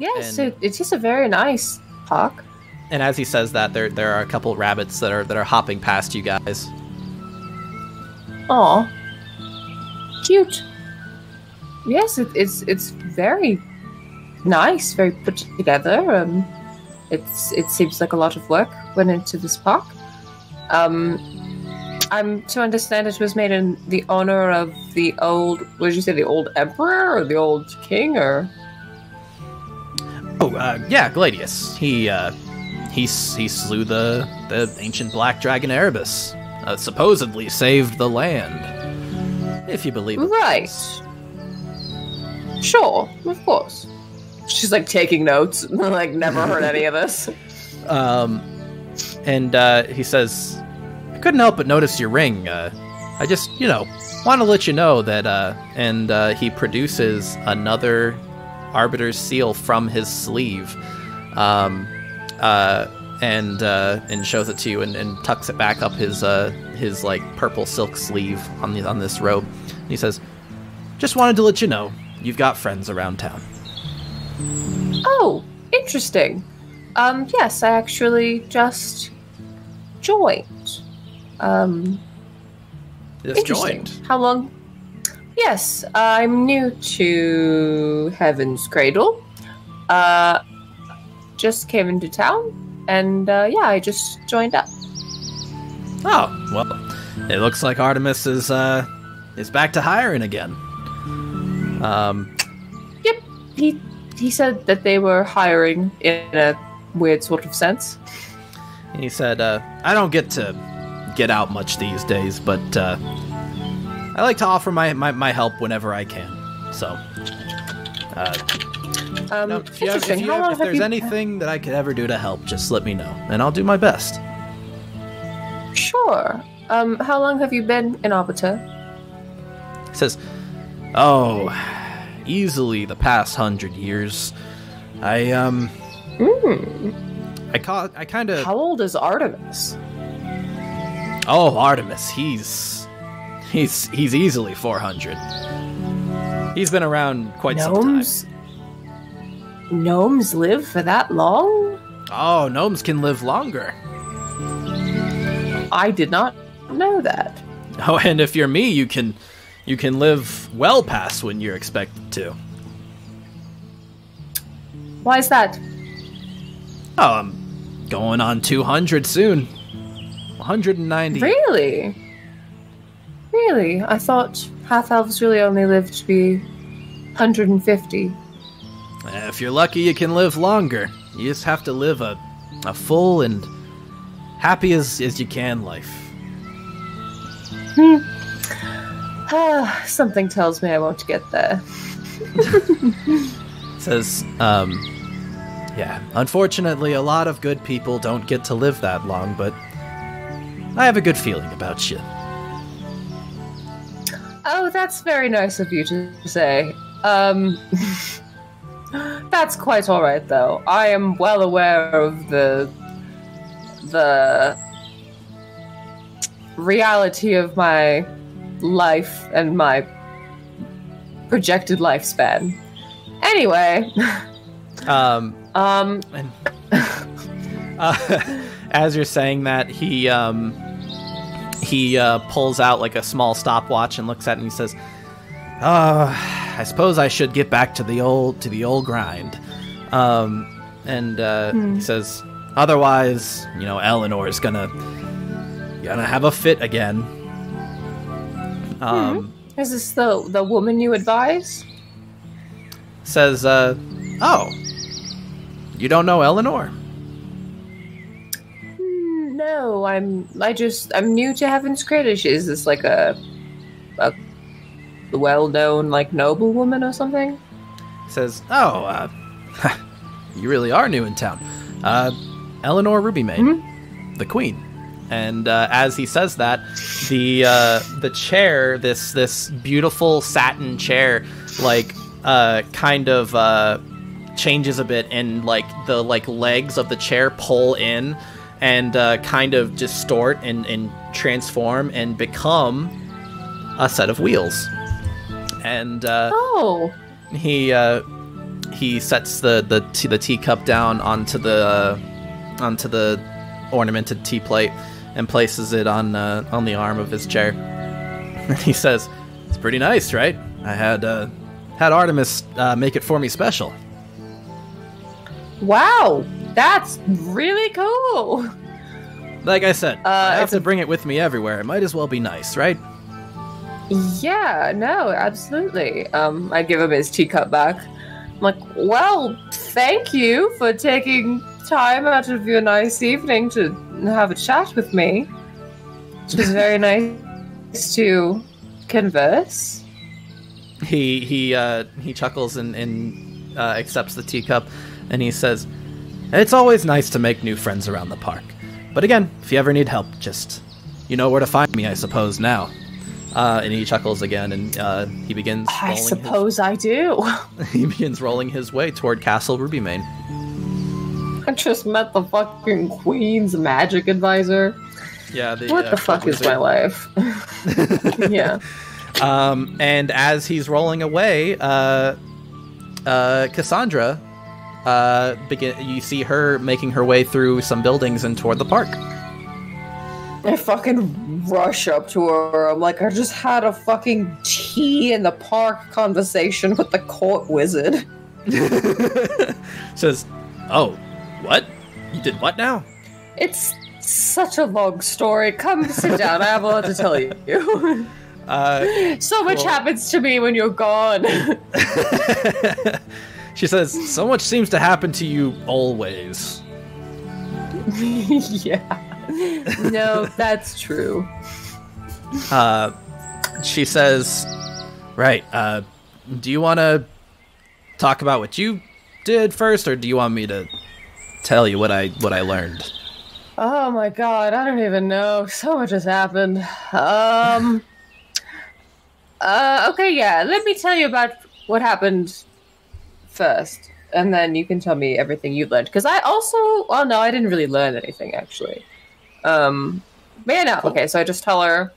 Speaker 2: Yes, it is a very nice park.
Speaker 1: And as he says that, there are a couple rabbits that are hopping past you guys.
Speaker 2: Aw, cute. Yes, it's very nice, very put together. It seems like a lot of work went into this park. I'm to understand it was made in the honor of the old. What did you say? The old emperor or the old king, or?
Speaker 1: Oh, yeah, Gladius. He slew the ancient black dragon Erebus. Supposedly saved the land, if you believe it.
Speaker 2: Right. Sure, of course. She's like taking notes. Like never heard any of this.
Speaker 1: And he says, "I couldn't help but notice your ring. I just, want to let you know that." And he produces another Arbiter's seal from his sleeve, and shows it to you, and tucks it back up his like purple silk sleeve on this robe. And he says, "Just wanted to let you know you've got friends around town."
Speaker 2: Oh, interesting. Yes, I actually just joined.
Speaker 1: Just
Speaker 2: Interesting.
Speaker 1: joined.
Speaker 2: How long? Yes, I'm new to Heaven's Cradle. Just came into town, and yeah, I just joined up.
Speaker 1: Oh, well, it looks like Artemis is back to hiring again.
Speaker 2: Yep, he said that they were hiring in a weird sort of sense.
Speaker 1: He said, "I don't get to get out much these days, but I like to offer my help whenever I can. So, if there's anything that I could ever do to help, just let me know, and I'll do my best."
Speaker 2: Sure. How long have you been in Arbiter?
Speaker 1: He says, "Oh, easily the past 100 years. I kind of."
Speaker 2: How old is Artemis?
Speaker 1: Oh, Artemis, he's easily 400. He's been around quite some time.
Speaker 2: Gnomes live for that long?
Speaker 1: Oh, gnomes can live longer.
Speaker 2: I did not know that.
Speaker 1: Oh, and if you're me, you can live well past when you're expected to.
Speaker 2: Why is that?
Speaker 1: Oh, I'm going on 200 soon. 190.
Speaker 2: Really? Really? I thought half-elves really only lived to be 150.
Speaker 1: If you're lucky, you can live longer. You just have to live a full and happy as you can life.
Speaker 2: Something tells me I won't get there.
Speaker 1: Says, yeah, unfortunately, a lot of good people don't get to live that long, but I have a good feeling about you.
Speaker 2: Oh, that's very nice of you to say. That's quite alright, though. I am well aware of the reality of my life and my projected lifespan. Anyway.
Speaker 1: As you're saying that, he pulls out like a small stopwatch and looks at it and he says, I suppose I should get back to the old grind. He says, otherwise, Eleanor's gonna have a fit again.
Speaker 2: Is this the woman you advise?
Speaker 1: Says, oh, you don't know Eleanor?
Speaker 2: No, I'm new to Heaven's Cradle. Is this like a well-known like noblewoman or something?
Speaker 1: Says, oh, you really are new in town. Eleanor Rubymane, the queen. And as he says that, the chair, this beautiful satin chair, like kind of
Speaker 5: changes a bit, and like the legs of the chair pull in and kind of distort and transform and become a set of wheels. And he sets the teacup down onto the ornamented tea plate and places it on the arm of his chair. And he says, "It's pretty nice, right? I had Artemis make it for me special."
Speaker 2: Wow, that's really cool.
Speaker 5: Like I said, I have to bring it with me everywhere. It might as well be nice, right?
Speaker 2: Yeah, no, absolutely. I give him his teacup back. I'm like, well, thank you for taking time out of your nice evening to have a chat with me. It was very nice to converse.
Speaker 5: He chuckles and accepts the teacup, and he says, "It's always nice to make new friends around the park. But again, if you ever need help, just you know where to find me, I suppose now." And he chuckles again, and he begins.
Speaker 2: I suppose I do.
Speaker 5: He begins rolling his way toward Castle Rubymane.
Speaker 2: I just met the fucking Queen's magic advisor.
Speaker 5: Yeah.
Speaker 2: What the fuck is my life? Yeah.
Speaker 5: And as he's rolling away, Cassandra, you see her making her way through some buildings and toward the park.
Speaker 2: I fucking rush up to her. I'm like, I just had a fucking tea in the park conversation with the court wizard.
Speaker 5: Says, "Oh, what? You did what now?"
Speaker 2: It's such a long story. Come sit down. I have a lot to tell you. So much happens to me when you're gone.
Speaker 5: She says, "So much seems to happen to you always."
Speaker 2: Yeah. No, that's true.
Speaker 5: She says, "Right, do you want to talk about what you did first, or do you want me to tell you what I learned?"
Speaker 2: Oh my god, I don't even know. So much has happened. Okay, yeah, let me tell you about what happened first, and then you can tell me everything you learned. Because I didn't really learn anything, actually. But yeah, no. Okay, so I just tell her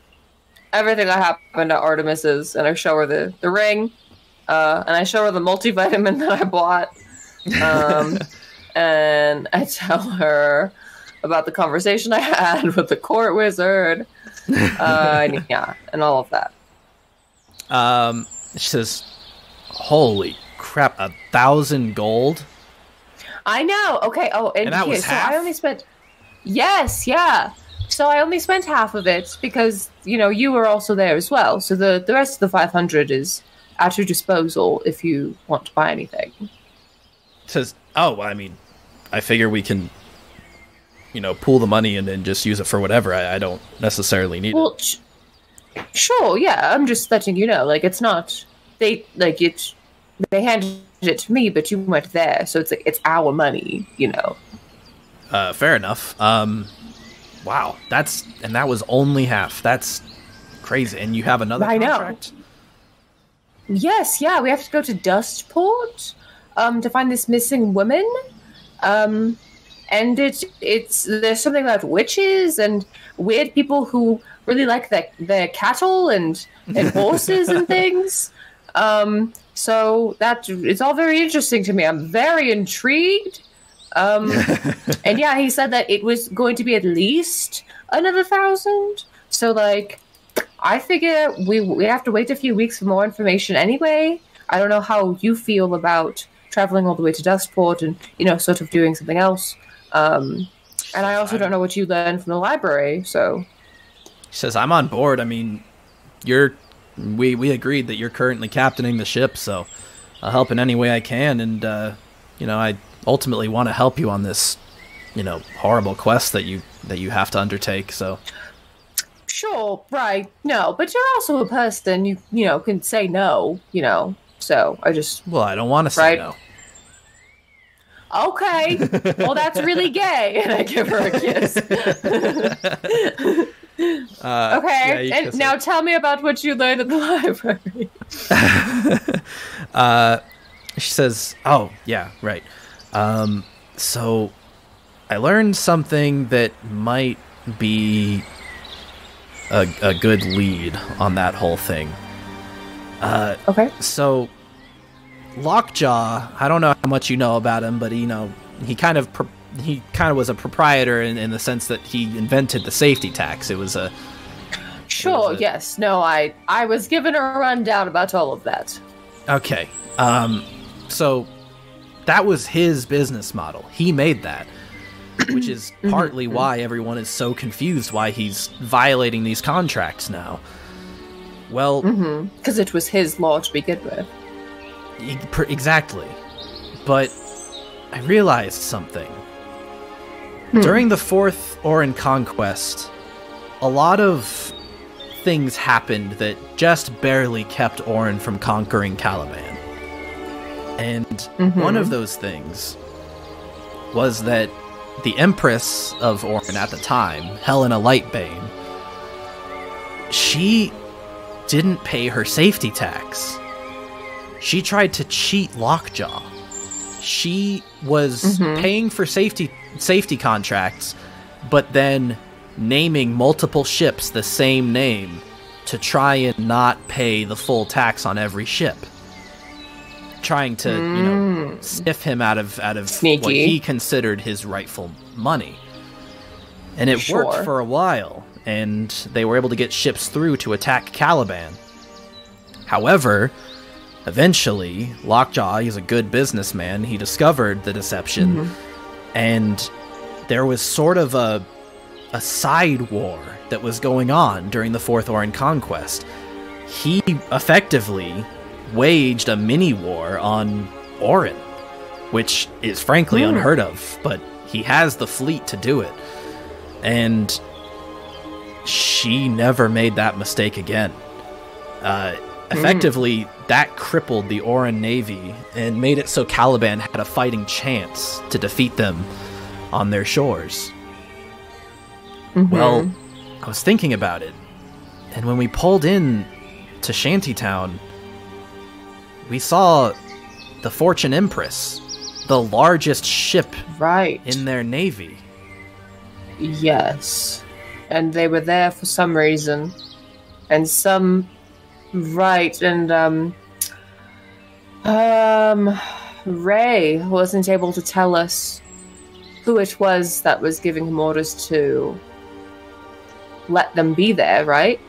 Speaker 2: everything that happened at Artemis's, and I show her the ring, and I show her the multivitamin that I bought, and I tell her about the conversation I had with the court wizard, and all of that.
Speaker 5: She says, "Holy crap, 1,000 gold?"
Speaker 2: I know. Okay. Oh, and
Speaker 5: that was half?
Speaker 2: So I only spent. Yes. Yeah. So I only spent half of it because you were also there as well. So the rest of the 500 is at your disposal if you want to buy anything.
Speaker 5: Says, "Oh, I mean, I figure we can, pool the money and then just use it for whatever. I don't necessarily need it."
Speaker 2: Sure, yeah. I'm just letting you know. Like, it's not they handed it to me, but you weren't there, so it's like it's our money,
Speaker 5: Fair enough. Wow, that was only half. That's crazy. And you have another contract?
Speaker 2: I know. Yes, yeah. We have to go to Dustport to find this missing woman. And there's something about witches and weird people who really like their cattle and horses and things. So that it's all very interesting to me. I'm very intrigued. And yeah, he said that it was going to be at least another 1,000. So I figure we have to wait a few weeks for more information anyway. I don't know how you feel about traveling all the way to Dustport and sort of doing something else. And I also don't know what you learned from the library. So
Speaker 5: he says, "I'm on board. I mean, we agreed that you're currently captaining the ship, so I'll help in any way I can. And I ultimately want to help you on this, horrible quest that you have to undertake. So."
Speaker 2: Sure, right. No, but you're also a person. You can say no. So I just.
Speaker 5: Well, I don't want to say no.
Speaker 2: Okay. Well, that's really gay. And I give her a kiss. Okay. And now tell me about what you learned at the library.
Speaker 1: She says, "Oh, yeah, right. So I learned something that might be a good lead on that whole thing.
Speaker 2: Okay.
Speaker 1: So Lockjaw, I don't know how much you know about him, but he kind of was a proprietor in the sense that he invented the safety tax. It was a
Speaker 2: Sure, yes. No, I was given a rundown about all of that.
Speaker 1: Okay. So that was his business model. He made that, which is partly why everyone is so confused why he's violating these contracts now. Well,
Speaker 2: because it was his law to begin with.
Speaker 1: Exactly. But I realized something. During the Fourth Orin Conquest, a lot of things happened that just barely kept Orin from conquering Caliban. And one of those things was that the Empress of Orin at the time, Helena Lightbane, she didn't pay her safety tax. She tried to cheat Lockjaw. She was paying for safety contracts, but then naming multiple ships the same name to try and not pay the full tax on every ship. Trying to, sniff him out of
Speaker 2: Sneaky.
Speaker 1: what he considered his rightful money. And it worked for a while, and they were able to get ships through to attack Caliban. However, eventually, Lockjaw, he's a good businessman, he discovered the deception, and there was sort of a side war that was going on during the Fourth Orin Conquest. He effectively waged a mini-war on Orin, which is frankly unheard of, but he has the fleet to do it. And she never made that mistake again. Effectively, that crippled the Orin Navy and made it so Caliban had a fighting chance to defeat them on their shores. Well, I was thinking about it, and when we pulled in to Shantytown, we saw the Fortune Empress, the largest ship in their navy.
Speaker 2: Yes. And they were there for some reason. And some... Right, and, Ray wasn't able to tell us who it was that was giving him orders to let them be there, right?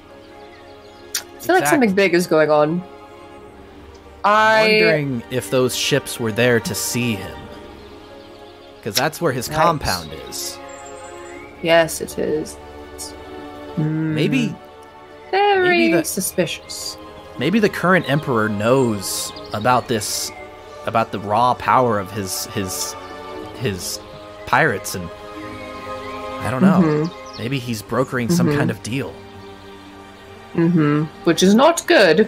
Speaker 2: I feel like something big is going on.
Speaker 1: Wondering if those ships were there to see him. Because that's where his compound is.
Speaker 2: Yes, it is.
Speaker 1: Maybe...
Speaker 2: Very suspicious.
Speaker 1: Maybe the current emperor knows about this, about the raw power of his pirates, and I don't know. Maybe he's brokering some kind of deal.
Speaker 2: Which is not good,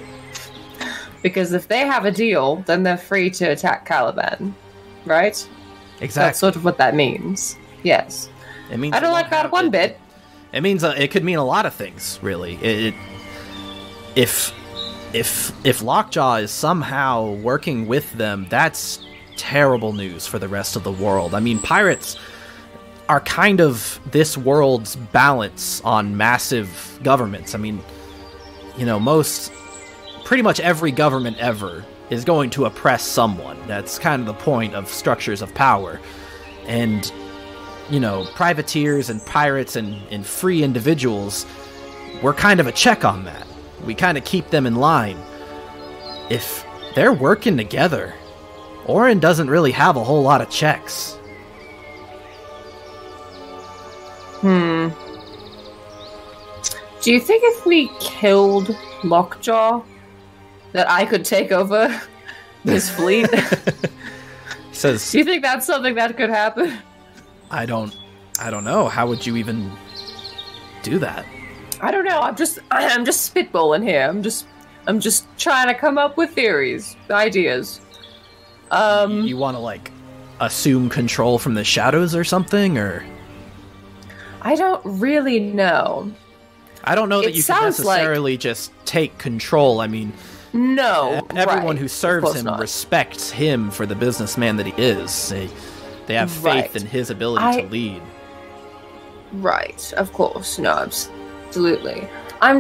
Speaker 2: because if they have a deal, then they're free to attack Caliban, right?
Speaker 1: Exactly.
Speaker 2: That's sort of what that means. Yes.
Speaker 1: It means
Speaker 2: I don't like that one bit.
Speaker 1: It means it could mean a lot of things, really. If Lockjaw is somehow working with them, that's terrible news for the rest of the world. I mean, pirates are kind of this world's balance on massive governments. I mean, pretty much every government ever is going to oppress someone. That's kind of the point of structures of power. And privateers and pirates and free individuals, we're kind of a check on that. We kind of keep them in line. If they're working together, Orin doesn't really have a whole lot of checks.
Speaker 2: Do you think if we killed Lockjaw, that I could take over his fleet? Do you think that's something that could happen?
Speaker 1: I don't know. How would you even do that?
Speaker 2: I don't know. I'm just spitballing here. I'm just trying to come up with theories, ideas.
Speaker 1: You want to assume control from the shadows or something, or?
Speaker 2: I don't really know.
Speaker 1: I don't know that you can necessarily just take control. I mean,
Speaker 2: No,
Speaker 1: Everyone
Speaker 2: right.
Speaker 1: who
Speaker 2: Of
Speaker 1: serves
Speaker 2: course
Speaker 1: him
Speaker 2: not.
Speaker 1: respects him for the businessman that he is. They have faith
Speaker 2: Right.
Speaker 1: in his ability to lead.
Speaker 2: Right, of course. No, absolutely. I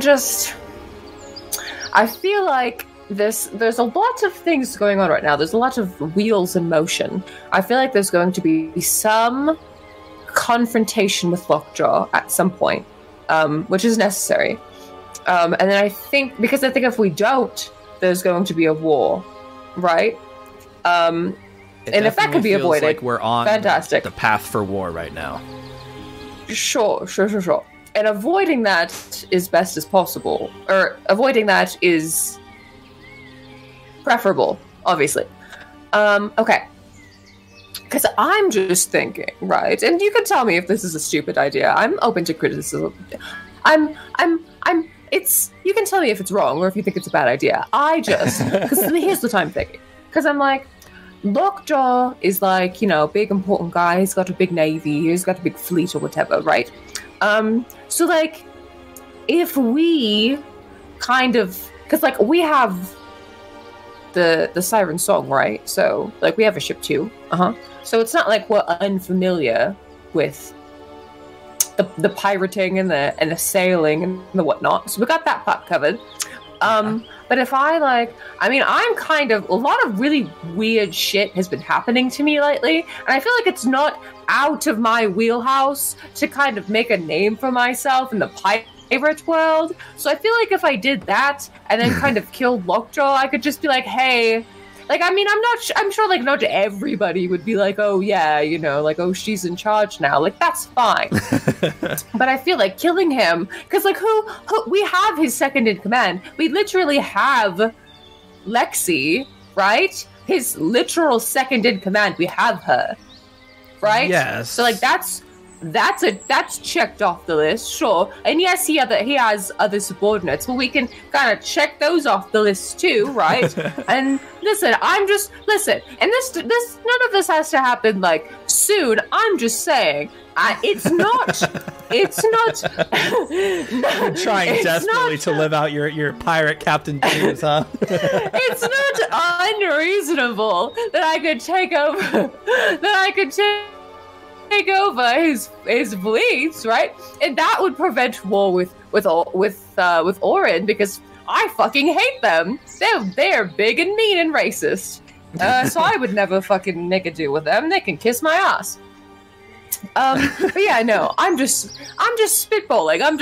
Speaker 2: feel like there's a lot of things going on right now. There's a lot of wheels in motion. I feel like there's going to be some confrontation with Lockjaw at some point, which is necessary. And then I think if we don't, there's going to be a war, right? And if that could be
Speaker 1: feels
Speaker 2: avoided,
Speaker 1: like we're on
Speaker 2: fantastic.
Speaker 1: the path for war right now.
Speaker 2: Sure. And avoiding that is best as possible. Or avoiding that is preferable, obviously. Okay. Because I'm just thinking, right? And you can tell me if this is a stupid idea. I'm open to criticism. You can tell me if it's wrong or if you think it's a bad idea. Because here's what I'm thinking. Because I'm like, Lockjaw is like, big important guy. He's got a big navy. He's got a big fleet or whatever, right? So like, if we kind of, because like we have the Siren Song, right? So like we have a ship too. So it's not like we're unfamiliar with the pirating and the sailing and the whatnot. So we got that part covered. But if I'm kind of, a lot of really weird shit has been happening to me lately, and I feel like it's not out of my wheelhouse to kind of make a name for myself in the pirate world. So I feel like if I did that and then kind of killed Lockjaw, I could just be like, hey, like, I'm sure like not everybody would be like, oh yeah, oh, she's in charge now. Like, that's fine. But I feel like killing him, because like who we have his second in command. We literally have Lexi, right? His literal second in command. We have her, right?
Speaker 1: Yes.
Speaker 2: So like that's checked off the list, sure. And yes, he has other subordinates, but we can kind of check those off the list too, right? And listen, and this none of this has to happen like soon. I'm just saying, it's not.
Speaker 1: You're trying desperately to live out your pirate captain dreams, huh?
Speaker 2: It's not unreasonable that I could take over. Take over his fleets, right? And that would prevent war with Orin, because I fucking hate them. They're big and mean and racist. So I would never fucking make a deal with them. They can kiss my ass. But yeah, no, I'm just spitballing. I'm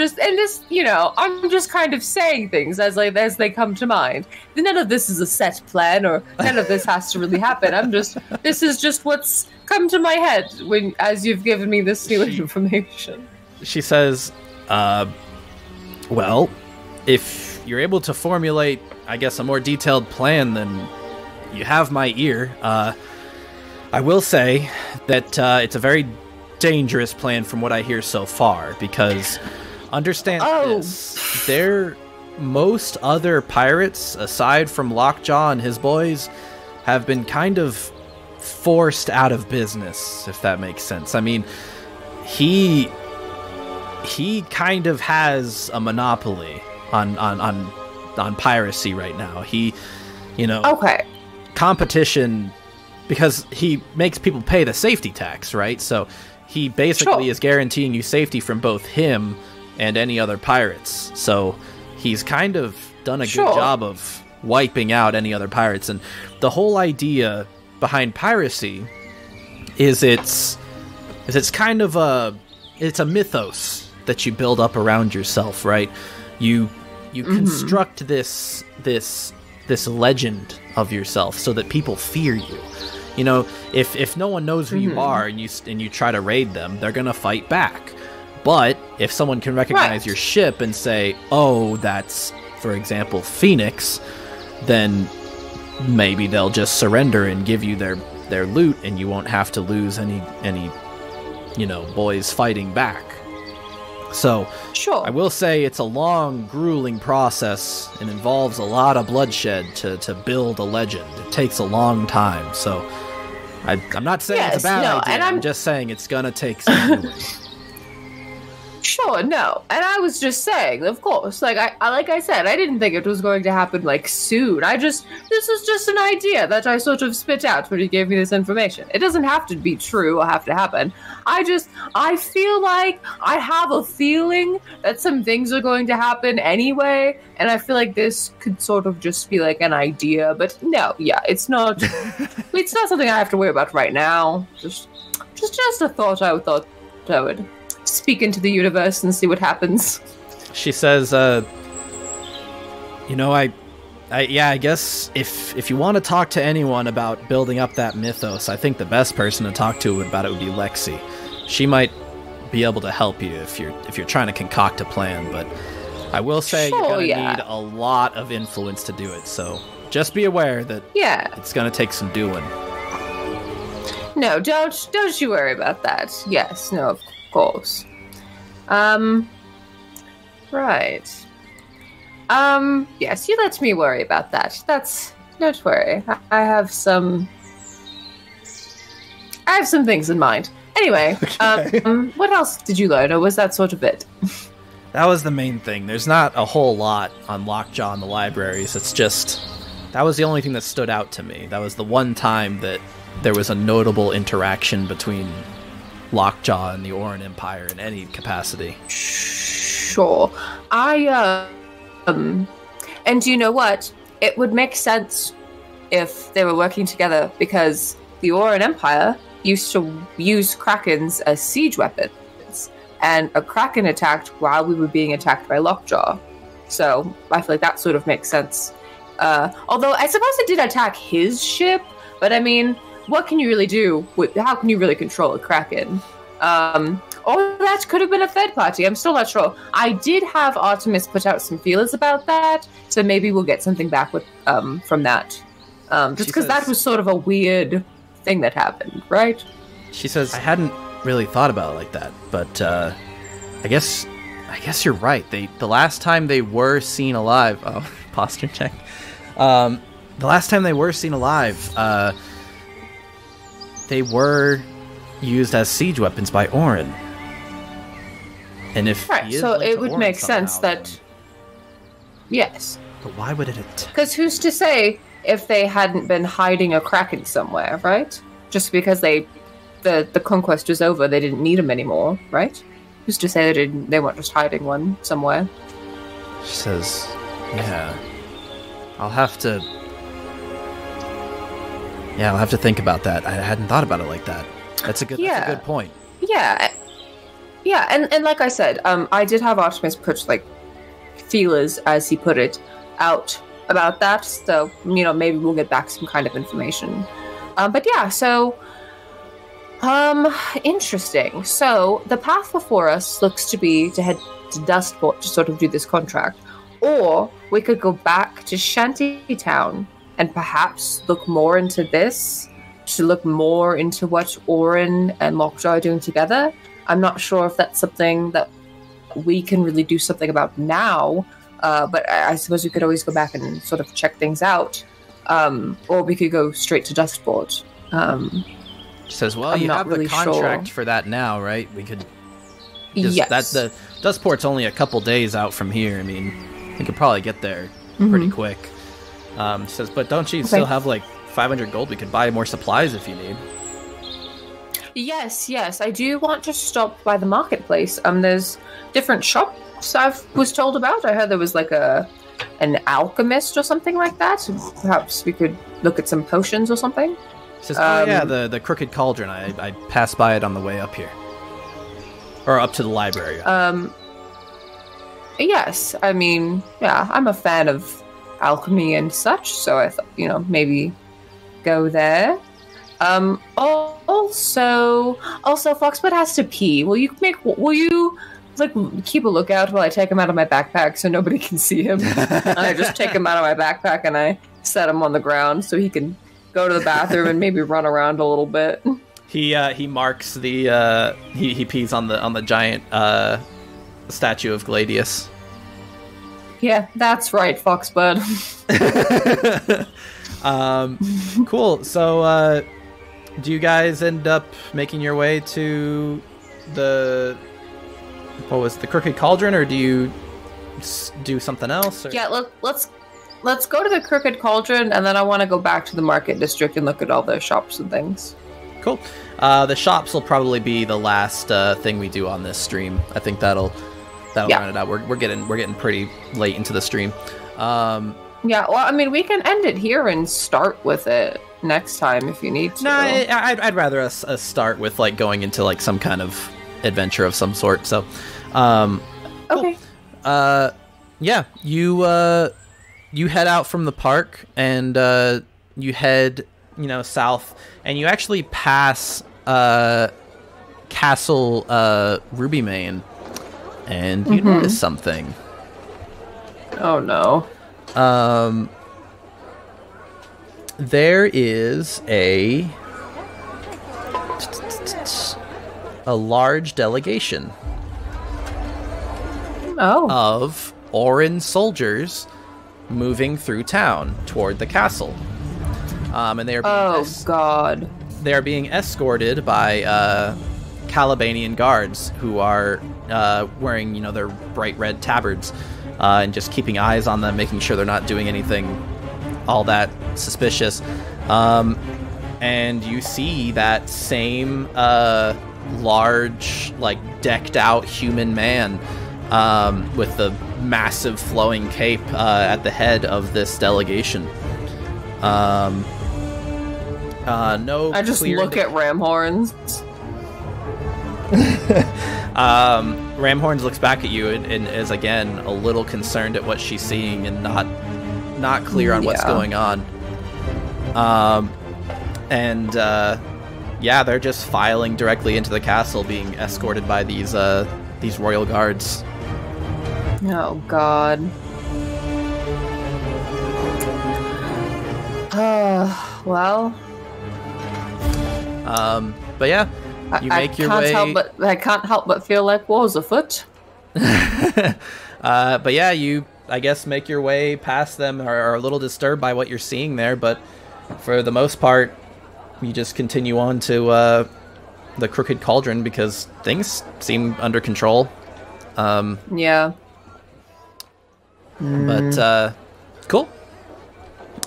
Speaker 2: just kind of saying things as they come to mind. None of this is a set plan, or none of this has to really happen. This is just what's come to my head as you've given me this new information.
Speaker 1: She says, well, if you're able to formulate, I guess, a more detailed plan, then you have my ear. I will say that it's a very dangerous plan from what I hear so far, because understand this, most other pirates, aside from Lockjaw and his boys, have been kind of forced out of business, if that makes sense. I mean, he kind of has a monopoly on piracy right now. Okay. Competition, because he makes people pay the safety tax, right? So he basically is guaranteeing you safety from both him and any other pirates. So he's kind of done a good job of wiping out any other pirates. And the whole idea behind piracy is it's kind of a mythos that you build up around yourself, right? You construct this legend of yourself so that people fear you. If no one knows who you are and you try to raid them, they're gonna fight back. But if someone can recognize your ship and say, oh, that's, for example, Phoenix, then maybe they'll just surrender and give you their loot, and you won't have to lose any boys fighting back. So I will say it's a long, grueling process and involves a lot of bloodshed to build a legend. It takes a long time. So I'm not saying it's a bad idea. And I'm just saying it's gonna take some doing.
Speaker 2: Sure, no. And I was just saying, of course, like I said, I didn't think it was going to happen like soon. This is just an idea that I sort of spit out when you gave me this information. It doesn't have to be true or have to happen. I feel like I have a feeling that some things are going to happen anyway, and I feel like this could sort of just be like an idea, but no, yeah, it's not it's not something I have to worry about right now. Just a thought I would speak into the universe and see what happens.
Speaker 1: She says, I guess if you want to talk to anyone about building up that mythos, I think the best person to talk to about it would be Lexi. She might be able to help you if you're trying to concoct a plan, but I will say you're going to need a lot of influence to do it, so just be aware that it's going to take some doing.
Speaker 2: No, don't you worry about that. Yes, no, of course. Right. Yes, you let me worry about that. Don't worry. I have some things in mind. Anyway, what else did you learn, or was that sort of it?
Speaker 1: That was the main thing. There's not a whole lot on Lockjaw in the libraries. It's just, that was the only thing that stood out to me. That was the one time that there was a notable interaction between Lockjaw and the Orin Empire in any capacity.
Speaker 2: Sure. And you know what? It would make sense if they were working together, because the Orin Empire used to use Krakens as siege weapons, and a Kraken attacked while we were being attacked by Lockjaw. So I feel like that sort of makes sense. Although I suppose it did attack his ship, but I mean, what can you really do? How can you really control a Kraken? Or that could have been a third party. I'm still not sure. I did have Artemis put out some feelers about that, so maybe we'll get something back with from that. Just because that was sort of a weird thing that happened, right?
Speaker 1: She says, I hadn't really thought about it like that, but I guess you're right. The last time they were seen alive, posture check. The last time they were seen alive, they were used as siege weapons by Orin. And if
Speaker 2: right, so it would make sense that yes.
Speaker 1: But why would it?
Speaker 2: Because who's to say if they hadn't been hiding a Kraken somewhere, right? Just because the conquest was over, they didn't need them anymore, right? Who's to say they weren't just hiding one somewhere?
Speaker 1: She says, "Yeah, I'll have to think about that. I hadn't thought about it like that. That's a good point."
Speaker 2: Yeah, and like I said, I did have Artemis put like feelers, as he put it, out about that. So maybe we'll get back some kind of information. But yeah, so interesting. So the path before us looks to be to head to Dustport to sort of do this contract, or we could go back to Shantytown and perhaps look more into this, to look more into what Orin and Lockjaw are doing together. I'm not sure if that's something that we can really do something about now, but I suppose we could always go back and sort of check things out, or we could go straight to Dustport.
Speaker 1: She says, well, you have the contract for that now, right? We could... Yes. The Dustport's only a couple days out from here. I mean, we could probably get there pretty quick. She says, but don't you still have like 500 gold? We could buy more supplies if you need.
Speaker 2: Yes, I do want to stop by the marketplace. There's different shops I was told about. I heard there was like an alchemist or something like that. Perhaps we could look at some potions or something.
Speaker 1: She says, the Crooked Cauldron. I passed by it on the way up here. Or up to the library.
Speaker 2: Yes, I mean, yeah, I'm a fan of alchemy and such, so I thought, maybe go there. Also, Foxbud has to pee. Will you keep a lookout while I take him out of my backpack so nobody can see him? And I just take him out of my backpack and I set him on the ground so he can go to the bathroom and maybe run around a little bit.
Speaker 5: He marks the he pees on the giant statue of Gladius.
Speaker 2: Yeah, that's right, Foxbud.
Speaker 1: Cool. So, do you guys end up making your way to the what was the Crooked Cauldron, or do you do something else? Or?
Speaker 2: Yeah, let's go to the Crooked Cauldron, and then I want to go back to the market district and look at all the shops and things.
Speaker 1: Cool. The shops will probably be the last thing we do on this stream. I think that'll round it out. We're getting pretty late into the stream.
Speaker 2: Yeah, well, I mean, we can end it here and start with it next time if you need to.
Speaker 1: No, I'd rather us start with like going into like some kind of adventure of some sort. So,
Speaker 2: okay.
Speaker 1: Cool. Yeah, you head out from the park and you head south, and you actually pass Castle Rubymane, and you notice something.
Speaker 2: Oh no.
Speaker 1: There is a large delegation of Orin soldiers moving through town toward the castle. And they are they are being escorted by Calabanian guards who are wearing their bright red tabards. And just keeping eyes on them, making sure they're not doing anything all that suspicious. And you see that same large, like, decked-out human man with the massive flowing cape at the head of this delegation. No,
Speaker 2: I just look at Ramhorns.
Speaker 1: Ramhorns looks back at you and is again a little concerned at what she's seeing and not clear on what's going on. They're just filing directly into the castle, being escorted by these royal guards.
Speaker 2: Oh God. Well.
Speaker 1: But yeah. You make your way.
Speaker 2: I can't help but feel like war's afoot.
Speaker 1: But yeah, you, I guess, make your way past them, are a little disturbed by what you're seeing there, but for the most part, you just continue on to the Crooked Cauldron because things seem under control.
Speaker 2: Yeah.
Speaker 1: But cool.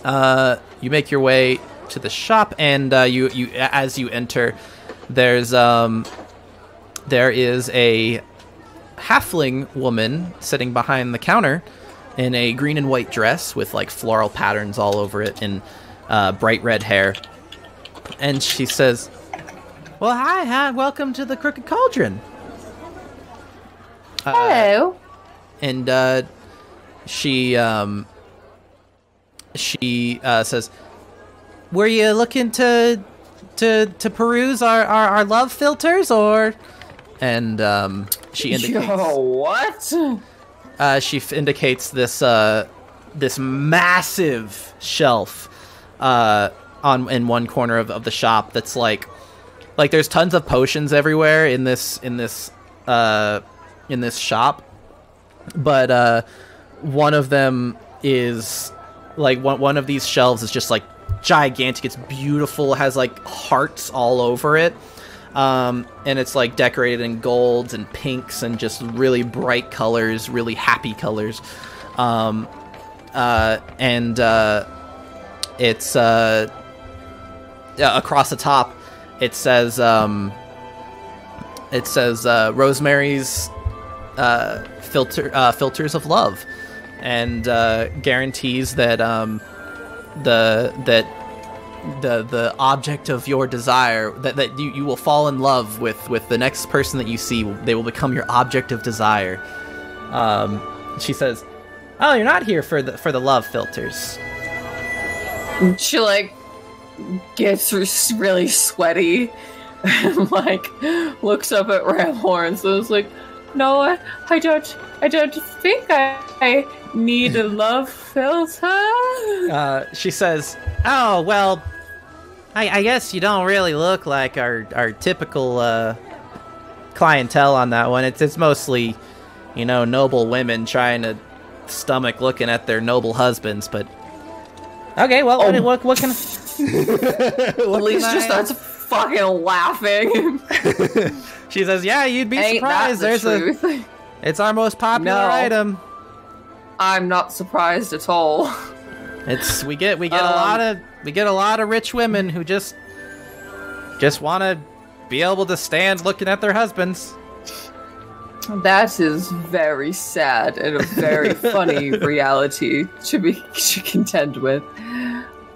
Speaker 1: You make your way to the shop, and you as you enter, there is a halfling woman sitting behind the counter in a green and white dress with like floral patterns all over it and bright red hair. And she says, "Well, hi, welcome to the Crooked Cauldron."
Speaker 2: Hello.
Speaker 1: And she says, "Were you looking to peruse our love filters, or?" And she indicates.
Speaker 2: Yo, what?
Speaker 1: She indicates this massive shelf in one corner of the shop that's like there's tons of potions everywhere in this shop, but one of them is like one of these shelves is just like gigantic. It's beautiful, has like hearts all over it, and it's like decorated in golds and pinks and just really bright colors, really happy colors. It's across the top it says Rosemary's filters of love, and guarantees that the object of your desire, that you will fall in love with the next person that you see. They will become your object of desire. She says, "Oh, you're not here for the love filters."
Speaker 2: She like gets really sweaty and like looks up at Ramhorn. So it's like, "No, I don't think I need a love filter."
Speaker 1: She says,
Speaker 3: "Oh, well, I guess you don't really look like our typical clientele on that one. It's mostly, noble women trying to stomach looking at their noble husbands, but okay, well, what can
Speaker 2: Elise just starts fucking laughing.
Speaker 1: She says, "Yeah, you'd be
Speaker 2: Ain't
Speaker 1: surprised.
Speaker 2: that the truth?
Speaker 1: It's our most popular
Speaker 2: No.
Speaker 1: item.
Speaker 2: I'm not surprised at all.
Speaker 1: We get a lot of rich women who just want to be able to stand looking at their husbands."
Speaker 2: That is very sad and a very funny reality to contend with.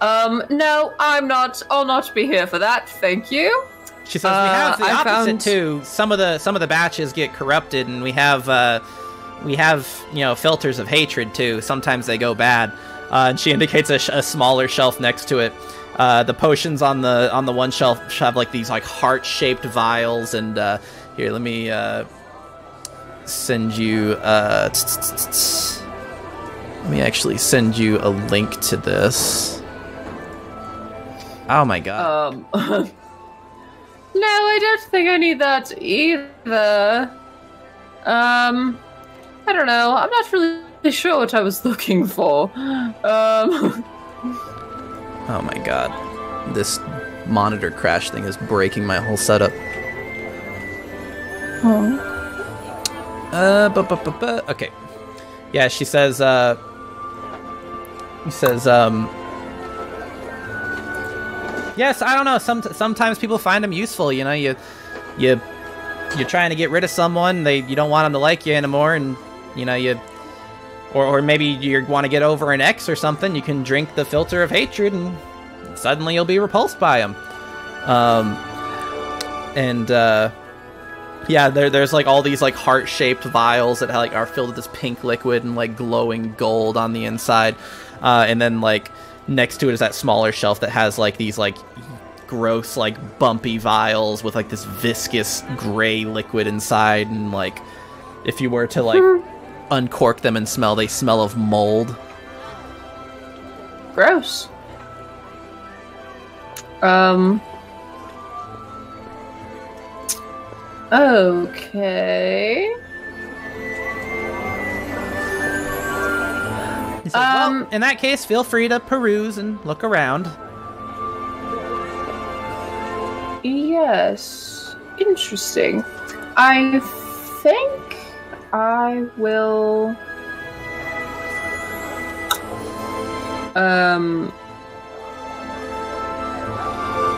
Speaker 2: No, I'm not. I'll not be here for that. Thank you.
Speaker 1: She says, "We have the
Speaker 2: I
Speaker 1: opposite
Speaker 2: found-
Speaker 1: too. Some of the batches get corrupted, and we have filters of hatred too. Sometimes they go bad." And she indicates a smaller shelf next to it. The potions on the one shelf have like these like heart-shaped vials, and here, let me send you. Let me actually send you a link to this. Oh my god.
Speaker 2: No, I don't think I need that either. I don't know. I'm not really sure what I was looking for.
Speaker 1: Oh my god. This monitor crash thing is breaking my whole setup. Okay. Yeah, she says, yes, I don't know. Sometimes people find them useful. You know, you're trying to get rid of someone. You don't want them to like you anymore, and you know or maybe you want to get over an ex or something. You can drink the filter of hatred, and suddenly you'll be repulsed by him. Yeah, there's like all these like heart-shaped vials that like are filled with this pink liquid and like glowing gold on the inside, and then like next to it is that smaller shelf that has like these like gross like bumpy vials with like this viscous gray liquid inside, and like if you were to like uncork them and smell, they smell of mold.
Speaker 2: Gross. Okay.
Speaker 1: He says, well, in that case, feel free to peruse and look around.
Speaker 2: Yes. Interesting. I think I will...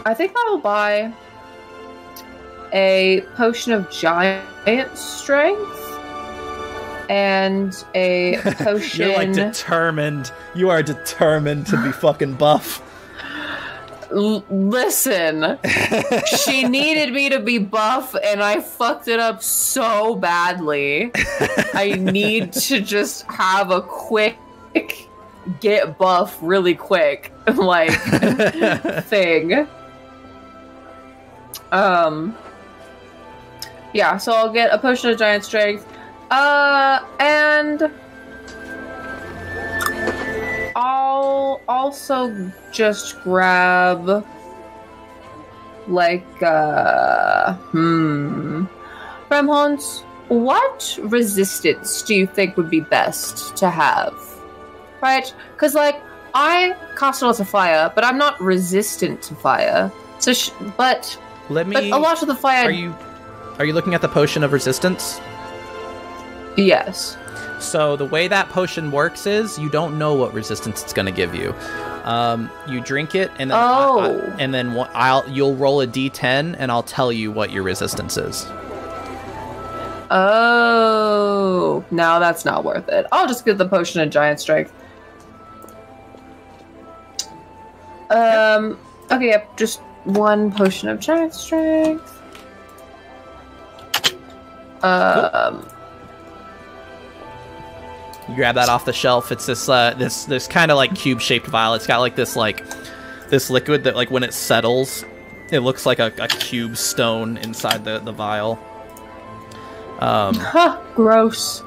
Speaker 2: I think I'll buy a potion of giant strength and a potion...
Speaker 1: You're like determined. You are determined to be fucking buff.
Speaker 2: Listen, she needed me to be buff and I fucked it up so badly. I need to just have a quick get buff really quick like thing. Yeah, so I'll get a potion of giant strength. And I'll also just grab like Remhans, what resistance do you think would be best to have? Right? Because like I cast a lot of fire, but I'm not resistant to fire. So but a lot of the fire...
Speaker 1: Are you looking at the potion of resistance?
Speaker 2: Yes.
Speaker 1: So the way that potion works is you don't know what resistance it's going to give you. You drink it, and then you'll roll a d10, and I'll tell you what your resistance is.
Speaker 2: Oh, no, that's not worth it. I'll just get the potion of giant strength. Okay, yep, just one potion of giant strength.
Speaker 1: Cool. You grab that off the shelf. It's this kind of like cube-shaped vial. It's got like this liquid that like when it settles, it looks like a cube stone inside the vial.
Speaker 2: Gross.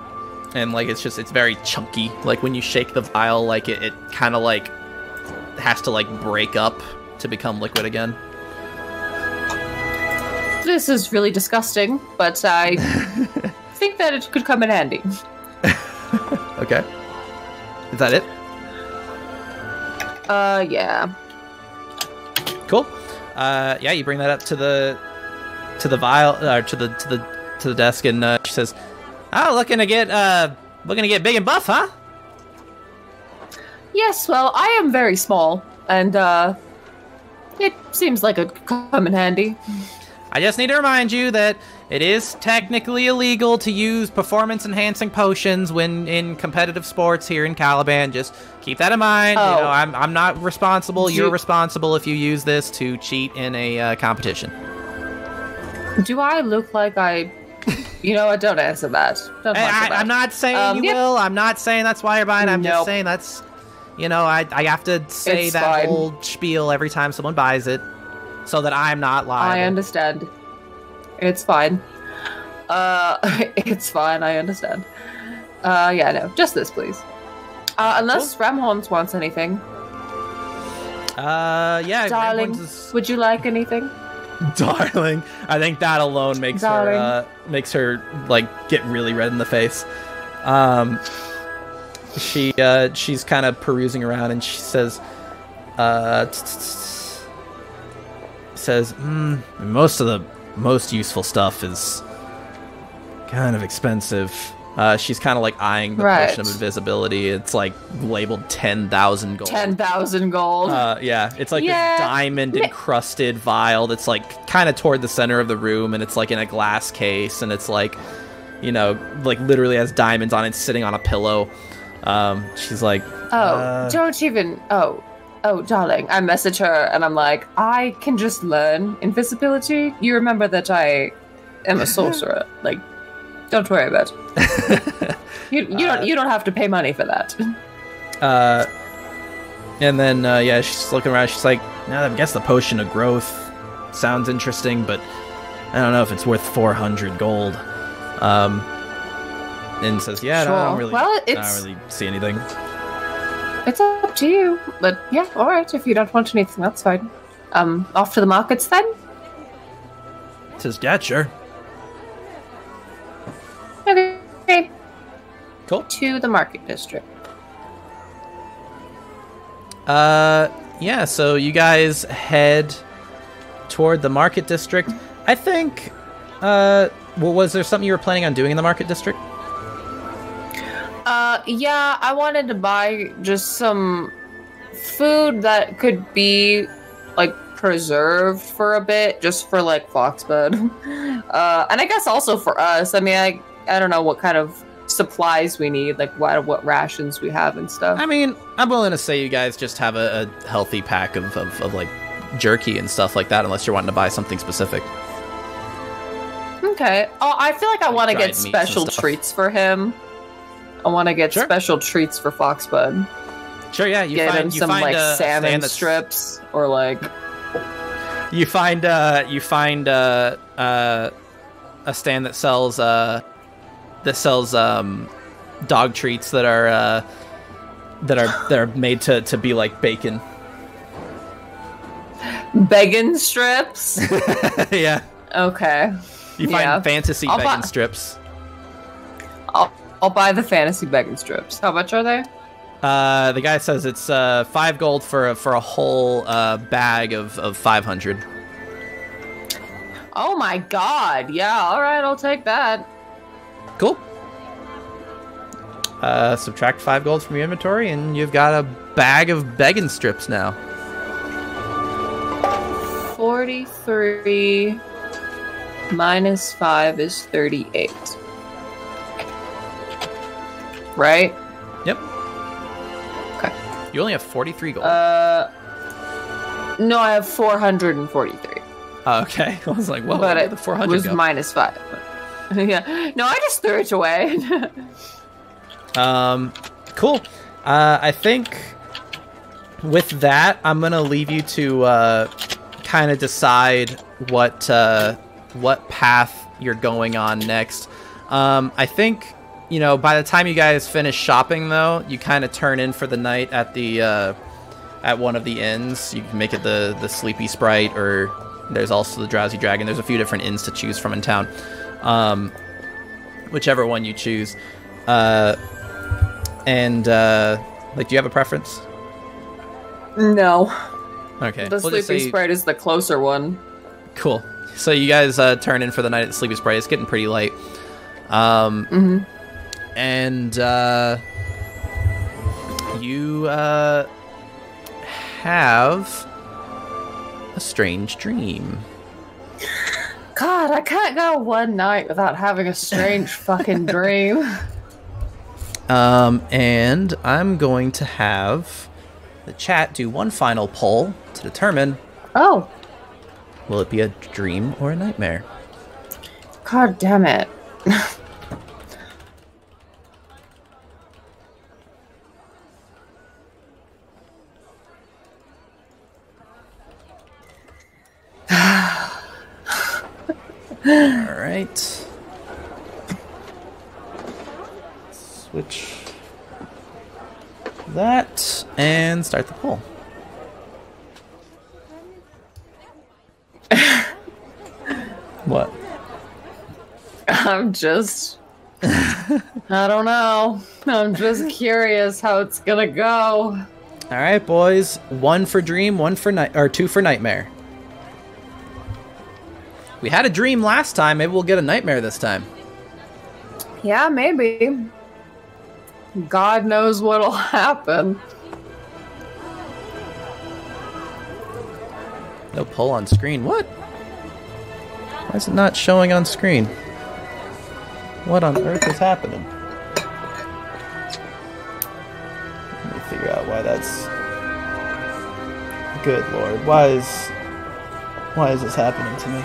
Speaker 1: And like it's very chunky. Like when you shake the vial, like it kind of like has to like break up to become liquid again.
Speaker 2: This is really disgusting, but I think that it could come in handy.
Speaker 1: Okay. Is that it?
Speaker 2: Yeah.
Speaker 1: Cool. Yeah, you bring that up to to the vial to the desk, and she says, "Oh, looking to get big and buff, huh?"
Speaker 2: Yes, well, I am very small, and it seems like it could come in handy.
Speaker 1: I just need to remind you that it is technically illegal to use performance-enhancing potions when in competitive sports here in Caliban. Just keep that in mind.
Speaker 2: Oh.
Speaker 1: You know, I'm not responsible. You're responsible if you use this to cheat in a competition.
Speaker 2: Do I look like I... You know what? Don't answer that. Don't answer that.
Speaker 1: I'm not saying you will. I'm not saying that's why you're buying. I'm just saying that's... You know, I have to say
Speaker 2: It's
Speaker 1: that
Speaker 2: fine.
Speaker 1: whole spiel every time someone buys it, so that I'm not liable.
Speaker 2: I understand. It's fine. It's fine. I understand. Yeah, no. Just this, please. Unless Ramhorns wants anything.
Speaker 1: Yeah.
Speaker 2: Darling, would you like anything?
Speaker 1: Darling, I think that alone makes her like get really red in the face. She's kind of perusing around, and she says, most of the most useful stuff is kind of expensive. She's kind of like eyeing the potion of invisibility. It's like labeled 10,000 gold.
Speaker 2: 10,000 gold.
Speaker 1: Yeah, it's like this diamond encrusted vial that's like kind of toward the center of the room, and it's like in a glass case, and it's like, you know, like literally has diamonds on it, sitting on a pillow. She's like,
Speaker 2: don't even. Oh, darling. I message her and I'm like, I can just learn invisibility. You remember that I am a sorcerer. Like, don't worry about it. You don't have to pay money for that.
Speaker 1: And then she's looking around. She's like, I guess the potion of growth sounds interesting, but I don't know if it's worth 400 gold. And says, I don't really see anything.
Speaker 2: It's up to you. But yeah, alright, if you don't want anything, that's fine. Off to the markets then?
Speaker 1: Says, yeah, sure.
Speaker 2: Okay.
Speaker 1: Cool.
Speaker 2: To the market district.
Speaker 1: So you guys head toward the market district. I think, was there something you were planning on doing in the market district?
Speaker 2: Yeah, I wanted to buy just some food that could be, like, preserved for a bit, just for, like, Foxbud. And I guess also for us. I mean, I don't know what kind of supplies we need, like, what rations we have and stuff.
Speaker 1: I mean, I'm willing to say you guys just have a healthy pack of like, jerky and stuff like that, unless you're wanting to buy something specific.
Speaker 2: Okay. Oh, I feel like I want to get special treats for him. I want to get special treats for Foxbud.
Speaker 1: Sure, yeah.
Speaker 2: Get him some like salmon strips, or like.
Speaker 1: You find a stand that sells dog treats that are made to be like bacon.
Speaker 2: Bacon strips.
Speaker 1: Yeah.
Speaker 2: Okay.
Speaker 1: You find fantasy bacon strips.
Speaker 2: I'll buy the fantasy bacon strips. How much are they?
Speaker 1: The guy says it's 5 gold for a whole bag of 500.
Speaker 2: Oh my god! Yeah, all right, I'll take that.
Speaker 1: Cool. Subtract 5 gold from your inventory, and you've got a bag of bacon strips now.
Speaker 2: 43 minus 5 is 38. Right?
Speaker 1: Yep.
Speaker 2: Okay.
Speaker 1: You only have 43 gold.
Speaker 2: No, I have 443.
Speaker 1: Okay. I was like, whoa,
Speaker 2: but
Speaker 1: where did the 400
Speaker 2: was
Speaker 1: go?
Speaker 2: minus 5. Yeah. No, I just threw it away.
Speaker 1: Cool. I think with that, I'm gonna leave you to kind of decide what path you're going on next. I think, you know, by the time you guys finish shopping, though, you kind of turn in for the night at the at one of the inns. You can make it the Sleepy Sprite, or there's also the Drowsy Dragon. There's a few different inns to choose from in town. Whichever one you choose. Like, do you have a preference?
Speaker 2: No.
Speaker 1: Okay.
Speaker 2: The Sleepy Sprite is the closer one.
Speaker 1: Cool. So you guys turn in for the night at Sleepy Spray. It's getting pretty late. And you have a strange dream.
Speaker 2: God, I can't go one night without having a strange fucking dream.
Speaker 1: And I'm going to have the chat do one final poll to determine.
Speaker 2: Oh.
Speaker 1: Will it be a dream or a nightmare?
Speaker 2: God damn it.
Speaker 1: All right. Switch that and start the poll. What?
Speaker 2: I'm just... I don't know. I'm just curious how it's gonna go.
Speaker 1: All right, boys. 1 for dream, 1 for night, or 2 for nightmare. We had a dream last time. Maybe we'll get a nightmare this time.
Speaker 2: Yeah, maybe. God knows what'll happen.
Speaker 1: No poll on screen. What? Why is it not showing on screen? What on earth is happening? Let me figure out why that's... Good Lord. Why is this happening to me?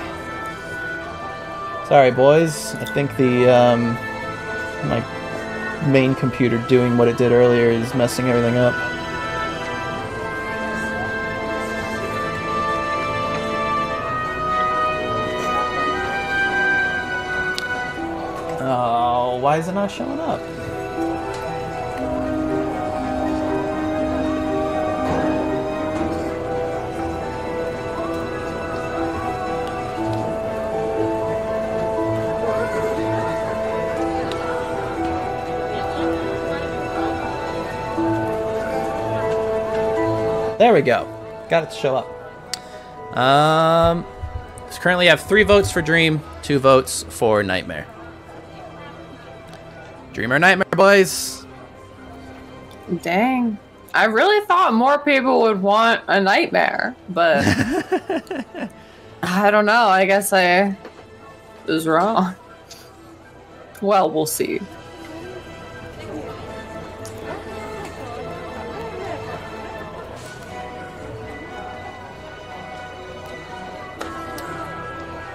Speaker 1: Sorry, boys. I think the, my main computer doing what it did earlier is messing everything up. Oh, why is it not showing up? There we go. Got it to show up. So currently I have 3 votes for Dream, 2 votes for Nightmare. Dream or Nightmare, boys?
Speaker 2: Dang. I really thought more people would want a nightmare, but I don't know. I guess I was wrong. Well, we'll see.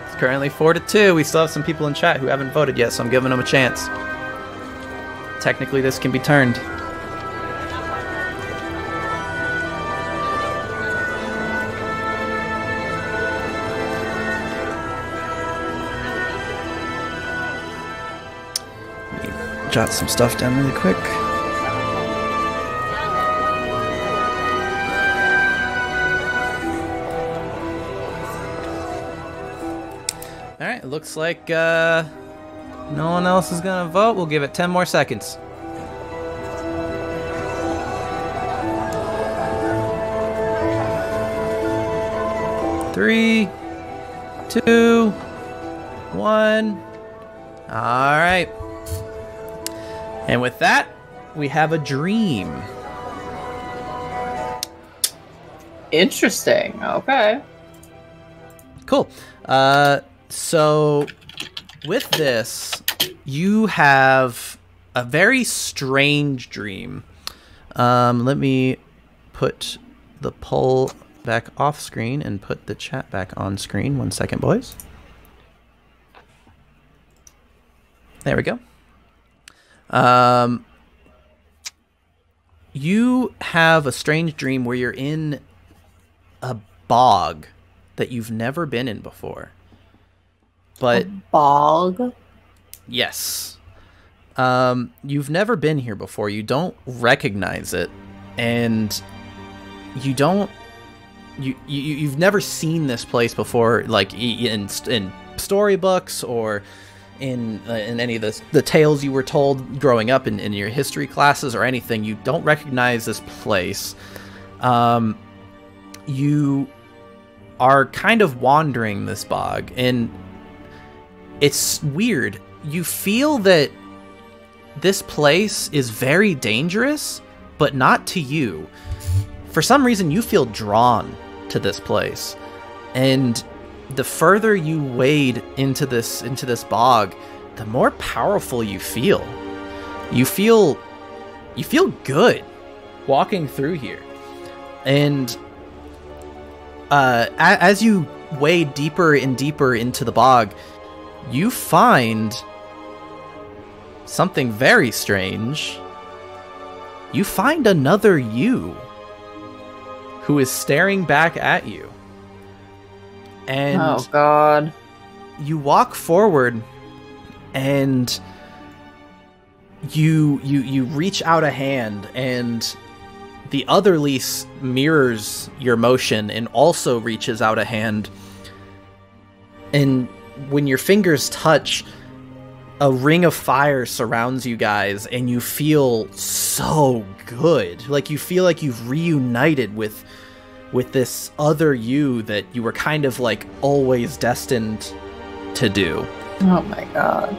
Speaker 1: It's currently 4-2. We still have some people in chat who haven't voted yet, so I'm giving them a chance. Technically, this can be turned. Let me jot some stuff down really quick. Alright, looks like no one else is gonna vote. We'll give it 10 more seconds. Three, 2, 1. All right. And with that, we have a dream.
Speaker 2: Interesting. Okay.
Speaker 1: Cool. So with this, you have a very strange dream. Let me put the poll back off screen and put the chat back on screen. 1 second, boys. There we go. You have a strange dream where you're in a bog that you've never been in before. But
Speaker 2: a bog?
Speaker 1: Yes. You've never been here before. You don't recognize it, and you don't. You've never seen this place before, like in storybooks or in any of the tales you were told growing up in your history classes or anything. You don't recognize this place. You are kind of wandering this bog, and it's weird. You feel that this place is very dangerous, but not to you. For some reason, you feel drawn to this place. And the further you wade into this bog, the more powerful you feel. You feel good walking through here. And as you wade deeper and deeper into the bog, you find something very strange. You find another you who is staring back at you. And
Speaker 2: oh god.
Speaker 1: You walk forward and you reach out a hand, and the other lease mirrors your motion and also reaches out a hand. And when your fingers touch, a ring of fire surrounds you guys, and you feel so good. Like you feel like you've reunited with this other you that you were kind of like always destined to do.
Speaker 2: Oh my god.